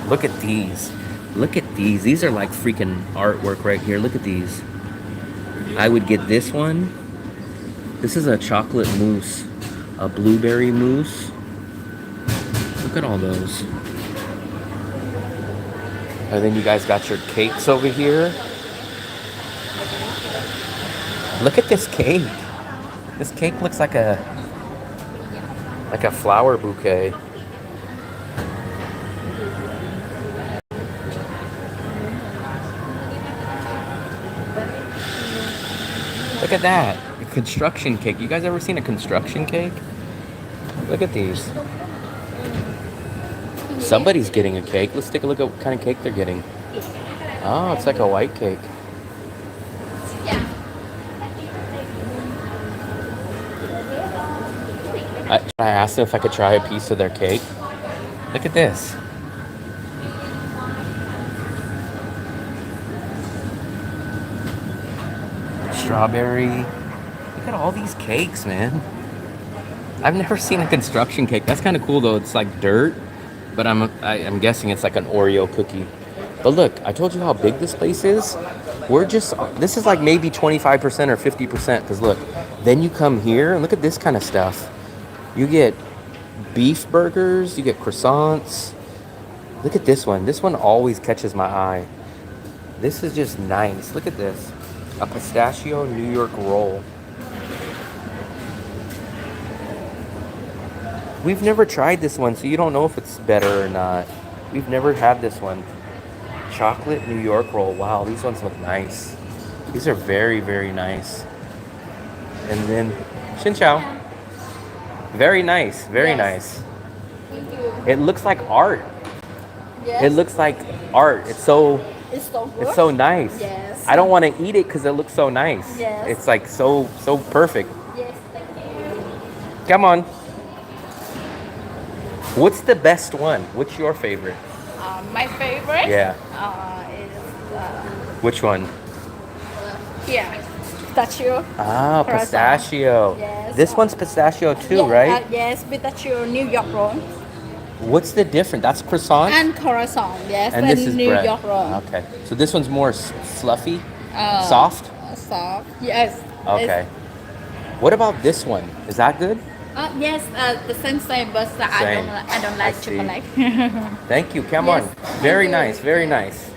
Look at these. Look at these. These are like freaking artwork right here. Look at these. I would get this one. This is a chocolate mousse. A blueberry mousse. Look at all those. And then you guys got your cakes over here. Look at this cake. This cake looks like a flower bouquet. Look at that. A construction cake. You guys ever seen a construction cake? Look at these. Somebody's getting a cake. Let's take a look at what kind of cake they're getting. Oh, it's like a white cake. I asked them if I could try a piece of their cake. Look at this. Strawberry. Look at all these cakes, man. I've never seen a construction cake. That's kind of cool though. It's like dirt, but I'm guessing it's like an Oreo cookie. But look, I told you how big this place is. This is like maybe 25% or 50%. Because look, then you come here and look at this kind of stuff. You get beef burgers, you get croissants. Look at this one. This one always catches my eye. This is just nice. Look at this. A pistachio New York roll. We've never tried this one, so you don't know if it's better or not. We've never had this one. Chocolate New York roll. Wow, these ones look nice. These are very, very nice. And then, Xin Chao. Very nice, very nice. Thank you. It looks like art. Yes. It looks like art. It's so good. It's so nice. Yes. I don't want to eat it because it looks so nice. Yes. It's like so perfect. Yes, thank you. Come on. What's the best one? What's your favorite? My favorite. Yeah. Is Which one? here. Pistachio. Ah, Croissant. pistachio. Yes. This one's pistachio too, Yeah, right? yes, pistachio New York roll. What's the difference? That's croissant? And croissant, yes. And this is New bread. York roll. Okay. So this one's more fluffy? Soft? Soft, yes. Okay. What about this one? Is that good? Yes, the same, but Same. I don't like I see. chocolate. Thank you. Come Yes, on. thank Very you. nice. Very nice.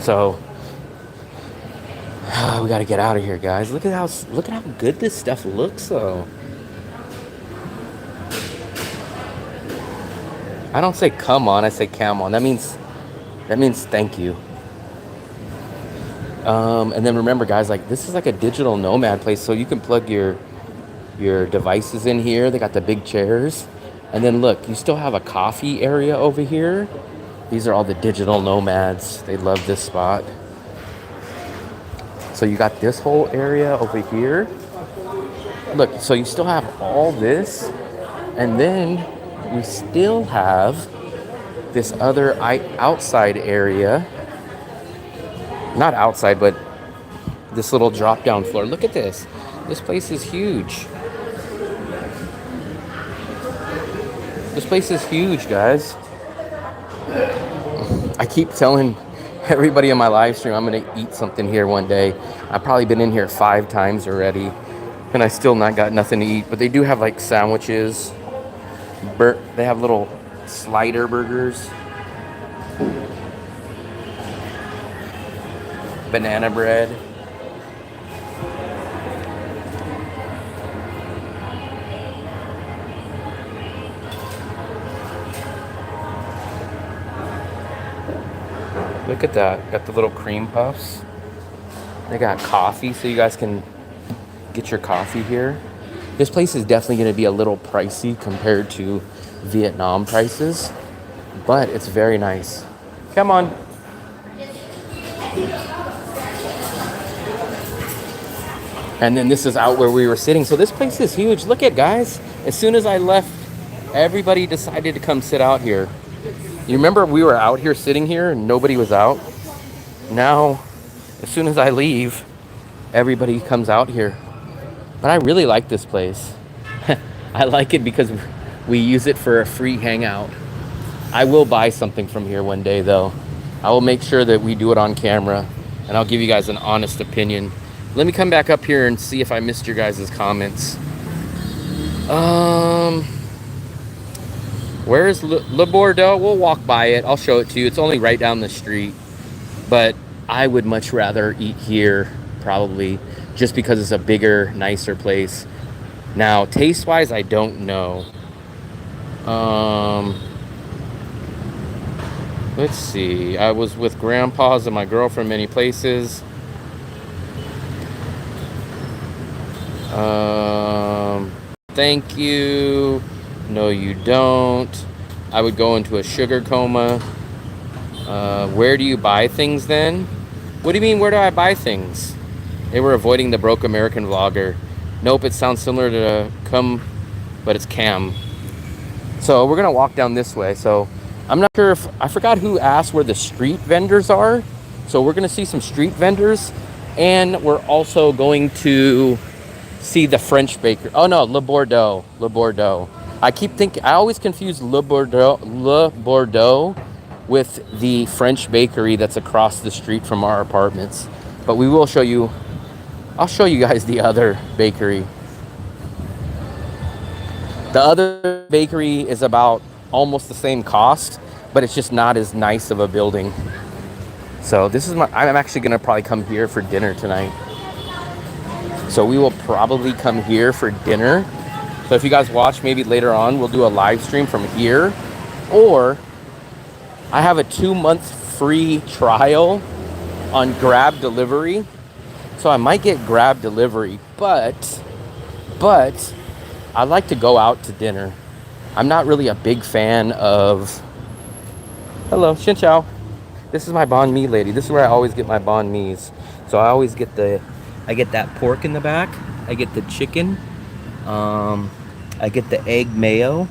So we got to get out of here, guys. Look at how good this stuff looks, though. I don't say come on. I say come on. That means thank you. And then remember, guys, like this is like a digital nomad place, so you can plug your devices in here. They got the big chairs, and then look, you still have a coffee area over here. These are all the digital nomads. They love this spot. So you got this whole area over here. Look, so you still have all this, and then we still have this other outside area. Not outside, but this little drop down floor. Look at this. This place is huge. This place is huge, guys. I keep telling everybody in my live stream I'm gonna eat something here one day. I've probably been in here 5 times already, and I still not got nothing to eat. But they do have like sandwiches. They have little slider burgers, banana bread. Look at that. Got the little cream puffs. They got coffee, so you guys can get your coffee here. This place is definitely going to be a little pricey compared to Vietnam prices, but it's very nice. Come on. And then this is out where we were sitting. So this place is huge. Look at, guys. As soon as I left, everybody decided to come sit out here. You remember we were out here sitting here and nobody was out? Now, as soon as I leave, everybody comes out here. But I really like this place. I like it because we use it for a free hangout. I will buy something from here one day, though. I will make sure that we do it on camera, and I'll give you guys an honest opinion. Let me come back up here and see if I missed your guys' comments. Where is Le Bordeaux? We'll walk by it. I'll show it to you. It's only right down the street. But I would much rather eat here, probably, just because it's a bigger, nicer place. Now, taste-wise, I don't know. Let's see. I was with grandpas and my girlfriend many places. Thank you. No, you don't. I would go into a sugar coma. Where do you buy things then? What do you mean, where do I buy things? They were avoiding the broke American vlogger. Nope, it sounds similar to but it's Cam. So we're gonna walk down this way. So I'm not sure if, I forgot who asked where the street vendors are. So we're gonna see some street vendors, and we're also going to see the French baker. Oh no, Le Bordeaux. Le Bordeaux. I always confuse Le Bordeaux with the French bakery that's across the street from our apartments. But we will show you, I'll show you guys the other bakery. The other bakery is about almost the same cost, but it's just not as nice of a building. So I'm actually gonna probably come here for dinner tonight. So we will probably come here for dinner. So if you guys watch, maybe later on, we'll do a live stream from here. Or I have a 2-month free trial on Grab Delivery. So I might get Grab Delivery, but I like to go out to dinner. I'm not really a big fan of... Hello, Xin Chao. This is my banh mi lady. This is where I always get my banh mi's. So I always get I get that pork in the back. I get the chicken. I get the egg mayo.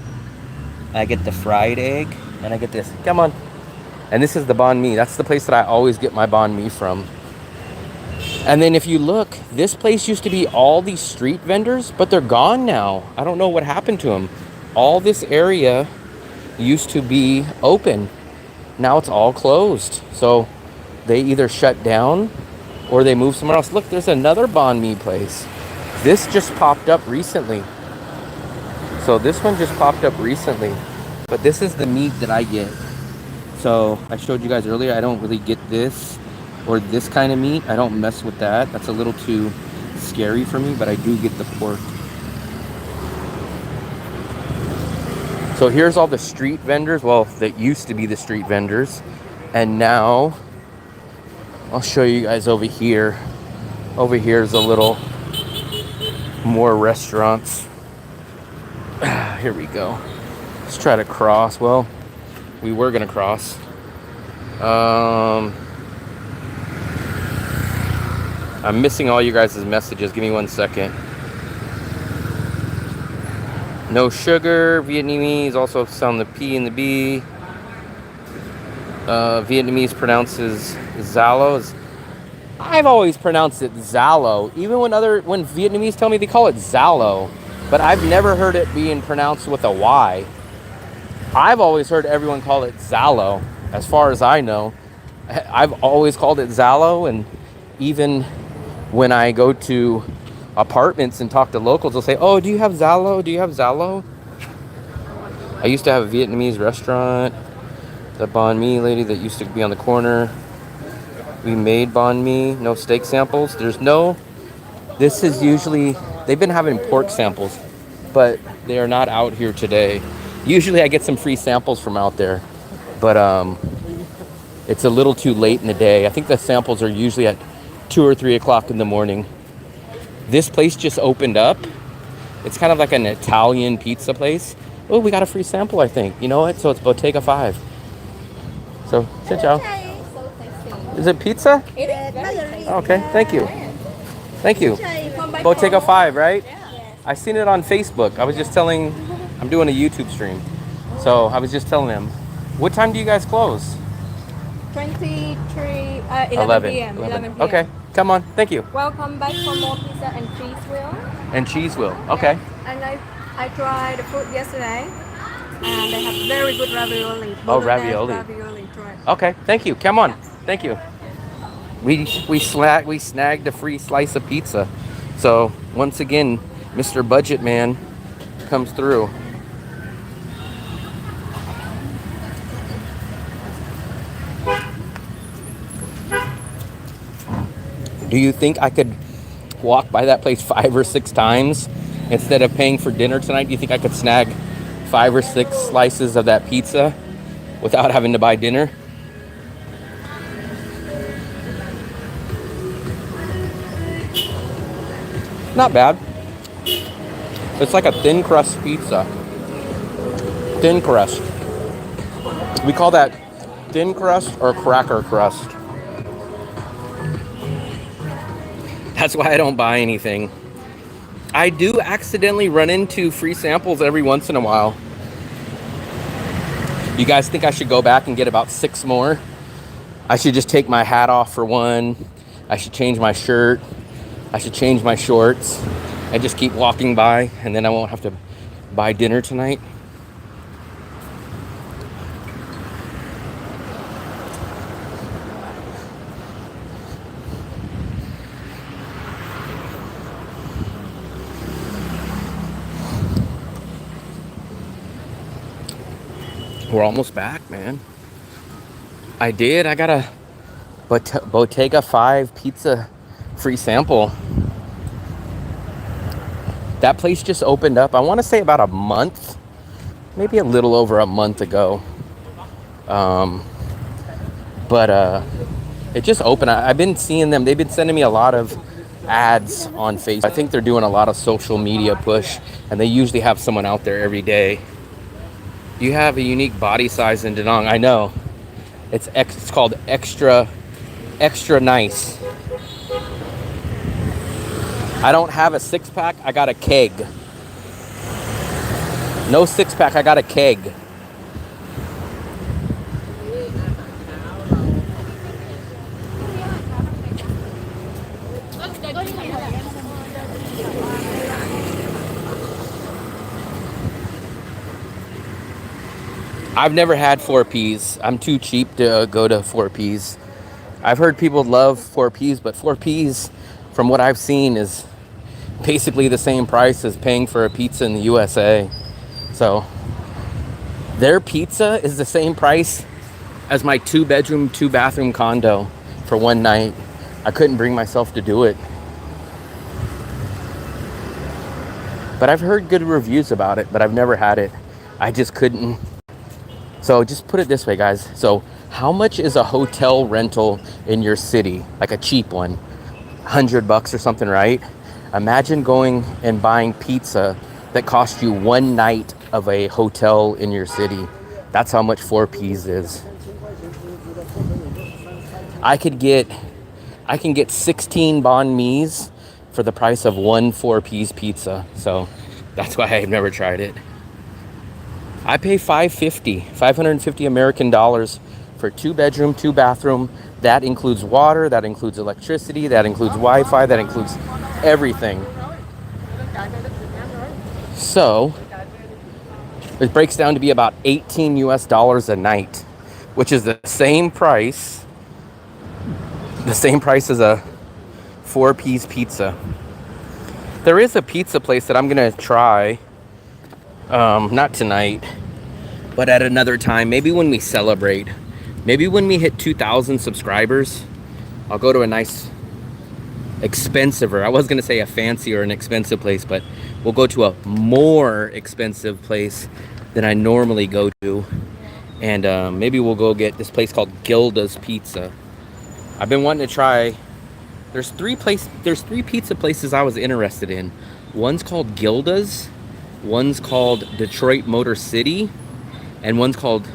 I get the fried egg. And I get this. Come on. And this is the banh mi. That's the place that I always get my banh mi from. And then if you look, this place used to be all these street vendors, but they're gone now. I don't know what happened to them. All this area used to be open. Now it's all closed. So they either shut down or they moved somewhere else. Look, there's another banh mi place. This just popped up recently. So this one just popped up recently. But this is the meat that I get. So I showed you guys earlier, I don't really get this or this kind of meat. I don't mess with that. That's a little too scary for me, but I do get the pork. So here's all the street vendors. Well, that used to be the street vendors. And now I'll show you guys over here. Over here is a little more restaurants. Here we go. Let's try to cross. Well, we were gonna cross. I'm missing all you guys' messages. Give me 1 second. No sugar. Vietnamese also sound the P and the B. Vietnamese pronounces Zalo. I've always pronounced it Zalo. Even when Vietnamese tell me they call it Zalo, but I've never heard it being pronounced with a Y. I've always heard everyone call it Zalo. As far as I know, I've always called it Zalo, and even when I go to apartments and talk to locals, they'll say, "Oh, do you have Zalo? Do you have Zalo?" I used to have a Vietnamese restaurant. The banh mi lady that used to be on the corner. We made banh mi, no steak samples. This is usually, they've been having pork samples, but they are not out here today. Usually I get some free samples from out there, but it's a little too late in the day. I think the samples are usually at 2 or 3 o'clock in the morning. This place just opened up. It's kind of like an Italian pizza place. Oh, we got a free sample, I think. You know what? So it's Bottega 5. So, ciao. Is it pizza? It is very tasty. Okay, thank you. Thank you. Bottega 5, right? I seen it on Facebook. I was just telling, I'm doing a YouTube stream. So I was just telling them, what time do you guys close? 11 p.m. 11 p.m. Okay, come on. Thank you. Welcome back for more pizza and cheese wheel. And cheese wheel. Okay. And I tried the food yesterday, and they have very good ravioli. Oh, ravioli. Try. Okay, thank you. Come on. Thank you. We snagged a free slice of pizza. So once again, Mr. Budget Man comes through. Do you think I could walk by that place 5 or 6 times instead of paying for dinner tonight? Do you think I could snag 5 or 6 slices of that pizza without having to buy dinner? Not bad. It's like a thin crust pizza. Thin crust. We call that thin crust or cracker crust. That's why I don't buy anything. I do accidentally run into free samples every once in a while. You guys think I should go back and get about 6 more? I should just take my hat off for one. I should change my shirt. I should change my shorts and just keep walking by, and then I won't have to buy dinner tonight. We're almost back, man. I got a Bottega 5 pizza free sample. That place just opened up, I want to say about a month, maybe a little over a month ago. But it just opened. I've been seeing them. They've been sending me a lot of ads on Facebook. I think they're doing a lot of social media push, and they usually have someone out there every day. You have a unique body size in Danang. I know. It's called extra nice. I don't have a 6-pack. I got a keg. No 6-pack. I got a keg. I've never had 4Ps. I'm too cheap to go to 4Ps. I've heard people love 4Ps, but 4Ps, from what I've seen, is basically the same price as paying for a pizza in the USA. So their pizza is the same price as my 2-bedroom, 2-bathroom condo for one night. I couldn't bring myself to do it. But I've heard good reviews about it, but I've never had it. I just couldn't. So just put it this way, guys. So How much is a hotel rental in your city? Like a cheap one, $100 or something, right? Imagine going and buying pizza that cost you one night of a hotel in your city. That's how much 4Ps is. I can get 16 banh mi's for the price of one 4Ps pizza. So that's why I've never tried it. I pay $550 American dollars for 2-bedroom, 2-bathroom. That includes water, that includes electricity, that includes Wi-Fi, that includes everything. So it breaks down to be about $18 US a night, which is the same price as a 4-piece pizza. There is a pizza place that I'm gonna try, not tonight, but at another time, maybe when we celebrate. Maybe when we hit 2,000 subscribers, I'll go to a nice expensive, or I was gonna say a fancy or an expensive place, but we'll go to a more expensive place than I normally go to. And maybe we'll go get this place called Gilda's Pizza. I've been wanting to try, there's three pizza places I was interested in. One's called Gilda's, one's called Detroit Motor City, and one's called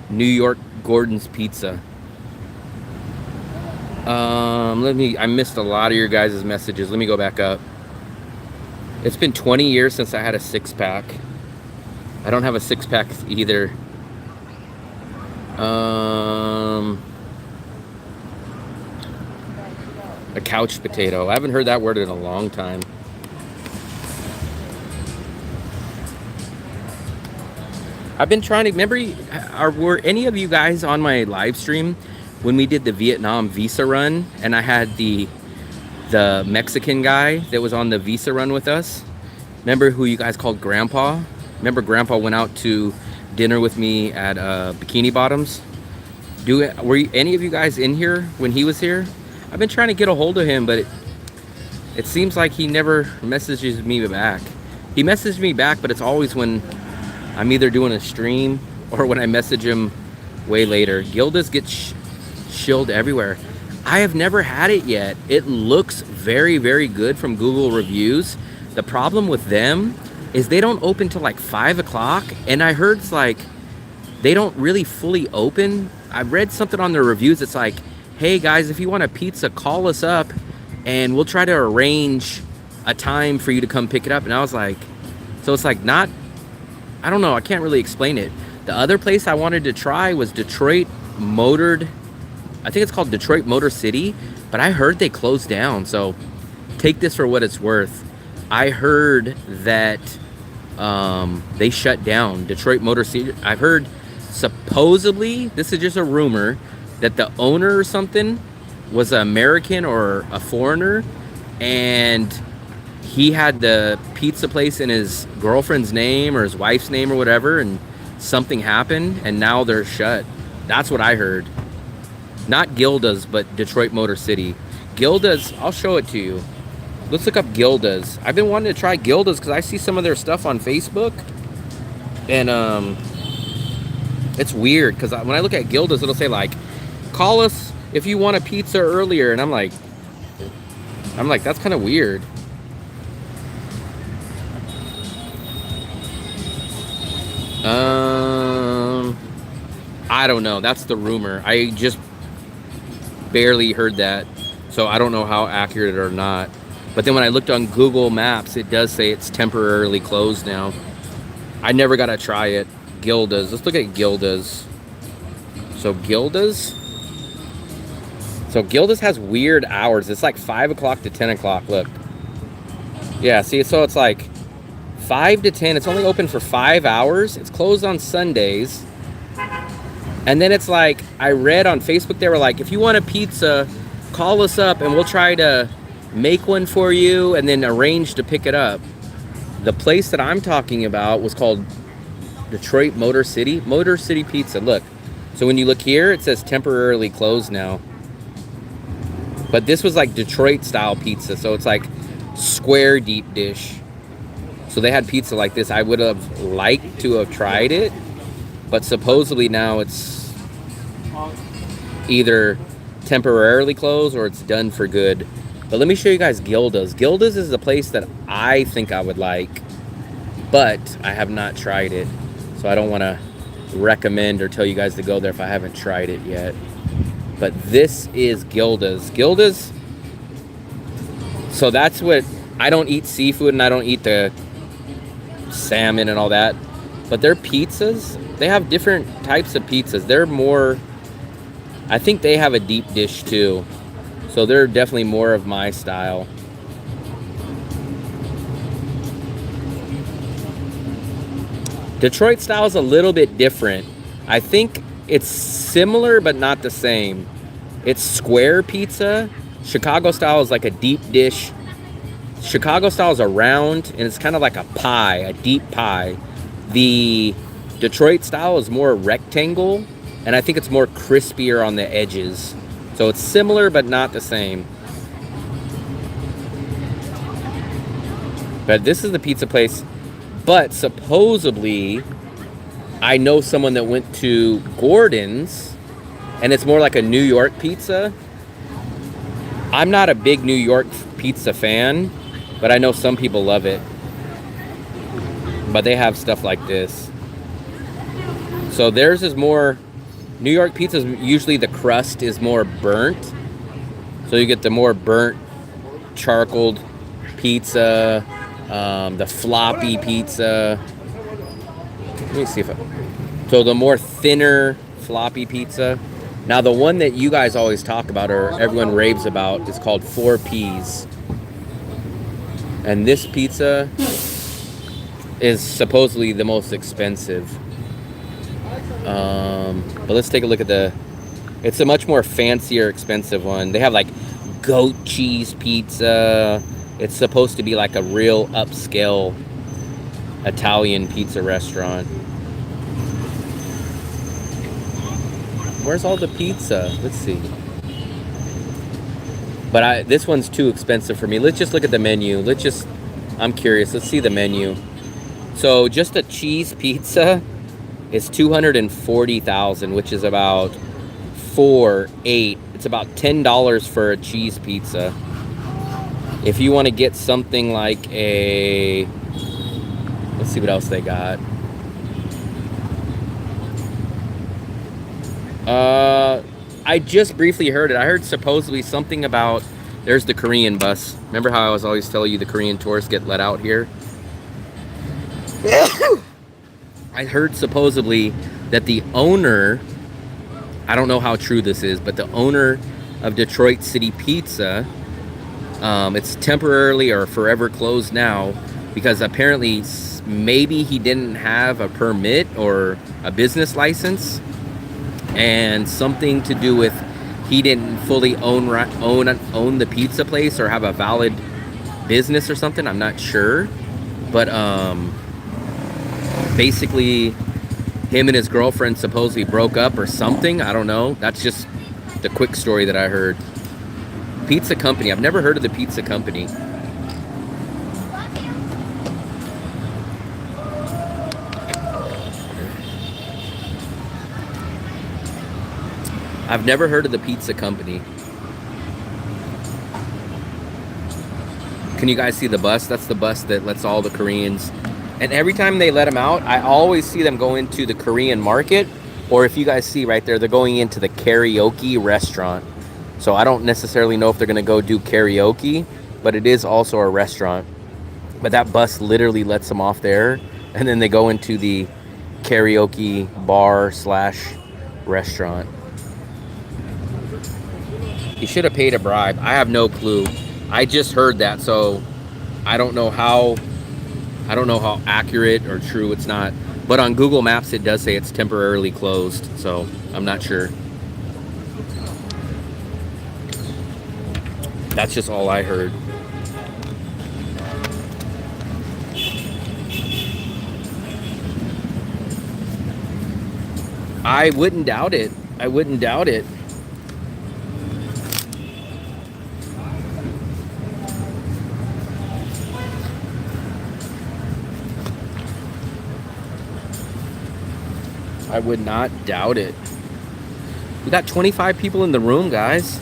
New York Gordon's Pizza. I missed a lot of your guys' messages. Let me go back up. It's been 20 years since I had a 6-pack. I don't have a 6-pack either. A couch potato. I haven't heard that word in a long time. I've been trying to remember, were any of you guys on my live stream when we did the Vietnam visa run and I had the Mexican guy that was on the visa run with us? Remember who you guys called Grandpa? Remember Grandpa went out to dinner with me at Bikini Bottoms? Were any of you guys in here when he was here? I've been trying to get a hold of him, but it seems like he never messages me back. He messaged me back, but it's always when I'm either doing a stream or when I message him way later. Gilda's gets shilled everywhere. I have never had it yet. It looks very, very good from Google reviews. The problem with them is they don't open till like 5 o'clock. And I heard it's like, they don't really fully open. I read something on their reviews. It's like, hey guys, if you want a pizza, call us up and we'll try to arrange a time for you to come pick it up. And I was like, so it's like not, I don't know, I can't really explain it. The other place I wanted to try was Detroit Motor, I think it's called Detroit Motor City, but I heard they closed down. So take this for what it's worth. I heard that they shut down Detroit Motor City. I've heard supposedly, this is just a rumor, that the owner or something was an American or a foreigner, and he had the pizza place in his girlfriend's name or his wife's name or whatever, and something happened and now they're shut. That's what I heard. Not Gilda's, but Detroit Motor City. Gilda's, I'll show it to you. Let's look up Gilda's. I've been wanting to try Gilda's because I see some of their stuff on Facebook, and it's weird because when I look at Gilda's, it'll say like, call us if you want a pizza earlier, and I'm like that's kind of weird. I don't know. That's the rumor. I just barely heard that, so I don't know how accurate or not. But then when I looked on Google Maps, it does say it's temporarily closed now. I never got to try it. Gilda's. Let's look at Gilda's. So Gilda's has weird hours. It's like 5 o'clock to 10 o'clock. Look. Yeah, see, so it's like 5 to 10. It's only open for 5 hours. It's closed on Sundays. And then it's like, I read on Facebook, they were like, if you want a pizza, call us up and we'll try to make one for you and then arrange to pick it up. The place that I'm talking about was called Detroit Motor City Pizza. Look. So when you look here, it says temporarily closed now. But this was like Detroit style pizza. So it's like square deep dish. So they had pizza like this. I would have liked to have tried it, but supposedly now it's either temporarily closed or it's done for good. But let me show you guys Gilda's. Gilda's is a place that I think I would like, but I have not tried it. So I don't want to recommend or tell you guys to go there if I haven't tried it yet. But this is Gilda's. Gilda's, so that's what, I don't eat seafood and I don't eat the salmon and all that. But their pizzas, they have different types of pizzas. They're more, I think they have a deep dish too. So they're definitely more of my style. Detroit style is a little bit different. I think it's similar but not the same. It's square pizza. Chicago style is like a deep dish. Chicago style is a round and it's kind of like a pie, a deep pie. The Detroit style is more rectangle and I think it's more crispier on the edges. So it's similar but not the same. But this is the pizza place. But supposedly, I know someone that went to Gordon's, and it's more like a New York pizza. I'm not a big New York pizza fan, but I know some people love it. But they have stuff like this. So theirs is more, New York pizza, usually the crust is more burnt. So you get the more burnt, charcoaled pizza. The floppy pizza. Let me see if so the more thinner floppy pizza. Now the one that you guys always talk about or everyone raves about is called 4 Ps. And this pizza is supposedly the most expensive. But let's take a look at it's a much more fancier, expensive one. They have like goat cheese pizza. It's supposed to be like a real upscale Italian pizza restaurant. Where's all the pizza? Let's see. But this one's too expensive for me. Let's just look at the menu. I'm curious. Let's see the menu. So just a cheese pizza is $240,000, which is about $8. It's about $10 for a cheese pizza. If you want to get something like let's see what else they got. I just briefly heard it. I heard supposedly something about, there's the Korean bus. Remember how I was always telling you the Korean tourists get let out here? I heard supposedly that the owner, I don't know how true this is, but the owner of Detroit City Pizza, it's temporarily or forever closed now because apparently maybe he didn't have a permit or a business license, and something to do with he didn't fully own the pizza place or have a valid business or something. I'm not sure, but basically him and his girlfriend supposedly broke up or something. I don't know. That's just the quick story that I heard. Pizza Company. I've never heard of the Pizza Company. I've never heard of the Pizza Company. Can you guys see the bus? That's the bus that lets all the Koreans. And every time they let them out, I always see them go into the Korean market. Or if you guys see right there, they're going into the karaoke restaurant. So I don't necessarily know if they're going to go do karaoke, but it is also a restaurant. But that bus literally lets them off there, and then they go into the karaoke bar / restaurant. He should have paid a bribe. I have no clue. I just heard that, so I don't know how accurate or true it's not. But on Google Maps, it does say it's temporarily closed, so I'm not sure. That's just all I heard. I wouldn't doubt it. I wouldn't doubt it. I would not doubt it. We got 25 people in the room, guys.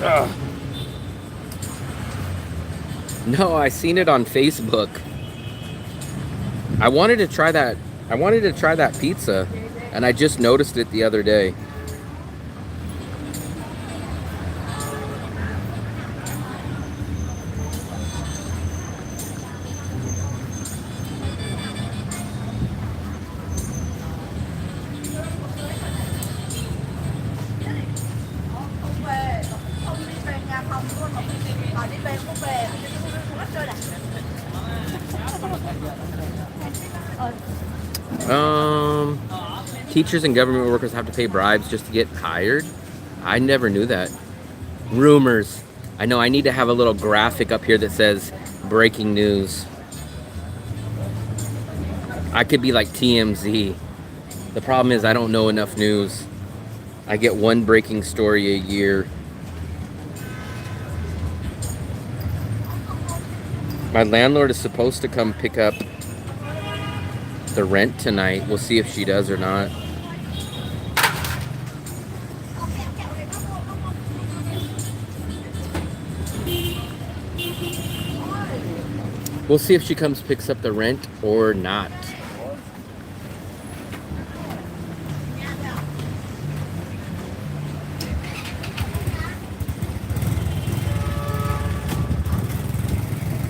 Ugh. No, I seen it on Facebook. I wanted to try that. I wanted to try that pizza, and I just noticed it the other day. Teachers and government workers have to pay bribes just to get hired? I never knew that. Rumors. I know I need to have a little graphic up here that says breaking news. I could be like TMZ. The problem is I don't know enough news. I get one breaking story a year. My landlord is supposed to come pick up the rent tonight. We'll see if she does or not. We'll see if she comes picks up the rent or not.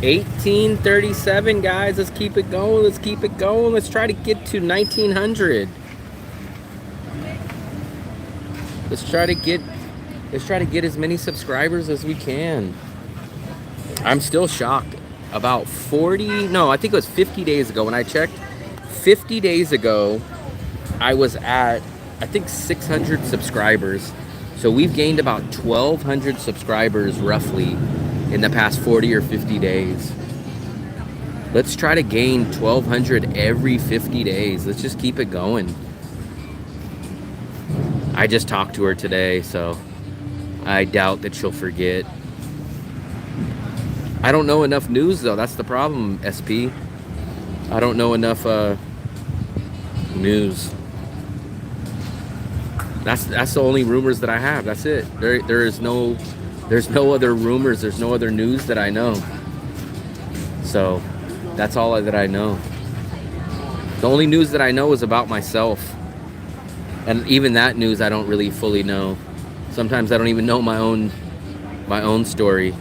$18.37, guys. Let's keep it going. Let's keep it going. Let's try to get to 1900. Let's try to get as many subscribers as we can. I'm still shocked. About 40, no, I think it was 50 days ago when I checked. 50 days ago, I was at, I think, 600 subscribers. So we've gained about 1,200 subscribers roughly in the past 40 or 50 days. Let's try to gain 1,200 every 50 days. Let's just keep it going. I just talked to her today, so I doubt that she'll forget. I don't know enough news, though. That's the problem, SP. I don't know enough news. That's the only rumors that I have. That's it. There's no other rumors. There's no other news that I know. So that's all that I know. The only news that I know is about myself. And even that news I don't really fully know. Sometimes I don't even know my own story.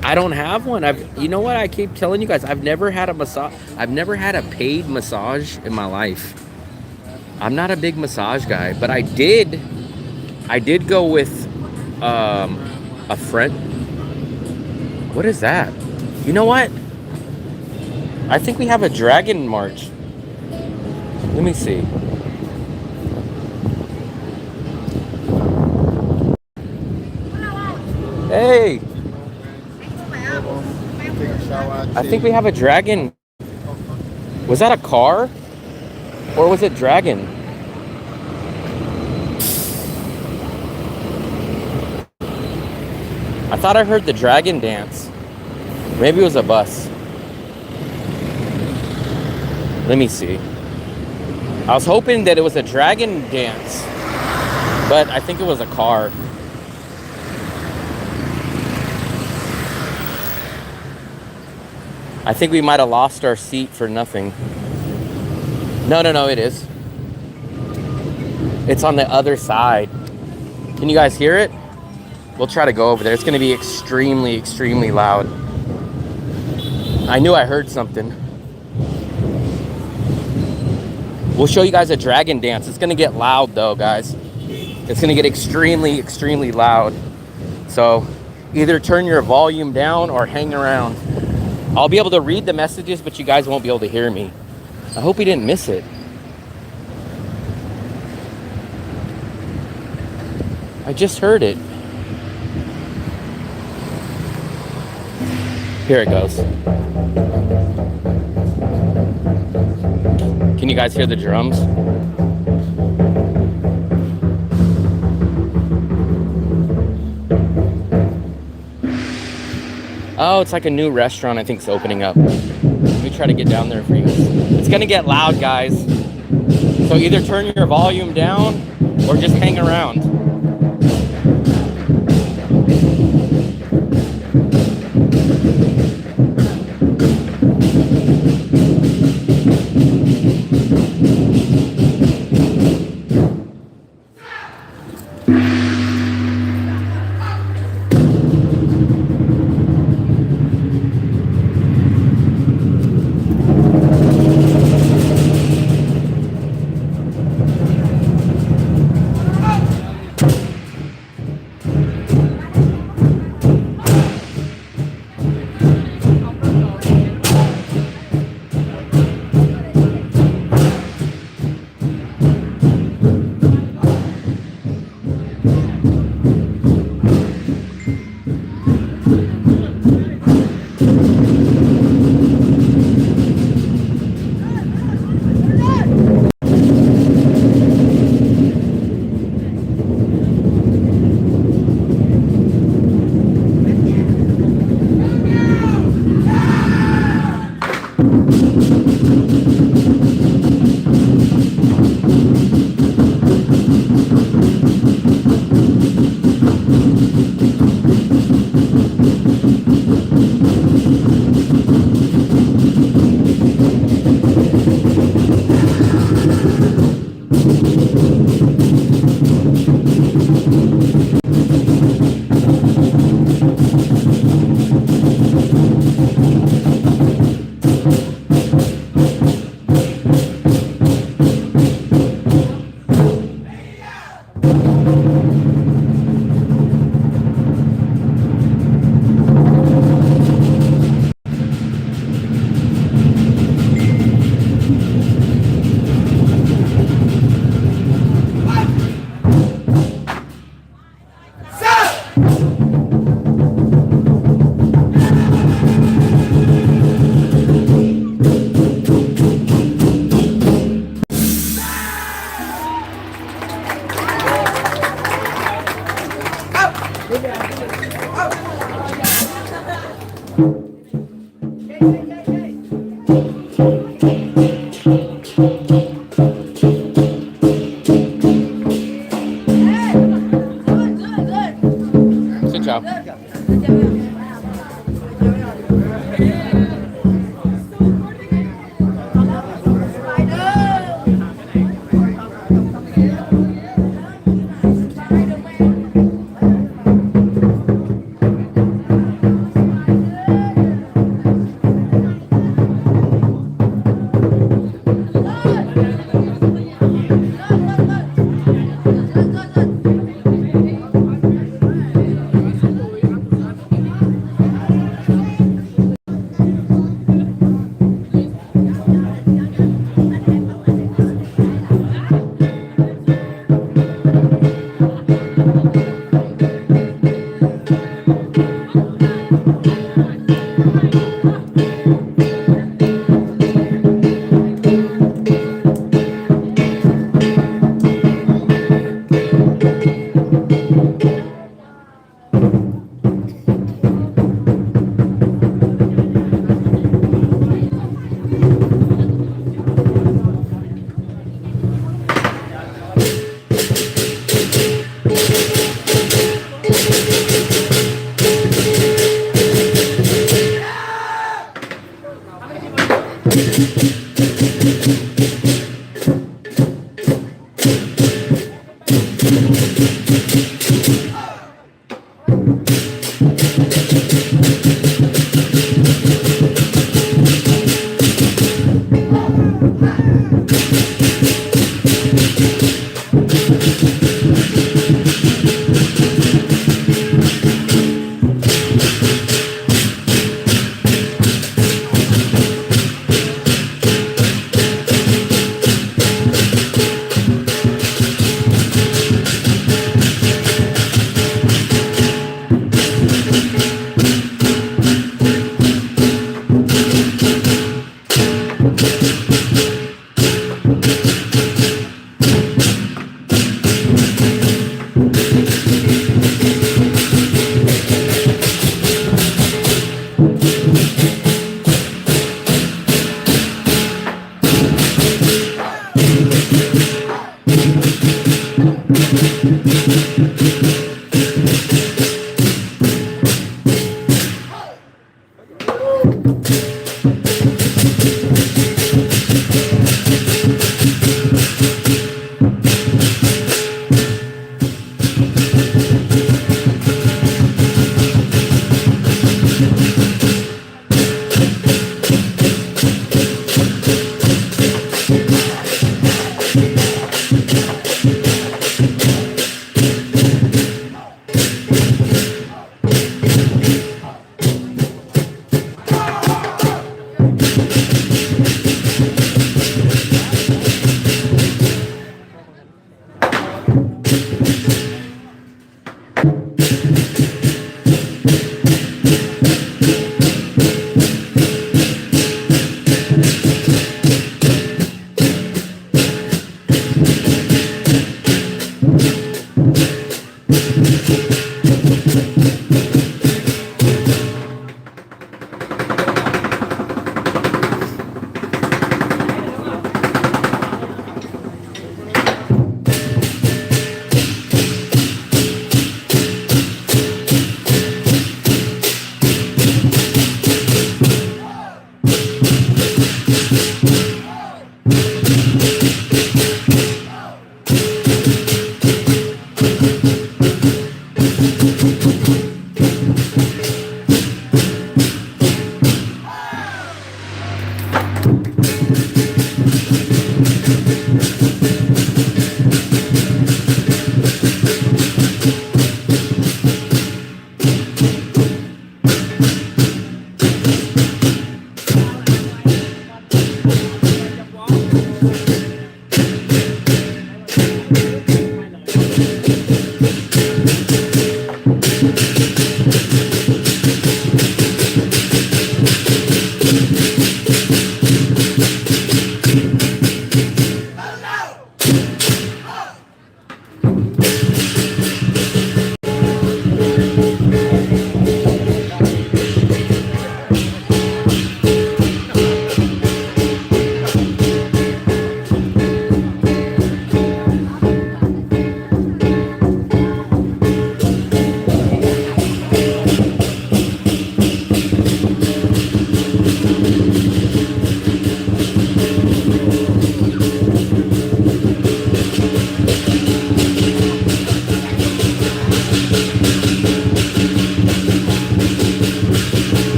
I don't have one. You know what? I keep telling you guys, I've never had a massage. I've never had a paid massage in my life. I'm not a big massage guy, but I did go with a friend. What is that? You know what? I think we have a dragon march. Let me see. Hey. I think we have a dragon. Was that a car? Or was it dragon? I thought I heard the dragon dance. Maybe it was a bus. Let me see. I was hoping that it was a dragon dance, but I think it was a car. I think we might have lost our seat for nothing. No, it is. It's on the other side. Can you guys hear it? We'll try to go over there. It's going to be extremely, extremely loud. I knew I heard something. We'll show you guys a dragon dance. It's going to get loud though, guys. It's going to get extremely, extremely loud. So either turn your volume down or hang around. I'll be able to read the messages, but you guys won't be able to hear me. I hope we didn't miss it. I just heard it. Here it goes. Can you guys hear the drums? Oh, it's like a new restaurant I think is opening up. Let me try to get down there for you. It's gonna get loud, guys. So either turn your volume down or just hang around. Xin chào.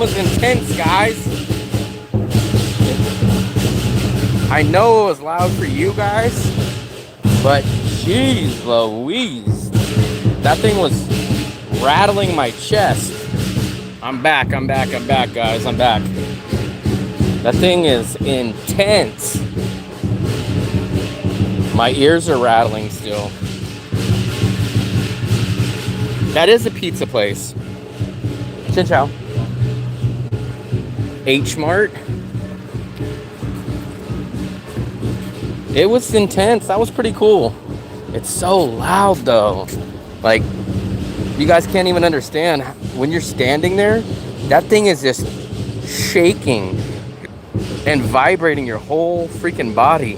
was intense, guys. I know it was loud for you guys, but jeez Louise, that thing was rattling my chest. I'm back, guys. I'm back. That thing is intense. My ears are rattling still. That is a pizza place. Chin chow. H Mart. It was intense. That was pretty cool. It's so loud though. Like, you guys can't even understand. When you're standing there, that thing is just shaking and vibrating your whole freaking body.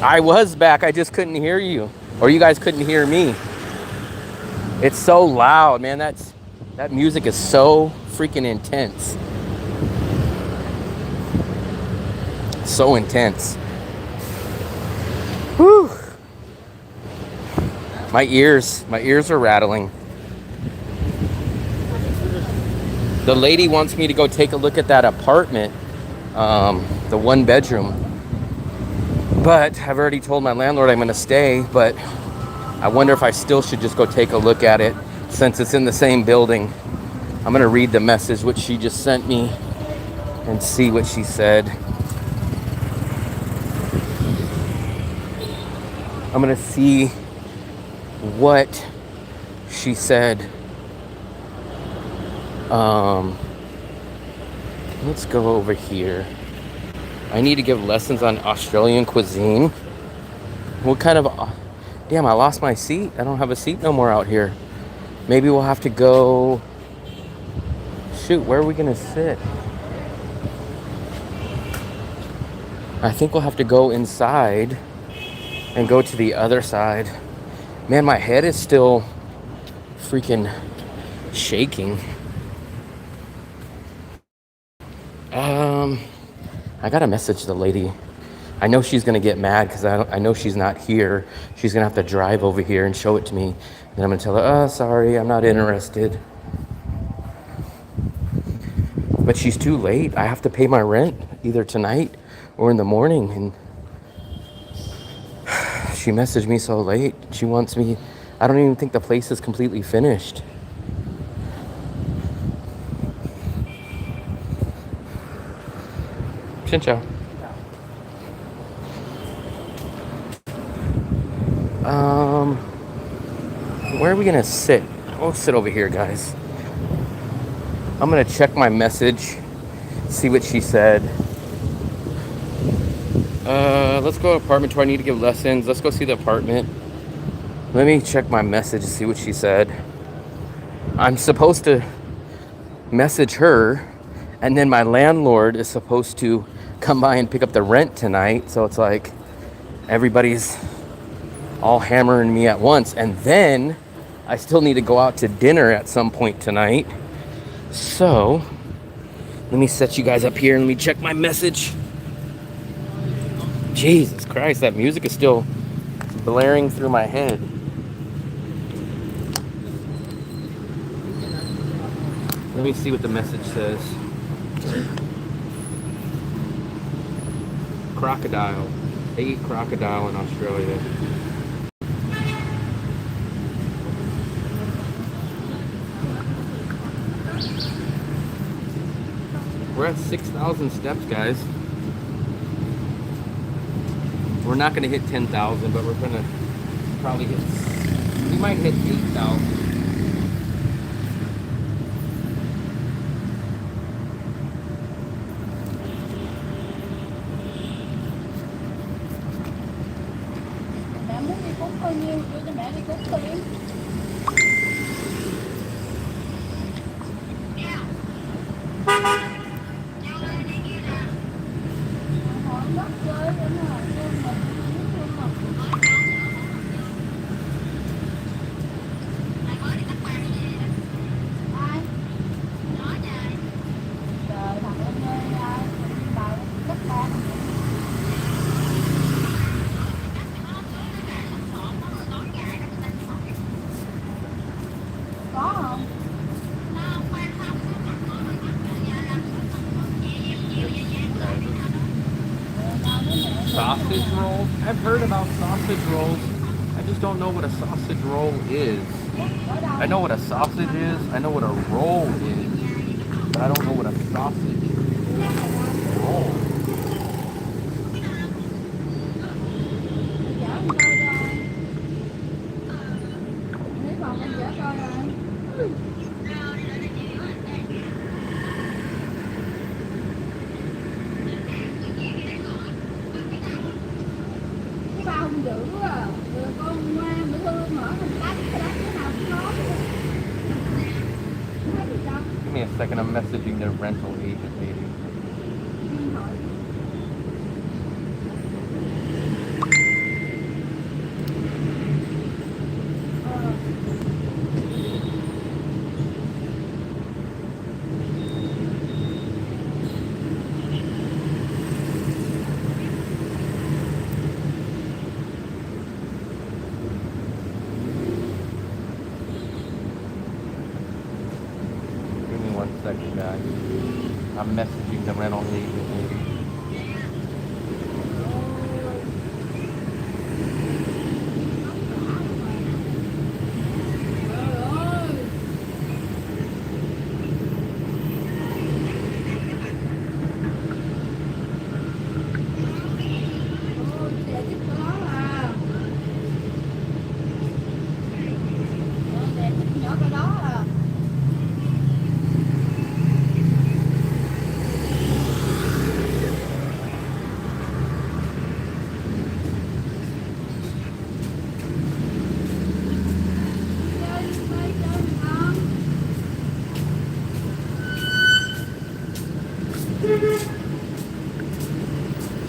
I was back, I just couldn't hear you. Or you guys couldn't hear me. It's so loud, man. That music is so freaking intense. So intense. Whew. My ears are rattling. The lady wants me to go take a look at that apartment, the 1-bedroom. But I've already told my landlord I'm gonna stay, but I wonder if I still should just go take a look at it since it's in the same building. I'm gonna read the message which she just sent me and see what she said. I'm gonna see what she said. Let's go over here. I need to give lessons on Australian cuisine. What kind of... Damn, I lost my seat. I don't have a seat no more out here. Maybe we'll have to go... Shoot, where are we gonna sit? I think we'll have to go inside and go to the other side. Man, my head is still freaking shaking. I gotta message the lady. I know she's gonna get mad because I know she's not here. She's gonna have to drive over here and show it to me. And I'm gonna tell her, oh, sorry, I'm not interested. But she's too late. I have to pay my rent either tonight or in the morning. And she messaged me so late. She wants me, I don't even think the place is completely finished. Chin chow. Where are we gonna sit? We'll sit over here, guys. I'm gonna check my message, see what she said. Let's go to apartment tour. I need to give lessons. Let's go see the apartment. Let me check my message and see what she said. I'm supposed to message her, and then my landlord is supposed to come by and pick up the rent tonight. So it's like everybody's all hammering me at once. And then I still need to go out to dinner at some point tonight. So let me set you guys up here and let me check my message. Jesus Christ, that music is still blaring through my head. Let me see what the message says. Crocodile. They eat crocodile in Australia. We're at 6,000 steps, guys. We're not gonna hit 10,000, but we're gonna probably hit, we might hit 8,000. I've heard about sausage rolls. I just don't know what a sausage roll is. I know what a sausage is. I know what a roll is. But I don't know what a sausage roll. Give me a second. I'm messaging the rental agent lady. Give me 1 second, guys. I'm messaging the rental agent lady.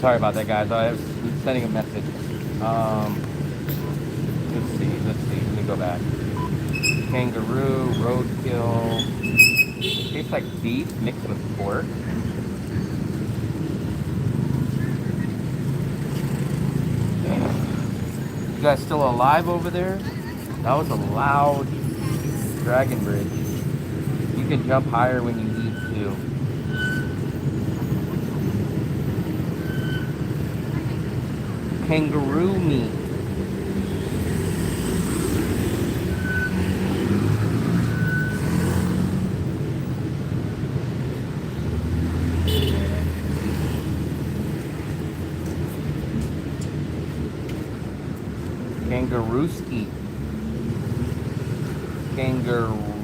Sorry about that, guys. I was sending a message. Let's see. Let me go back. Kangaroo, roadkill. It tastes like beef mixed with pork. You guys still alive over there? That was a loud dragon bridge. You can jump higher when you eat too. Kangaroo meat. Kangarooski. Kangarooski.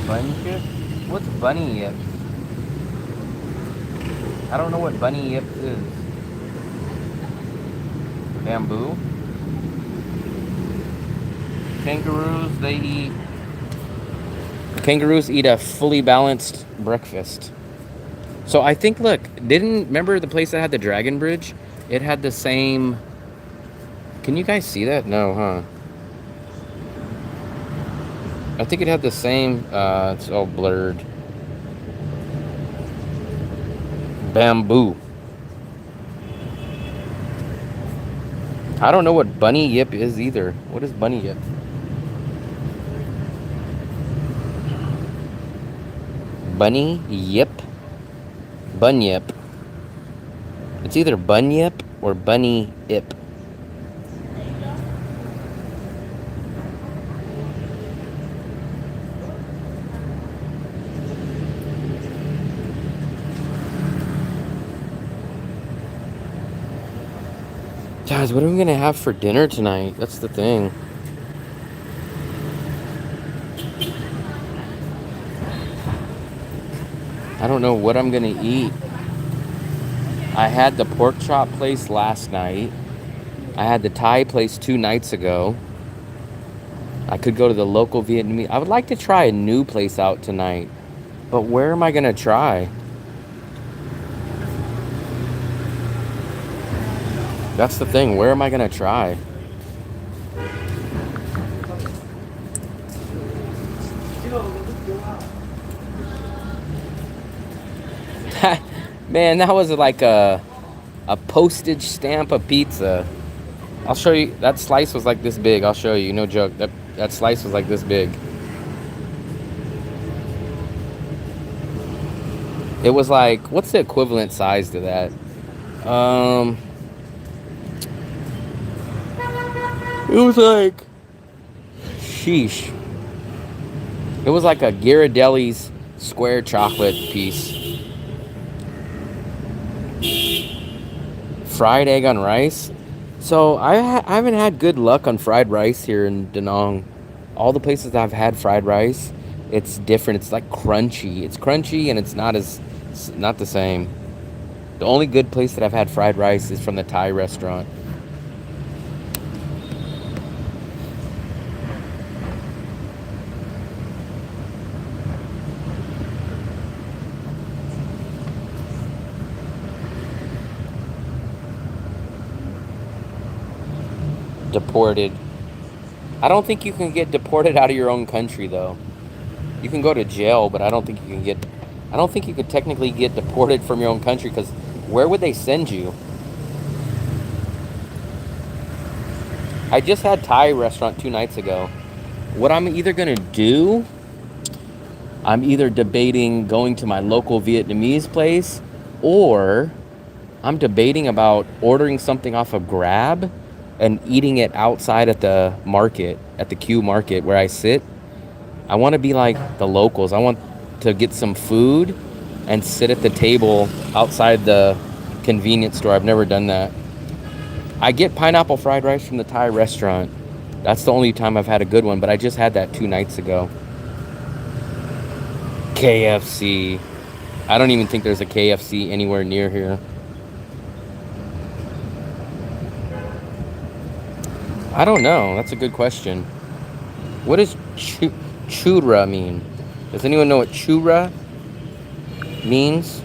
Bunny chip? What's bunny yips? I don't know what bunny yips is. Bamboo? Kangaroos eat a fully balanced breakfast. So I think, look, remember the place that had the dragon bridge? It had the same, can you guys see that? No, huh? I think it had the same, it's all blurred. Bamboo. I don't know what bunny yip is either. What is bunny yip? Bunny yip? Bunyip. It's either bunyip or bunny ip. Guys, what are we gonna have for dinner tonight? That's the thing. I don't know what I'm gonna eat. I had the pork chop place last night. I had the Thai place 2 nights ago. I could go to the local Vietnamese. I would like to try a new place out tonight. But where am I gonna try? That's the thing. Where am I gonna try? Man, that was like a postage stamp of pizza. I'll show you. That slice was like this big. I'll show you. No joke. That slice was like this big. It was like, what's the equivalent size to that? It was like, sheesh. It was like a Ghirardelli's square chocolate piece. Fried egg on rice. So I haven't had good luck on fried rice here in Danang. All the places I've had fried rice, it's different. It's like crunchy. It's crunchy and it's not the same. The only good place that I've had fried rice is from the Thai restaurant. Deported. I don't think you can get deported out of your own country though. You can go to jail, but I don't think you could technically get deported from your own country, because where would they send you? I just had Thai restaurant 2 nights ago. What I'm either gonna do, I'm either debating going to my local Vietnamese place, or I'm debating about ordering something off of Grab and eating it outside at the market, at the Q market where I sit. I want to be like the locals. I want to get some food and sit at the table outside the convenience store. I've never done that. I get pineapple fried rice from the Thai restaurant. That's the only time I've had a good one, but I just had that 2 nights ago. KFC. I don't even think there's a KFC anywhere near here. I don't know. That's a good question. What does chura mean? Does anyone know what chura means?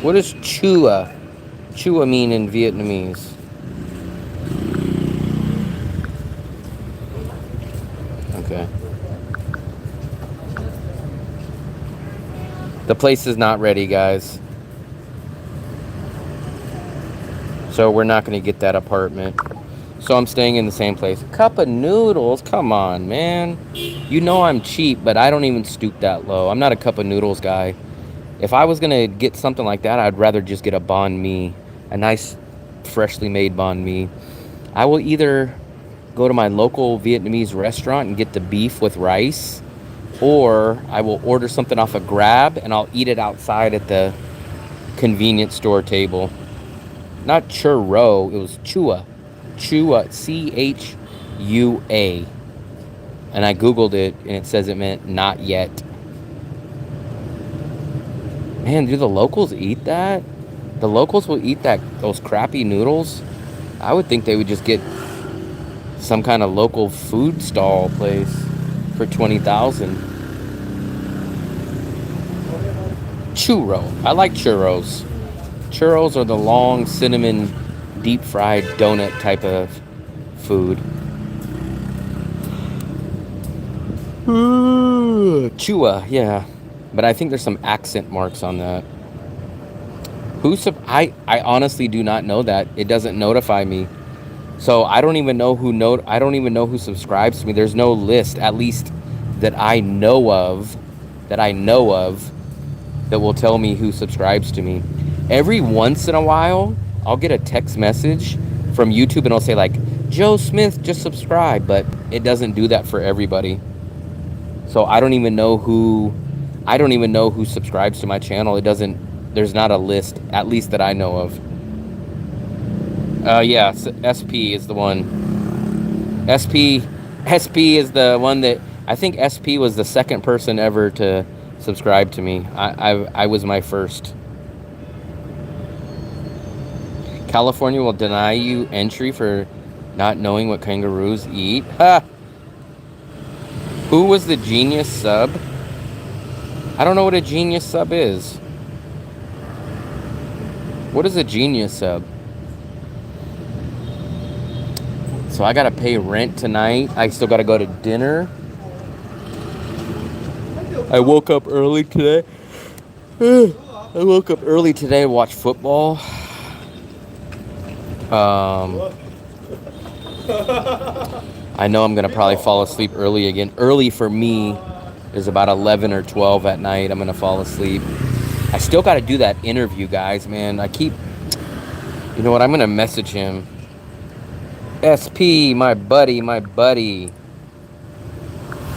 What does chua mean in Vietnamese? Okay. The place is not ready, guys. So we're not going to get that apartment. So I'm staying in the same place. Cup of noodles? Come on, man. You know I'm cheap, but I don't even stoop that low. I'm not a cup of noodles guy. If I was going to get something like that, I'd rather just get a banh mi. A nice, freshly made banh mi. I will either go to my local Vietnamese restaurant and get the beef with rice, or I will order something off of Grab and I'll eat it outside at the convenience store table. Not churro, it was chua. Chua, C-H-U-A. And I Googled it, and it says it meant not yet. Man, do the locals eat that? The locals will eat those crappy noodles? I would think they would just get some kind of local food stall place for $20,000. Churro. I like churros. Churros are the long cinnamon deep fried donut type of food. Chua, yeah. But I think there's some accent marks on that. I honestly do not know that. It doesn't notify me. So I don't even know who subscribes to me. There's no list, at least that I know of, that will tell me who subscribes to me. Every once in a while, I'll get a text message from YouTube and it'll say like, Joe Smith just subscribed, but it doesn't do that for everybody. So I don't even know who subscribes to my channel. There's not a list, at least that I know of. Yeah, SP is the one. SP is the one that, I think SP was the second person ever to subscribe to me. I was my first. California will deny you entry for not knowing what kangaroos eat. Ha! Who was the genius sub? I don't know what a genius sub is. What is a genius sub? So I gotta pay rent tonight. I still gotta go to dinner. I woke up early today. I woke up early today to watch football. I know I'm gonna probably fall asleep early again. Early for me is about 11 or 12 at night. I'm gonna fall asleep. I still got to do that interview, guys, man. You know what? I'm gonna message him. SP, my buddy.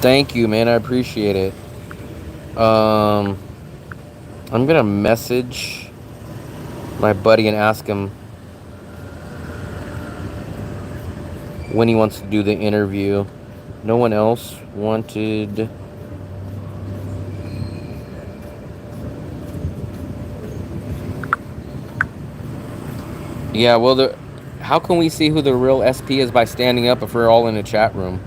Thank you, man. I appreciate it. I'm gonna message my buddy and ask him when he wants to do the interview. No one else wanted. Yeah, well, how can we see who the real SP is by standing up if we're all in a chat room?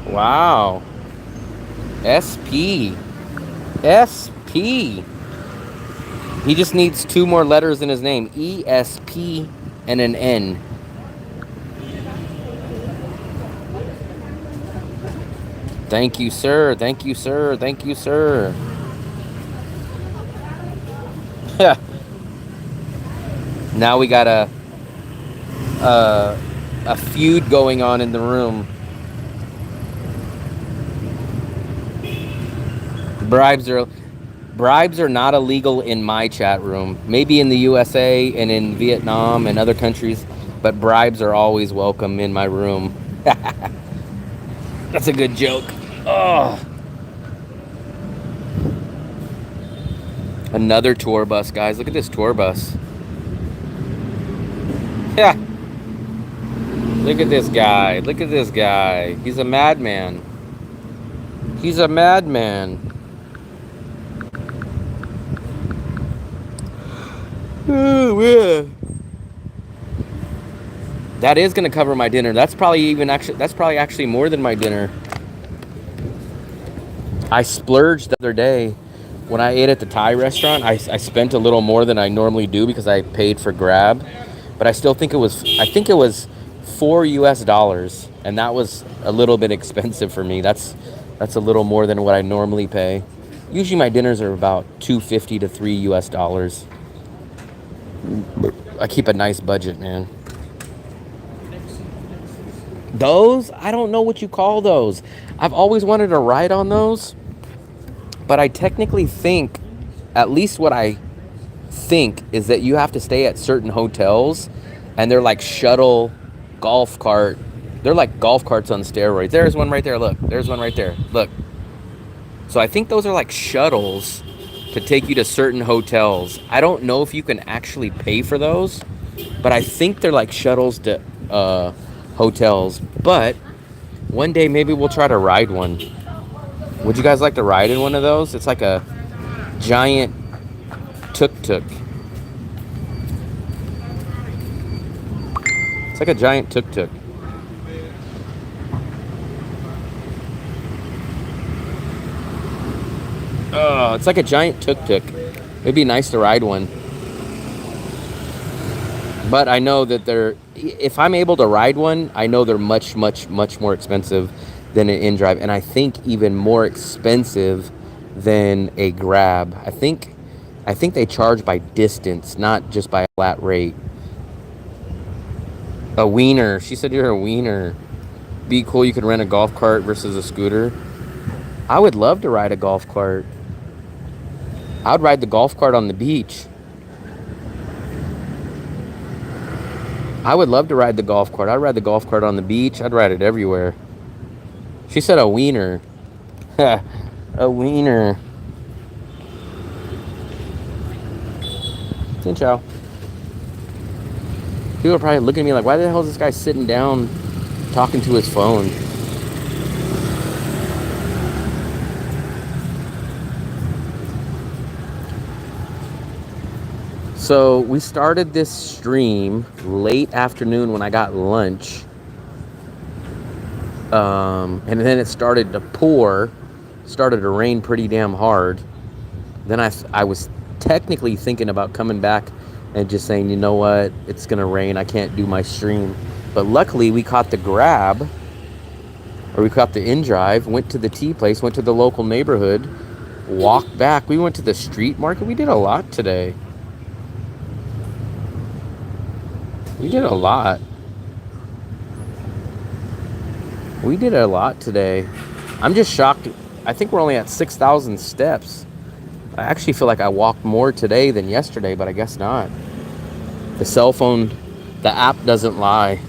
Wow. SP. SP. He just needs 2 more letters in his name. ESP and an N. Thank you, sir. Thank you, sir. Thank you, sir. Now we got a feud going on in the room. Bribes are not illegal in my chat room. Maybe in the USA and in Vietnam and other countries, but bribes are always welcome in my room. That's a good joke. Oh. Another tour bus, guys. Look at this tour bus. Yeah. Look at this guy. Look at this guy. He's a madman. He's a madman. Oh, man. That is gonna cover my dinner. That's probably actually more than my dinner. I splurged the other day when I ate at the Thai restaurant. I spent a little more than I normally do because I paid for Grab, but I think it was $4 US, and that was a little bit expensive for me. That's a little more than what I normally pay. Usually my dinners are about $2.50 to $3 US. I keep a nice budget, man. Those, I don't know what you call those. I've always wanted to ride on those, but I technically think, at least what I think, is that you have to stay at certain hotels, and they're like shuttle golf cart. They're like golf carts on steroids. There's one right there. Look, there's one right there. Look. So I think those are like shuttles to take you to certain hotels. I don't know if you can actually pay for those, but I think they're like shuttles to hotels. But one day maybe we'll try to ride one. Would you guys like to ride in one of those? It's like a giant tuk-tuk. It's like a giant tuk-tuk. Oh, it's like a giant tuk-tuk. It'd be nice to ride one. But I know that if I'm able to ride one, I know they're much, much, much more expensive than an in-drive. And I think even more expensive than a Grab. I think they charge by distance, not just by a flat rate. A wiener. She said you're a wiener. Be cool, you could rent a golf cart versus a scooter. I would love to ride a golf cart. I would ride the golf cart on the beach. I would love to ride the golf cart. I'd ride the golf cart on the beach. I'd ride it everywhere. She said a wiener. A wiener. Xin chào. People are probably looking at me like, why the hell is this guy sitting down talking to his phone? So we started this stream late afternoon when I got lunch. And then it started to pour, started to rain pretty damn hard. Then I was technically thinking about coming back and just saying, you know what, it's gonna rain, I can't do my stream. But luckily we caught the grab, or we caught the in drive, went to the tea place, went to the local neighborhood, walked back. We went to the street market. We did a lot today. We did a lot. We did a lot today. I'm just shocked. I think we're only at 6,000 steps. I actually feel like I walked more today than yesterday, but I guess not. The cell phone, the app doesn't lie.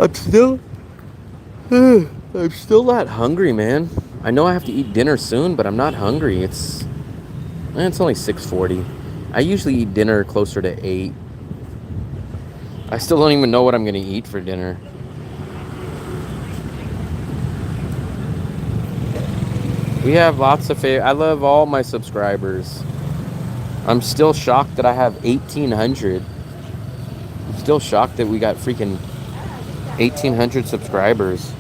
I'm still not hungry, man. I know I have to eat dinner soon, but I'm not hungry. It's only 6:40. I usually eat dinner closer to 8. I still don't even know what I'm gonna eat for dinner. We have lots of I love all my subscribers. I'm still shocked that I have 1,800. I'm still shocked that we got freaking 1,800 subscribers.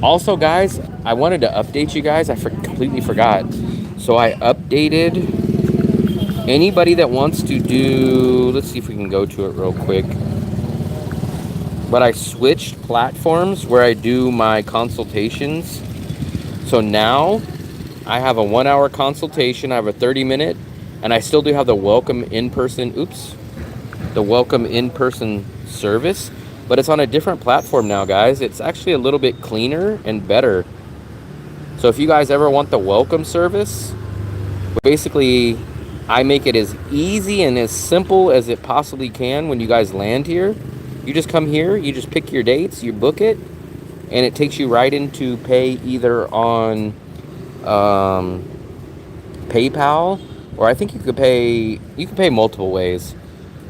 Also, guys, I wanted to update you guys. I completely forgot. So I updated anybody that wants to do... Let's see if we can go to it real quick. But I switched platforms where I do my consultations. So now I have a 1-hour consultation. I have a 30-minute. And I still do have the welcome in-person... the welcome in-person service, but it's on a different platform now, guys. It's actually a little bit cleaner and better. So if you guys ever want the welcome service, basically I make it as easy and as simple as it possibly can. When you guys land here, you just come here, you just pick your dates, you book it, and it takes you right into pay either on PayPal, or I think you can pay multiple ways.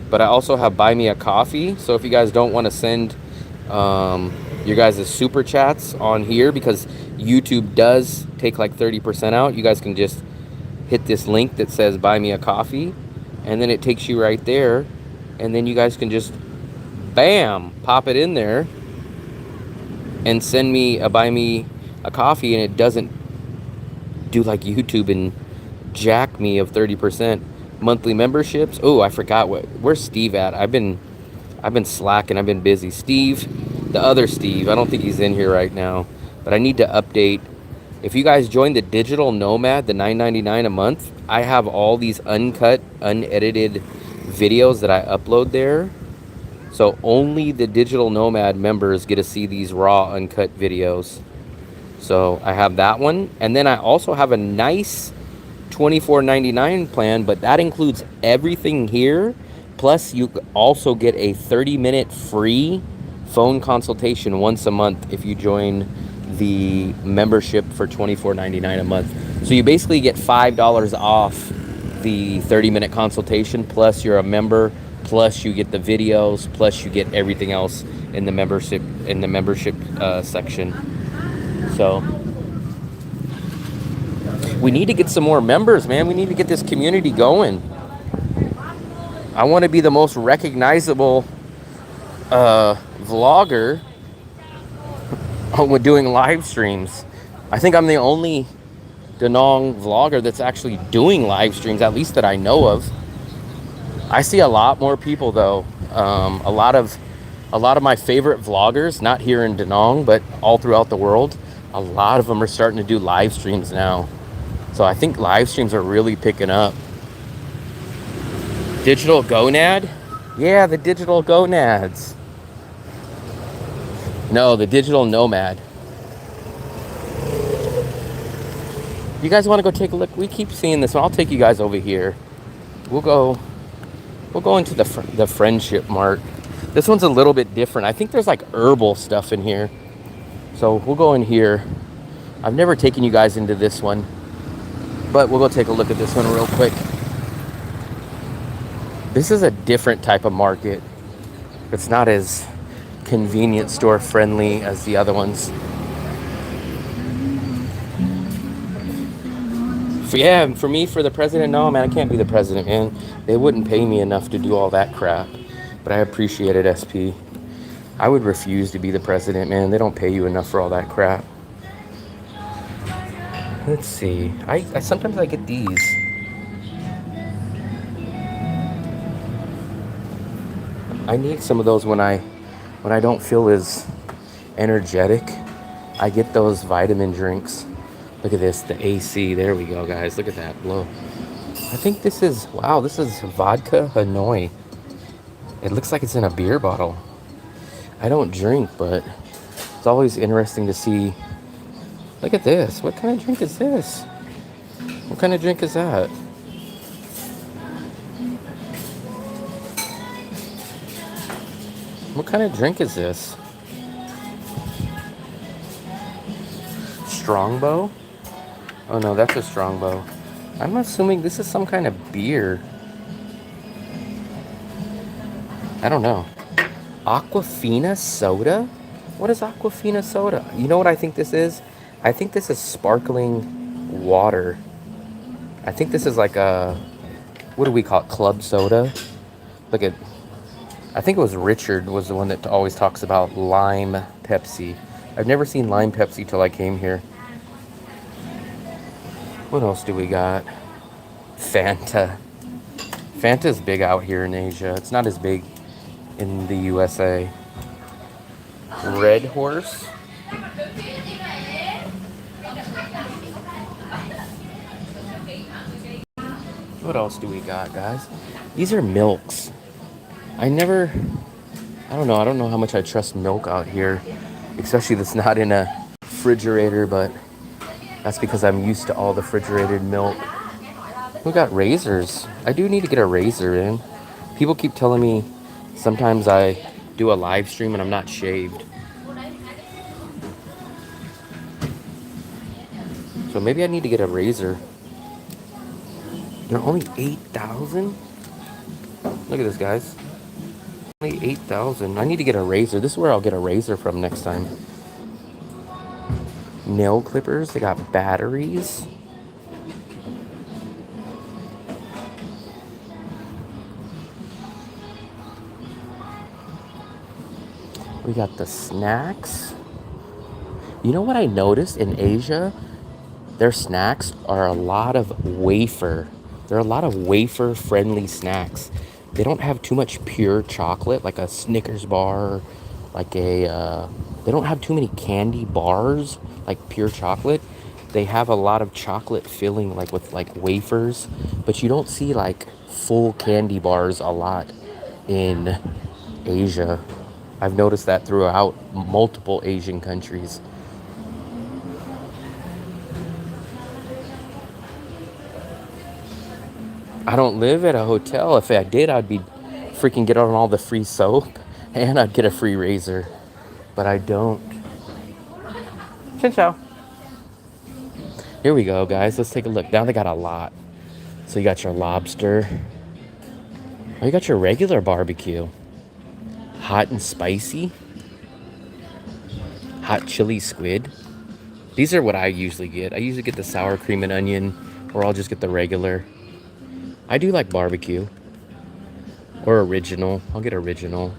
But I also have Buy Me a Coffee. So if you guys don't want to send your guys' super chats on here, because YouTube does take like 30% out, you guys can just hit this link that says Buy Me a Coffee, and then it takes you right there, and then you guys can just bam, pop it in there and send me a Buy Me a Coffee, and it doesn't do like YouTube and jack me of 30%. Monthly memberships. Oh, I forgot where's Steve at? I've been slacking. I've been busy. Steve, the other Steve, I don't think he's in here right now, but I need to update. If you guys join the Digital Nomad, the $9.99 a month, I have all these uncut, unedited videos that I upload there. So only the Digital Nomad members get to see these raw, uncut videos. So I have that one, and then I also have a nice $24.99 plan, but that includes everything here, plus you also get a 30-minute free phone consultation once a month if you join the membership for $24.99 a month. So you basically get $5 off the 30-minute consultation, plus you're a member, plus you get the videos, plus you get everything else in the membership section. So we need to get some more members, man. We need to get this community going. I want to be the most recognizable vlogger when doing live streams. I think I'm the only Danang vlogger that's actually doing live streams, at least that I know of. I see a lot more people though. A lot of my favorite vloggers, not here in Danang, but all throughout the world, a lot of them are starting to do live streams now. So I think live streams are really picking up. Digital Gonad? Yeah, the Digital Gonads. No, the Digital Nomad. You guys want to go take a look? We keep seeing this one. I'll take you guys over here. We'll go into the Friendship Mart. This one's a little bit different. I think there's like herbal stuff in here. So we'll go in here. I've never taken you guys into this one, but we'll go take a look at this one real quick. This is a different type of market. It's not as convenience store friendly as the other ones. For me, for the president, no, man, I can't be the president, man. They wouldn't pay me enough to do all that crap. But I appreciate it, SP. I would refuse to be the president, man. They don't pay you enough for all that crap. Let's see. I sometimes I get these. I need some of those when I don't feel as energetic. I get those vitamin drinks. Look at this, the AC. There we go, guys. Look at that blow. I think this is, wow, this is vodka Hanoi. It looks like it's in a beer bottle. I don't drink, but it's always interesting to see. Look at this. What kind of drink is this? What kind of drink is that? What kind of drink is this? Strongbow? Oh no, that's a Strongbow. I'm assuming this is some kind of beer. I don't know. Aquafina soda? What is Aquafina soda? You know what I think this is? I think this is sparkling water. I think this is like a, what do we call it? Club soda? Look at, I think it was Richard was the one that always talks about lime Pepsi. I've never seen lime Pepsi till I came here. What else do we got? Fanta. Fanta's big out here in Asia. It's not as big in the USA. Red Horse. What else do we got, guys? These are milks. I don't know how much I trust milk out here, especially that's not in a refrigerator, but that's because I'm used to all the refrigerated milk. We got razors. I do need to get a razor in. People keep telling me sometimes I do a live stream and I'm not shaved. So maybe I need to get a razor. They're only 8,000? Look at this, guys. Only 8,000. I need to get a razor. This is where I'll get a razor from next time. Nail clippers. They got batteries. We got the snacks. You know what I noticed in Asia? Their snacks are a lot of wafer. There are a lot of wafer-friendly snacks. They don't have too much pure chocolate, like a Snickers bar, like a, they don't have too many candy bars, like pure chocolate. They have a lot of chocolate filling, like with like wafers, but you don't see like full candy bars a lot in Asia. I've noticed that throughout multiple Asian countries. I don't live at a hotel. If I did, I'd be freaking get on all the free soap and I'd get a free razor. But I don't. Chin chow. Here we go, guys. Let's take a look. Now they got a lot. So you got your lobster. Oh, you got your regular barbecue. Hot and spicy. Hot chili squid. These are what I usually get. I usually get the sour cream and onion, or I'll just get the regular. I do like barbecue. Or original. I'll get original.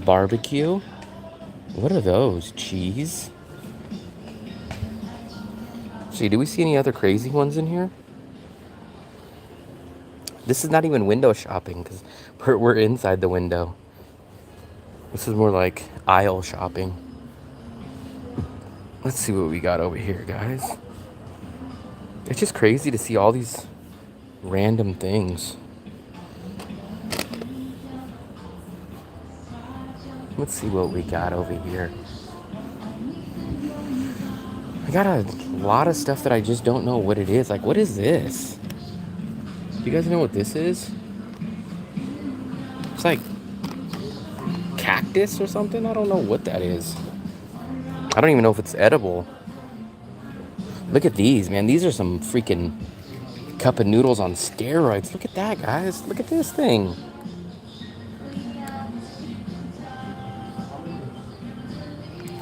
Barbecue. What are those? Cheese? See, do we see any other crazy ones in here? This is not even window shopping because we're inside the window. This is more like aisle shopping. Let's see what we got over here, guys. It's just crazy to see all these random things. Let's see what we got over here. I got a lot of stuff that I just don't know what it is. Like, what is this? Do you guys know what this is? It's like cactus or something. I don't know what that is. I don't even know if it's edible. Look at these, man. These are some freaking cup of noodles on steroids. Look at that, guys. Look at this thing.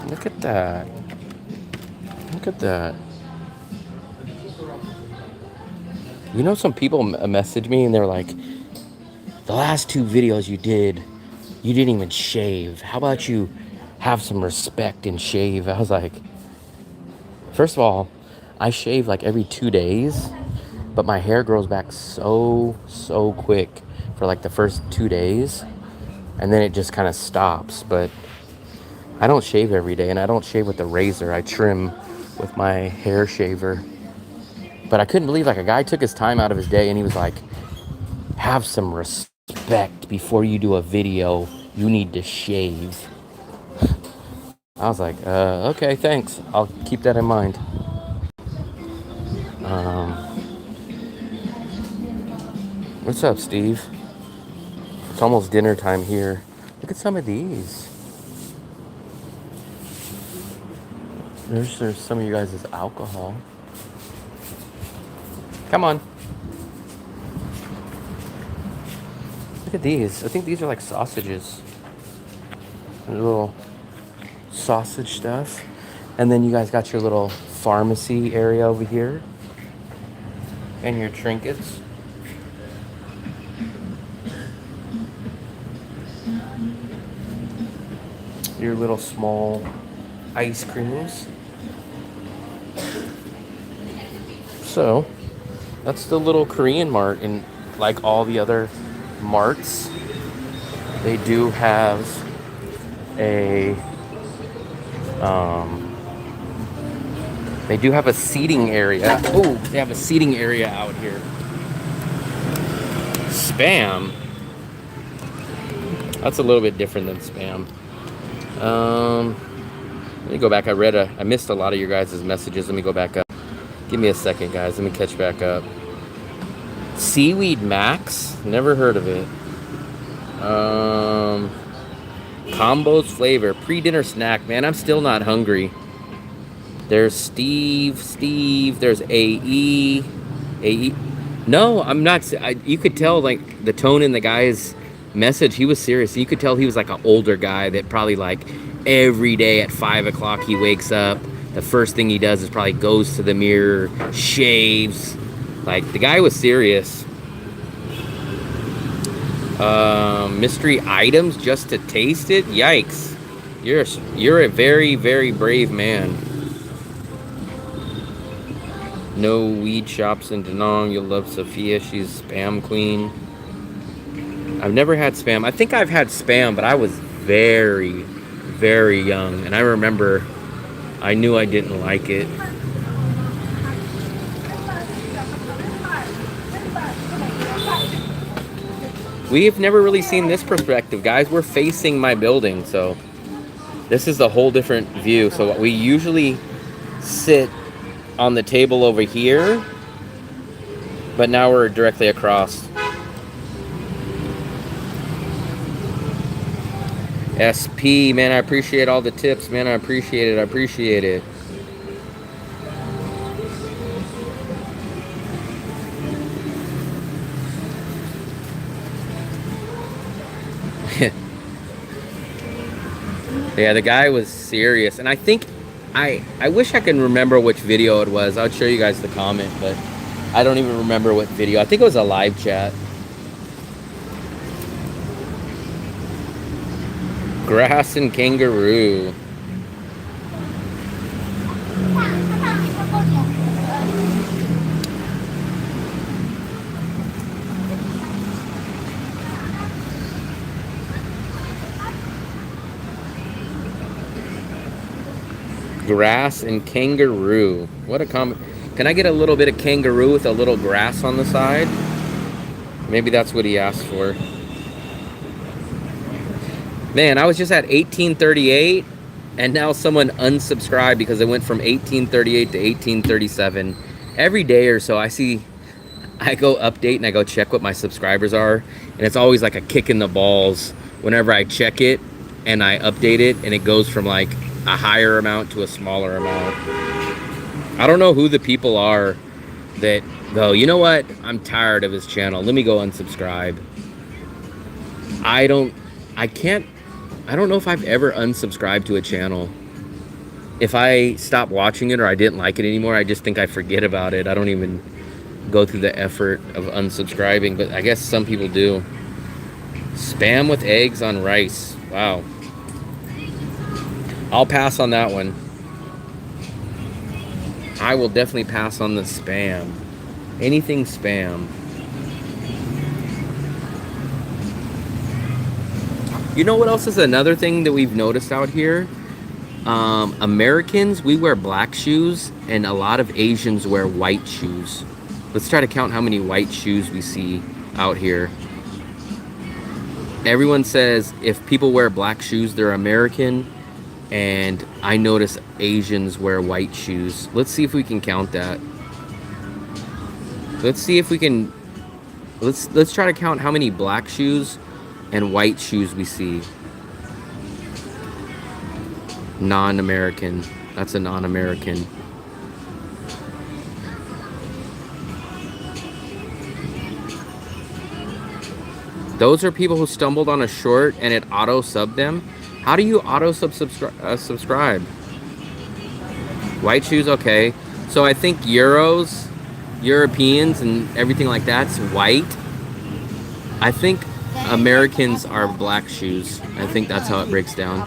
Look at that. Look at that. You know, some people message me and they're like, the last 2 videos you did, you didn't even shave. How about you have some respect and shave? I was like, first of all, I shave like every 2 days, but my hair grows back so quick for like the first 2 days, and then it just kind of stops. But I don't shave every day, and I don't shave with a razor. I trim with my hair shaver. But I couldn't believe, like, a guy took his time out of his day and he was like, have some respect before you do a video. You need to shave. I was like, okay, thanks. I'll keep that in mind. What's up, Steve? It's almost dinner time here. Look at some of these. There's some of you guys' alcohol. Come on. Look at these. I think these are like sausages. A little sausage stuff. And then you guys got your little pharmacy area over here. And your trinkets. Your little small ice creams. So, that's the little Korean mart. And like all the other marts, they do have a seating area. Oh, they have a seating area out here. Spam. That's a little bit different than spam. Let me go back. I missed a lot of your guys' messages. Let me go back up. Give me a second, guys. Let me catch back up. Seaweed Max? Never heard of it. Combos flavor. Pre-dinner snack. Man, I'm still not hungry. There's Steve. There's AE. No, I'm not. You could tell, like, the tone in the guy's message. He was serious. You could tell he was like an older guy that probably, like, every day at 5 o'clock he wakes up. The first thing he does is probably goes to the mirror, shaves. Like, the guy was serious. Mystery items just to taste it? Yikes. You're a very, very brave man. No weed shops in Danang. You'll love Sophia. She's spam queen. I've never had spam. I think I've had spam, but I was very, very young. And I remember I knew I didn't like it. We've never really seen this perspective, guys. We're facing my building, so this is a whole different view. So we usually sit on the table over here, but now we're directly across. SP, man, I appreciate all the tips, man. I appreciate it. I appreciate it. Yeah, the guy was serious, and I think I wish I can remember which video it was. I'll show you guys the comment, but I don't even remember what video. I think it was a live chat. Grass and kangaroo. Grass and kangaroo. What a comment. Can I get a little bit of kangaroo with a little grass on the side? Maybe that's what he asked for. Man, I was just at 1838, and now someone unsubscribed because it went from 1838 to 1837. Every day or so, I go update and I go check what my subscribers are, and it's always like a kick in the balls whenever I check it and I update it, and it goes from like a higher amount to a smaller amount. I don't know who the people are that go, you know what? I'm tired of his channel. Let me go unsubscribe. I don't know if I've ever unsubscribed to a channel. if I stop watching it or I didn't like it anymore, I just think I forget about it. I don't even go through the effort of unsubscribing, but I guess some people do. Spam with eggs on rice. Wow. I'll pass on that one. I will definitely pass on the spam. Anything spam. You know what else is another thing that we've noticed out here? Americans, we wear black shoes, and a lot of Asians wear white shoes. Let's try to count how many white shoes we see out here. Everyone says if people wear black shoes, they're American, and I notice Asians wear white shoes. Let's see if we can count that. Let's see if we can. Let's try to count how many black shoes and white shoes we see. Non-American. That's a non-American. Those are people who stumbled on a short and it auto-subbed them. How do you auto-subscribe? White shoes, okay. So I think Europeans and everything like that's white. I think Americans are black shoes. I think that's how it breaks down.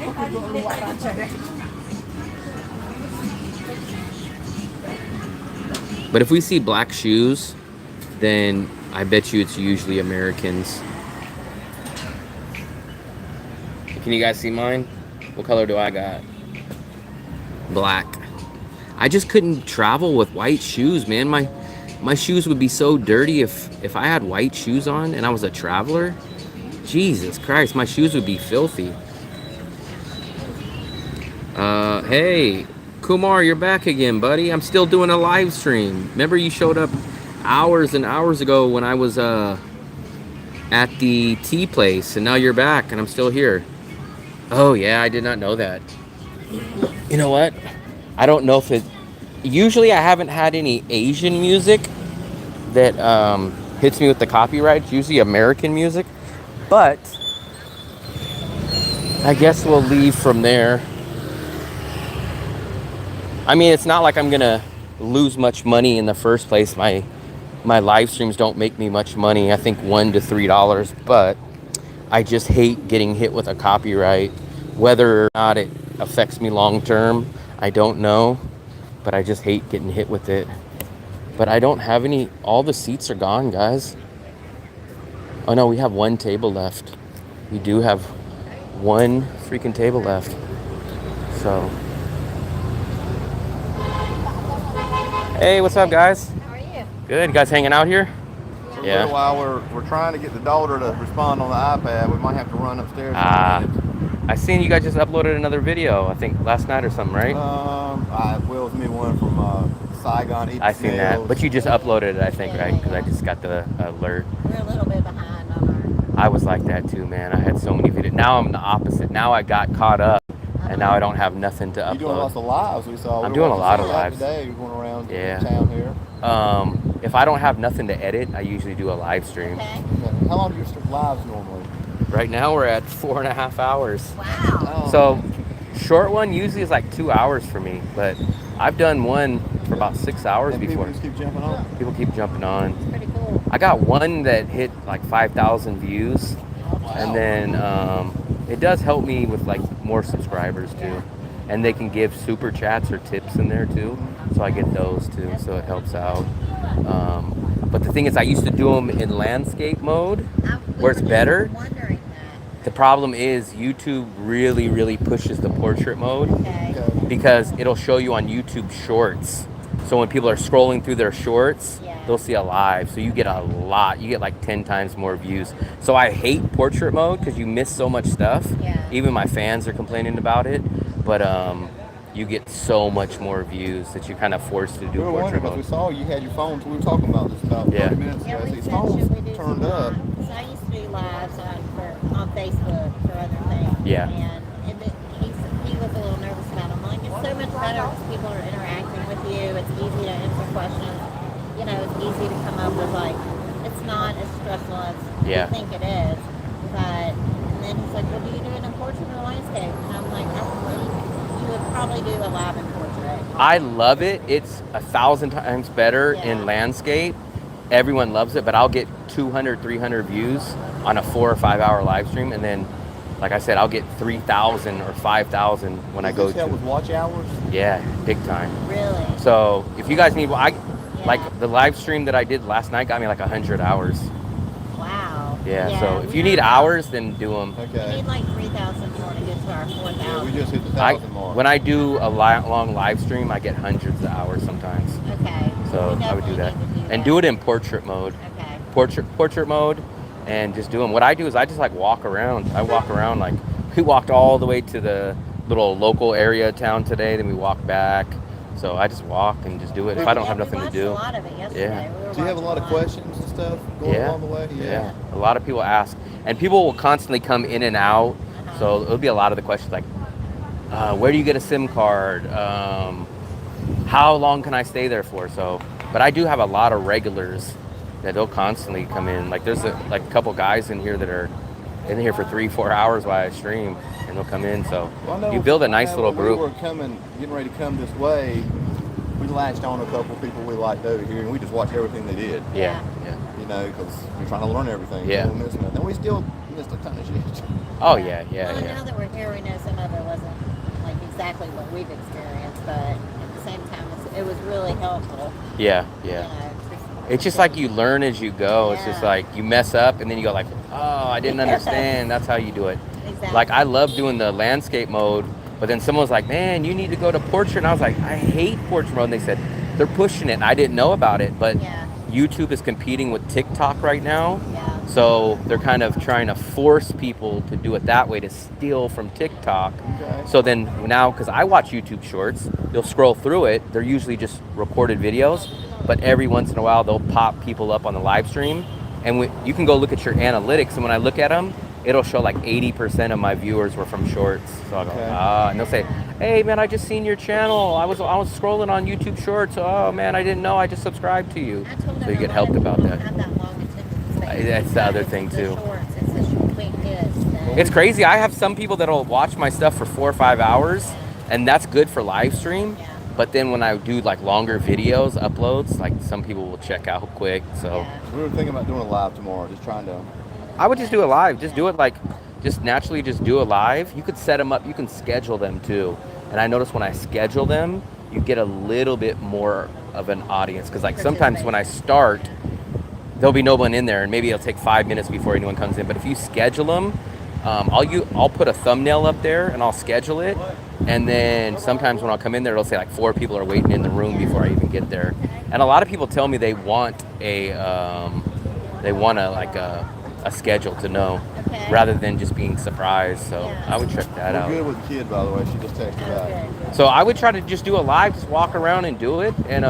But if we see black shoes, then I bet you it's usually Americans. Can you guys see mine? What color do I got? Black. I just couldn't travel with white shoes, man. My shoes would be so dirty if I had white shoes on and I was a traveler. Jesus Christ, my shoes would be filthy. Hey, Kumar, you're back again, buddy. I'm still doing a live stream. Remember you showed up hours and hours ago when I was at the tea place, and now you're back and I'm still here. Oh yeah, I did not know that. You know what? I don't know if it... Usually I haven't had any Asian music that hits me with the copyrights. Usually American music. But I guess we'll leave from there. I mean, it's not like I'm gonna lose much money in the first place. My live streams don't make me much money. I think $1 to $3, but I just hate getting hit with a copyright. Whether or not it affects me long term, I don't know, but I just hate getting hit with it. But I don't have any... All the seats are gone, guys. Oh no, we have one table left. We do have one freaking table left. So. Hey, what's up, guys? How are you? Good. You guys hanging out here? For Yeah. a little while, we're trying to get the daughter to respond on the iPad. We might have to run upstairs. I seen you guys just uploaded another video, I think last night or something, right? Will was me one from Saigon. I seen that, but you just uploaded it, I think, right? Because I just got the alert. We're a little bit behind on I was like that too, man. I had so many videos. Now I'm the opposite. Now I got caught up, and now I don't have nothing to You're doing lots upload. of lives. We saw. I'm doing a lot of lives. Today, you're going around Yeah. town here. If I don't have nothing to edit, I usually do a live stream. Okay. How long do your lives normally? Right now we're at 4.5 hours. Wow. So short one usually is like 2 hours for me, but I've done one for about 6 hours And before. people just keep jumping on. People keep jumping on. Pretty cool. I got one that hit like 5,000 views, and then it does help me with like more subscribers too, and they can give super chats or tips in there too, so I get those too, so it helps out. But the thing is, I used to do them in landscape mode, where it's better. Wondering The problem is YouTube really pushes the portrait mode, that. Okay. because it'll show you on YouTube Shorts. So when people are scrolling through their shorts, Yeah. they'll see a live. So you get a lot. You get like 10 times more views. So I hate portrait mode because you miss so much stuff. Yeah. Even my fans are complaining about it. But you get so much more views that you're kind of forced to do We were wondering portrait because we mode. saw you had your phone. We were talking about this about 30 Yeah. minutes Yeah, ago. we These said, phones should we do turned some up. lives? So I used to do lives on Facebook for other things. Yeah. And he was a little nervous about them. Like, it's so much better because people are interacting with you. It's easy to answer questions. You know, it's easy to come up with, like, it's not as stressful as Yeah. you think it is. But, and then he's like, well, do you do it in portrait or landscape? And I'm like, I think you would probably do a live and portrait. I love it. It's 1,000 times better Yeah. in landscape. Everyone loves it, but I'll get 200, 300 views on a 4 or 5 hour live stream, and then, like I said, I'll get 3,000 or 5,000 when I go Does this help to. with watch hours? Yeah, big time. Really? So if you guys need, Yeah. like the live stream that I did last night got me like 100 hours. Wow. Yeah. So if we you need don't- hours, then do them. We Okay. need like 3,000 more to get to our 4,000. Yeah, we just hit the 1,000 mark. When I do a long live stream, I get hundreds of hours sometimes. Okay. So We I would do that, definitely need to and do it in portrait mode. Okay. Portrait mode, and just do them. What I do is I just like walk around. I walk around like we walked all the way to the little local area town today. Then we walked back. So I just walk and just do it if I don't have nothing to We do. watched a lot of it yesterday. Yeah. We were Do you have a lot of watching questions and stuff going Yeah. along the way? Yeah, a lot of people ask, and people will constantly come in and out. Uh-huh. So it'll be a lot of the questions like, where do you get a SIM card? How long can I stay there for? So, but I do have a lot of regulars that they'll constantly come in. Like there's a couple guys in here that are in here for 3-4 hours while I stream, and they'll come in. So Well, I know- you build a nice I know little when group. We were getting ready to come this way. We latched on a couple people we liked over here, and we just watched everything they did. Yeah, yeah. You know, because we're trying to learn everything. Yeah. We don't miss nothing. And we still missed a ton of shit. Oh yeah, yeah, Well, yeah. now that we're here, we know some of it wasn't like exactly what we've experienced, but at the same time, it was really helpful. Yeah, You yeah. know, It's just like you learn as you go. It's just Yeah. like you mess up and then you go like, oh, I didn't understand. That's how you do it. Exactly. Like I love doing the landscape mode, but then someone was like, man, you need to go to portrait. And I was like, I hate portrait mode. And they said, they're pushing it. And I didn't know about it, but Yeah. YouTube is competing with TikTok right now. Yeah. So they're kind of trying to force people to do it that way to steal from TikTok. Okay. So then now, because I watch YouTube shorts, you'll scroll through it. They're usually just recorded videos, but every once in a while they'll pop people up on the live stream. And you can go look at your analytics, and when I look at them, it'll show like 80% of my viewers were from shorts. So I'll go, Okay. and they'll say, hey man, I just seen your channel. I was scrolling on YouTube shorts. Oh man, I didn't know. I just subscribed to you. I told So them you a get lot helped of about people that. don't have that long attention span. That's the other It's thing, the too. Shorts. It's the quick hits. that- It's crazy. I have some people that'll watch my stuff for 4 or 5 hours, and that's good for live stream. Yeah. But then when I do like longer videos, uploads, like some people will check out quick. So Yeah. We were thinking about doing a live tomorrow, just trying to. I would just do it live. Just do it like, just naturally just do it live. You could set them up. You can schedule them too. And I notice when I schedule them, you get a little bit more of an audience. Because like sometimes when I start, there'll be no one in there, and maybe it'll take 5 minutes before anyone comes in. But if you schedule them, I'll put a thumbnail up there and I'll schedule it. And then sometimes when I'll come in there, it'll say like 4 people are waiting in the room before I even get there. And a lot of people tell me they want a schedule to know, Okay. rather than just being surprised. So Yeah. I would check that We're out. good with the kid, by the way. She just texted back. Okay. So I would try to just do a live, just walk around and do it, and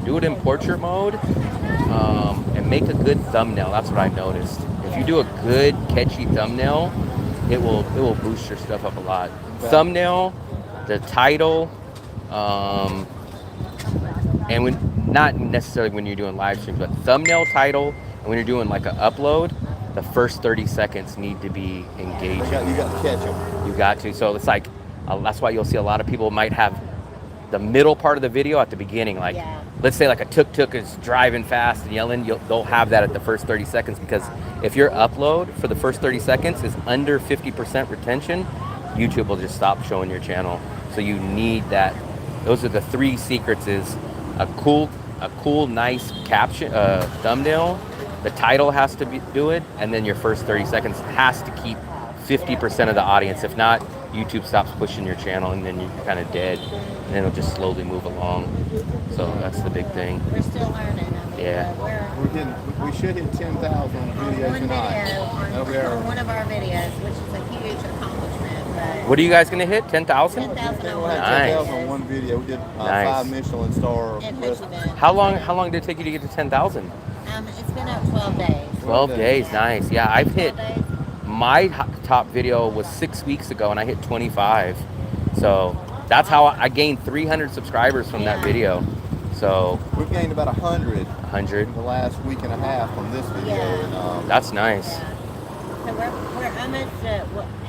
do it in portrait mode, and make a good thumbnail. That's what I noticed. If you do a good, catchy thumbnail, it will boost your stuff up a lot. Okay. Thumbnail, the title, and not necessarily when you're doing live streams, but thumbnail, title, and when you're doing like an upload, the first 30 seconds need to be engaging. You got to catch them. You got to. So it's like, that's why you'll see a lot of people might have the middle part of the video at the beginning. Like, Yeah. let's say like a tuk-tuk is driving fast and yelling, they'll have that at the first 30 seconds, because if your upload for the first 30 seconds is under 50% retention, YouTube will just stop showing your channel. So you need that. Those are the 3 secrets: is a cool, nice caption, thumbnail. The title has to do it, and then your first 30 seconds has to keep 50% of the audience. If not, YouTube stops pushing your channel, and then you're kind of dead, and then it'll just slowly move along. So that's the big thing. We're still learning. I mean, Yeah. We should hit 10,000 videos one tonight. video That'll be on our. one of our videos, which is a huge accomplishment. But What are you guys gonna hit? 10,000? 10,000 on We'll one have Nice. 10,000 on one video. We did Nice. 5 Michelin star and list. Michigan. How long did it take you to get to 10,000? It's been up 12 days. 12 days. Nice. Yeah, I've hit. 12 days. My top video was 6 weeks ago, and I hit 25. So that's how I gained 300 subscribers from that Yeah. video. So We've gained about 100 100. in the last week and a half from this video. Yeah. And, That's nice. Yeah. So we're almost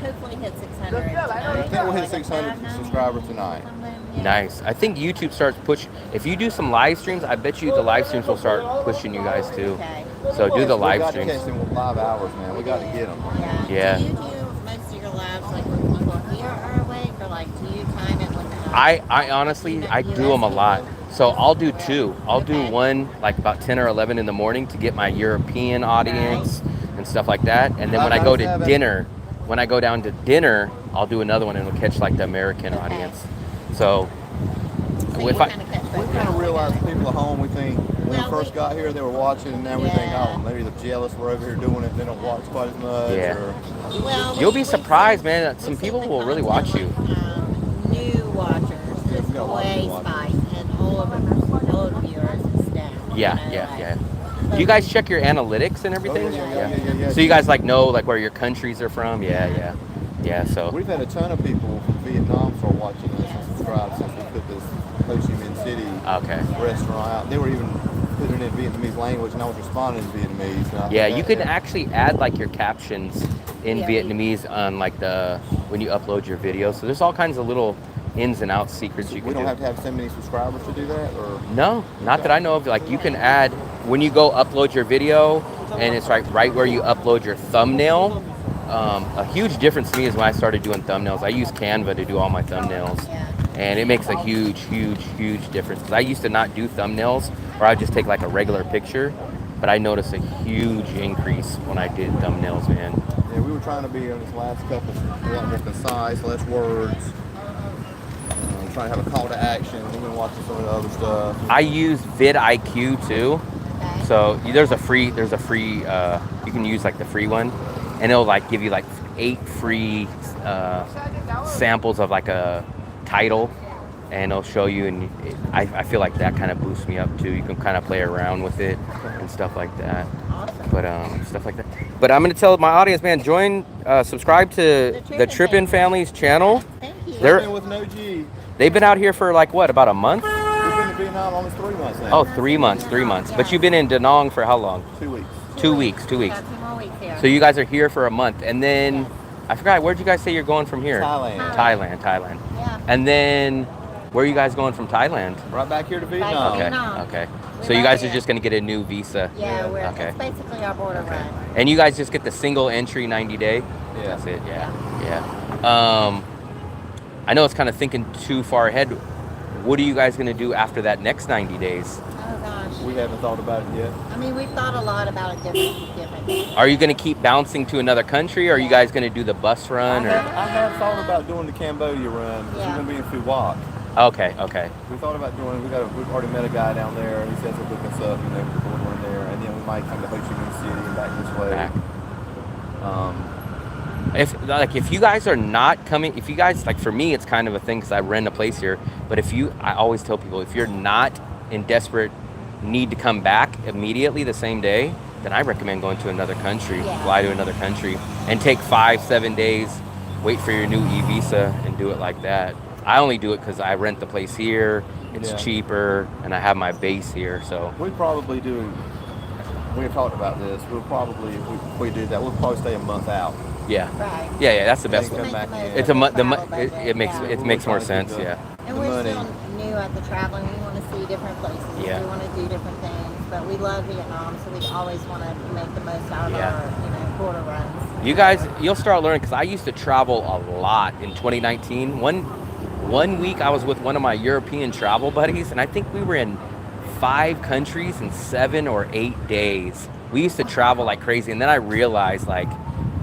hopefully hit 600 tonight. I think we'll hit Like a 600 590 subscribers tonight. something, yeah. Nice. I think YouTube starts push. If you do some live streams, I bet you the live streams will start pushing you guys too. Okay. So do the We live got to streams. catch them with live hours, man. We got to get them. Yeah. Yeah. Do you do most of your lives like when people here are awake, or like do you time it with I honestly, I do them a lot. So I'll do two. I'll do Okay. one like about 10 or 11 in the morning to get my European audience and stuff like that. And then when I go to 597. dinner, when I go down to dinner, I'll do another one and it'll catch like the American Okay. audience. So So if you I, kinda catch We both kind of sides. realized people at home, we think when Well, we first got here, they were watching, and now we think, Yeah. oh, maybe they're jealous we're over here doing it. They don't watch quite as much. Yeah. Or, Well, You'll be we've surprised, seen- man, that some we've seen people the will really content, watch you. like, new watchers, Yeah, just we got a lot of way new watchers. spiked, and old viewers is down. Yeah, you know, yeah, like- yeah. but Do you guys check your analytics and everything? Oh, yeah. So you guys like know like where your countries are from? Yeah. Yeah, so We've had a ton of people from Vietnam start watching us and subscribe since we put this Ho Chi Minh City okay. restaurant out. They were even putting it in Vietnamese language, and I was responding in Vietnamese. And I Yeah, think you that- can actually add like your captions in Yeah. Vietnamese on like the when you upload your video. So there's all kinds of little ins and outs secrets you We can don't do. have to have so many subscribers to do that, or No, not that I know of. Like you can add when you go upload your video, and it's right where you upload your thumbnail. A huge difference to me is when I started doing thumbnails. I use Canva to do all my thumbnails, Yeah. and it makes a huge difference. Because I used to not do thumbnails, or I'd just take like a regular picture, but I noticed a huge increase when I did thumbnails, man. yeah, we were trying to be on this last couple a lot more concise, less words. Trying to have a call to action. We've been watching some of the other stuff. I use vidIQ too. Okay. So there's a free you can use like the free one, and it'll like give you like 8 free samples of like a title, and it'll show you, and I feel like that kind of boosts me up too. You can kind of play around with it and stuff like that. Awesome. But stuff like that. But I'm gonna tell my audience, man, subscribe to the Trippin' Family's channel. Thank you. They're- We've been with No G. They've been out here for like what, about a month? We've been in Vietnam almost 3 months now. Oh, 3 months, 3 months. But you've been in Danang for how long? 2 weeks. 2 weeks, 2 weeks. Got 2 more weeks here. So you guys are here for a month, and then I forgot, where'd you guys say you're going from here? Thailand. Thailand. Yeah. And then where are you guys going from Thailand? Right back here to Back Vietnam. here. Okay, Vietnam. okay. We So you love guys are it. just gonna get a new visa. Yeah, we're Okay. it's basically our border run. And you guys just get the single entry 90 day? Yeah. That's it, yeah. I know it's kind of thinking too far ahead. What are you guys gonna do after that next 90 days? Oh gosh. We haven't thought about it yet. I mean, we've thought a lot about it different. Are you gonna keep bouncing to another country, or are you guys gonna do the bus run? I Or have thought about doing the Cambodia run. Because Yeah. we're going to be in Phu Quoc. okay. We thought about doing. We've already met a guy down there. He says he'll hook us up, and then we're going there, and then we might come to Ho Chi Minh City and back this way. Back. Um, If you guys are not coming, if you guys like, for me it's kind of a thing because I rent a place here, but I always tell people, if you're not in desperate need to come back immediately the same day, then I recommend going to another country. Yeah. Fly to another country and take 5-7 days, wait for your new e-visa and do it like that. I only do it because I rent the place here, it's Yeah. cheaper, and I have my base here. So we probably do. We've talked about this. We'll probably, if we did that, we'll probably stay a month out. yeah, Right. yeah, that's the best Then one. come back in. It's a month. Travel budget, It makes yeah. it makes more We're trying sense. to keep Yeah. And the we're money. still new at the traveling. We want to see different places. Yeah. We want to do different things. But we love Vietnam, so we always want to make the most out of Yeah. our, border runs. You guys, you'll start learning because I used to travel a lot in 2019. One week I was with one of my European travel buddies, and I think we were in 5 countries in 7 or 8 days. We used to travel like crazy, and then I realized like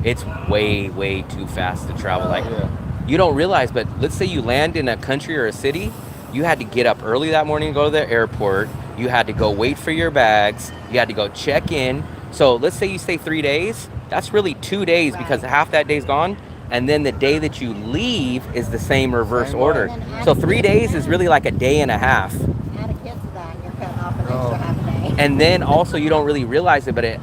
it's way too fast to travel. Like Yeah. you don't realize, but let's say you land in a country or a city, you had to get up early that morning and go to the airport. You had to go wait for your bags. You had to go check in. So let's say you stay 3 days. That's really 2 days because half that day's gone. And then the day that you leave is the same reverse Same way. order. And then So add 3 to days that. is really like a day and a half. Add a kid to that, and you're cutting off an Oh. extra half a day. And then also you don't really realize it, but it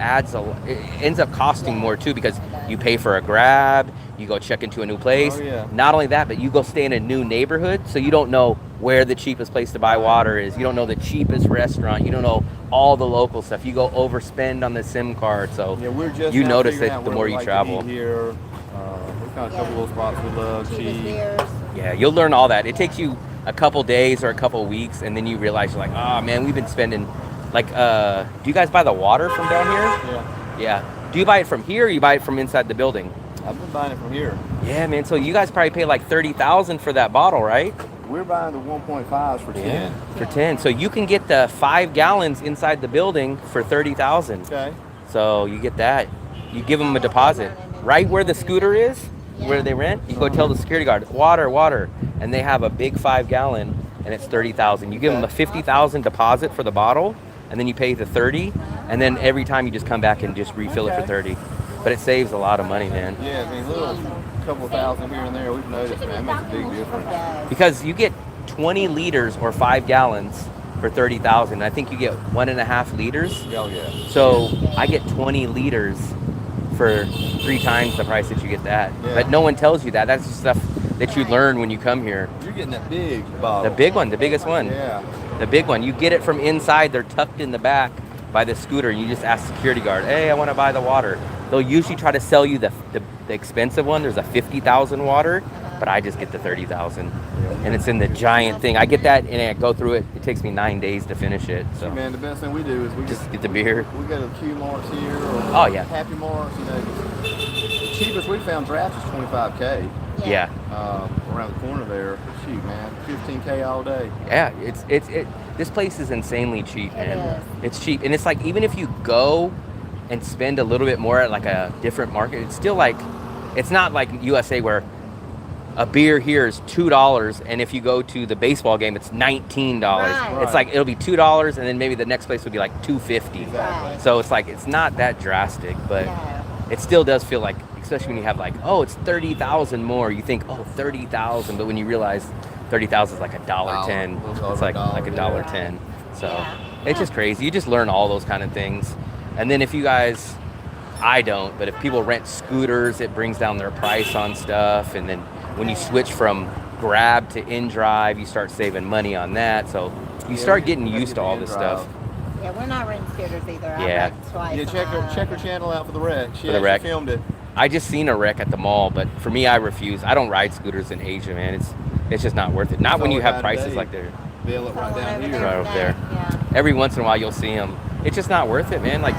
ends up costing more too because you pay for a Grab, you go check into a new place. Oh, yeah. Not only that, but you go stay in a new neighborhood, so you don't know where the cheapest place to buy water is. You don't know the cheapest restaurant. You don't know all the local stuff. You go overspend on the SIM card. So Yeah, we're just you now notice figuring it out the where more we you like to travel. eat here. We found a couple little spots we love. Cheapest Cheap. beers. Yeah, you'll learn all that. It takes you a couple days or a couple weeks, and then you realize you're like, oh man, we've been spending like. Do you guys buy the water from down here? Yeah, Yeah. Do you buy it from here, or you buy it from inside the building? I've been buying it from here. Yeah, man. So you guys probably pay like $30,000 for that bottle, right? We're buying the 1.5s for 10. For 10. So you can get the 5 gallons inside the building for $30,000. Okay. So you get that. You give them a deposit right where the scooter is, where they rent. You go tell the security guard, water, water, and they have a big 5 gallon, and it's $30,000. You give them a $50,000 deposit for the bottle, and then you pay the 30, and then every time you just come back and just refill it for 30. But it saves a lot of money, man. Yeah, I mean, little couple thousand here and there, we've noticed, man, it makes a big difference. Because you get 20 liters or 5 gallons for $30,000. I think you get 1.5 liters. Oh, yeah. So I get 20 liters for 3 times the price that you get that. Yeah. But no one tells you that. That's just stuff that you learn when you come here. You're getting that big bottle. The big one, the biggest one. Yeah. The big one. You get it from inside. They're tucked in the back by the scooter. You just ask the security guard, hey, I want to buy the water. They'll usually try to sell you the expensive one. There's a 50,000 water, but I just get the 30,000. And it's in the giant thing. I get that and I go through it. It takes me 9 days to finish it. So Man, the best thing we do is we just get the beer. We go to the Q Marts here or Oh, yeah. Happy Marts, you know. The cheapest we found draft is $25K. Yeah. Around the corner there. Shoot, man, $15K all day. Yeah, this place is insanely cheap, man. is. It's cheap. And it's like even if you go and spend a little bit more at like a different market, it's still like it's not like USA where a beer here is $2 and if you go to the baseball game it's $19. Right. It's like it'll be $2 and then maybe the next place would be like $2.50. Right. So it's like it's not that drastic, but No. it still does feel like, especially when you have like, oh, it's 30,000 more. You think, oh, 30,000, but when you realize 30,000 is like $1.10, it's like $1.10. So it's just crazy. You just learn all those kind of things, and then if you guys, I don't, but if people rent scooters, it brings down their price on stuff, and then when you switch from Grab to InDrive, you start saving money on that. So you start getting used to all this stuff. Yeah, we're not renting scooters either. Yeah. I wrecked twice. Yeah, check her channel out for the wreck. She the actually wreck. filmed it. I just seen a wreck at the mall, but for me, I refuse. I don't ride scooters in Asia, man. It's just not worth it. Not when you have prices like they're Bill it right down here. Right over there. Yeah. every once in a while you'll see them. It's just not worth it, man. Like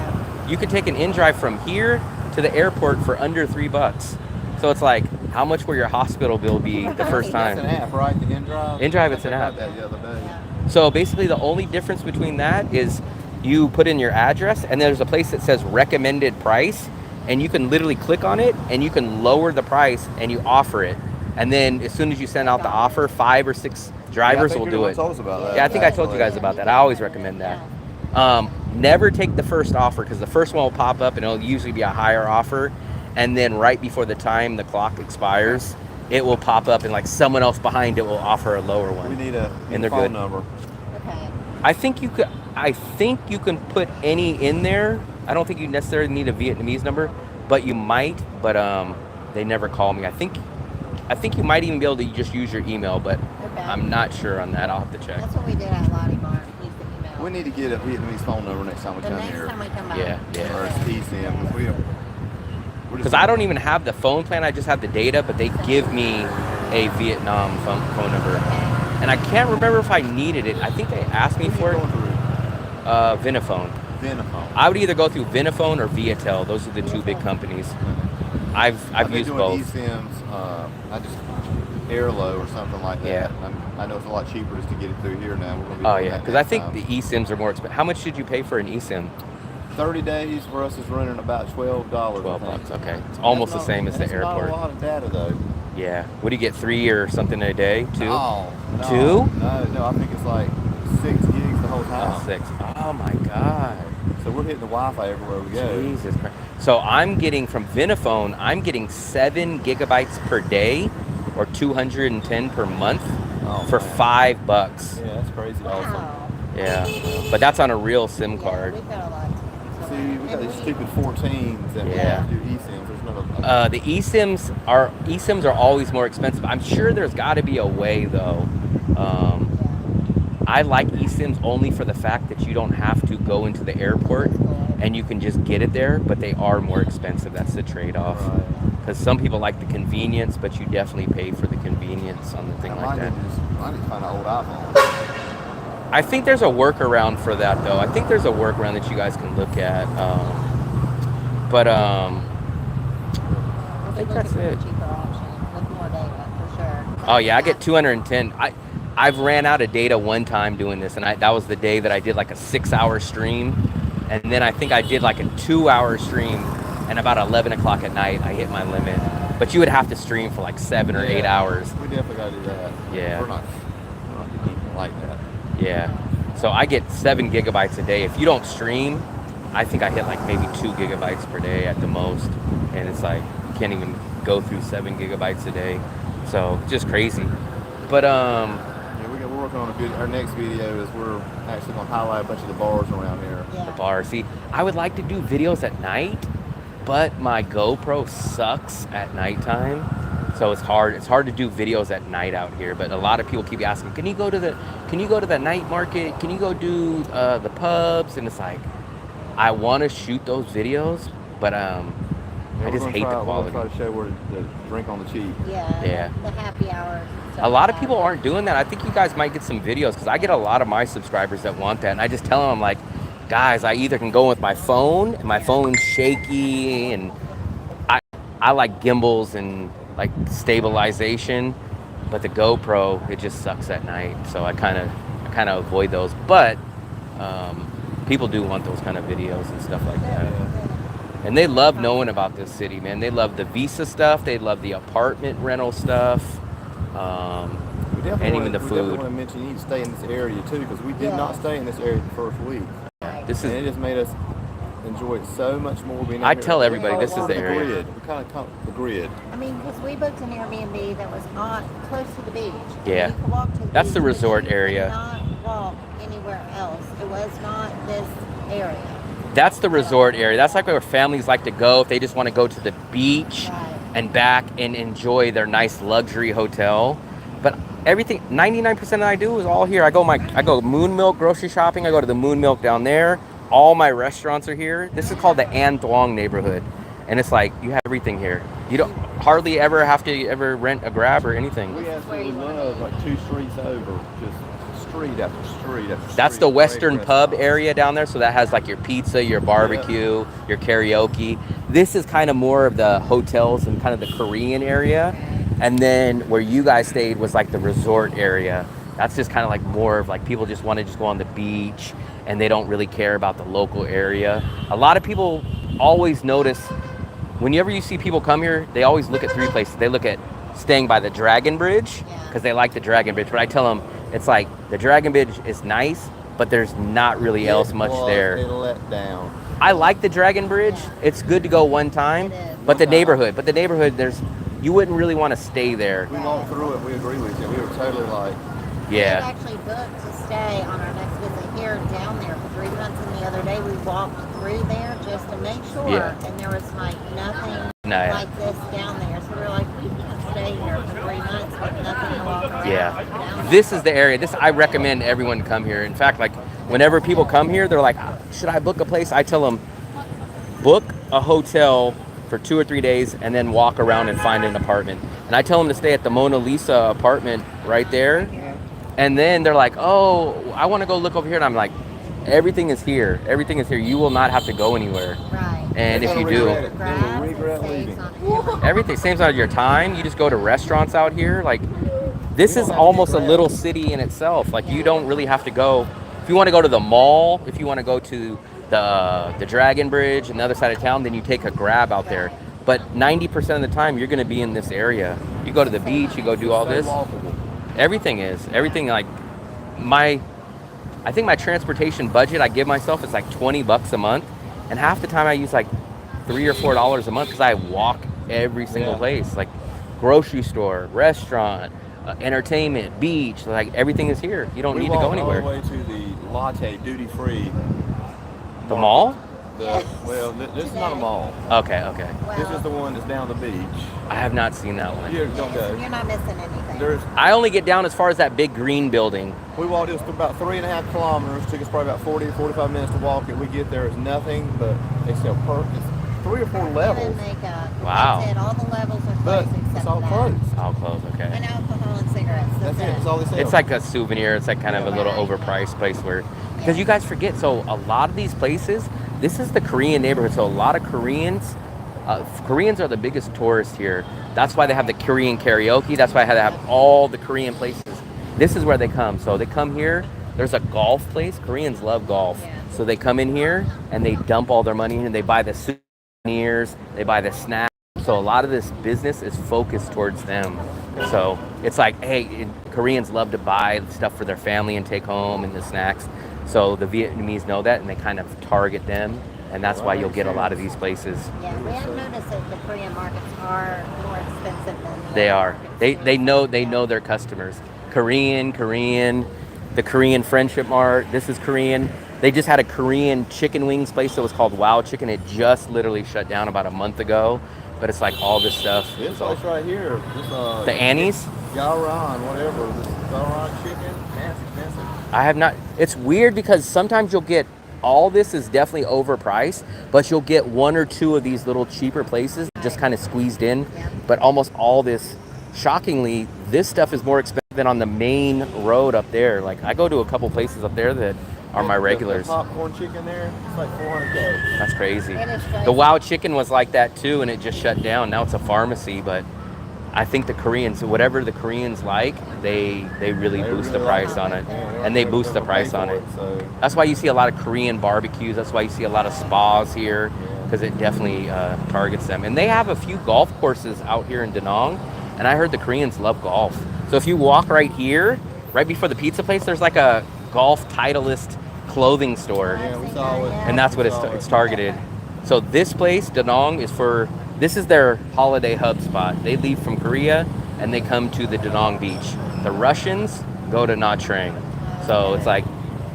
you could take an InDrive from here to the airport for under $3. So it's like, how much will your hospital bill be the first That's an time? app, right? The InDrive? InDrive, it's an I app. got that the other day. So basically the only difference between that is you put in your address and there's a place that says recommended price, and you can literally click on it and you can lower the price and you offer it. And then as soon as you send out the offer, 5 or 6 drivers will do it. Told us about that. Yeah, I think I told you guys about that. I always recommend that. Never take the first offer, because the first one will pop up and it'll usually be a higher offer, and then right before the time the clock expires, it will pop up and like someone else behind it will offer a lower one. We need a And they're phone good. number. Okay. I think you can put any in there. I don't think you necessarily need a Vietnamese number, but you might. But they never call me. I think you might even be able to just use your email, but Okay. I'm not sure on that. I'll have to check. That's what we did at Lottie Barn. Use the email. We need to get a Vietnamese phone number next time we the come next here. time we come by. Yeah. Or it's eSIM. We're Because I don't even have the phone plan. I just have the data, but they give me a Vietnam phone number. And I can't remember if I needed it. I think they asked me for it. Vinaphone. Vinaphone. I would either go through Vinaphone or Viatel. Those are the two big companies. I've used both. eSIMs. I just Airlow or something like that. Yeah. I know it's a lot cheaper just to get it through here now. We're gonna be Oh doing yeah, that because I next think time. the eSIMs are more expensive. How much did you pay for an eSIM? 30 days for us is running about $12. $12. Okay, it's almost the same as the airport. That's not a lot of data though. Yeah. What do you get? 3 or something a day? 2? Oh, no, 2? No, I think it's like 6 gigs the whole time. Oh, 6. Oh my God. So we're hitting the Wi-Fi everywhere we go. Jesus Christ. So I'm getting from Vinaphone, I'm getting 7 gigabytes per day or 210 per month for man. $5. Yeah, that's crazy. Awesome. Wow. Yeah. But that's on a real SIM Yeah, card. we've got a lot. See, we got these stupid 14s that Yeah. do eSIMs. There's none of The eSIMs are always more expensive. I'm sure there's got to be a way though. I like eSIMs only for the fact that you don't have to go into the airport and you can just get it there, but they are more expensive. That's the trade-off. Right. Because some people like the convenience, but you definitely pay for the convenience on the thing like that. I need to find an old iPhone. I think there's a workaround for that, though. I think there's a workaround that you guys can look at. I think that's it. Cheaper option with more data for sure. Oh yeah, I get 210. I've ran out of data one time doing this, and that was the day that I did like a 6-hour stream, and then I think I did like a 2-hour stream, and about 11 o'clock at night I hit my limit. But you would have to stream for like 7 or 8 hours. We definitely gotta do that. Yeah. We're not people like that. Yeah. So I get 7 gigabytes a day. If you don't stream, I think I hit like maybe 2 gigabytes per day at the most, and it's like you can't even go through 7 gigabytes a day. So just crazy. But yeah, we're working on our next video is we're actually gonna highlight a bunch of the bars around here. Yeah. the bar. See, I would like to do videos at night, but my GoPro sucks at nighttime. So it's hard to do videos at night out here. But a lot of people keep asking, can you go to the night market? Can you go do the pubs? And it's like, I want to shoot those videos, but I just hate the quality. We're gonna try to show where to drink on the cheap. Yeah. The happy hours. A lot of people aren't doing that. I think you guys might get some videos because I get a lot of my subscribers that want that, and I just tell them, I'm like, guys, I either can go with my phone, and my phone's shaky, and I like gimbals and like stabilization, but the GoPro, it just sucks at night, so I kind of avoid those. But people do want those kind of videos and stuff like that. And they love knowing about this city, man. They love the visa stuff. They love the apartment rental stuff. And even the We food. definitely want to mention you need to stay in this area too, because we did not stay in this area the first week. Right. This And it is, just made us enjoy it so much more being I out tell here. everybody, this is the area. Grid. We kind of the grid. I mean, because we booked an Airbnb that was not close to the beach. Yeah. You could walk to the That's beach, the but resort you could area. not walk anywhere else. It was not this area. that's the resort area. That's like where families like to go if they just want to go to the beach Right. and back and enjoy their nice luxury hotel. But everything, 99% that I do is all here. I go Moon Milk grocery shopping. I go to the Moon Milk down there. All my restaurants are here. This is called the An Thuong neighborhood. And it's like, you have everything here. You don't hardly ever have to ever rent a Grab or anything. We absolutely love like 2 streets over, just street after street after street. That's the Great Western pub restaurants. area down there. So that has like your pizza, your barbecue, your karaoke. This is kind of more of the hotels and kind of the Korean area. And then where you guys stayed was like the resort area. That's just kind of like more of like people just want to just go on the beach and they don't really care about the local area. A lot of people always notice whenever you see people come here, they always look at 3 places. They look at staying by the Dragon Bridge because they like the Dragon Bridge. But I tell them it's like the Dragon Bridge is nice, but there's not really else much there. It let down. I like the Dragon Bridge. It's good to go one time, It is. but the neighborhood, you wouldn't really want to stay there. We walked through it. We agree with you. We were totally like, We had Yeah. actually booked to stay on our next visit here down there for 3 months, and the other day we walked through there just to make sure, Yeah. and there was like nothing No, yeah. like this down there. So we're like, we can stay here for 3 months with nothing to walk around. Yeah. down This is the area. I recommend everyone to come here. In fact, like whenever people come here, they're like, should I book a place? I tell them, book a hotel for 2 or 3 days and then walk around and find an apartment. And I tell them to stay at the Mona Lisa apartment right there. And then they're like, oh, I want to go look over here. And I'm like, everything is here. Everything is here. You will not have to go anywhere. Right. And if you Regret do, it. Grass, Never it regret saves leaving. on everything. everything saves out of your time. You just go to restaurants out here. Like, this is almost a little city in itself. Like, you don't really have to go. If you want to go to the mall, if you want to go to the Dragon Bridge and the other side of town, then you take a Grab out there. But 90% of the time, you're going to be in this area. You go to the beach, you go do all this. Everything is. Everything, like, I think my transportation budget I give myself is like $20 a month. And half the time I use like $3 or $4 a month because I walk every single place. Like, grocery store, restaurant, entertainment, beach, like everything is here. You don't need to go anywhere. We walked all the way to the Latte duty free. The mall? Well, this is not a mall. Okay, okay. This is the one that's down the beach. I have not seen that one. You don't go. You're not missing anything. There's. I only get down as far as that big green building. We walked this for about 3.5 kilometers. Took us probably about 40 to 45 minutes to walk it. We get there, it's nothing, but they sell it's 3 or 4 levels. Wow. That's it. All the levels are But closed except it's all that. closed. All closed, And okay. alcohol and cigarettes. That's it. That's all they sell. It's like a souvenir. It's like kind of a little overpriced place where, because you guys forget, so a lot of these places, this is the Korean neighborhood. So a lot of Koreans are the biggest tourists here. That's why they have the Korean karaoke. That's why they have all the Korean places. This is where they come. So they come here. There's a golf place. Koreans love golf. So they come in here and they dump all their money in and they buy the souvenirs, they buy the snacks. So a lot of this business is focused towards them. So it's like, hey, Koreans love to buy stuff for their family and take home and the snacks. So the Vietnamese know that and they kind of target them. And that's why you'll get a lot of these places. Yeah, we have noticed that the Korean markets are more expensive than the They other are. markets. They know their customers. Korean, the Korean Friendship Mart. This is Korean. They just had a Korean chicken wings place that was called Wow Chicken. It just literally shut down about a month ago. But it's like all this stuff. This place right here. This, The Annie's? Gaoran, whatever. This Gaoran chicken. That's expensive. I have not. It's weird because sometimes you'll get all this is definitely overpriced, but you'll get 1 or 2 of these little cheaper places just kind of squeezed in. But almost all this, shockingly, this stuff is more expensive than on the main road up there. Like I go to a couple places up there that are my regulars. The popcorn chicken there, it's like $400. That's crazy. It is crazy. The Wow Chicken was like that too, and it just shut down. Now it's a pharmacy, but I think the Koreans, whatever the Koreans like, they really boost the price on it, and they boost the price on it. That's why you see a lot of Korean barbecues. That's why you see a lot of spas here, because it definitely targets them. And they have a few golf courses out here in Danang, and I heard the Koreans love golf. So if you walk right here, right before the pizza place, there's like a golf Titleist clothing store, Yeah, we saw it. and that's what it's targeted. So this place, Danang, this is their holiday hub spot. They leave from Korea and they come to the Danang beach. The Russians go to Nha Trang. So it's like,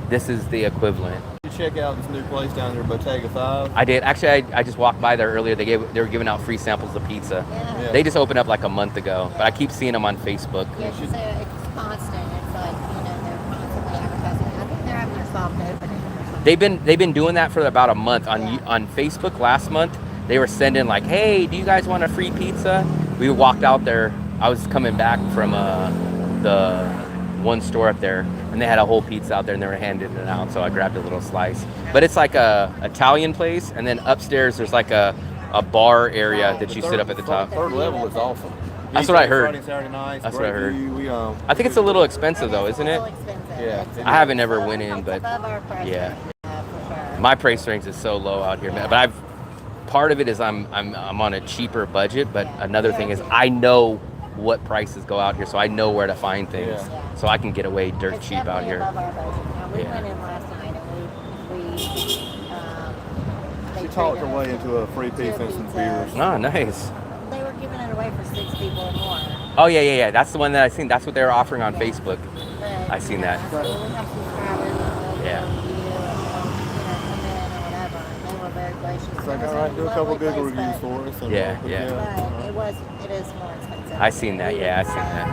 this is the equivalent. You check out this new place down there, Bottega 5. I did. Actually, I just walked by there earlier. They were giving out free samples of pizza. Yeah. They just opened up like a month ago, but I keep seeing them on Facebook. Yeah, so it's constant. It's like, they're constantly advertising. I think they're having a soft opening or something. They've been doing that for about a month. On Facebook last month, they were sending like, hey, do you guys want a free pizza? We walked out there. I was coming back from the one store up there, and they had a whole pizza out there, and they were handing it out. So I grabbed a little slice. But it's like a Italian place, and then upstairs there's like a bar area that you sit up at the top. Third level is awesome. That's what I heard. Friday, Saturday nights, That's what I heard. view. I think it's a little expensive though, isn't it? It's a little expensive. Yeah. It's I haven't ever went in, but above our price yeah. range, for sure. My price range is so low out here, man. But part of it is I'm on a cheaper budget, but another thing is I know what prices go out here, so I know where to find things. Yeah. So I can get away dirt It's cheap out definitely here. above our budget. Now, we Yeah. went in last night and they She talked her treated way us into a free pizza and some pizza. beers. Oh, nice. They were giving it away for 6 people or more. Oh yeah. That's the one that I seen. That's what they were offering on Facebook. But, I seen that. I said, well, we have subscribers and Yeah. they'll review and come in or whatever. And they were very gracious. It's like, It was all right, a do a couple lovely Google place, reviews but- for us. And Yeah. But it is more expensive. I seen that. Yeah, I seen that.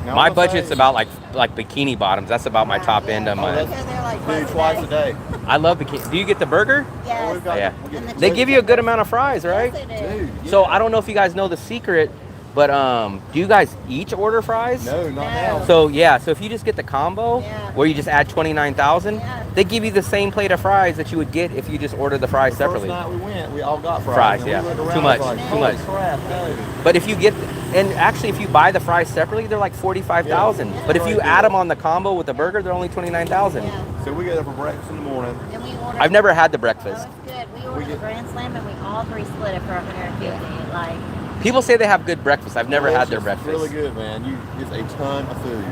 Now, My I'm gonna budget's say- about like bikini bottoms. That's about my top end of Yeah, my. because they're like Dude, twice a day. I love bikini. Do you get the burger? Yes. We've got- Yeah. we'll get it. They give you a good amount of fries, right? Yes, they do. Dude, So yeah. I don't know if you guys know the secret, but do you guys each order fries? No, not No. now. So yeah, so if you just get the combo, Yeah. where you just add 29,000, Yeah. they give you the same plate of fries that you would get if you just ordered the fries The separately. first night we went, we all got fries. Fries, and we yeah. looked Too around, much, like, too holy much. crap, no. But if you get, and actually if you buy the fries separately, they're like 45,000. Yeah. But if you Right. add them on the combo with the burger, they're only 29,000. Yeah. So we get up for breakfast in the morning. And we ordered. I've never had the Oh, breakfast. it's good. We ordered get- a Grand Slam and we all three split it for 150. Like, People say they have good breakfast. I've never had their It's breakfast. really good, man. It's a ton of food.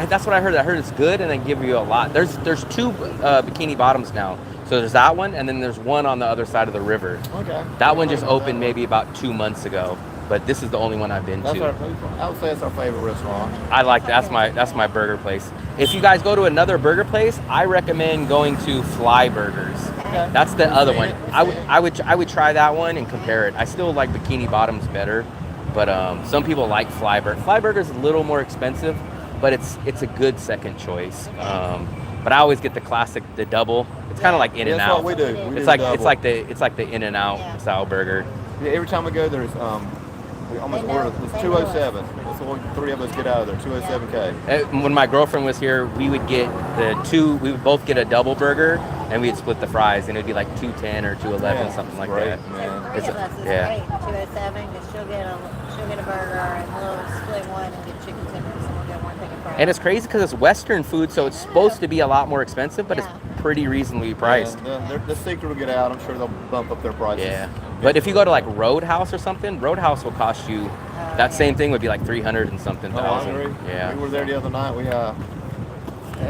That's what I heard. I heard it's good and they give you a lot. There's two bikini bottoms now. So there's that one and then there's one on the other side of the river. Okay. That one just opened maybe about 2 months ago. But this is the only one I've been That's to. I would say it's our favorite restaurant. I like that. That's my burger place. If you guys go to another burger place, I recommend going to Fly Burgers. Okay. That's the We've other seen one. it. I would try that one and compare it. I still like Bikini Bottoms better, but some people like Flyburger. Flyburger's a little more expensive, but it's a good second choice. But I always get the classic, the double. It's kind of like In Yeah, and that's Out. what we do. We It's do like the it's double. like the In and Out Yeah. style burger. Yeah, every time we go, there's we almost They know- order. It's they know 207. That's what three of us get out of there. 207K. When my girlfriend was here, we would get we would both get a double burger, and we'd split the fries, and it'd be like 210 or 211, Yeah, something like great, that. man. Three of us is yeah. great. 207 because she'll get a burger and we'll split one and get chicken tenders and we'll get one thing of fries. And it's crazy because it's Western food, so it's supposed to be a lot more expensive, but Yeah. it's pretty reasonably priced. Yeah, the secret will get out. I'm sure they'll bump up their prices. Yeah. But if you go to like Roadhouse or something, Roadhouse will cost you that same thing would be like 300 and something Oh, thousand. hungry? Yeah. We were there the other night. We got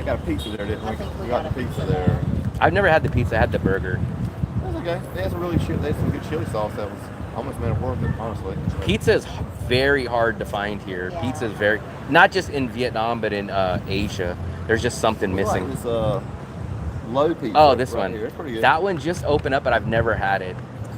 a pizza there, didn't we? I think we got got the a pizza pizza there. I've never had the pizza, I had the burger. It was okay. They had some good chili sauce that was almost made it worth it, honestly. Pizza is very hard to find here. Yeah. Pizza is very, not just in Vietnam, but in Asia. There's just something It's missing. like this low pizza. Oh, this right one. Here. It's pretty good. That one just opened up, but I've never had it.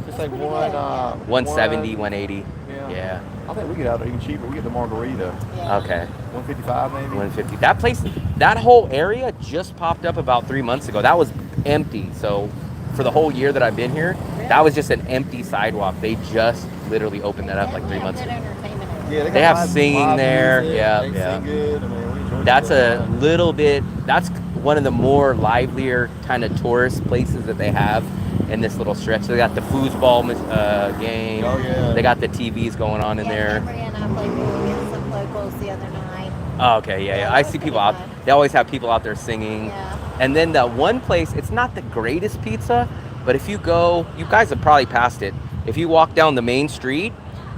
It's like pretty one, good, yeah. 170, 180. Yeah. Yeah. I think we get out there even cheaper. We get the margarita. Yeah. Okay. 155 maybe. 150. That place, that whole area just popped up about 3 months ago. That was empty. So for the whole year that I've been here, that was just an empty sidewalk. They just literally opened that up like 3 months Good ago. entertainment. Yeah, They have live- singing live there. music. Yeah, They yeah. sing good. I mean, we enjoy That's it. a little bit, that's one of the more livelier kind of tourist places that they have in this little stretch. They got the foosball game. Oh, yeah. They got the TVs going on in there. Emery and I played pool with some locals the other night. Oh, okay, yeah, yeah. I see people out. They always have people out there singing. Yeah. And then the one place, it's not the greatest pizza, but if you go, you guys have probably passed it. If you walk down the main street,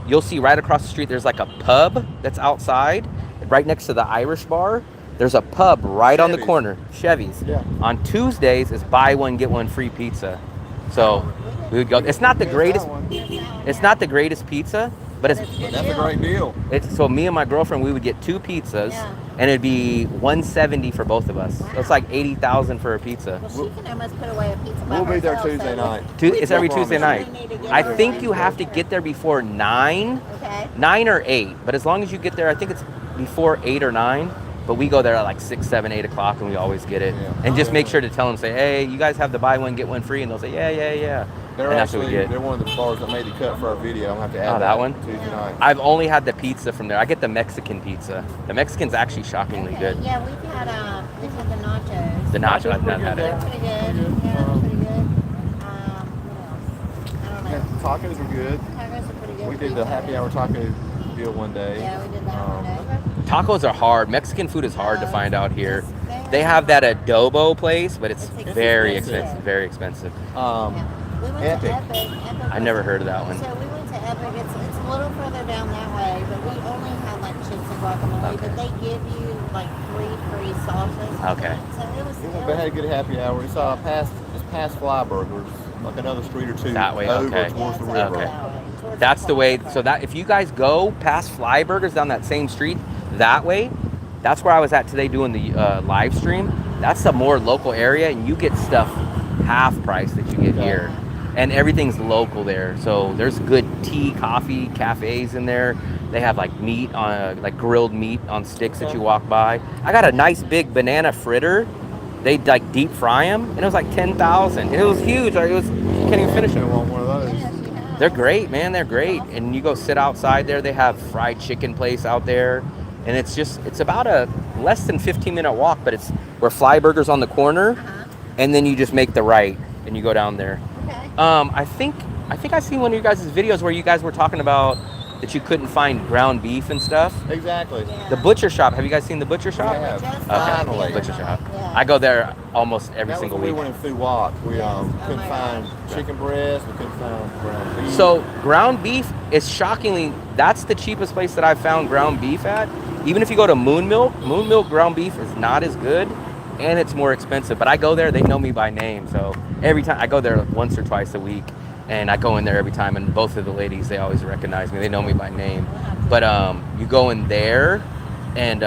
you'll see right across the street there's like a pub that's outside, right next to the Irish bar. There's a pub right on the Chevy's. corner, Chevy's. Yeah. On Tuesdays is buy one get one free pizza. So we would go. It's not the greatest. It's not the greatest pizza, but it's That's a great deal. so me and my girlfriend, we would get two pizzas, Yeah. and it'd be 170 for both of us. So it's like 80,000 for a pizza. Well, she can almost put away a pizza by We'll be there herself, Tuesday so night. It's every I Tuesday promise night. We need to get I her think one. you have to get there before 9, Okay. 9 or 8. But as long as you get there, I think it's before 8 or 9. But we go there at like 6, 7, 8 o'clock, and we always get it. Yeah. And just Oh, make yeah. sure to tell them, say, hey, you guys have the buy one get one free, and they'll say, yeah, yeah, yeah. They're and that's what we actually get. they're one of the bars that made the cut for our video. I'm gonna have to add Oh, that one? Tuesday night. I've only had the pizza from there. I get the Mexican pizza. The Mexican's actually shockingly Okay. good. Yeah, we've had the nachos. The nachos, I've not had They're it. pretty good. Yeah, they're pretty good. What else? I don't Yeah, know. tacos are good. Tacos are pretty good. We did the happy hour taco deal one day. Yeah, we did that one day. Tacos are hard. Mexican food is hard to Oh, find out here. it's very They have that adobo place, but it's It's very expensive. expensive. Very expensive. Yeah. We went Epic. to Epic. I never heard of that one. So we went to Epic. It's a little further down that way, but we only had like chips and guacamole. Okay. But they give you like 3 free sauces. Okay. So it was. We had a good happy hour. We saw just past Flyburgers, like another street or two That way, over okay. towards the it's river. Okay. that way, towards That's the way. park. So that if you guys go past Flyburgers down that same street, that way, that's where I was at today doing the live stream. That's a more local area, and you get stuff half price that you get Okay. here, and everything's local there. So there's good tea, coffee, cafes in there. They have like meat on, like grilled meat on sticks that you walk by. I got a nice big banana fritter. They like deep fry them, and it was like 10,000. It was huge. Like, it was, you can't even finish I it. want one of those. Yes, you have. They're great, man. They're great. And you go sit outside there. They have fried chicken place out there. And it's about a less than 15-minute walk, but it's where Flyburger's on the corner. Uh-huh. And then you just make the right and you go down there. Okay. I think I seen one of you guys' videos where you guys were talking about that you couldn't find ground beef and stuff. Exactly. Yeah. The butcher shop. Have you guys seen the butcher shop? We have. Just Finally. Butcher shop. Yeah. I go there almost every That was single when week. we went in Phu Wok. We Yes. Oh couldn't my find gosh. chicken breast. We couldn't find ground beef. So ground beef is shockingly, that's the cheapest place that I've found ground beef at. Even if you go to Moon Milk ground beef is not as good and it's more expensive. But I go there, they know me by name. So every time I go there once or twice a week, and I go in there every time, and both of the ladies, they always recognize me. They know me by name. But you go in there and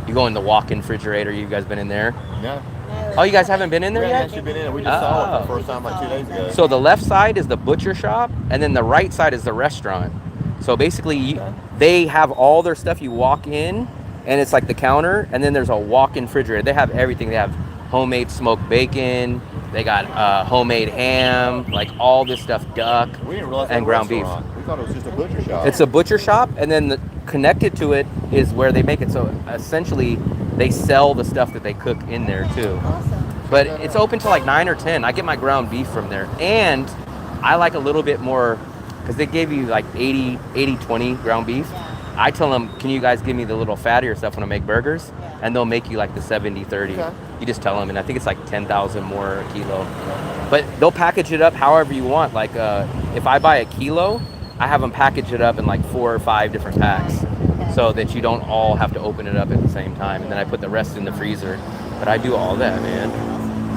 you go in the walk-in refrigerator. You guys been in there? No. No, Oh, you guys haven't been in there We yet? haven't actually been in it. We just saw it for Oh. the first time like 2 days ago. So the left side is the butcher shop, and then the right side is the restaurant. So basically, they have all their stuff. You walk in, and it's like the counter, and then there's a walk-in refrigerator. They have everything. They have homemade smoked bacon. They got homemade ham, like all this stuff, duck We didn't realize and it was a ground beef. restaurant. We thought it was just a butcher shop. It's a butcher shop, and then connected to it is where they make it. So essentially, they sell the stuff that they cook in there too. Awesome. But it's open till like 9 or 10. I get my ground beef from there. And I like a little bit more, because they gave you like 80-20 ground beef. Yeah. I tell them, can you guys give me the little fattier stuff when I make burgers? Yeah. And they'll make you like the 70-30. Okay. You just tell them, and I think it's like 10,000 more a kilo. But they'll package it up however you want. Like if I buy a kilo, I have them package it up in like 4 or 5 different packs, Okay. so that you don't all have to open it up at the same time. And then I put the rest in the freezer. But I do all that, man.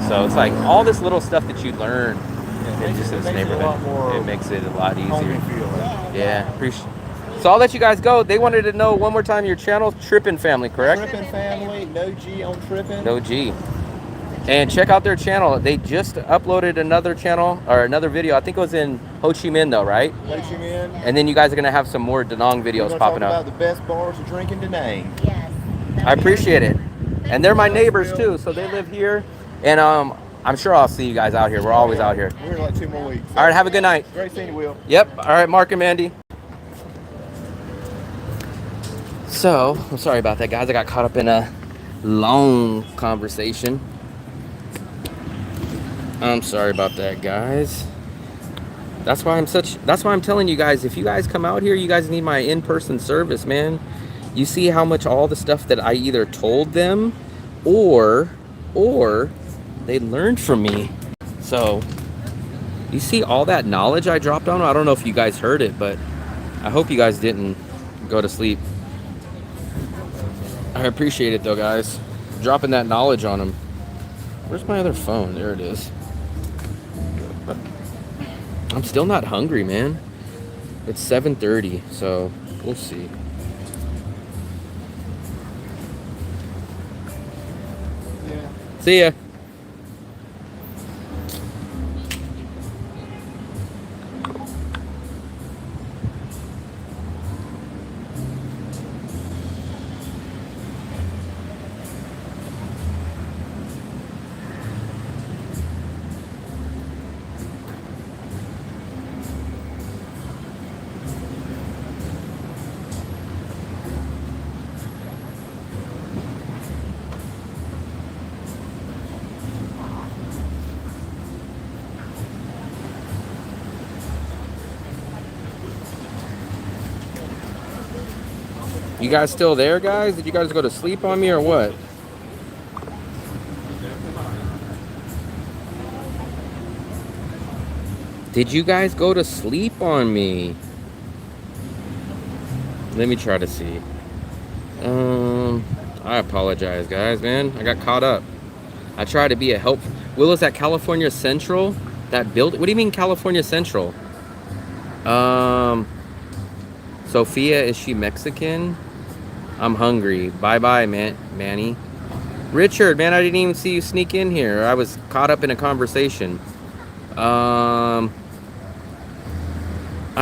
So it's like all this little stuff that you learn in just this It makes it a neighborhood. lot more It makes it a lot homey easier. feeling. Yeah, appreciate. So I'll let you guys go. They wanted to know one more time your channel, Trippin' Family, correct? Trippin' Family, no G on Trippin'. No G. And check out their channel. They just uploaded another channel or another video. I think it was in Ho Chi Minh though, right? Ho Chi Minh. And then you guys are gonna have some more Danang We're videos gonna popping talk up. about the best bars to drink in Danang. Yes. I appreciate it. And they're my neighbors too, so they live here. And I'm sure I'll see you guys out here. We're always out here. We're in like 2 more weeks. All right, have a good night. Great seeing you, Will. Yep. All right, Mark and Mandy. So, I'm sorry about that, guys. I got caught up in a long conversation. I'm sorry about that, guys. That's why I'm telling you guys, if you guys come out here, you guys need my in-person service, man. You see how much all the stuff that I either told them or they learned from me. So, you see all that knowledge I dropped on them? I don't know if you guys heard it, but I hope you guys didn't go to sleep. I appreciate it though, guys. Dropping that knowledge on them. Where's my other phone? There it is. I'm still not hungry, man. It's 7:30, so we'll see. Yeah. See ya. You guys still there, guys? Did you guys go to sleep on me or what? Did you guys go to sleep on me? Let me try to see. I apologize, guys, man. I got caught up. I tried to be a help. Will, is that California Central? That build? What do you mean California Central? Sophia, is she Mexican? I'm hungry. Bye-bye, Manny. Richard, man, I didn't even see you sneak in here. I was caught up in a conversation. I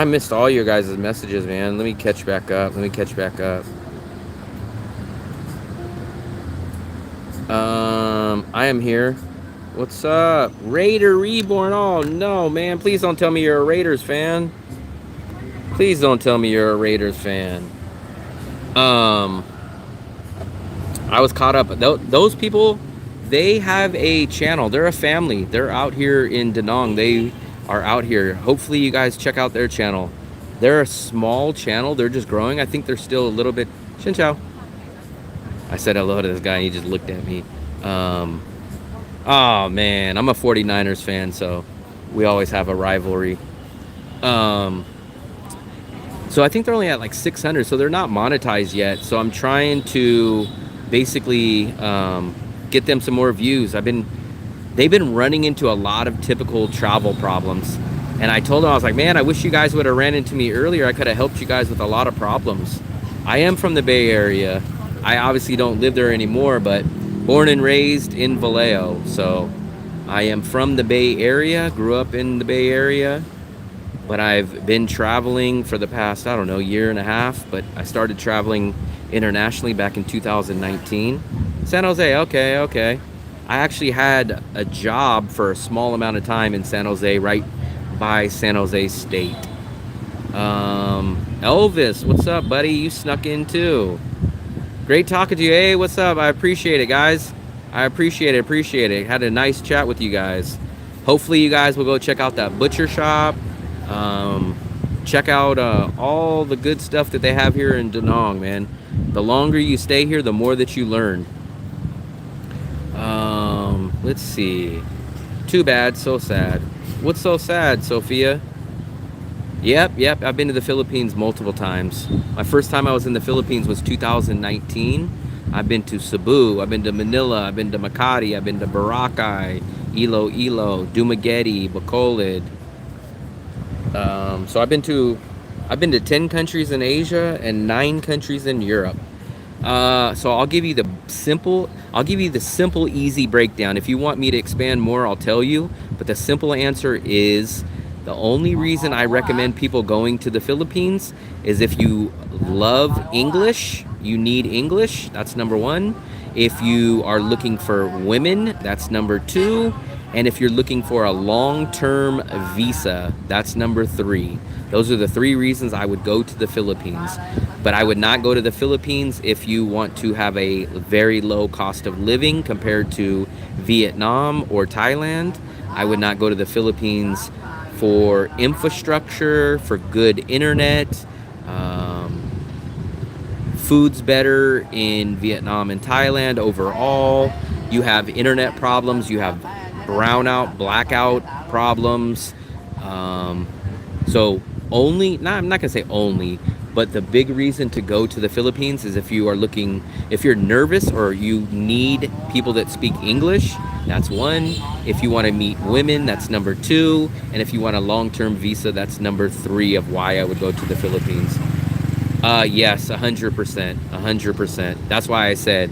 missed all your guys' messages, man. Let me catch back up. I am here. What's up? Raider Reborn. Oh, no, man. Please don't tell me you're a Raiders fan. Please don't tell me you're a Raiders fan. I was caught up. Those people, they have a channel. They're a family. They're out here in Danang. They are out here. Hopefully you guys check out their channel. They're a small channel. They're just growing. I think they're still a little bit... Xin chào. I said hello to this guy and he just looked at me. Oh, man. I'm a 49ers fan, so we always have a rivalry. So I think they're only at like 600, so they're not monetized yet. So I'm trying to basically get them some more views. They've been running into a lot of typical travel problems. And I told them, I was like, man, I wish you guys would have ran into me earlier. I could have helped you guys with a lot of problems. I am from the Bay Area. I obviously don't live there anymore, but Born and raised in Vallejo. So I am from the Bay Area, grew up in the Bay Area, but I've been traveling for the past, I don't know, year and a half, but I started traveling internationally back in 2019. San Jose, okay. I actually had a job for a small amount of time in San Jose, right by San Jose State. Elvis, what's up, buddy? You snuck in too. Great talking to you. Hey, what's up? I appreciate it, guys. I appreciate it. Had a nice chat with you guys. Hopefully you guys will go check out that butcher shop. Check out all the good stuff that they have here in Danang, man. The longer you stay here, the more that you learn. Let's see. Too bad, so sad. What's so sad, Sophia? Yep. I've been to the Philippines multiple times. My first time I was in the Philippines was 2019. I've been to Cebu, I've been to Manila, I've been to Makati, I've been to Boracay, Iloilo, Dumaguete, Bacolod. So I've been to 10 countries in Asia and 9 countries in Europe. So I'll give you the simple, easy breakdown. If you want me to expand more, I'll tell you. But the simple answer is, the only reason I recommend people going to the Philippines is if you love English, you need English, that's number 1. If you are looking for women, that's number 2. And if you're looking for a long-term visa, that's number 3. Those are the 3 reasons I would go to the Philippines. But I would not go to the Philippines if you want to have a very low cost of living compared to Vietnam or Thailand. I would not go to the Philippines for infrastructure, for good internet. Food's better in Vietnam and Thailand overall. You have internet problems, you have brownout, blackout problems. So only, I'm not gonna say only, but the big reason to go to the Philippines is if you're nervous or you need people that speak English, that's 1. If you want to meet women, that's number 2. And if you want a long-term visa, that's number 3 of why I would go to the Philippines. Yes, 100%. That's why I said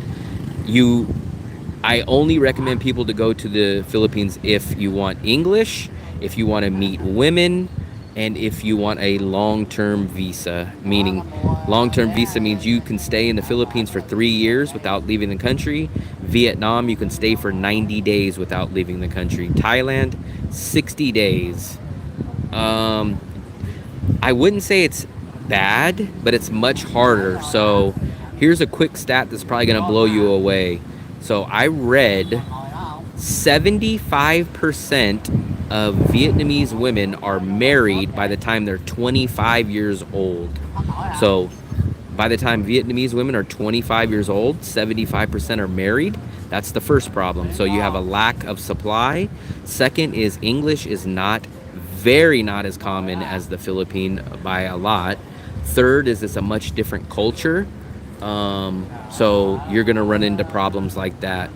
I only recommend people to go to the Philippines if you want English, if you want to meet women, and if you want a long-term visa. Meaning, long-term visa means you can stay in the Philippines for 3 years without leaving the country. Vietnam, you can stay for 90 days without leaving the country. Thailand, 60 days. I wouldn't say it's bad, but it's much harder. So here's a quick stat that's probably going to blow you away. So I read 75% of Vietnamese women are married by the time they're 25 years old. So by the time Vietnamese women are 25 years old, 75% are married. That's the first problem. So you have a lack of supply. Second is English is not as common as the Philippine by a lot. Third is it's a much different culture. So you're gonna run into problems like that.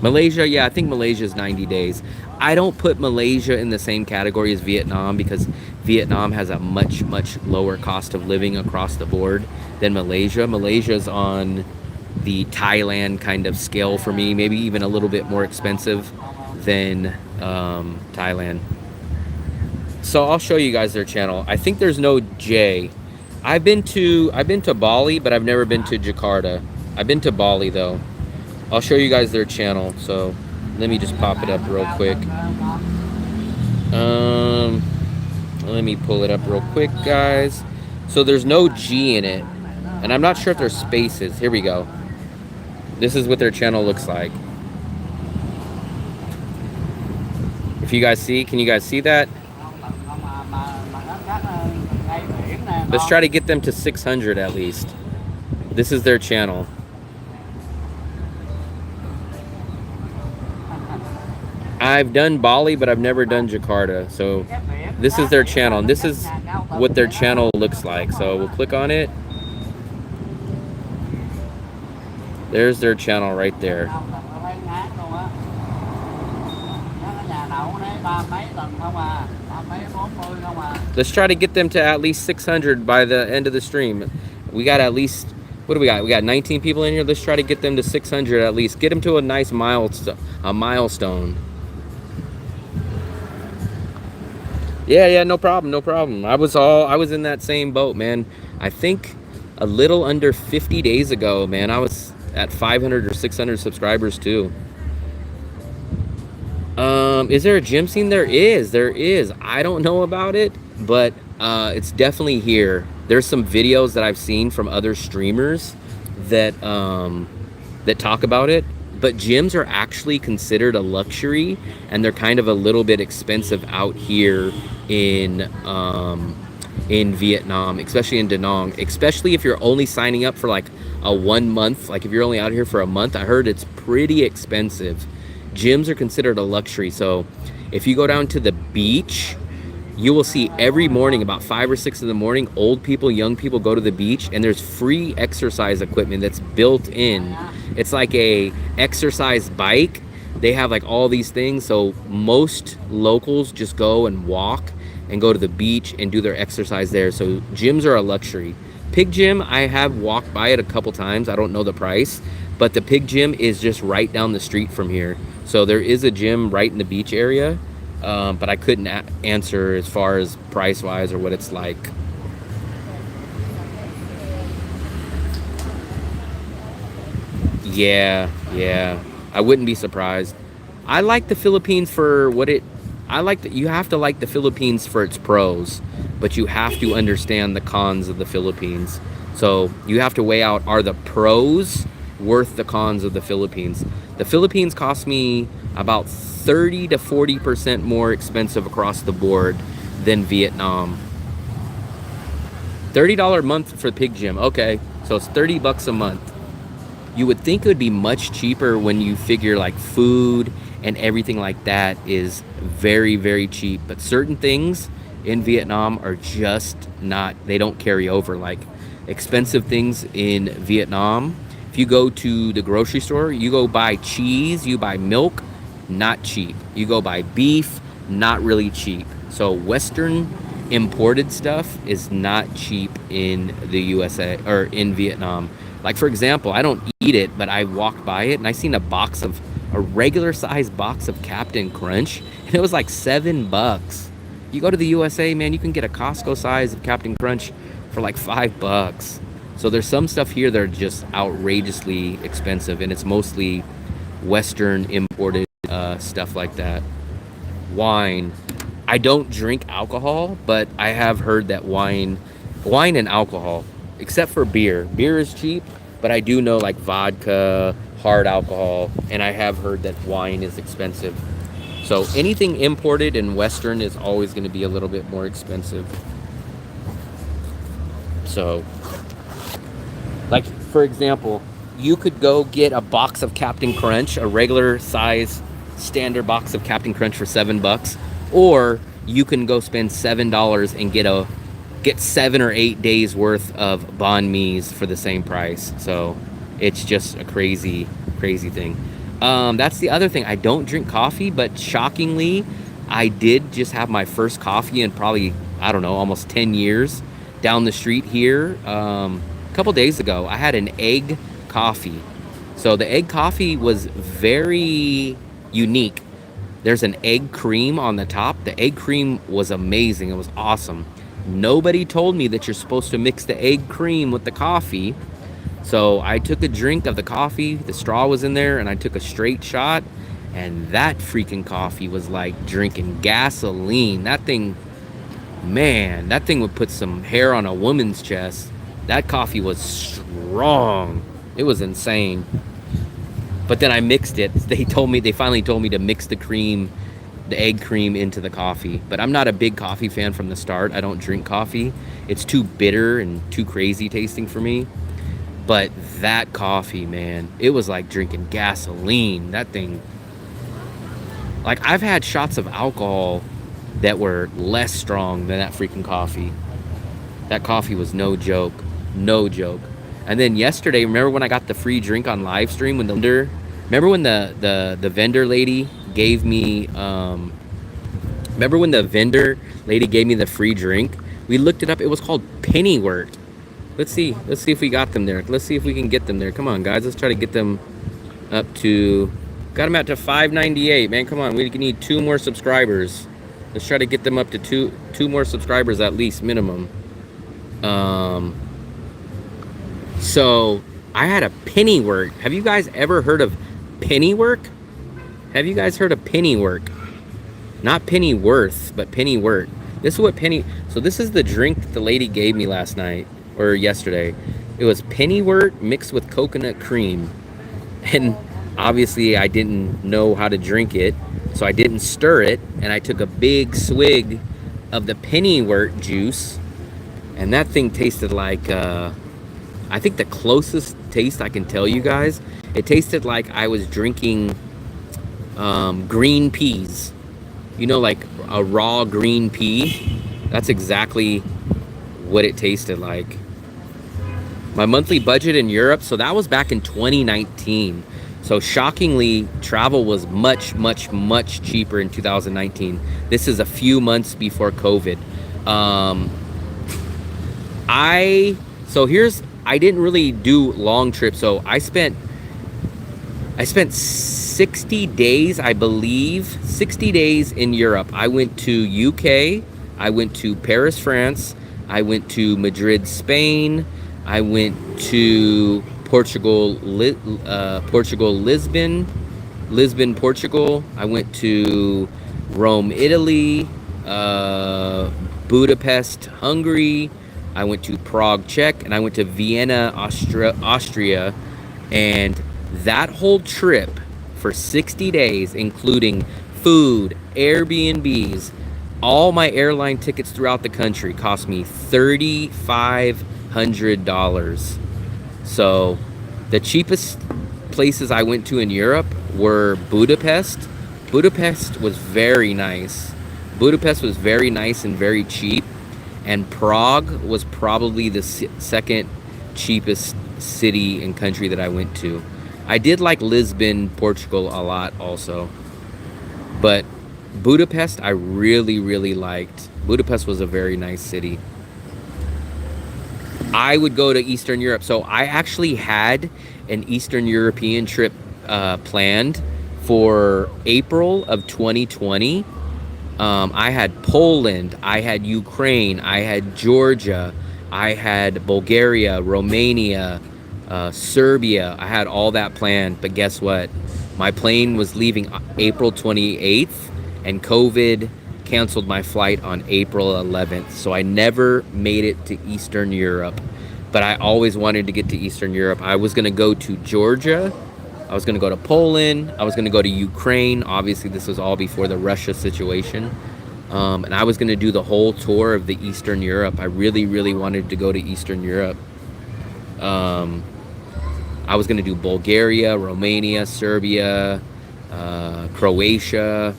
Malaysia, yeah, I think Malaysia is 90 days. I don't put Malaysia in the same category as Vietnam because Vietnam has a much lower cost of living across the board than Malaysia. Malaysia's on the Thailand kind of scale for me, maybe even a little bit more expensive than Thailand. So I'll show you guys their channel. I think there's no J. I've been to Bali, but I've never been to Jakarta. I've been to Bali though. I'll show you guys their channel. So let me just pop it up real quick. Let me pull it up real quick, guys. So there's no G in it, and I'm not sure if there's spaces. Here we go. This is what their channel looks like. If you guys see, can you guys see that? Let's try to get them to 600 at least. This is their channel. I've done Bali, but I've never done Jakarta. So this is their channel, and this is what their channel looks like. So we'll click on it. There's their channel right there. Let's try to get them to at least 600 by the end of the stream. We got at least What do we got? We got 19 people in here. Let's try to get them to 600 at least. Get them to a nice milestone. Yeah, no problem, no problem. I was in that same boat, man. I think a little under 50 days ago, man, I was at 500 or 600 subscribers too. Is there a gym scene? There is. I don't know about it, but it's definitely here. There's some videos that I've seen from other streamers that that talk about it. But gyms are actually considered a luxury, and they're kind of a little bit expensive out here in Vietnam, especially in Danang. Especially if you're only signing up for like a 1 month. Like if you're only out here for a month, I heard it's pretty expensive. Gyms are considered a luxury. So if you go down to the beach, you will see every morning about 5 or 6 in the morning, old people, young people go to the beach, and there's free exercise equipment that's built in. It's like a exercise bike. They have like all these things. So most locals just go and walk and go to the beach and do their exercise there. So gyms are a luxury. Pig gym, I have walked by it a couple times. I don't know the price, but the pig gym is just right down the street from here. So there is a gym right in the beach area. But I couldn't answer as far as price wise or what it's like. Yeah, I wouldn't be surprised. I like the Philippines for what it. You have to like the Philippines for its pros, but you have to understand the cons of the Philippines. So you have to weigh out, are the pros worth the cons of the Philippines? The Philippines cost me about 30 to 40% more expensive across the board than Vietnam. $30 a month for pig gym. Okay, so it's $30 a month. You would think it would be much cheaper when you figure like food and everything like that is very, very cheap. But certain things in Vietnam are just not, they don't carry over. Like expensive things in Vietnam, if you go to the grocery store, you go buy cheese, you buy milk, not cheap. You go buy beef, not really cheap. So Western imported stuff is not cheap in the USA or in Vietnam. Like for example, I don't eat it, but I walked by it and I seen a regular size box of Captain Crunch, and it was like $7. You go to the USA, man, you can get a Costco size of Captain Crunch for like $5. So there's some stuff here that are just outrageously expensive, and it's mostly Western imported stuff like that. Wine. I don't drink alcohol, but I have heard that wine and alcohol, except for beer. Beer is cheap, but I do know like vodka, hard alcohol, and I have heard that wine is expensive. So anything imported and Western is always going to be a little bit more expensive. So, like for example, you could go get a box of Captain Crunch, a regular size standard box of Captain Crunch for $7, or you can go spend $7 and get 7 or 8 days worth of banh mi's for the same price. So it's just a crazy thing. That's the other thing. I don't drink coffee, but shockingly, I did just have my first coffee in probably, I don't know, almost 10 years down the street here. A couple days ago, I had an egg coffee. So the egg coffee was very unique. There's an egg cream on the top. The egg cream was amazing. It was awesome. Nobody told me that you're supposed to mix the egg cream with the coffee. So I took a drink of the coffee. The straw was in there, and I took a straight shot. And that freaking coffee was like drinking gasoline. That thing would put some hair on a woman's chest. That coffee was strong. It was insane. But then I mixed it. They finally told me to mix the egg cream into the coffee. But I'm not a big coffee fan from the start. I don't drink coffee. It's too bitter and too crazy tasting for me. But that coffee, man, it was like drinking gasoline. That thing, like I've had shots of alcohol that were less strong than that freaking coffee. That coffee was no joke. And then yesterday, remember when I got the free drink on Livestream when the vendor lady gave me the free drink? We looked it up. It was called Pennywort. Let's see if we got them there. Let's see if we can get them there. Come on, guys. Let's try to get them up to. Got them out to 598, man. Come on, we need 2 more subscribers. Let's try to get them up to two more subscribers at least, minimum. So I had a pennyworth. Have you guys ever heard of pennyworth? Have you guys heard of pennyworth? Not pennyworth, but pennyworth. This is what penny. So this is the drink that the lady gave me last night or yesterday. It was pennyworth mixed with coconut cream, and obviously I didn't know how to drink it, so I didn't stir it, and I took a big swig of the pennyworth juice, and that thing tasted like, I think the closest taste I can tell you guys, it tasted like I was drinking green peas. You know, like a raw green pea? That's exactly what it tasted like. My monthly budget in Europe, so that was back in 2019. So shockingly, travel was much, much, much cheaper in 2019. This is a few months before COVID. I didn't really do long trips. So I spent 60 days, I believe, 60 days in Europe. I went to UK, I went to Paris, France, I went to Madrid, Spain, I went to Portugal, Lisbon, Portugal. I went to Rome, Italy, Budapest, Hungary. I went to Prague, Czech, and I went to Vienna, Austria. And that whole trip for 60 days, including food, Airbnbs, all my airline tickets throughout the country, cost me $3,500. So the cheapest places I went to in Europe were Budapest. Budapest was very nice. Budapest was very nice and very cheap. And Prague was probably the second cheapest city and country that I went to. I did like Lisbon, Portugal a lot also. But Budapest I really, really liked. Budapest was a very nice city. I would go to Eastern Europe. So I actually had an Eastern European trip planned for April of 2020. I had Poland, I had Ukraine, I had Georgia, I had Bulgaria, Romania, Serbia. I had all that planned. But guess what? My plane was leaving April 28th and COVID canceled my flight on April 11th. So I never made it to Eastern Europe. But I always wanted to get to Eastern Europe. I was going to go to Georgia. I was going to go to Poland. I was going to go to Ukraine. Obviously, this was all before the Russia situation. And I was going to do the whole tour of the Eastern Europe. I really, really wanted to go to Eastern Europe. I was going to do Bulgaria, Romania, Serbia, Croatia.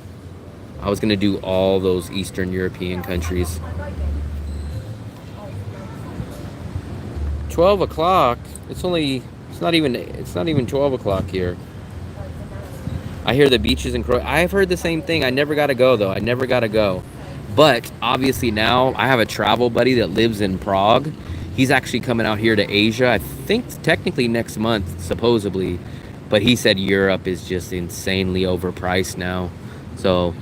I was going to do all those Eastern European countries. 12 o'clock. It's not even 12 o'clock here. I hear the beaches in Croatia. I've heard the same thing. I never got to go though. I never got to go. But obviously now I have a travel buddy that lives in Prague. He's actually coming out here to Asia. I think technically next month, supposedly. But he said Europe is just insanely overpriced now. So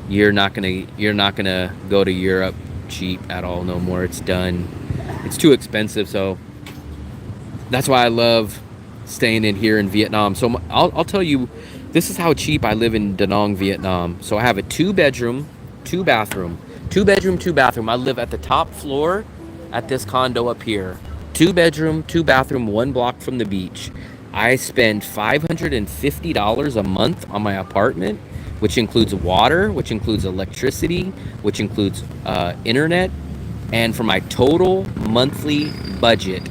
you're not gonna go to Europe cheap at all no more. It's done. It's too expensive. So that's why I love staying in here in Vietnam. So I'll tell you, this is how cheap I live in Danang, Vietnam. So I have a 2-bedroom, 2-bathroom. 2-bedroom, 2-bathroom. I live at the top floor at this condo up here. 2-bedroom, 2-bathroom, 1 block from the beach. I spend $550 a month on my apartment, which includes water, which includes electricity, which includes internet. And for my total monthly budget,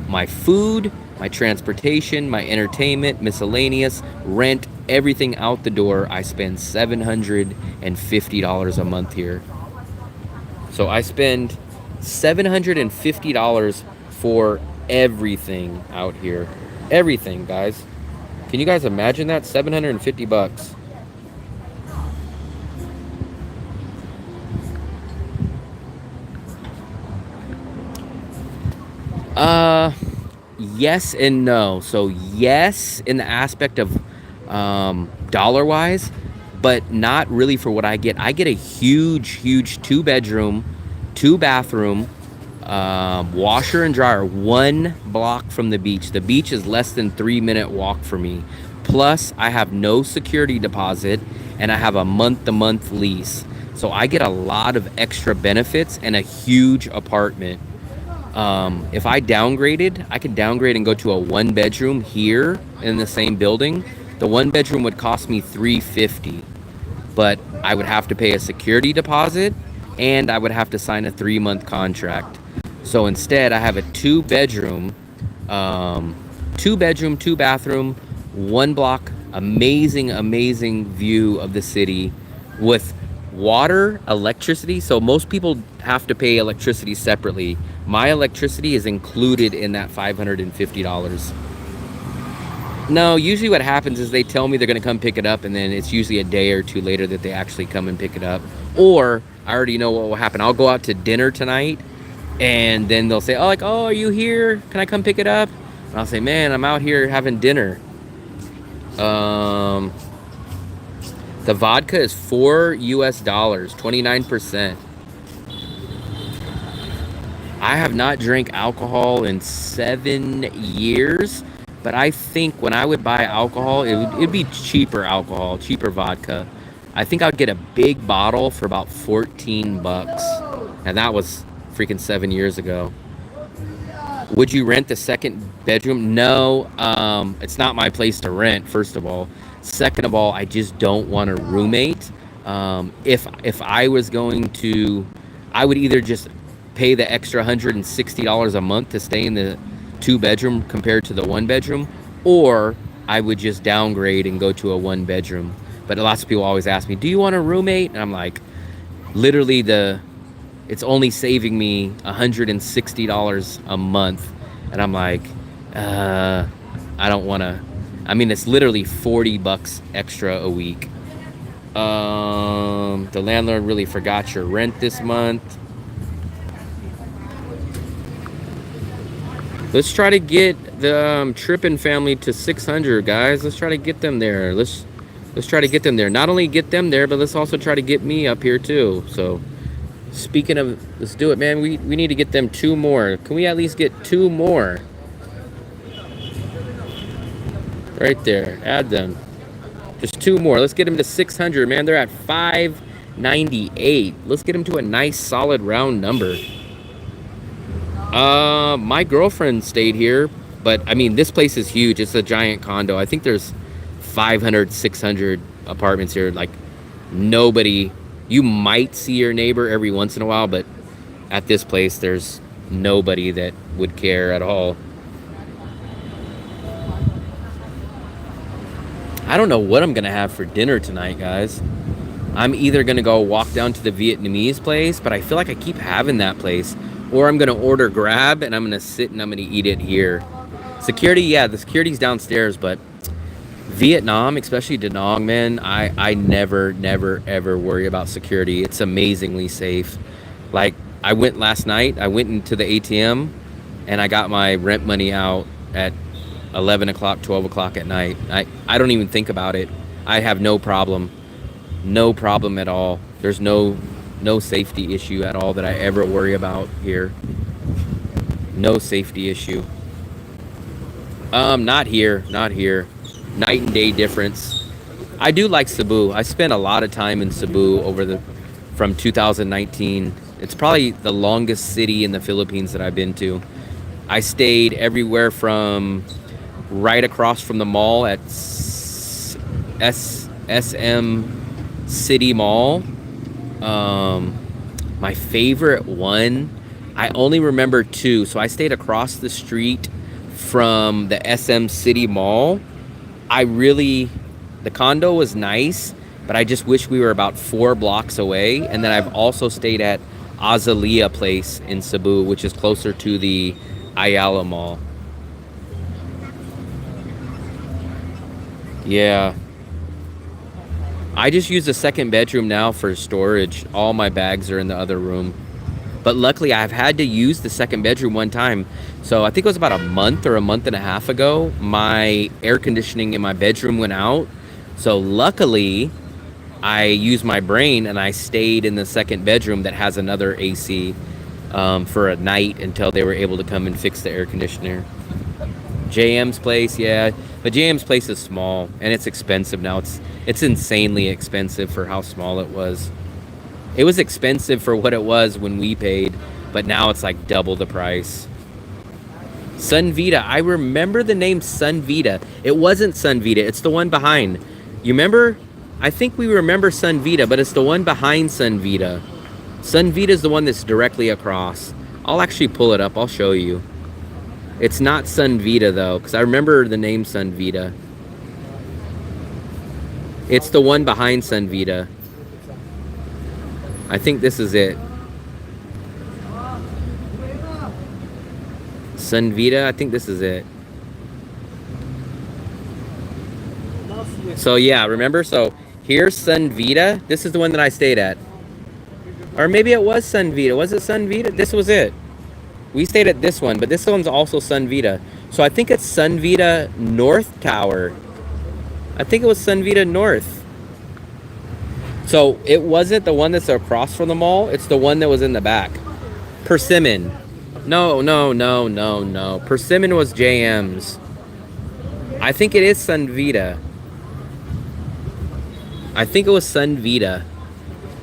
my food, my transportation, my entertainment, miscellaneous, rent, everything out the door, I spend $750 a month here. So I spend $750 for everything out here. Everything, guys. Can you guys imagine that? 750 bucks. Uh, yes and no. So yes, in the aspect of dollar wise, but not really for what I get. I get a huge 2 bedroom, 2 bathroom, washer and dryer, 1 block from the beach. The beach is less than 3 minute walk for me. Plus, I have no security deposit and I have a month-to-month lease. So I get a lot of extra benefits and a huge apartment. If I downgraded, I could downgrade and go to a 1 bedroom here in the same building. The 1 bedroom would cost me $350, but I would have to pay a security deposit and I would have to sign a 3-month contract. So instead, I have a 2 bedroom, 2 bathroom, 1 block, amazing view of the city with water, electricity. So most people have to pay electricity separately. My electricity is included in that $550. No, usually what happens is they tell me they're going to come pick it up, and then it's usually a day or two later that they actually come and pick it up. Or I already know what will happen. I'll go out to dinner tonight, and then they'll say, oh, like, oh, are you here? Can I come pick it up? And I'll say, man, I'm out here having dinner. The vodka is $4 US, 29%. I have not drank alcohol in 7 years, but I think when I would buy alcohol, it'd be cheaper alcohol, cheaper vodka. I think I'd get a big bottle for about 14 bucks. And that was freaking 7 years ago. Would you rent the 2nd bedroom? No, it's not my place to rent, first of all. Second of all, I just don't want a roommate. If I was going to, I would either just pay the extra $160 a month to stay in the 2 bedroom compared to the 1 bedroom, or I would just downgrade and go to a 1 bedroom. But lots of people always ask me, do you want a roommate? And I'm like, literally it's only saving me $160 a month. And I'm like, I don't want to. I mean, it's literally 40 bucks extra a week. The landlord really forgot your rent this month. Let's try to get the Trippin family to 600, guys. Let's try to get them there. Let's try to get them there. Not only get them there, but let's also try to get me up here too. So, speaking of, let's do it, man. We need to get them 2 more. Can we at least get 2 more? Right there. Add them. Just 2 more. Let's get them to 600, man. They're at 598. Let's get them to a nice, solid, round number. My girlfriend stayed here, but I mean, this place is huge. It's a giant condo. I think there's 500, 600 apartments here. Like, nobody, you might see your neighbor every once in a while, but at this place, there's nobody that would care at all. I don't know what I'm gonna have for dinner tonight, guys. I'm either gonna go walk down to the Vietnamese place, but I feel like I keep having that place, or I'm gonna order Grab and I'm gonna sit and I'm gonna eat it here. Security, yeah, the security's downstairs, but Vietnam, especially Danang, man, I never ever worry about security. It's amazingly safe. Like, I went last night, I went into the ATM and I got my rent money out at 11 o'clock, 12 o'clock at night. I don't even think about it. I have no problem at all. There's no safety issue at all that I ever worry about here. No safety issue. Not here. Night and day difference. I do like Cebu. I spent a lot of time in Cebu from 2019. It's probably the longest city in the Philippines that I've been to. I stayed everywhere from right across from the mall at SM City Mall. My favorite one, I only remember 2. So I stayed across the street from the SM City Mall. The condo was nice, but I just wish we were about 4 blocks away. And then I've also stayed at Azalea Place in Cebu, which is closer to the Ayala Mall. Yeah. I just use the 2nd bedroom now for storage. All my bags are in the other room. But luckily, I've had to use the second bedroom one time. So I think it was about a month or a month and a half ago. My air conditioning in my bedroom went out. So luckily, I used my brain and I stayed in the second bedroom that has another AC for a night until they were able to come and fix the air conditioner. JM's place, yeah, but JM's place is small and it's expensive now. It's insanely expensive for how small it was. It was expensive for what it was when we paid, but now it's like double the price. Sunvita, I remember the name Sunvita. It wasn't Sunvita, it's the one behind. You remember? I think we remember Sunvita, but it's the one behind Sunvita. Sunvita is the one that's directly across. I'll actually pull it up, I'll show you. It's not Sunvita though, because I remember the name Sunvita. It's the one behind Sunvita. I think this is it. Sunvita, I think this is it. So yeah, remember? So here's Sunvita. This is the one that I stayed at. Or maybe it was Sunvita. Was it Sunvita? This was it. We stayed at this one, but this one's also Sunvita. So I think it's Sunvita North Tower. I think it was Sunvita North. So it wasn't the one that's across from the mall. It's the one that was in the back. Persimmon. No. Persimmon was JM's. I think it is Sunvita. I think it was Sunvita.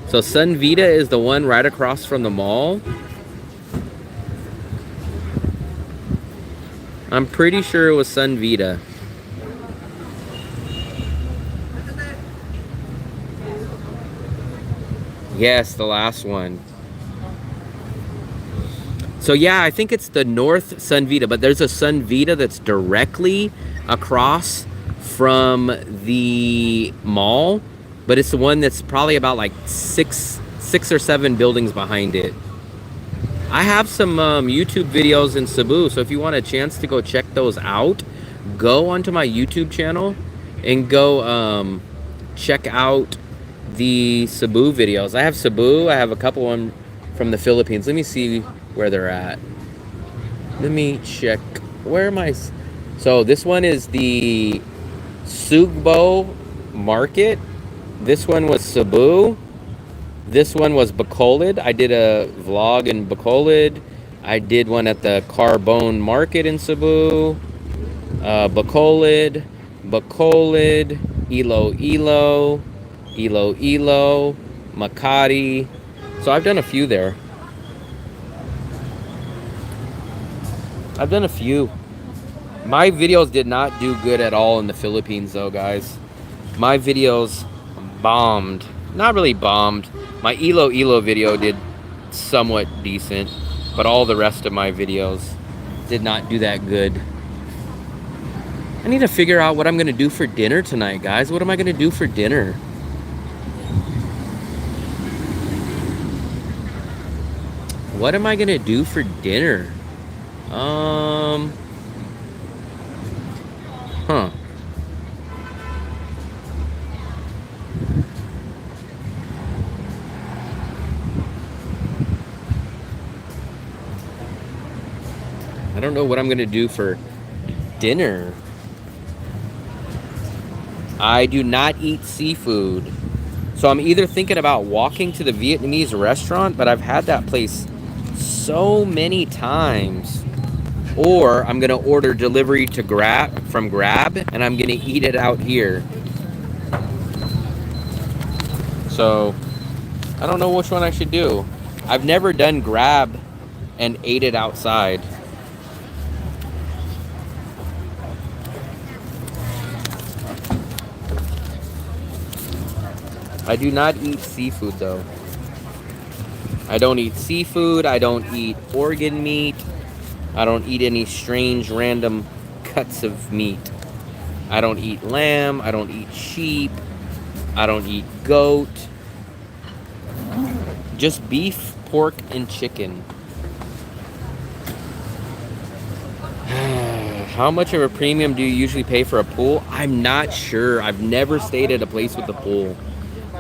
So Sunvita is the one right across from the mall. I'm pretty sure it was Sunvita. Yes, the last one. So yeah, I think it's the North Sunvita, but there's a Sunvita that's directly across from the mall, but it's the one that's probably about like six or seven buildings behind it. I have some YouTube videos in Cebu, so if you want a chance to go check those out, go onto my YouTube channel and go check out the Cebu videos. I have Cebu, I have a couple of them from the Philippines. Let me see where they're at. Let me check. Where am I? So this one is the Sugbo Market. This one was Cebu. This one was Bacolod. I did a vlog in Bacolod. I did one at the Carbone Market in Cebu. Bacolod, Iloilo, Makati. So I've done a few there. I've done a few. My videos did not do good at all in the Philippines though, guys. My videos bombed. Not really bombed. My Iloilo video did somewhat decent, but all the rest of my videos did not do that good. I need to figure out what I'm gonna do for dinner tonight, guys. What am I gonna do for dinner? What am I gonna do for dinner? I don't know what I'm gonna do for dinner. I do not eat seafood. So I'm either thinking about walking to the Vietnamese restaurant, but I've had that place so many times, or I'm gonna order delivery to from Grab, and I'm gonna eat it out here. So I don't know which one I should do. I've never done Grab and ate it outside. I do not eat seafood though. I don't eat seafood. I don't eat organ meat. I don't eat any strange random cuts of meat. I don't eat lamb. I don't eat sheep. I don't eat goat. Just beef, pork, and chicken. How much of a premium do you usually pay for a pool? I'm not sure. I've never stayed at a place with a pool.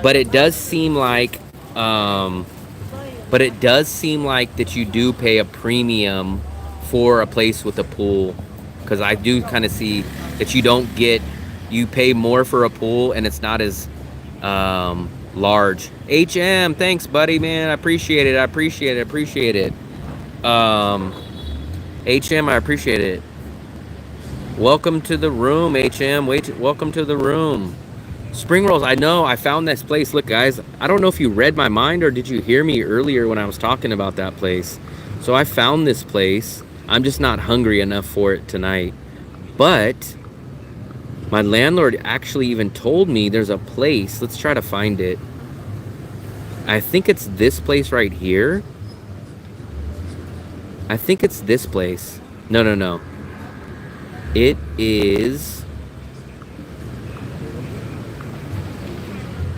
But it does seem like but it does seem like that you do pay a premium for a place with a pool, because I do kind of see that you pay more for a pool and it's not as large. HM, thanks buddy, man, I appreciate it. HM, I appreciate it. Welcome to the room, HM. Welcome to the room. Spring rolls, I know, I found this place. Look guys, I don't know if you read my mind or did you hear me earlier when I was talking about that place. So I found this place. I'm just not hungry enough for it tonight. But my landlord actually even told me there's a place. Let's try to find it. I think it's this place right here. I think it's this place. No. It is...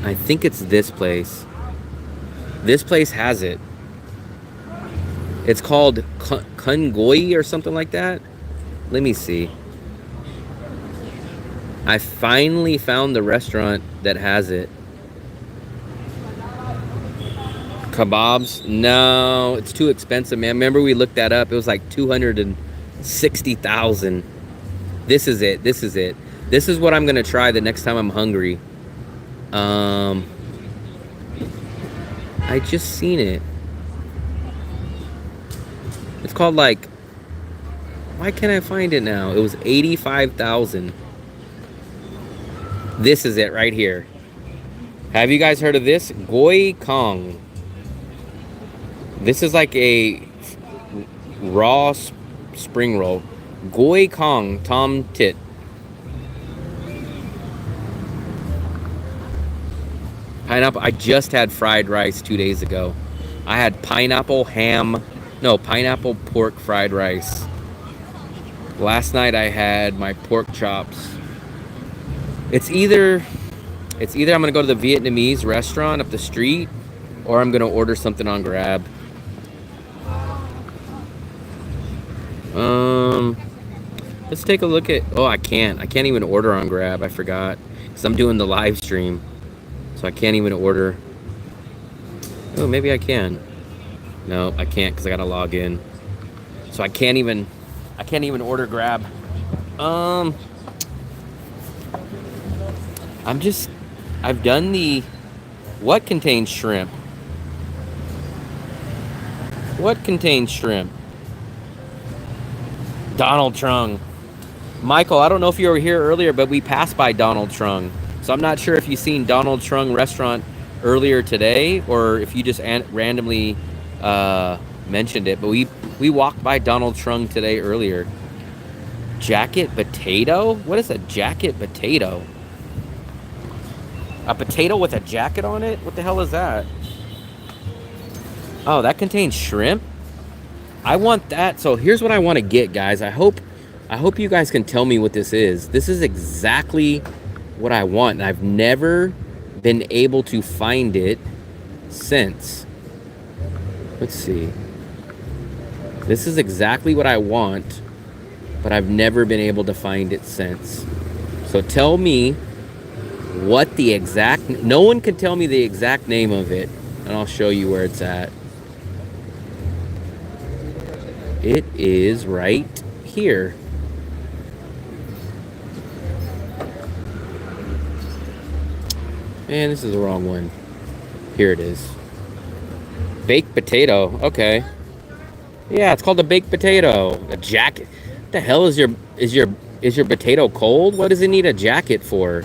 I think it's this place. This place has it. It's called Kungoi or something like that. Let me see. I finally found the restaurant that has it. Kebabs? No, it's too expensive, man. Remember we looked that up? It was like 260,000. This is it. This is what I'm gonna try the next time I'm hungry. I just seen it. It's called like, why can't I find it now? It was 85,000. This is it right here. Have you guys heard of this? Goi Kong. This is like a raw spring roll. Goi Kong Tom Tit. Pineapple. I just had fried rice 2 days ago. I had pineapple pork fried rice. Last night I had my pork chops. It's either I'm gonna go to the Vietnamese restaurant up the street, or I'm gonna order something on Grab. Let's take a look at. Oh, I can't even order on Grab. I forgot because I'm doing the live stream. So I can't even order. Oh, maybe I can. No, I can't because I gotta log in. So I can't even order Grab. I've done the, what contains shrimp? What contains shrimp? Donald Trump. Michael, I don't know if you were here earlier, but we passed by Donald Trump. So I'm not sure if you've seen Donald Trump restaurant earlier today or if you just randomly mentioned it. But we walked by Donald Trump today earlier. Jacket potato? What is a jacket potato? A potato with a jacket on it? What the hell is that? Oh, that contains shrimp? I want that. So here's what I want to get, guys. I hope you guys can tell me what this is. This is exactly what I want, and I've never been able to find it since. Let's see. This is exactly what I want, but I've never been able to find it since. So tell me what the exact... No one can tell me the exact name of it, and I'll show you where it's at. It is right here. Man, this is the wrong one. Here it is. Baked potato. Okay. Yeah, it's called a baked potato. A jacket. What the hell is your potato cold? What does it need a jacket for?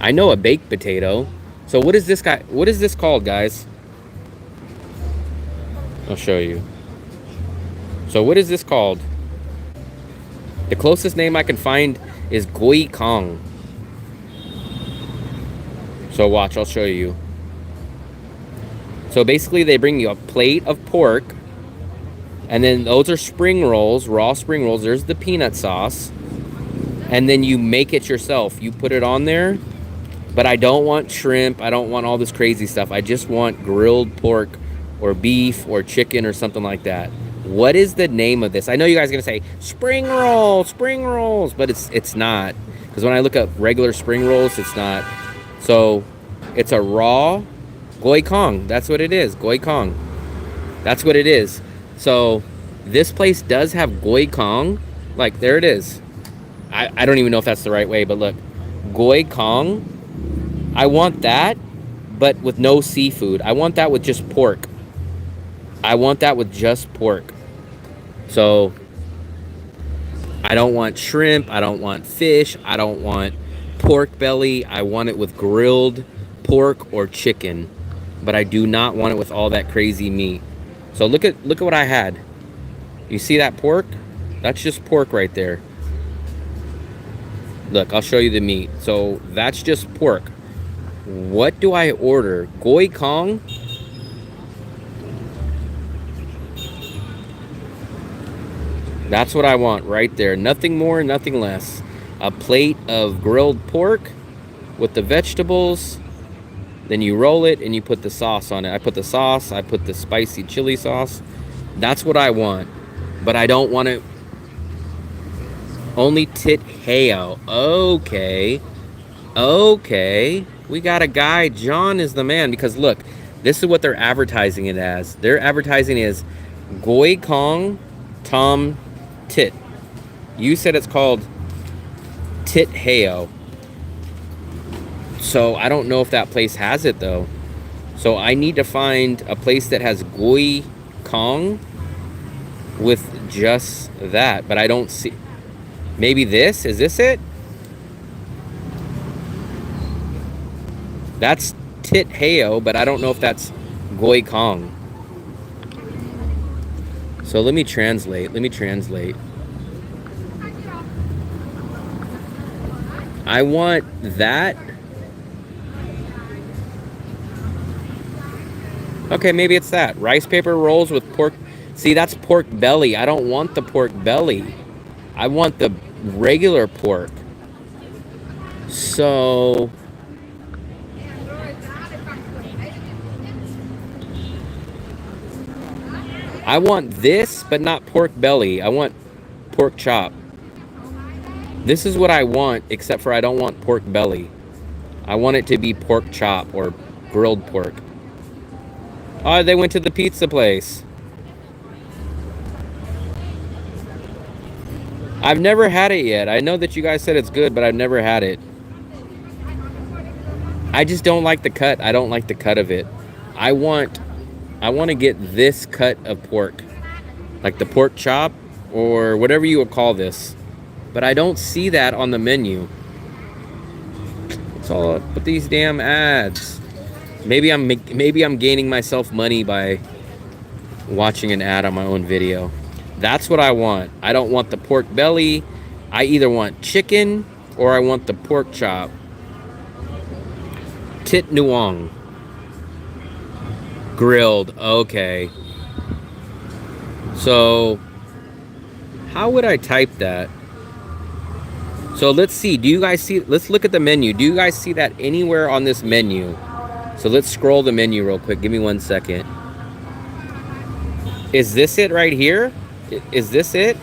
I know a baked potato. So what is this guy? What is this called, guys? I'll show you. So what is this called? The closest name I can find is Goi Kong. So watch, I'll show you. So basically they bring you a plate of pork, and then those are spring rolls, raw spring rolls. There's the peanut sauce, and then you make it yourself. You put it on there, but I don't want shrimp. I don't want all this crazy stuff. I just want grilled pork or beef or chicken or something like that. What is the name of this? I know you guys are gonna say spring rolls, but it's not, because when I look up regular spring rolls, it's not. So it's a raw Goi Kong. That's what it is. Goi Kong. That's what it is. So this place does have Goi Kong. Like, there it is. I don't even know if that's the right way, but look. Goi Kong. I want that, but with no seafood. I want that with just pork. I want that with just pork. So I don't want shrimp. I don't want fish. I don't want pork belly. I want it with grilled pork or chicken. But I do not want it with all that crazy meat. So look at what I had. You see that pork? That's just pork right there. Look, I'll show you the meat. So that's just pork. What do I order? Goi Kong? That's what I want right there. Nothing more, nothing less. A plate of grilled pork with the vegetables. Then you roll it and you put the sauce on it. I put the sauce. I put the spicy chili sauce. That's what I want. But I don't want it. Only tit heo. Okay. Okay. We got a guy. John is the man. Because look, this is what they're advertising it as. They're advertising it as Goi Kong Tom Tit. You said it's called Tit Heo. So I don't know if that place has it though. So I need to find a place that has Goi Kong with just that. But I don't see. Maybe this? Is this it? That's Tit Heo, but I don't know if that's Goi Kong. So let me translate. I want that. Okay, maybe it's that. Rice paper rolls with pork. See, that's pork belly. I don't want the pork belly. I want the regular pork. So I want this, but not pork belly. I want pork chop. This is what I want, except for I don't want pork belly. I want it to be pork chop or grilled pork. Oh, they went to the pizza place. I've never had it yet. I know that you guys said it's good, but I've never had it. I just don't like the cut. I don't like the cut of it. I want to get this cut of pork. Like the pork chop or whatever you would call this. But I don't see that on the menu. What's all up with these damn ads? Maybe I'm gaining myself money by watching an ad on my own video. That's what I want. I don't want the pork belly. I either want chicken or I want the pork chop. Tit nuong. Grilled. Okay. So how would I type that? So let's see. Do you guys see? Let's look at the menu. Do you guys see that anywhere on this menu? So let's scroll the menu real quick. Give me 1 second. Is this it right here? Is this it?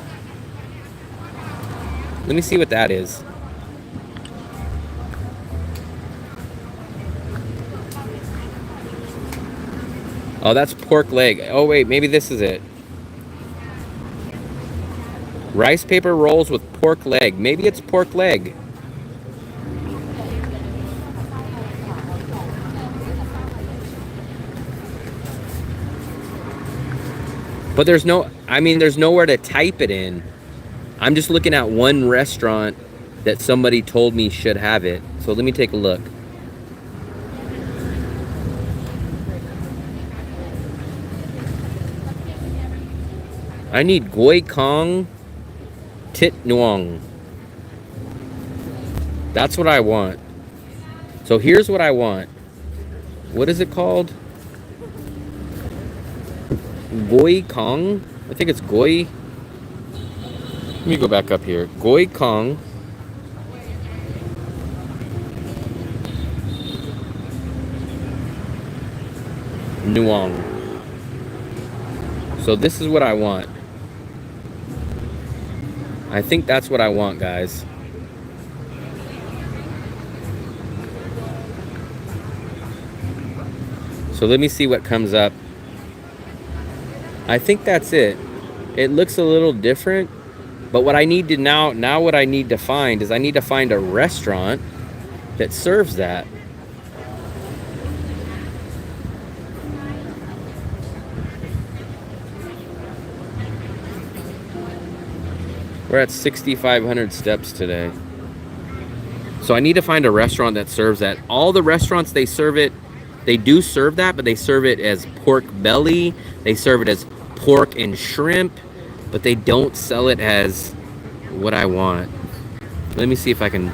Let me see what that is. Oh, that's pork leg. Oh, wait. Maybe this is it. Rice paper rolls with pork leg. Maybe it's pork leg. But there's nowhere to type it in. I'm just looking at one restaurant that somebody told me should have it. So let me take a look. I need Goi Kong Tit Nuong. That's what I want. So here's what I want. What is it called? Goi Kong? I think it's Goi. Let me go back up here. Goi Kong. Nuong. So this is what I want. I think that's what I want, guys. So let me see what comes up. I think that's it. It looks a little different, but what I need to now what I need to find is I need to find a restaurant that serves that. We're at 6,500 steps today. So I need to find a restaurant that serves that. All the restaurants, they serve it, they do serve that, but they serve it as pork belly. They serve it as pork and shrimp, but they don't sell it as what I want. Let me see if I can.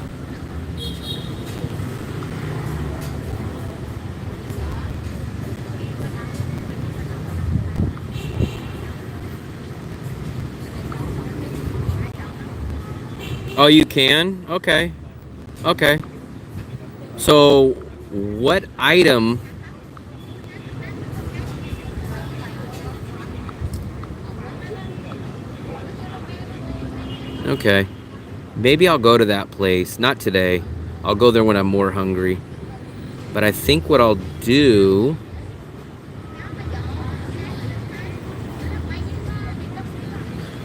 Oh, you can? Okay. Okay. So, what item? Okay. Maybe I'll go to that place. Not today. I'll go there when I'm more hungry. But I think what I'll do...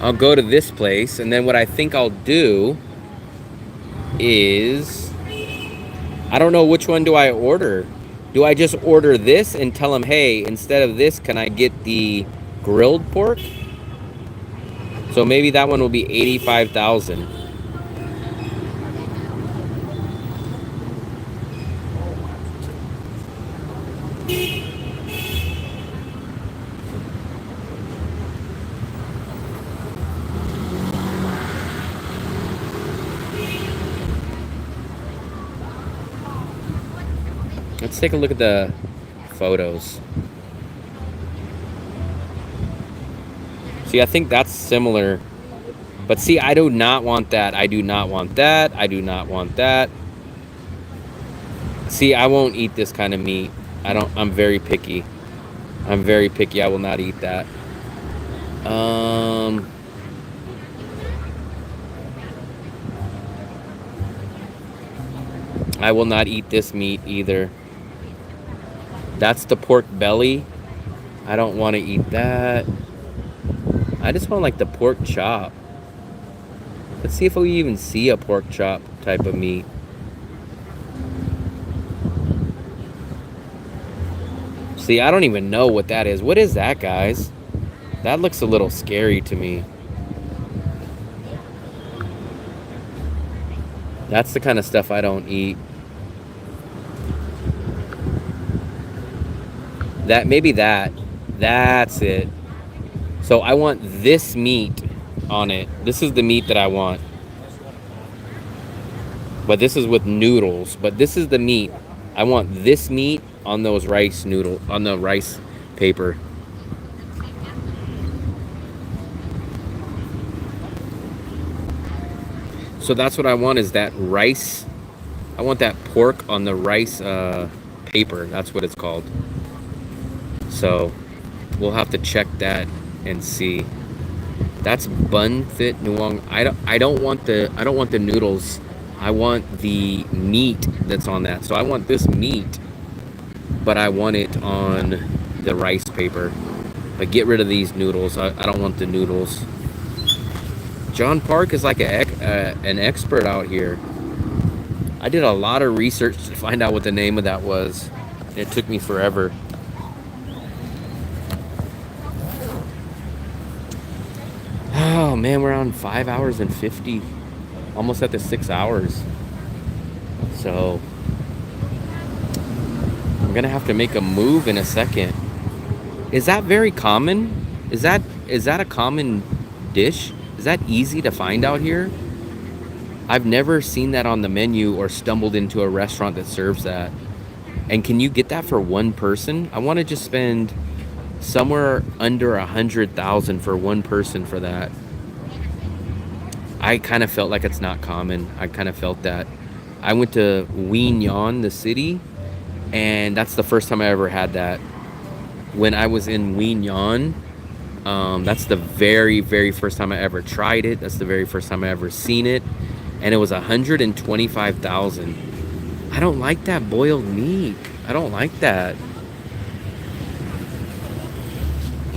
I'll go to this place, and then what I think I'll do is... I don't know which one do I order. Do I just order this and tell them, hey, instead of this, can I get the grilled pork? So maybe that one will be 85,000. Let's take a look at the photos. See, I think that's similar. But see, I do not want that. I do not want that. I do not want that. See, I won't eat this kind of meat. I'm very picky. I'm very picky. I will not eat that. I will not eat this meat either. That's the pork belly. I don't want to eat that. I just want like the pork chop. Let's see if we even see a pork chop type of meat. See, I don't even know what that is. What is that, guys? That looks a little scary to me. That's the kind of stuff I don't eat. Maybe that's it. So I want this meat on it. This is the meat that I want. But this is with noodles. But this is the meat. I want this meat on those rice noodle, on the rice paper. So that's what I want, is that rice. I want that pork on the rice paper. That's what it's called. So we'll have to check that and see. That's bun fit nuang. I don't want the noodles. I want the meat that's on that. So I want this meat, but I want it on the rice paper. But get rid of these noodles. I don't want the noodles. John Park is like an expert out here. I did a lot of research to find out what the name of that was. It took me forever. Oh man, we're on 5 hours and 50, almost at the 6 hours. So I'm gonna have to make a move in a second. Is that very common? Is that a common dish? Is that easy to find out here? I've never seen that on the menu or stumbled into a restaurant that serves that. And can you get that for one person? I want to just spend somewhere under 100,000 for one person for that. I kind of felt like it's not common. I kind of felt that. I went to Wien Yan, the city, and that's the first time I ever had that. When I was in Wien Yan, that's the very, very first time I ever tried it. That's the very first time I ever seen it. And it was 125,000. I don't like that boiled meat. I don't like that.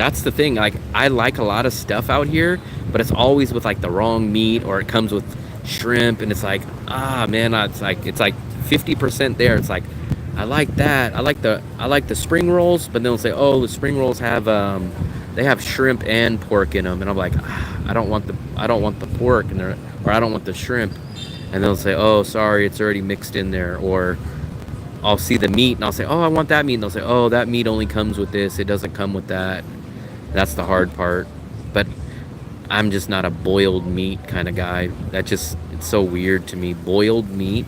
That's the thing. Like, I like a lot of stuff out here, but it's always with like the wrong meat, or it comes with shrimp, and it's like, ah, man, it's like 50% there. It's like, I like that. I like the spring rolls, but then they'll say, oh, the spring rolls have they have shrimp and pork in them, and I'm like, ah, I don't want the pork, or I don't want the shrimp, and they'll say, oh, sorry, it's already mixed in there. Or I'll see the meat and I'll say, oh, I want that meat, and they'll say, oh, that meat only comes with this, it doesn't come with that. That's the hard part. But I'm just not a boiled meat kind of guy. It's so weird to me. Boiled meat.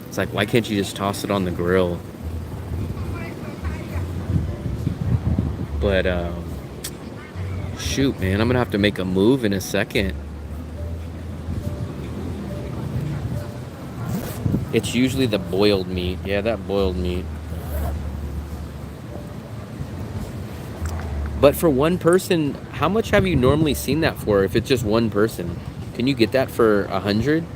It's like, why can't you just toss it on the grill? But shoot, man, I'm gonna have to make a move in a second. It's usually the boiled meat. Yeah, that boiled meat. But for one person, how much have you normally seen that for? If it's just one person, can you get that for 100?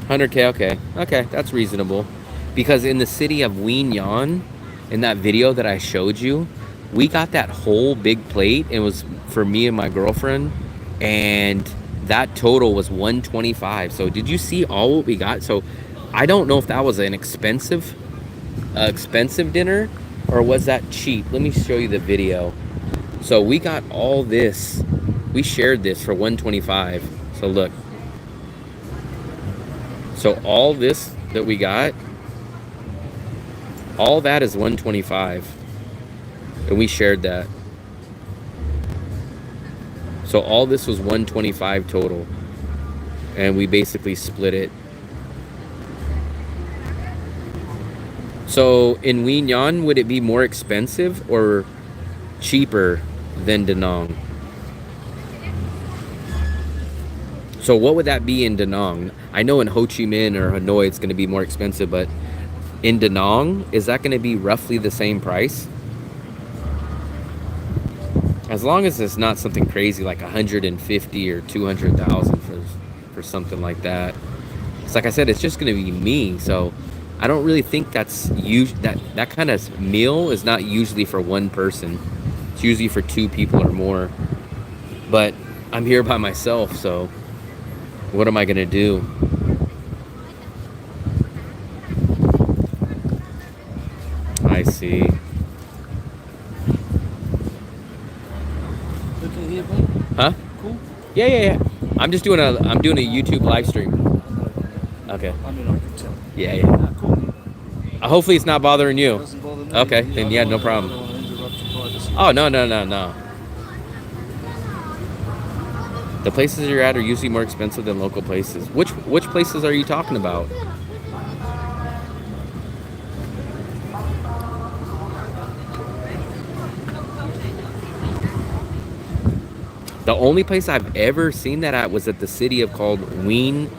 $100K, okay, that's reasonable. Because in the city of Wien, in that video that I showed you, we got that whole big plate. It was for me and my girlfriend, and that total was 125. So did you see all what we got? So I don't know if that was an expensive dinner, or was that cheap. Let me show you the video. So we got all this, we shared this for 125. So look, so all this that we got, all that is 125. And we shared that. So all this was 125 total. And we basically split it. So in Wien, would it be more expensive or cheaper than Danang? So what would that be in Danang? I know in Ho Chi Minh or Hanoi it's going to be more expensive, but in Danang, is that going to be roughly the same price? As long as it's not something crazy like 150 or 200,000 for something like that. It's like I said, it's just going to be me. So I don't really think that's that kind of meal is not usually for one person. It's usually for two people or more. But I'm here by myself, so what am I going to do? I see. Huh? Cool. Yeah. I'm doing a YouTube live stream. Okay. I mean, I can tell. Yeah. Ah, cool. Hopefully it's not bothering you. Doesn't bother me. Okay, then yeah, no problem. I don't want to interrupt your privacy. Oh, no. The places you're at are usually more expensive than local places. Which places are you talking about? The only place I've ever seen that at was at the city of called Wien.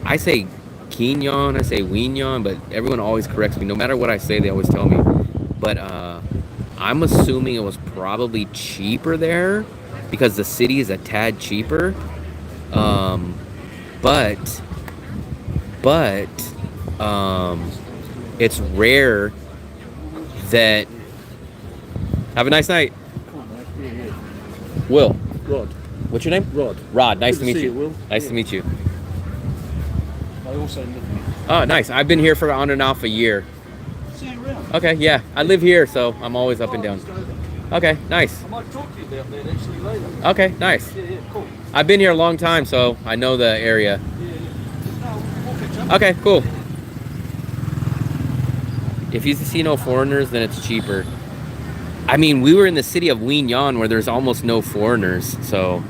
I say Quignon, I say Wien, but everyone always corrects me. No matter what I say, they always tell me. But I'm assuming it was probably cheaper there because the city is a tad cheaper. But it's rare that. Have a nice night. Will. Rod. What's your name? Rod. Rod. Nice Good to meet see you. Will. Nice Yeah. to meet you. I also live here. Oh, nice. I've been here for on and off a year. See you around. Okay, yeah. I live here, so I'm always up and down. Let's go there. Okay, nice. I might talk to you about that actually later. Okay, nice. Yeah, cool. I've been here a long time, so I know the area. Yeah. No, we'll catch up. Okay, cool. If you see no foreigners, then it's cheaper. I mean, we were in the city of Wien where there's almost no foreigners, so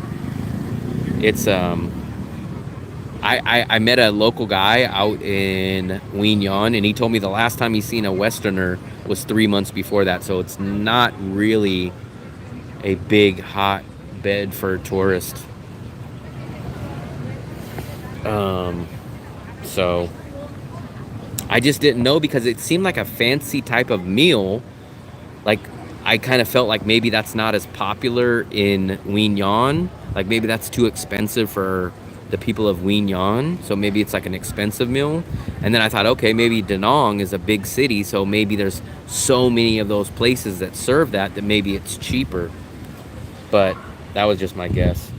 it's I met a local guy out in Wien, and he told me the last time he's seen a Westerner was 3 months before that, so it's not really a big hot bed for tourists. So I just didn't know because it seemed like a fancy type of meal. Like I kind of felt like maybe that's not as popular in Wien Yan. Like maybe that's too expensive for the people of Wien Yan. So maybe it's like an expensive meal. And then I thought, okay, maybe Danang is a big city. So maybe there's so many of those places that serve that maybe it's cheaper. But that was just my guess.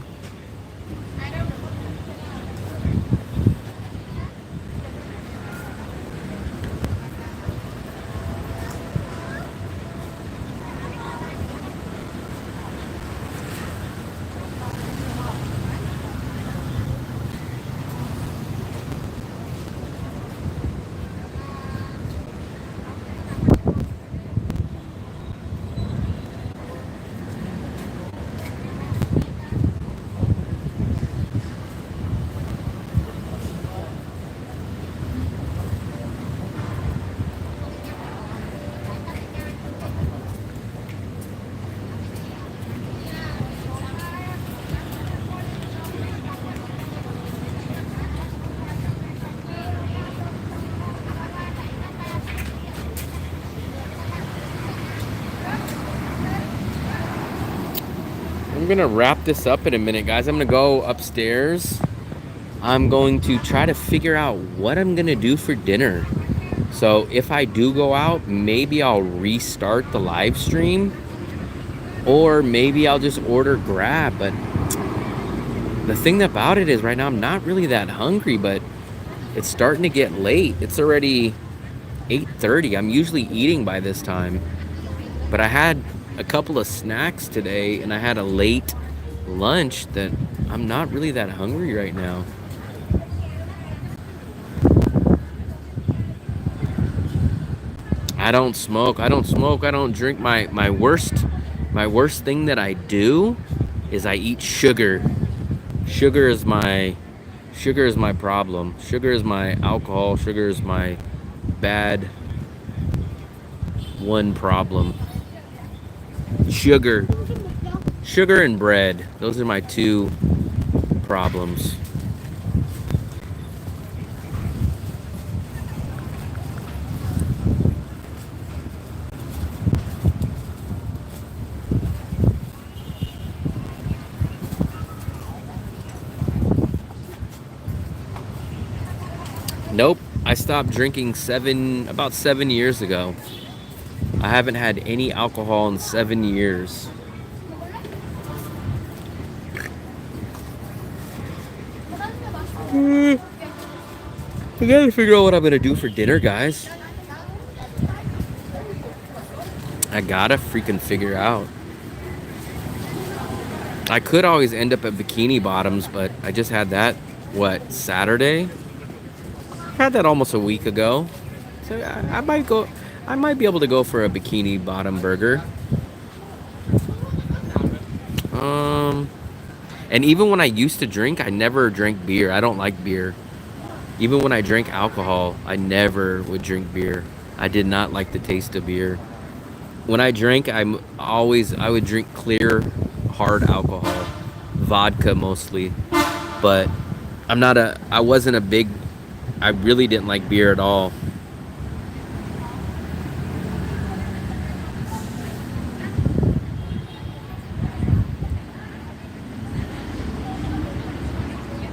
I'm gonna wrap this up in a minute, guys. I'm gonna go upstairs. I'm going to try to figure out what I'm gonna do for dinner. So if I do go out, maybe I'll restart the live stream, or maybe I'll just order Grab. But the thing about it is right now I'm not really that hungry, but it's starting to get late. It's already 8:30. I'm usually eating by this time, but I had a couple of snacks today and I had a late lunch that I'm not really that hungry right now. I don't smoke. I don't drink. My worst thing that I do is I eat sugar. Sugar is my problem. Sugar is my alcohol. Sugar is my bad one problem. Sugar and bread. Those are my two problems. Nope, I stopped drinking about 7 years ago. I haven't had any alcohol in 7 years. I gotta figure out what I'm gonna do for dinner, guys. I gotta freaking figure out. I could always end up at Bikini Bottoms, but I just had that, Saturday? Had that almost a week ago. So I might be able to go for a Bikini Bottom burger. And even when I used to drink, I never drank beer. I don't like beer. Even when I drank alcohol, I never would drink beer. I did not like the taste of beer. When I drank, I would drink clear, hard alcohol, vodka mostly. But I really didn't like beer at all.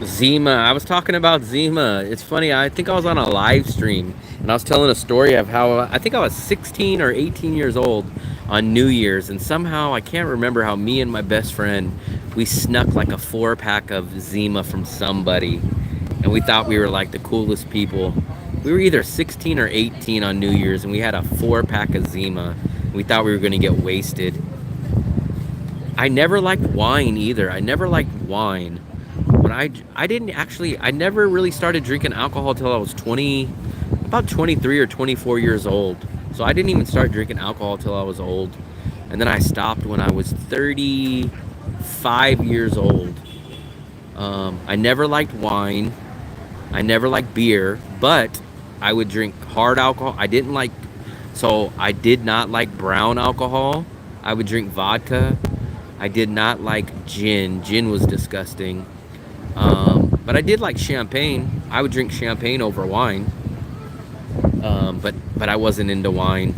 Zima. I was talking about Zima. It's funny. I think I was on a live stream and I was telling a story of how I think I was 16 or 18 years old on New Year's, and somehow I can't remember how me and my best friend, we snuck like a 4-pack of Zima from somebody, and we thought we were like the coolest people. We were either 16 or 18 on New Year's and we had a 4-pack of Zima. We thought we were going to get wasted. I never liked wine either. I never liked wine. But I never really started drinking alcohol till I was about 23 or 24 years old. So I didn't even start drinking alcohol till I was old. And then I stopped when I was 35 years old. I never liked wine. I never liked beer, but I would drink hard alcohol. I did not like brown alcohol. I would drink vodka. I did not like gin. Gin was disgusting. But I did like champagne. I would drink champagne over wine. But I wasn't into wine.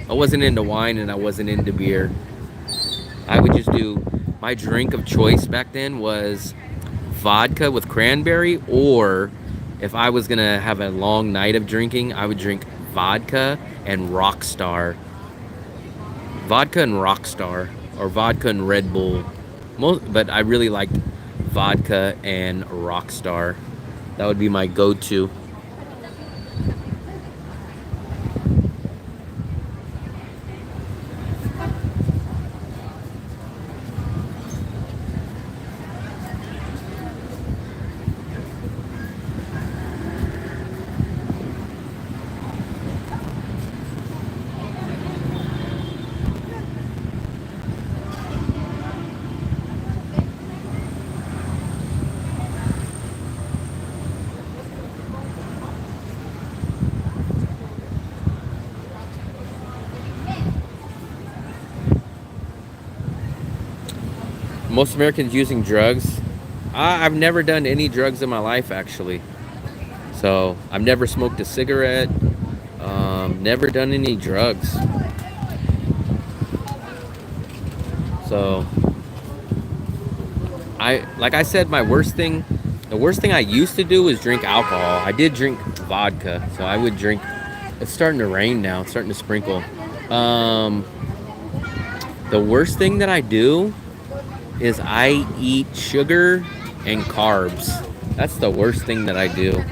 I wasn't into wine and I wasn't into beer. I would just do, my drink of choice back then was vodka with cranberry, or if I was gonna have a long night of drinking, I would drink vodka and Rockstar. Vodka and Rockstar, or vodka and Red Bull. But I really liked vodka and Rockstar. That would be my go-to. Most Americans using drugs. I've never done any drugs in my life, actually. So I've never smoked a cigarette. Never done any drugs. So like I said, the worst thing I used to do was drink alcohol. I did drink vodka, so I would drink. It's starting to rain now. It's starting to sprinkle. The worst thing that I do is I eat sugar and carbs. That's the worst thing that I do.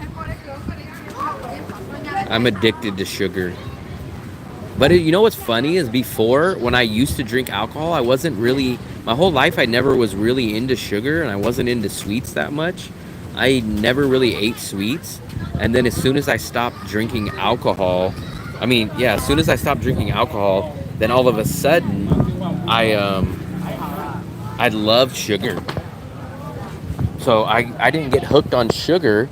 I'm addicted to sugar. But you know what's funny is before, when I used to drink alcohol, I wasn't really, my whole life I never was really into sugar, and I wasn't into sweets that much. I never really ate sweets. And then as soon as I stopped drinking alcohol, as soon as I stopped drinking alcohol, then all of a sudden I loved sugar. So I didn't get hooked on sugar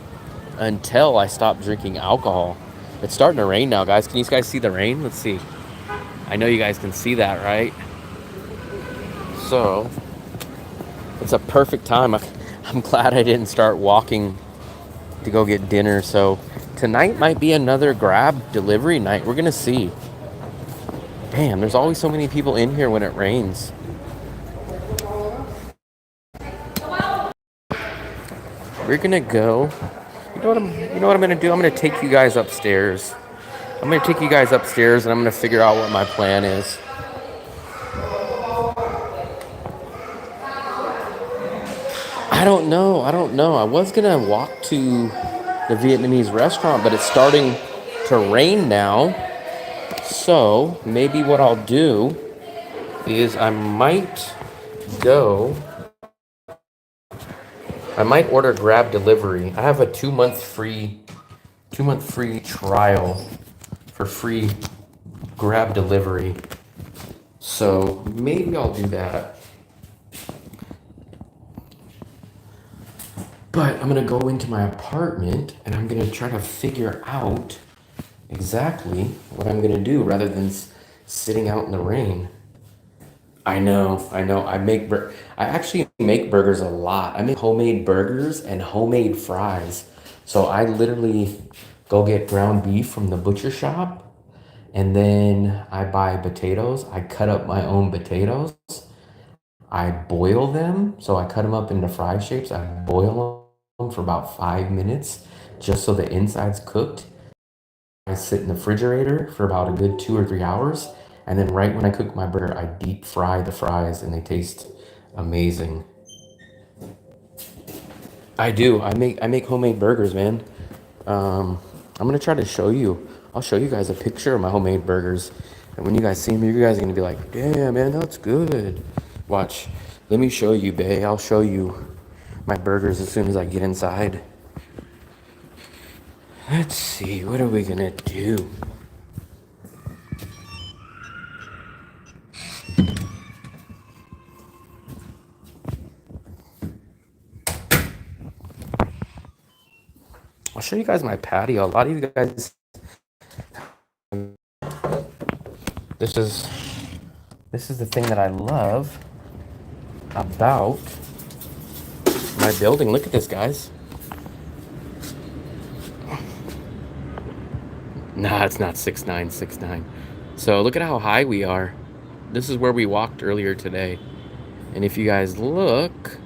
until I stopped drinking alcohol. It's starting to rain now, guys. Can you guys see the rain? Let's see. I know you guys can see that, right? So it's a perfect time. I'm glad I didn't start walking to go get dinner. So tonight might be another Grab delivery night. We're gonna see. Damn, there's always so many people in here when it rains. We're gonna go. You know what I'm gonna do? I'm gonna take you guys upstairs. I'm gonna take you guys upstairs and I'm gonna figure out what my plan is. I don't know. I was gonna walk to the Vietnamese restaurant, but it's starting to rain now. So maybe what I'll do is I might order Grab delivery. I have a 2-month free trial for free Grab delivery. So maybe I'll do that. But I'm gonna go into my apartment and I'm gonna try to figure out exactly what I'm gonna do rather than sitting out in the rain. I know. I actually make burgers a lot. I make homemade burgers and homemade fries. So I literally go get ground beef from the butcher shop, and then I buy potatoes. I cut up my own potatoes. I boil them. So I cut them up into fry shapes. I boil them for about 5 minutes just so the inside's cooked. I sit in the refrigerator for about a good 2 or 3 hours. And then right when I cook my burger, I deep fry the fries and they taste amazing. I do. I make homemade burgers, man. I'm gonna try to show you. I'll show you guys a picture of my homemade burgers. And when you guys see them, you guys are gonna be like, damn, man, that's good. Watch. Let me show you, bae. I'll show you my burgers as soon as I get inside. Let's see, what are we gonna do? I'll show you guys my patio. A lot of you guys, this is the thing that I love about my building. Look at this, guys. Nah, it's not 6'9", So look at how high we are. This is where we walked earlier today. And if you guys look,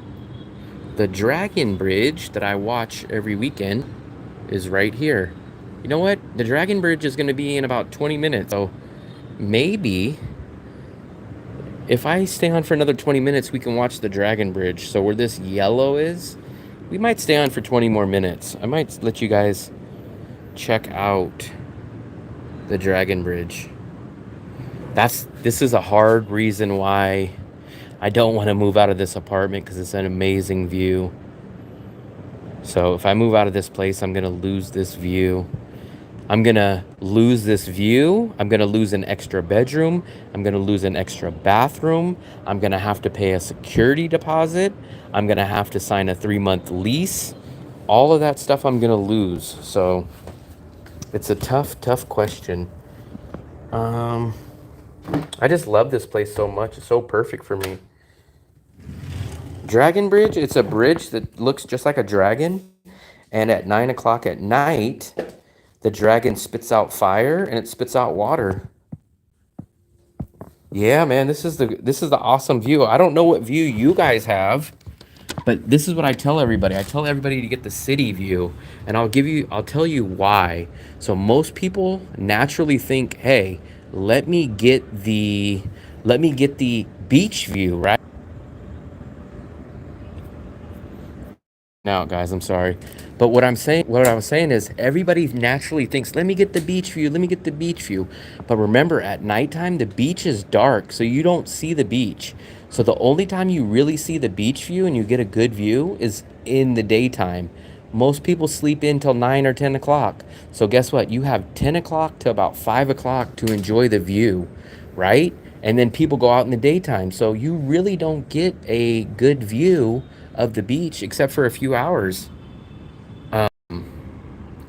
the Dragon Bridge that I watch every weekend is right here. You know what? The Dragon Bridge is going to be in about 20 minutes. So maybe if I stay on for another 20 minutes, we can watch the Dragon Bridge. So where this yellow is, we might stay on for 20 more minutes. I might let you guys check out the Dragon Bridge. This is a hard reason why I don't want to move out of this apartment, because it's an amazing view. So if I move out of this place, I'm going to lose this view. I'm going to lose this view. I'm going to lose an extra bedroom. I'm going to lose an extra bathroom. I'm going to have to pay a security deposit. I'm going to have to sign a 3-month lease. All of that stuff I'm going to lose. So it's a tough question. I just love this place so much. It's so perfect for me. Dragon Bridge, it's a bridge that looks just like a dragon. And at 9 o'clock at night, the dragon spits out fire and it spits out water. Yeah, man, this is the awesome view. I don't know what view you guys have, but this is what I tell everybody. I tell everybody to get the city view, and I'll tell you why. So most people naturally think, "Hey, let me get the beach view, right?" Now, guys, I'm sorry. But what I was saying is everybody naturally thinks, let me get the beach view, let me get the beach view. But remember, at nighttime, the beach is dark, so you don't see the beach. So the only time you really see the beach view and you get a good view is in the daytime. Most people sleep in till 9 or 10 o'clock. So guess what? You have 10 o'clock to about 5 o'clock to enjoy the view, right? And then people go out in the daytime. So you really don't get a good view of the beach except for a few hours.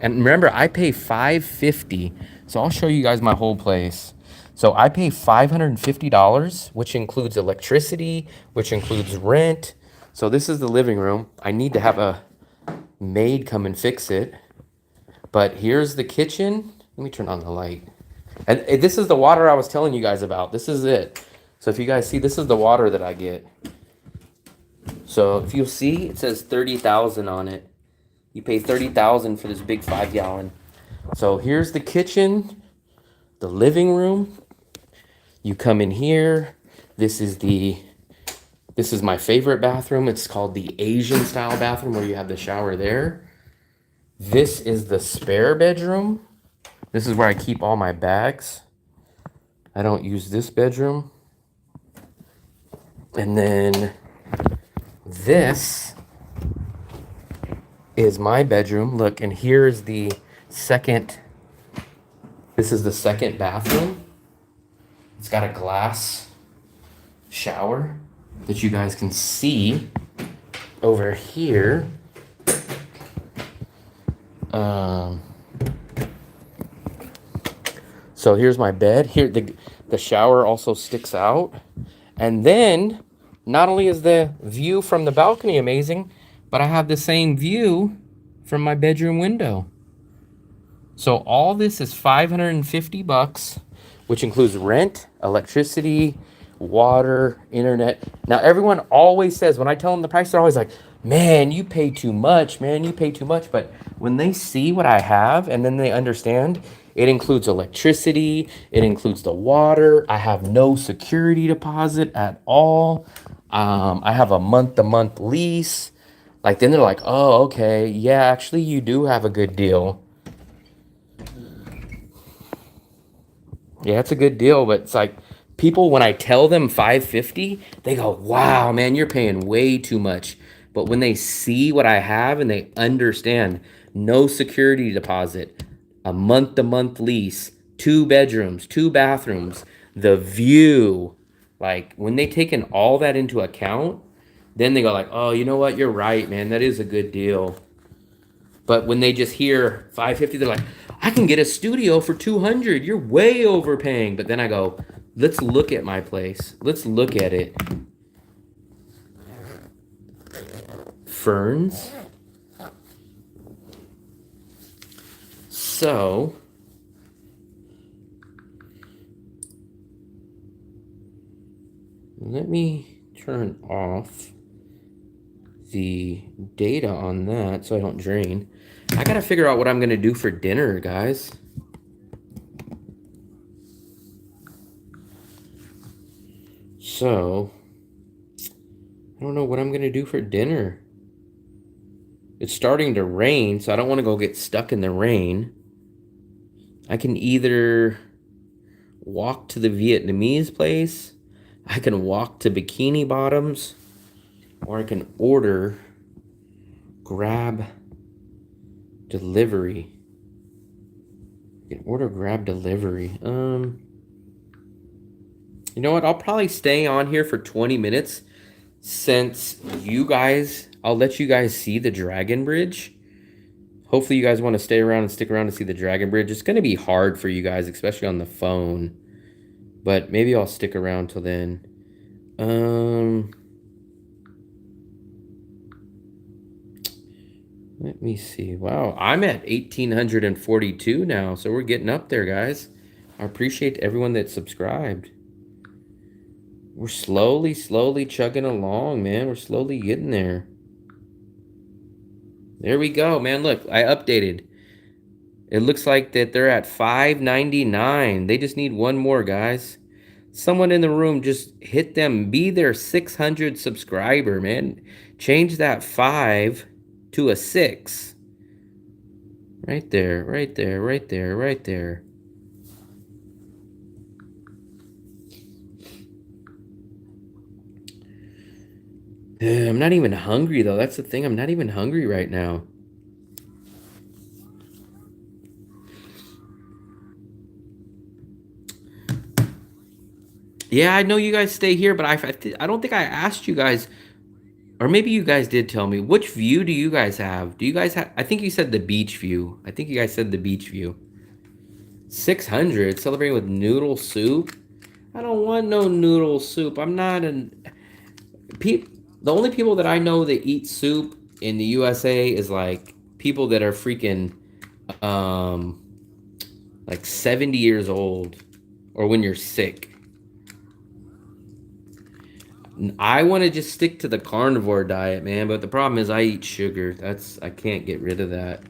And remember, I pay $550. So I'll show you guys my whole place. So I pay $550, which includes electricity, which includes rent. So this is the living room. I need to have a maid come and fix it. But here's the kitchen. Let me turn on the light. And this is the water I was telling you guys about. This is it. So if you guys see, this is the water that I get. So if you'll see, it says 30,000 on it. You pay 30,000 for this big 5-gallon. So here's the kitchen, the living room. You come in here. This is my favorite bathroom. It's called the Asian style bathroom, where you have the shower there. This is the spare bedroom. This is where I keep all my bags. I don't use this bedroom. And then this is my bedroom. Look, and here's the second. This is the second bathroom. It's got a glass shower that you guys can see over here. So here's my bed. Here, the shower also sticks out. And then, not only is the view from the balcony amazing, but I have the same view from my bedroom window. So all this is $550, which includes rent, electricity, water, internet. Now, everyone always says, when I tell them the price, they're always like, man, you pay too much, man, you pay too much. But when they see what I have and then they understand, it includes electricity, it includes the water. I have no security deposit at all. I have a month-to-month lease. Like, then they're like, oh, okay, yeah, actually, you do have a good deal. Yeah, it's a good deal, but it's like, people, when I tell them $550, they go, wow, man, you're paying way too much. But when they see what I have and they understand, no security deposit, a month-to-month lease, 2 bedrooms, 2 bathrooms, the view, like, when they take in all that into account, then they go like, oh, you know what? You're right, man. That is a good deal. But when they just hear $550, they're like, I can get a studio for $200. You're way overpaying. But then I go, let's look at my place. Let's look at it. Ferns. So let me turn off the data on that so I don't drain. I gotta figure out what I'm gonna do for dinner, guys. So, I don't know what I'm gonna do for dinner. It's starting to rain, so I don't want to go get stuck in the rain. I can either walk to the Vietnamese place, I can walk to Bikini Bottoms, or I can order grab delivery. You can order grab delivery. You know what? I'll probably stay on here for 20 minutes since you guys, I'll let you guys see the Dragon Bridge. Hopefully you guys want to stay around and stick around to see the Dragon Bridge. It's going to be hard for you guys, especially on the phone. But maybe I'll stick around till then. Let me see. Wow, I'm at 1,842 now, so we're getting up there, guys. I appreciate everyone that subscribed. We're slowly chugging along, man. We're slowly getting there. There we go, man. Look, I updated. It looks like that they're at 599. They just need one more, guys. Someone in the room just hit them. Be their 600 subscriber, man. Change that 5 to a 6. Right there, right there, right there, right there. I'm not even hungry, though. That's the thing. I'm not even hungry right now. Yeah, I know you guys stay here, but I don't think I asked you guys, or maybe you guys did tell me. Which view do you guys have? Do you guys have? I think you said the beach view. I think you guys said the beach view. 600, celebrating with noodle soup. I don't want no noodle soup. I'm not an... The only people that I know that eat soup in the USA is like people that are freaking like 70 years old or when you're sick. I want to just stick to the carnivore diet, man, but the problem is I eat sugar. I can't get rid of that.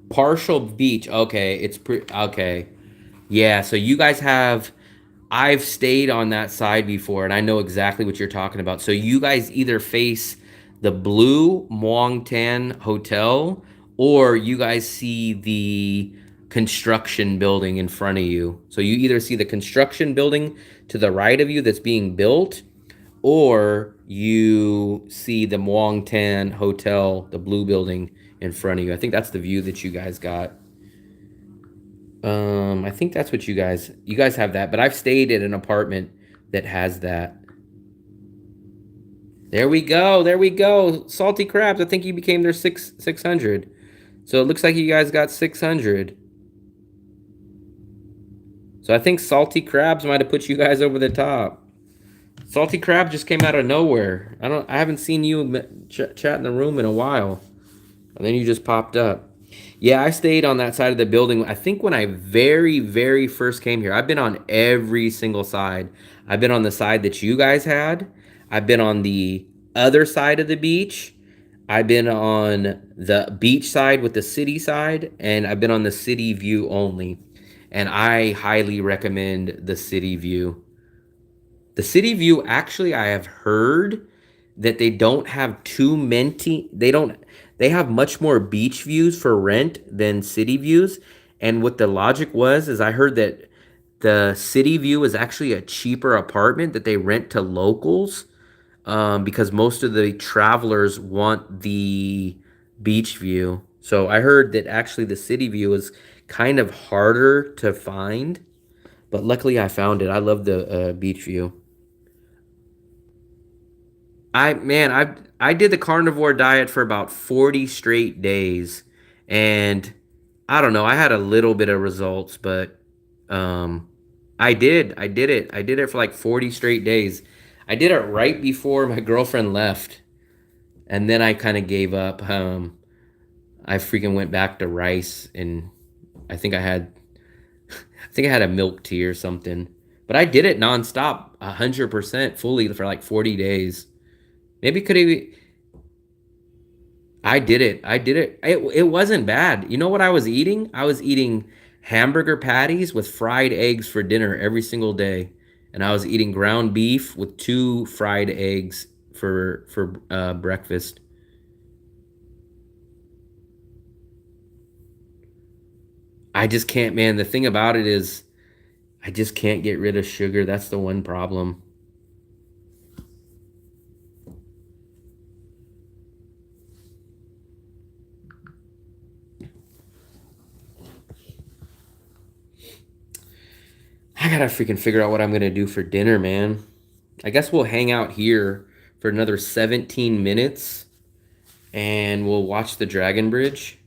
Partial beach. Okay, okay. Yeah, so you guys have... I've stayed on that side before, and I know exactly what you're talking about. So you guys either face the blue Muang Tan Hotel, or you guys see the construction building in front of you. So you either see the construction building to the right of you that's being built, or you see the Muang Tan Hotel, the blue building in front of you. I think that's the view that you guys got. I think that's what you guys have that, but I've stayed at an apartment that has that. There we go. There we go. Salty crabs. I think you became their 600. So it looks like you guys got 600. So I think salty crabs might have put you guys over the top. Salty crab just came out of nowhere. I haven't seen you chat in the room in a while. And then you just popped up. Yeah, I stayed on that side of the building. I think when I very first came here, I've been on every single side. I've been on the side that you guys had. I've been on the other side of the beach. I've been on the beach side with the city side, and I've been on the city view only. And I highly recommend the city view. The city view, actually, I have heard that they don't have too many, they have much more beach views for rent than city views. And what the logic was is I heard that the city view is actually a cheaper apartment that they rent to locals, because most of the travelers want the beach view. So I heard that actually the city view is kind of harder to find, but luckily I found it. I love the beach view. I did the carnivore diet for about 40 straight days, and I don't know, I had a little bit of results, but I did it. I did it for like 40 straight days. I did it right before my girlfriend left, and then I kind of gave up. I freaking went back to rice, and I think I had I think I had a milk tea or something. But I did it nonstop, 100% fully for like 40 days. Maybe could have. I did it. I did it. It wasn't bad. You know what I was eating? I was eating hamburger patties with fried eggs for dinner every single day, and I was eating ground beef with 2 fried eggs for breakfast. I just can't, man. The thing about it is, I just can't get rid of sugar. That's the one problem. I gotta freaking figure out what I'm gonna do for dinner, man. I guess we'll hang out here for another 17 minutes and we'll watch the Dragon Bridge.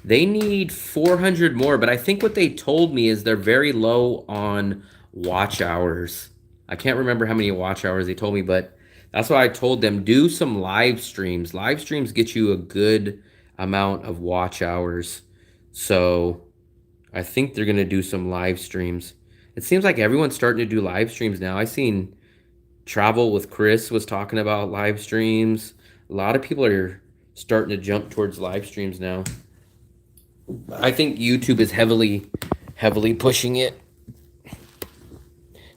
They need 400 more, but I think what they told me is they're very low on watch hours. I can't remember how many watch hours they told me, but that's why I told them do some live streams. Live streams get you a good amount of watch hours. So I think they're going to do some live streams. It seems like everyone's starting to do live streams now. I seen Travel with Chris was talking about live streams. A lot of people are starting to jump towards live streams now. I think YouTube is heavily pushing it.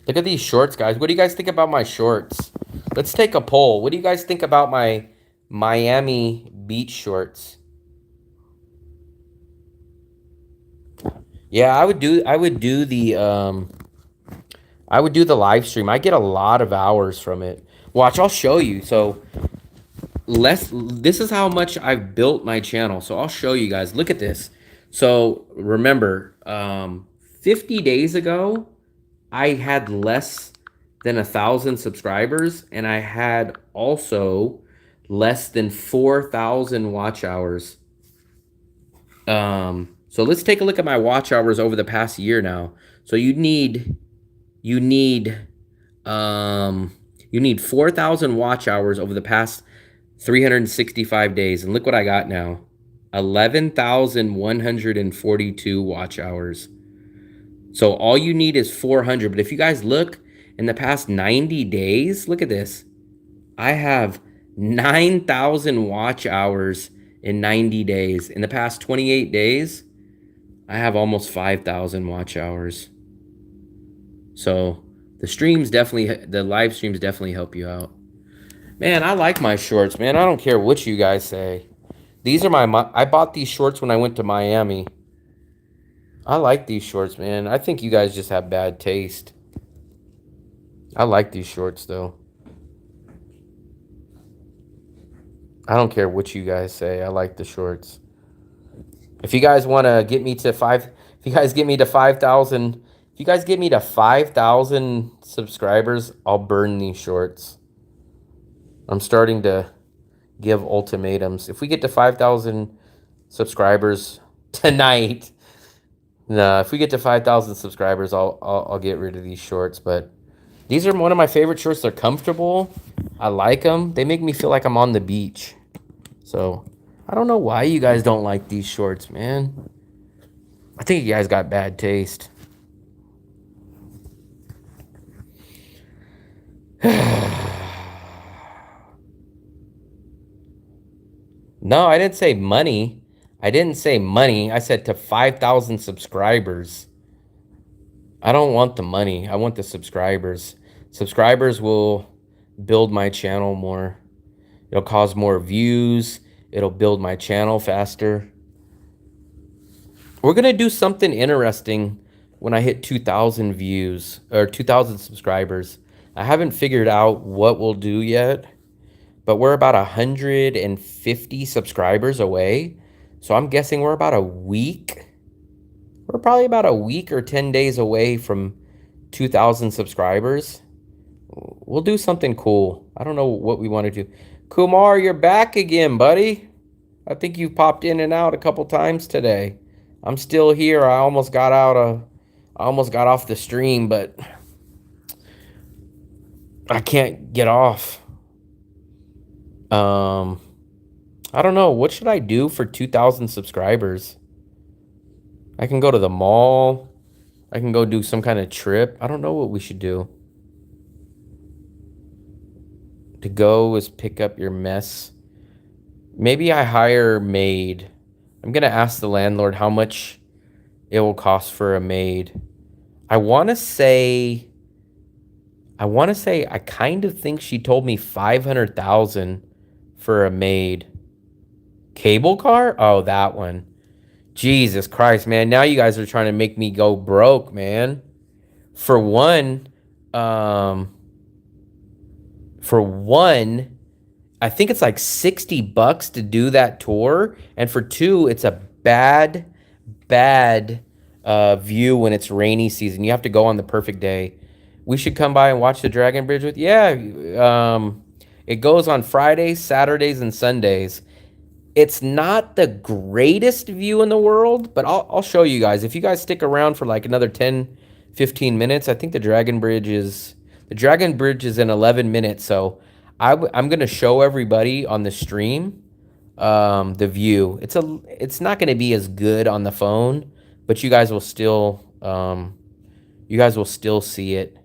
Look at these shorts, guys. What do you guys think about my shorts? Let's take a poll. What do you guys think about my Miami beach shorts? Yeah, I would do the live stream. I get a lot of hours from it. Watch, I'll show you. So this is how much I've built my channel. So I'll show you guys. Look at this. So remember, 50 days ago, I had less than 1,000 subscribers, and I had also less than 4,000 watch hours. So let's take a look at my watch hours over the past year now. So you need 4,000 watch hours over the past 365 days, and look what I got now. 11,142 watch hours. So all you need is 400. But if you guys look in the past 90 days, look at this. I have 9,000 watch hours in 90 days. In the past 28 days, I have almost 5,000 watch hours. So the live streams definitely help you out. Man, I like my shorts, man. I don't care what you guys say. These are I bought these shorts when I went to Miami. I like these shorts, man. I think you guys just have bad taste. I like these shorts, though. I don't care what you guys say. I like the shorts. If you guys want to get me to if you guys get me to 5,000, if you guys get me to 5,000 subscribers, I'll burn these shorts. I'm starting to give ultimatums. If we get to 5,000 subscribers tonight, no, if we get to 5,000 subscribers, I'll get rid of these shorts. But these are one of my favorite shorts. They're comfortable. I like them. They make me feel like I'm on the beach. So I don't know why you guys don't like these shorts, man. I think you guys got bad taste. No, I didn't say money. I didn't say money. I said to 5,000 subscribers. I don't want the money. I want the subscribers. Subscribers will build my channel more. It'll cause more views. It'll build my channel faster. We're going to do something interesting when I hit 2,000 views or 2,000 subscribers. I haven't figured out what we'll do yet, but we're about 150 subscribers away. So I'm guessing we're about a week. We're probably about a week or 10 days away from 2,000 subscribers. We'll do something cool. I don't know what we want to do. Kumar, you're back again, buddy. I think you've popped in and out a couple times today. I'm still here. I almost got off the stream, but I can't get off. I don't know. What should I do for 2,000 subscribers? I can go to the mall. I can go do some kind of trip. I don't know what we should do. To go is pick up your mess. Maybe I hire a maid. I'm going to ask the landlord how much it will cost for a maid. I want to say I kind of think she told me 500,000 for a maid. Cable car? Oh, that one. Jesus Christ, man. Now you guys are trying to make me go broke, man. For one, um for one, I think it's like $60 to do that tour, and for two, it's a bad view when it's rainy season. You have to go on the perfect day. We should come by and watch the Dragon Bridge with. Yeah, it goes on Fridays, Saturdays, and Sundays. It's not the greatest view in the world, but I'll show you guys. If you guys stick around for like another 10, 15 minutes, I think the Dragon Bridge is in 11 minutes. So I'm gonna show everybody on the stream the view. It's not gonna be as good on the phone, but you guys will still see it.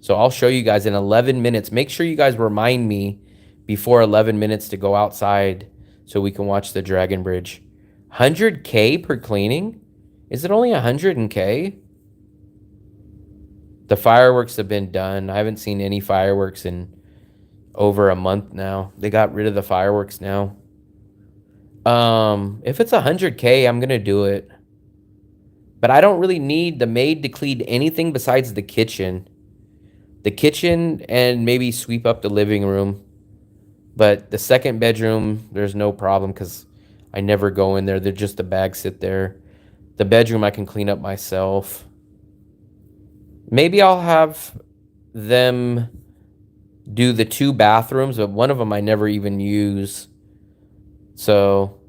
So I'll show you guys in 11 minutes. Make sure you guys remind me before 11 minutes to go outside so we can watch the Dragon Bridge. 100K per cleaning? Is it only 100K? The fireworks have been done. I haven't seen any fireworks in over a month now. They got rid of the fireworks now. If it's 100K, I'm gonna do it. But I don't really need the maid to clean anything besides the kitchen. The kitchen and maybe sweep up the living room. But the second bedroom, there's no problem because I never go in there. They're just the bags sit there. The bedroom I can clean up myself. Maybe I'll have them do the 2 bathrooms, but one of them I never even use. So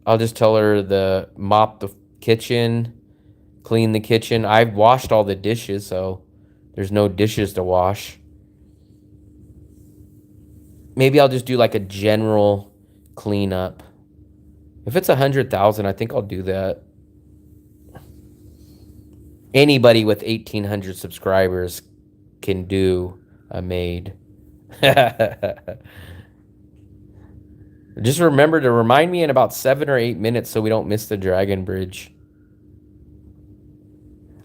I'll just tell her to mop the kitchen, clean the kitchen. I've washed all the dishes, so there's no dishes to wash. Maybe I'll just do like a general cleanup. If it's 100,000, I think I'll do that. Anybody with 1,800 subscribers can do a maid. Just remember to remind me in about 7 or 8 minutes so we don't miss the Dragon Bridge.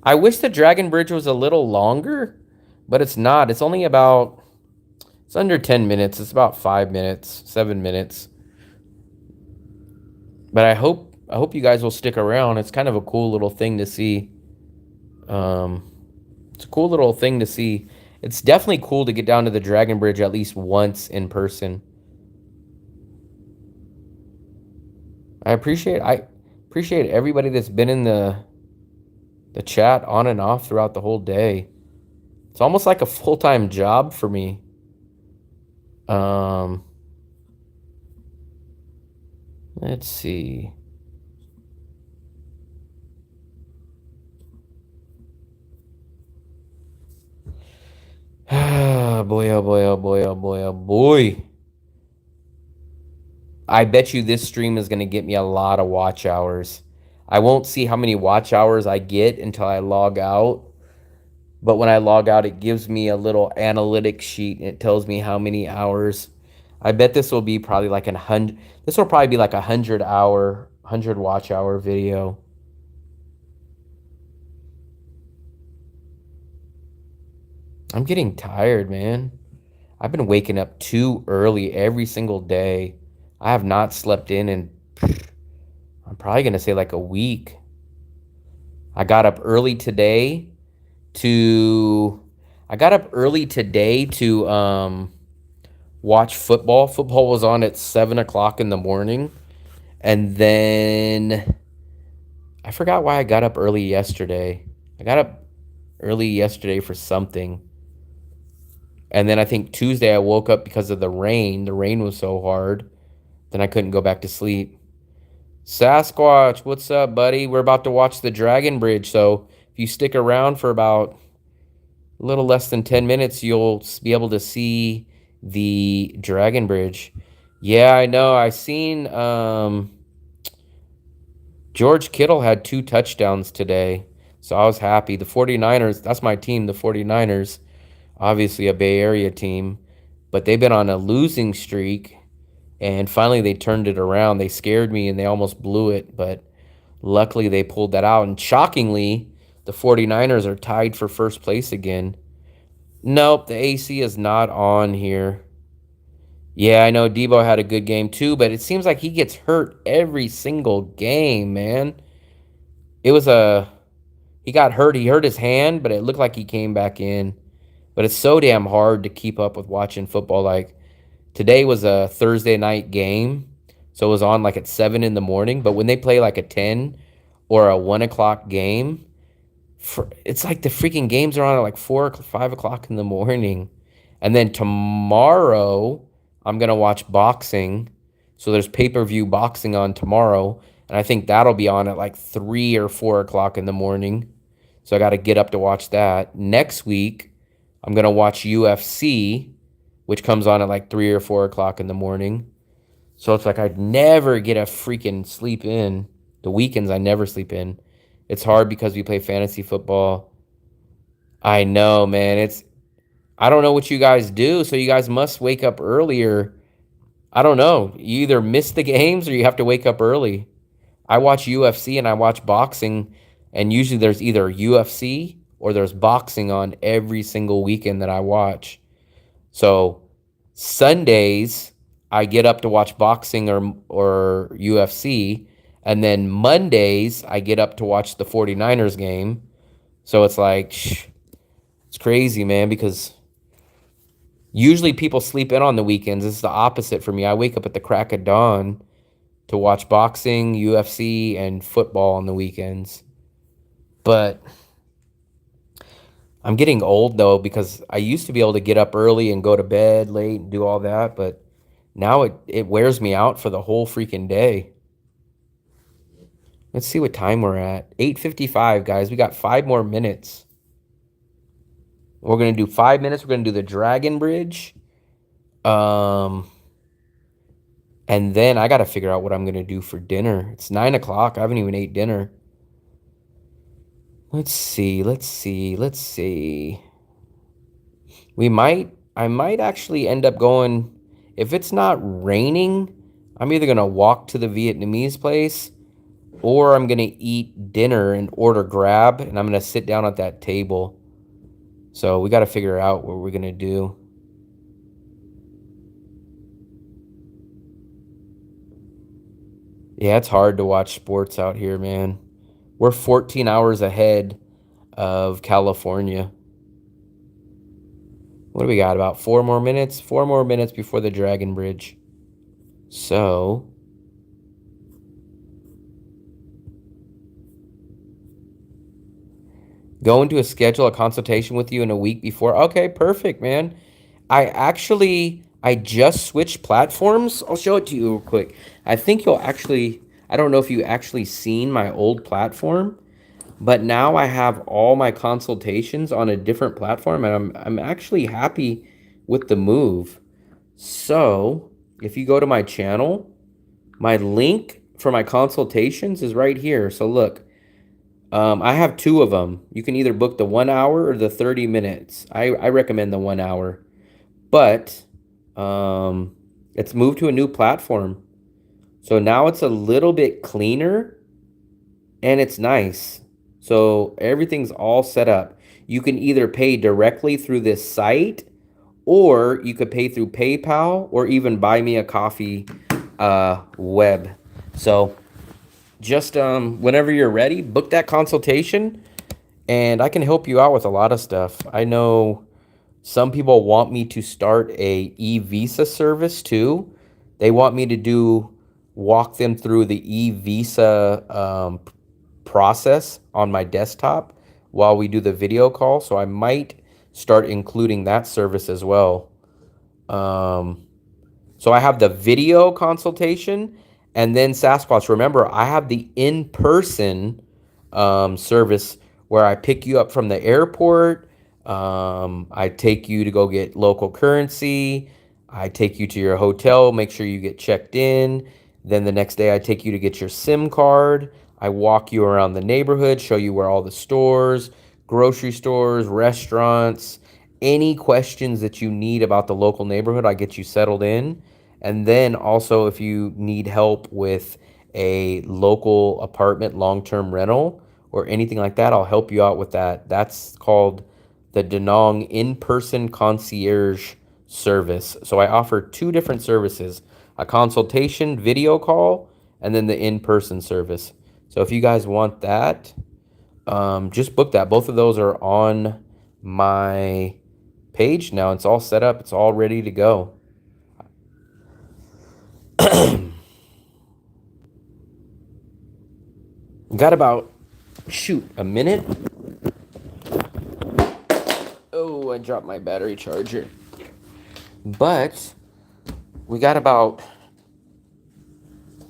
I wish the Dragon Bridge was a little longer, but it's not. It's only about, it's under 10 minutes. It's about 5 minutes, 7 minutes. But I hope you guys will stick around. It's kind of a cool little thing to see. It's a cool little thing to see. It's definitely cool to get down to the Dragon Bridge at least once in person. I appreciate everybody that's been in the chat on and off throughout the whole day. It's almost like a full-time job for me. Let's see. Ah, boy, oh boy, oh boy, oh boy, oh boy. I bet you this stream is going to get me a lot of watch hours. I won't see how many watch hours I get until I log out. But when I log out, it gives me a little analytics sheet and it tells me how many hours. I bet this will be probably like 100. This will probably be like 100 watch hour video. I'm getting tired, man. I've been waking up too early every single day. I have not slept in I'm probably going to say like a week. I got up early today to watch football. Football was on at 7 o'clock in the morning. And then I forgot why I got up early yesterday. I got up early yesterday for something. And then I think Tuesday I woke up because of the rain. The rain was so hard. Then I couldn't go back to sleep. Sasquatch, what's up, buddy? We're about to watch the Dragon Bridge. So if you stick around for about a little less than 10 minutes, you'll be able to see the Dragon Bridge. Yeah, I know. I seen George Kittle had 2 touchdowns today. So I was happy. The 49ers, that's my team, the 49ers, obviously a Bay Area team, but they've been on a losing streak, and finally they turned it around. They scared me and they almost blew it, but luckily they pulled that out. And shockingly, the 49ers are tied for first place again. Nope, the AC is not on here. Yeah, I know Debo had a good game too, but it seems like he gets hurt every single game, man. It was he got hurt. He hurt his hand, but it looked like he came back in. But it's so damn hard to keep up with watching football. Like today was a Thursday night game, so it was on like at 7 in the morning. But when they play like a 10 or a 1 o'clock game, it's like the freaking games are on at like 5 o'clock in the morning. And then tomorrow, I'm going to watch boxing. So there's pay-per-view boxing on tomorrow. And I think that'll be on at like 3 or 4 o'clock in the morning. So I got to get up to watch that. Next week, I'm going to watch UFC, which comes on at like 3 or 4 o'clock in the morning. So it's like I'd never get a freaking sleep in. The weekends, I never sleep in. It's hard because we play fantasy football. I know, man. I don't know what you guys do, so you guys must wake up earlier. I don't know. You either miss the games or you have to wake up early. I watch UFC and I watch boxing, and usually there's either UFC or there's boxing on every single weekend that I watch. So Sundays, I get up to watch boxing or UFC, and then Mondays, I get up to watch the 49ers game. So it's like, it's crazy, man, because usually people sleep in on the weekends. It's the opposite for me. I wake up at the crack of dawn to watch boxing, UFC, and football on the weekends. But I'm getting old, though, because I used to be able to get up early and go to bed late and do all that, but now it wears me out for the whole freaking day. Let's see what time we're at. 8:55, guys. We got 5 more minutes. We're going to do 5 minutes. We're going to do the Dragon Bridge. And then I got to figure out what I'm going to do for dinner. It's 9 o'clock. I haven't even ate dinner. Let's see. I might actually end up going, if it's not raining, I'm either going to walk to the Vietnamese place or I'm going to eat dinner and order grab, and I'm going to sit down at that table. So we got to figure out what we're going to do. Yeah, it's hard to watch sports out here, man. We're 14 hours ahead of California. What do we got? About 4 more minutes? 4 more minutes before the Dragon Bridge. So go into schedule a consultation with you in a week before. Okay, perfect, man. I just switched platforms. I'll show it to you real quick. I think I don't know if you actually seen my old platform, but now I have all my consultations on a different platform, and I'm actually happy with the move. So if you go to my channel, my link for my consultations is right here. So look, I have 2 of them. You can either book the 1 hour or the 30 minutes. I recommend the 1 hour. But it's moved to a new platform. So now it's a little bit cleaner and it's nice. So everything's all set up. You can either pay directly through this site, or you could pay through PayPal, or even buy me a coffee web. So just whenever you're ready, book that consultation, and I can help you out with a lot of stuff. I know some people want me to start a e-visa service too. They want me to walk them through the e-visa process on my desktop while we do the video call. So I might start including that service as well. So I have the video consultation, and then Sasquatch. Remember, I have the in-person service where I pick you up from the airport. I take you to go get local currency. I take you to your hotel, make sure you get checked in. Then the next day I take you to get your SIM card. I walk you around the neighborhood, show you where all the stores, grocery stores, restaurants, any questions that you need about the local neighborhood, I get you settled in. And then also, if you need help with a local apartment long-term rental or anything like that, I'll help you out with that. That's called the Danang in-person concierge service. So I offer two different services, a consultation video call and then the in-person service. So if you guys want that, just book that. Both of those are on my page now. It's all set up. It's all ready to go. Got about, shoot, a minute. Oh, I dropped my battery charger. But we got about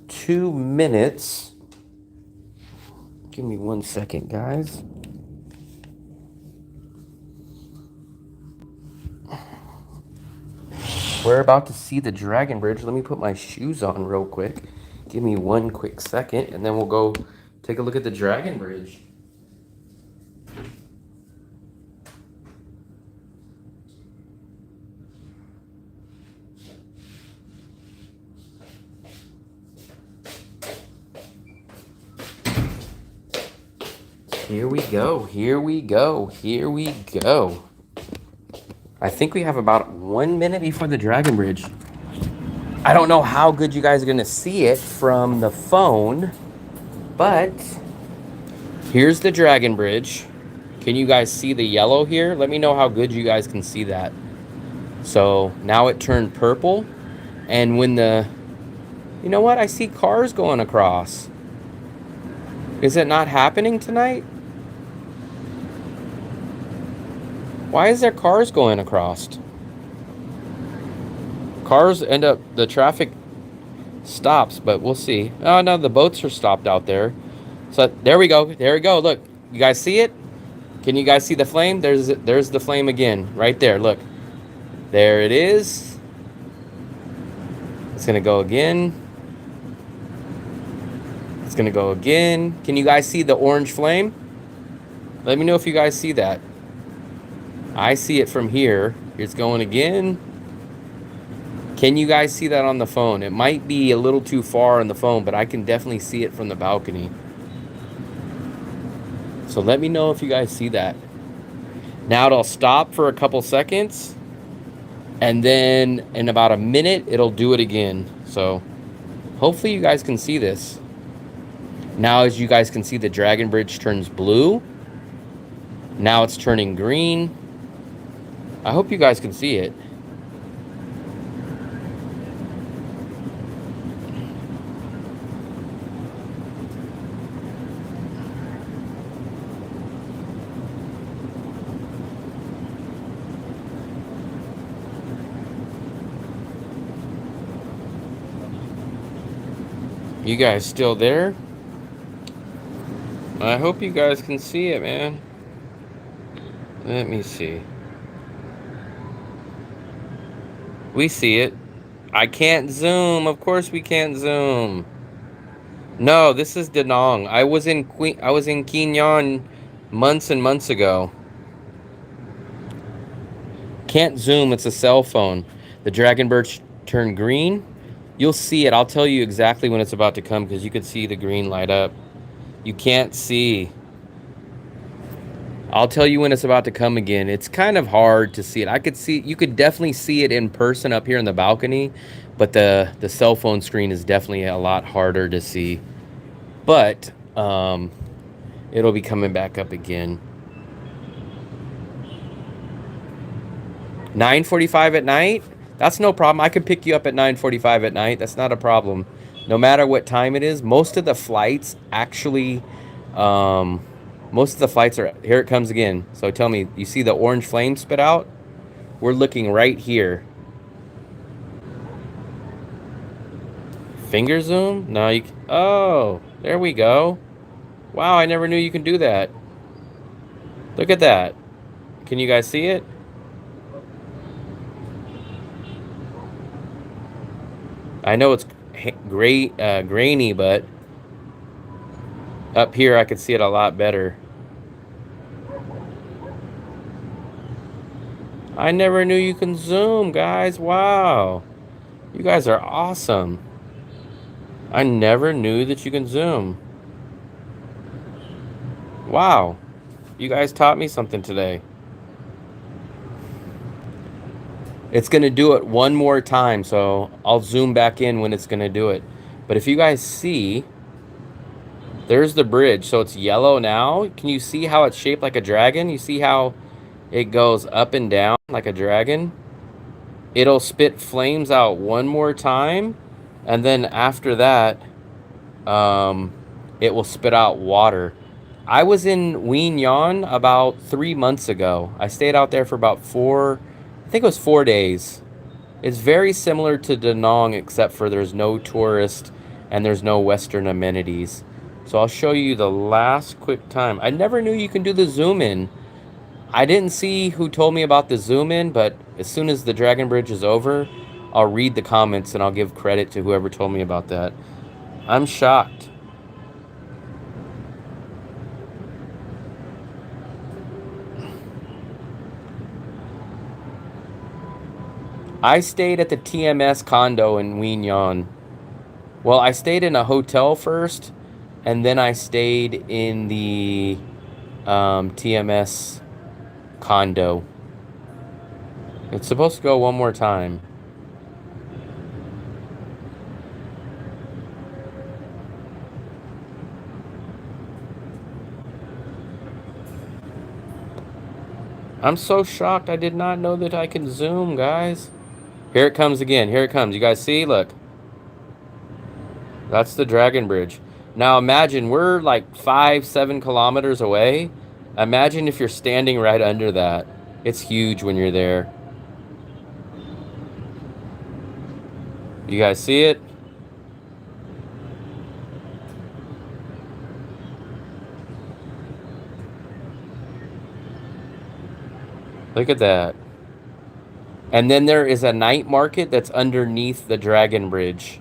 2 minutes. Give me 1 second, guys. We're about to see the Dragon Bridge. Let me put my shoes on real quick. Give me 1 quick second, and then we'll go take a look at the Dragon Bridge. Here we go, here we go, here we go. I think we have about 1 minute before the Dragon Bridge. I don't know how good you guys are gonna see it from the phone, but here's the Dragon Bridge. Can you guys see the yellow here? Let me know how good you guys can see that. So now it turned purple, and when you know what? I see cars going across. Is it not happening tonight? Why is there cars going across? Cars end up, the traffic stops, but we'll see. Oh no, the boats are stopped out there. So there we go. There we go. Look, you guys see it? Can you guys see the flame? There's the flame again, right there. Look, there it is. It's gonna go again. It's gonna go again. Can you guys see the orange flame? Let me know if you guys see that. I see it from here. It's going again. Can you guys see that on the phone? It might be a little too far on the phone, but I can definitely see it from the balcony. So let me know if you guys see that. Now it'll stop for a couple seconds, and then in about a minute, it'll do it again. So hopefully you guys can see this. Now, as you guys can see, the Dragon Bridge turns blue. Now it's turning green. I hope you guys can see it. You guys still there? I hope you guys can see it, man. Let me see. We see it. I can't zoom. Of course we can't zoom. No, this is Danang. I was in Quinyon months and months ago. Can't zoom. It's a cell phone. The Dragon Birch turned green. You'll see it. I'll tell you exactly when it's about to come because you can see the green light up. You can't see. I'll tell you when it's about to come again. It's kind of hard to see it. I could see, you could definitely see it in person up here in the balcony, but the cell phone screen is definitely a lot harder to see. But it'll be coming back up again. 9:45 at night? That's no problem. I could pick you up at 9:45 at night. That's not a problem. No matter what time it is, most of the flights actually, most of the flights are, here it comes again. So tell me, you see the orange flame spit out? We're looking right here. Finger zoom? No, you, oh, there we go. Wow, I never knew you can do that. Look at that. Can you guys see it? I know it's grainy, but Up here, I could see it a lot better. I never knew you can zoom, guys. Wow. You guys are awesome. I never knew that you can zoom. Wow. You guys taught me something today. It's going to do it one more time, so I'll zoom back in when it's going to do it. But if you guys see, there's the bridge. So it's yellow now. Can you see how it's shaped like a dragon? You see how it goes up and down like a dragon? It'll spit flames out one more time, and then after that, it will spit out water. I was in Wien Yan about 3 months ago. I stayed out there for about I think it was 4 days. It's very similar to Danang, except for there's no tourist and there's no Western amenities. So I'll show you the last quick time. I never knew you can do the zoom in. I didn't see who told me about the zoom in, but as soon as the Dragon Bridge is over, I'll read the comments and I'll give credit to whoever told me about that. I'm shocked. I stayed at the TMS condo in Wien Yan. Well, I stayed in a hotel first, and then I stayed in the TMS condo. It's supposed to go one more time. I'm so shocked. I did not know that I can zoom, guys. Here it comes again. Here it comes. You guys see? Look. That's the Dragon Bridge. Now imagine we're like 5-7 kilometers away. Imagine if you're standing right under that. It's huge when you're there. You guys see it? Look at that. And then there is a night market that's underneath the Dragon Bridge.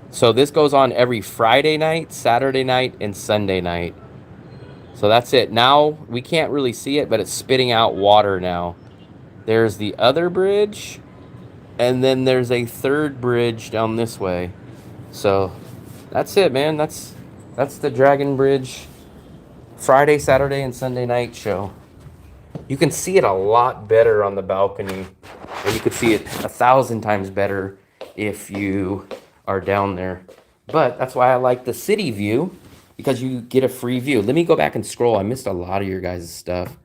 So this goes on every Friday night, Saturday night, and Sunday night. So that's it. Now, we can't really see it, but it's spitting out water now. There's the other bridge, and then there's a third bridge down this way. So that's it, man. That's the Dragon Bridge Friday, Saturday, and Sunday night show. You can see it a lot better on the balcony, and you could see it 1,000 times better if you are down there. But that's why I like the city view, because you get a free view. Let me go back and scroll. I missed a lot of your guys' stuff.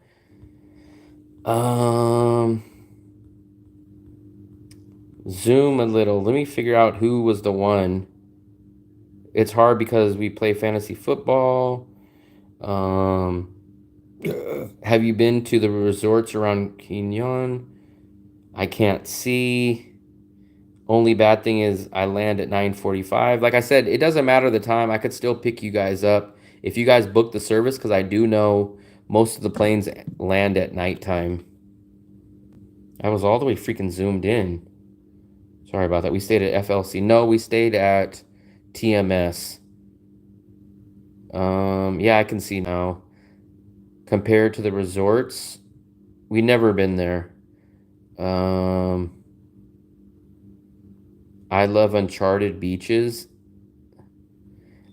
Zoom a little. Let me figure out who was the one. It's hard because we play fantasy football. Have you been to the resorts around Kinyon? I can't see. Only bad thing is I land at 9:45. Like I said, it doesn't matter the time. I could still pick you guys up if you guys book the service, because I do know most of the planes land at nighttime. I was all the way freaking zoomed in. Sorry about that. We stayed at FLC. No, we stayed at TMS. Yeah, I can see now. Compared to the resorts, we never been there. I love Uncharted Beaches.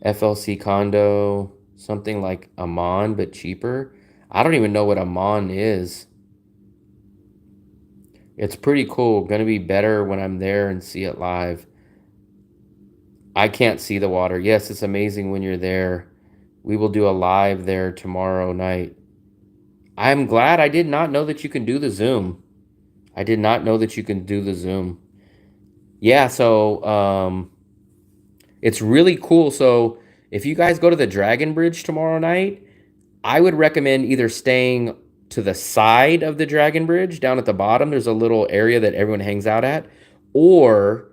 FLC condo, something like Amman, but cheaper. I don't even know what Amman is. It's pretty cool. Gonna be better when I'm there and see it live. I can't see the water. Yes, it's amazing when you're there. We will do a live there tomorrow night. I'm glad. I did not know that you can do the Zoom. I did not know that you can do the Zoom. Yeah, so it's really cool. So if you guys go to the Dragon Bridge tomorrow night, I would recommend either staying to the side of the Dragon Bridge, down at the bottom. There's a little area that everyone hangs out at. Or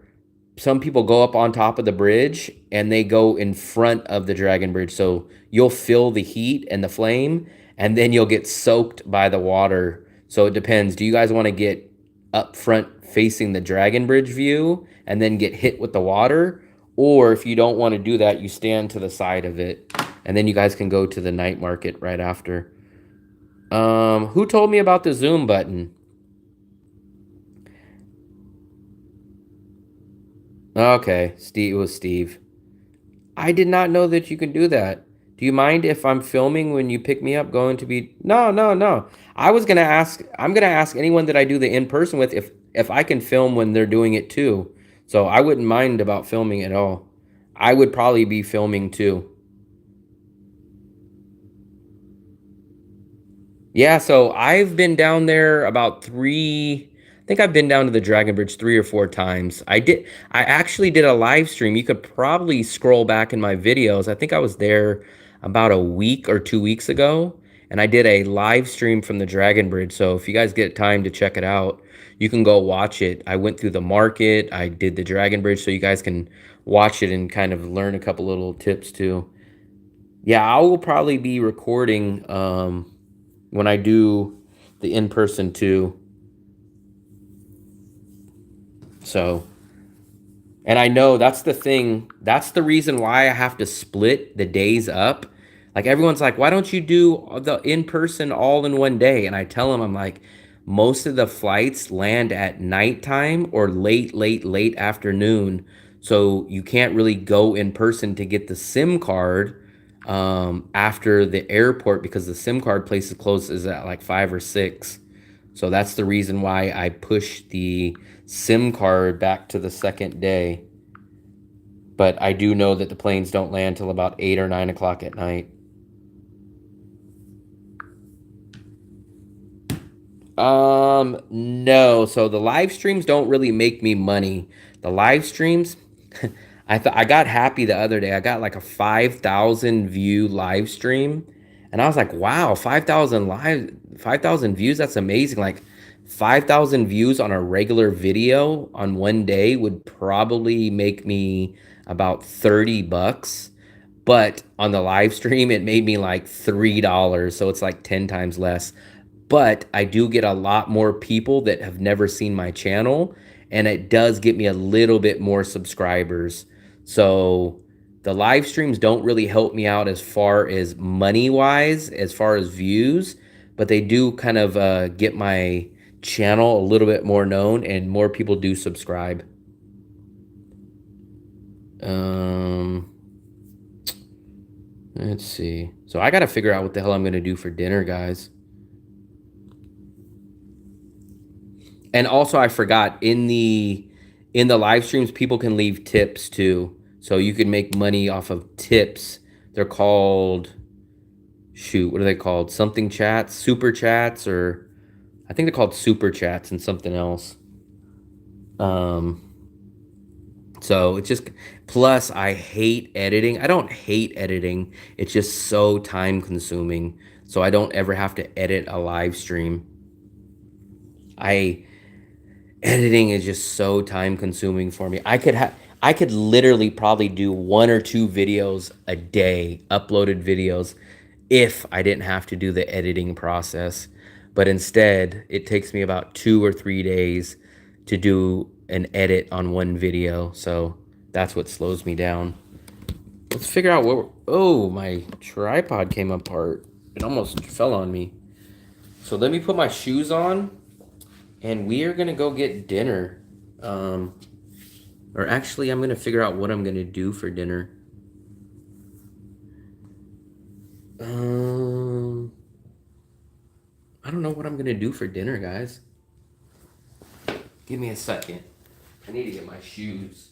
some people go up on top of the bridge and they go in front of the Dragon Bridge. So you'll feel the heat and the flame, and then you'll get soaked by the water. So it depends. Do you guys want to get up front facing the Dragon Bridge view and then get hit with the water? Or if you don't want to do that, you stand to the side of it. And then you guys can go to the night market right after. Who told me about the Zoom button? Okay, Steve, it was Steve. I did not know that you can do that. Do you mind if I'm filming when you pick me up going to be No, no, no. I'm gonna ask anyone that I do the in-person with if I can film when they're doing it too. So I wouldn't mind about filming at all. I would probably be filming too. Yeah, so I've been down there about I think I've been down to the Dragon Bridge 3 or 4 times. I actually did a live stream. You could probably scroll back in my videos. I think I was there about a week or 2 weeks ago, and I did a live stream from the Dragon Bridge. So if you guys get time to check it out, you can go watch it. I went through the market, I did the Dragon Bridge, so you guys can watch it and kind of learn a couple little tips too. Yeah, I will probably be recording when I do the in-person too. So, and I know that's the thing. That's the reason why I have to split the days up. Like everyone's like, why don't you do the in-person all in one day? And I tell them, I'm like, most of the flights land at nighttime or late afternoon. So you can't really go in person to get the SIM card after the airport because the SIM card place closes at like 5 or 6. So that's the reason why I pushed the SIM card back to the second day. But I do know that the planes don't land till about 8 or 9 o'clock at night. No. So the live streams don't really make me money. The live streams, I got happy the other day. I got like a 5,000 view live stream, and I was like, wow, 5,000 views. That's amazing. Like 5,000 views on a regular video on one day would probably make me about $30. But on the live stream, it made me like $3. So it's like 10 times less. But I do get a lot more people that have never seen my channel, and it does get me a little bit more subscribers. So the live streams don't really help me out as far as money wise, as far as views, but they do kind of get my channel a little bit more known, and more people do subscribe. Um, let's see. So I got to figure out what the hell I'm going to do for dinner, guys. And also I forgot in the live streams people can leave tips too. So you can make money off of tips. They're called what are they called? Something chats, super chats, or I think they're called super chats and something else. So it's just plus I hate editing. I don't hate editing. It's just so time consuming. So I don't ever have to edit a live stream. Editing is just so time consuming for me. I could literally probably do 1 or 2 videos a day, uploaded videos, if I didn't have to do the editing process. But instead, it takes me about 2 or 3 days to do an edit on one video. So that's what slows me down. Let's figure out oh, my tripod came apart. It almost fell on me. So let me put my shoes on. And we are going to go get dinner. Or actually, I'm going to figure out what I'm going to do for dinner. I don't know what I'm going to do for dinner, guys. Give me a second. I need to get my shoes.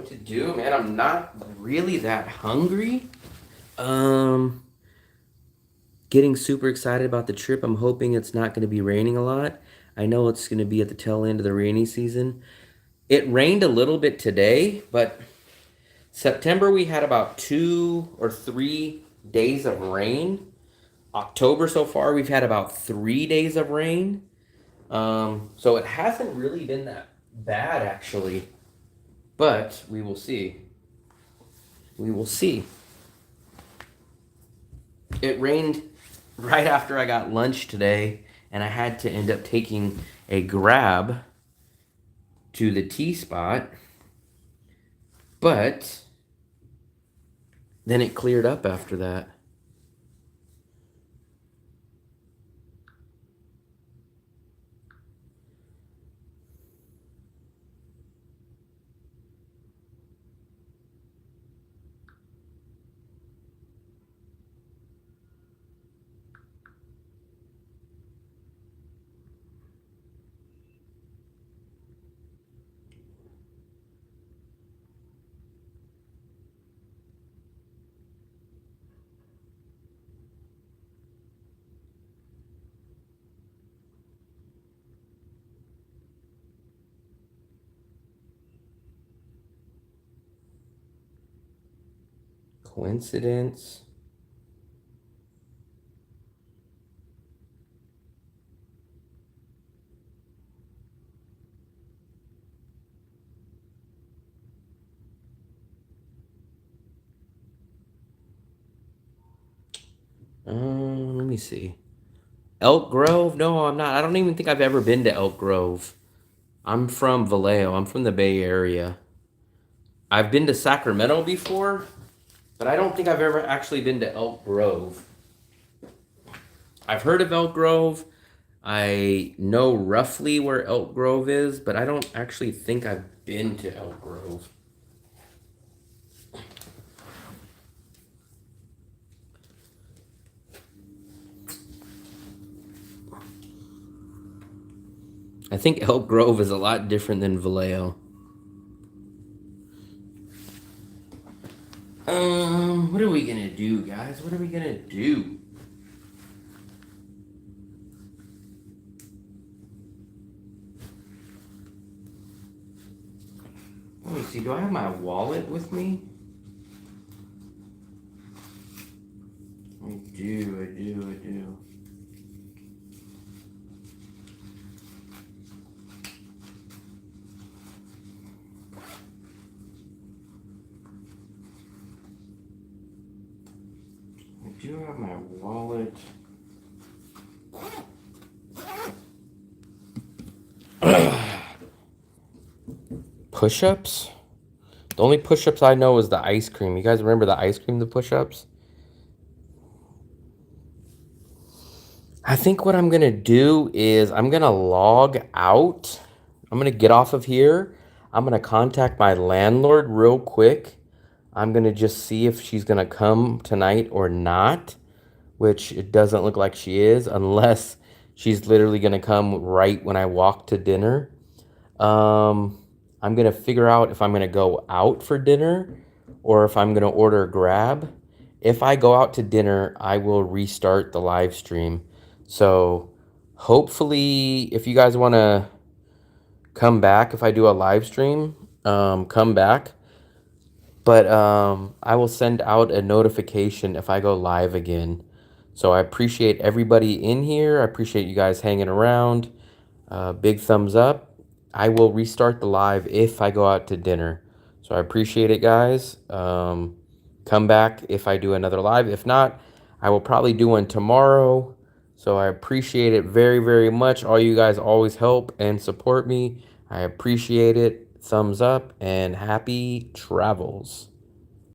what to do, man. I'm not really that hungry. Getting super excited about the trip. I'm hoping it's not going to be raining a lot. I know it's going to be at the tail end of the rainy season. It rained a little bit today, but September we had about 2 or 3 days of rain. October so far we've had about 3 days of rain. So it hasn't really been that bad actually, but we will see. We will see. It rained right after I got lunch today, and I had to end up taking a grab to the tea spot, but then it cleared up after that. Coincidence? Let me see. Elk Grove? No, I'm not. I don't even think I've ever been to Elk Grove. I'm from Vallejo. I'm from the Bay Area. I've been to Sacramento before, but I don't think I've ever actually been to Elk Grove. I've heard of Elk Grove. I know roughly where Elk Grove is, but I don't actually think I've been to Elk Grove. I think Elk Grove is a lot different than Vallejo. What are we gonna do, guys? What are we gonna do? Let me see, do I have my wallet with me? I do. I do have my wallet. Push-ups? The only push-ups I know is the ice cream. You guys remember the ice cream, the push-ups? I think what I'm gonna do is I'm gonna log out. I'm gonna get off of here. I'm gonna contact my landlord real quick. I'm gonna just see if she's gonna come tonight or not, which it doesn't look like she is, unless she's literally gonna come right when I walk to dinner. I'm gonna figure out if I'm gonna go out for dinner or if I'm gonna order a grab. If I go out to dinner, I will restart the live stream. So hopefully, if you guys want to come back, if I do a live stream, come back. But I will send out a notification if I go live again. So I appreciate everybody in here. I appreciate you guys hanging around. Big thumbs up. I will restart the live if I go out to dinner. So I appreciate it, guys. Come back if I do another live. If not, I will probably do one tomorrow. So I appreciate it very, very much. All you guys always help and support me. I appreciate it. Thumbs up and happy travels.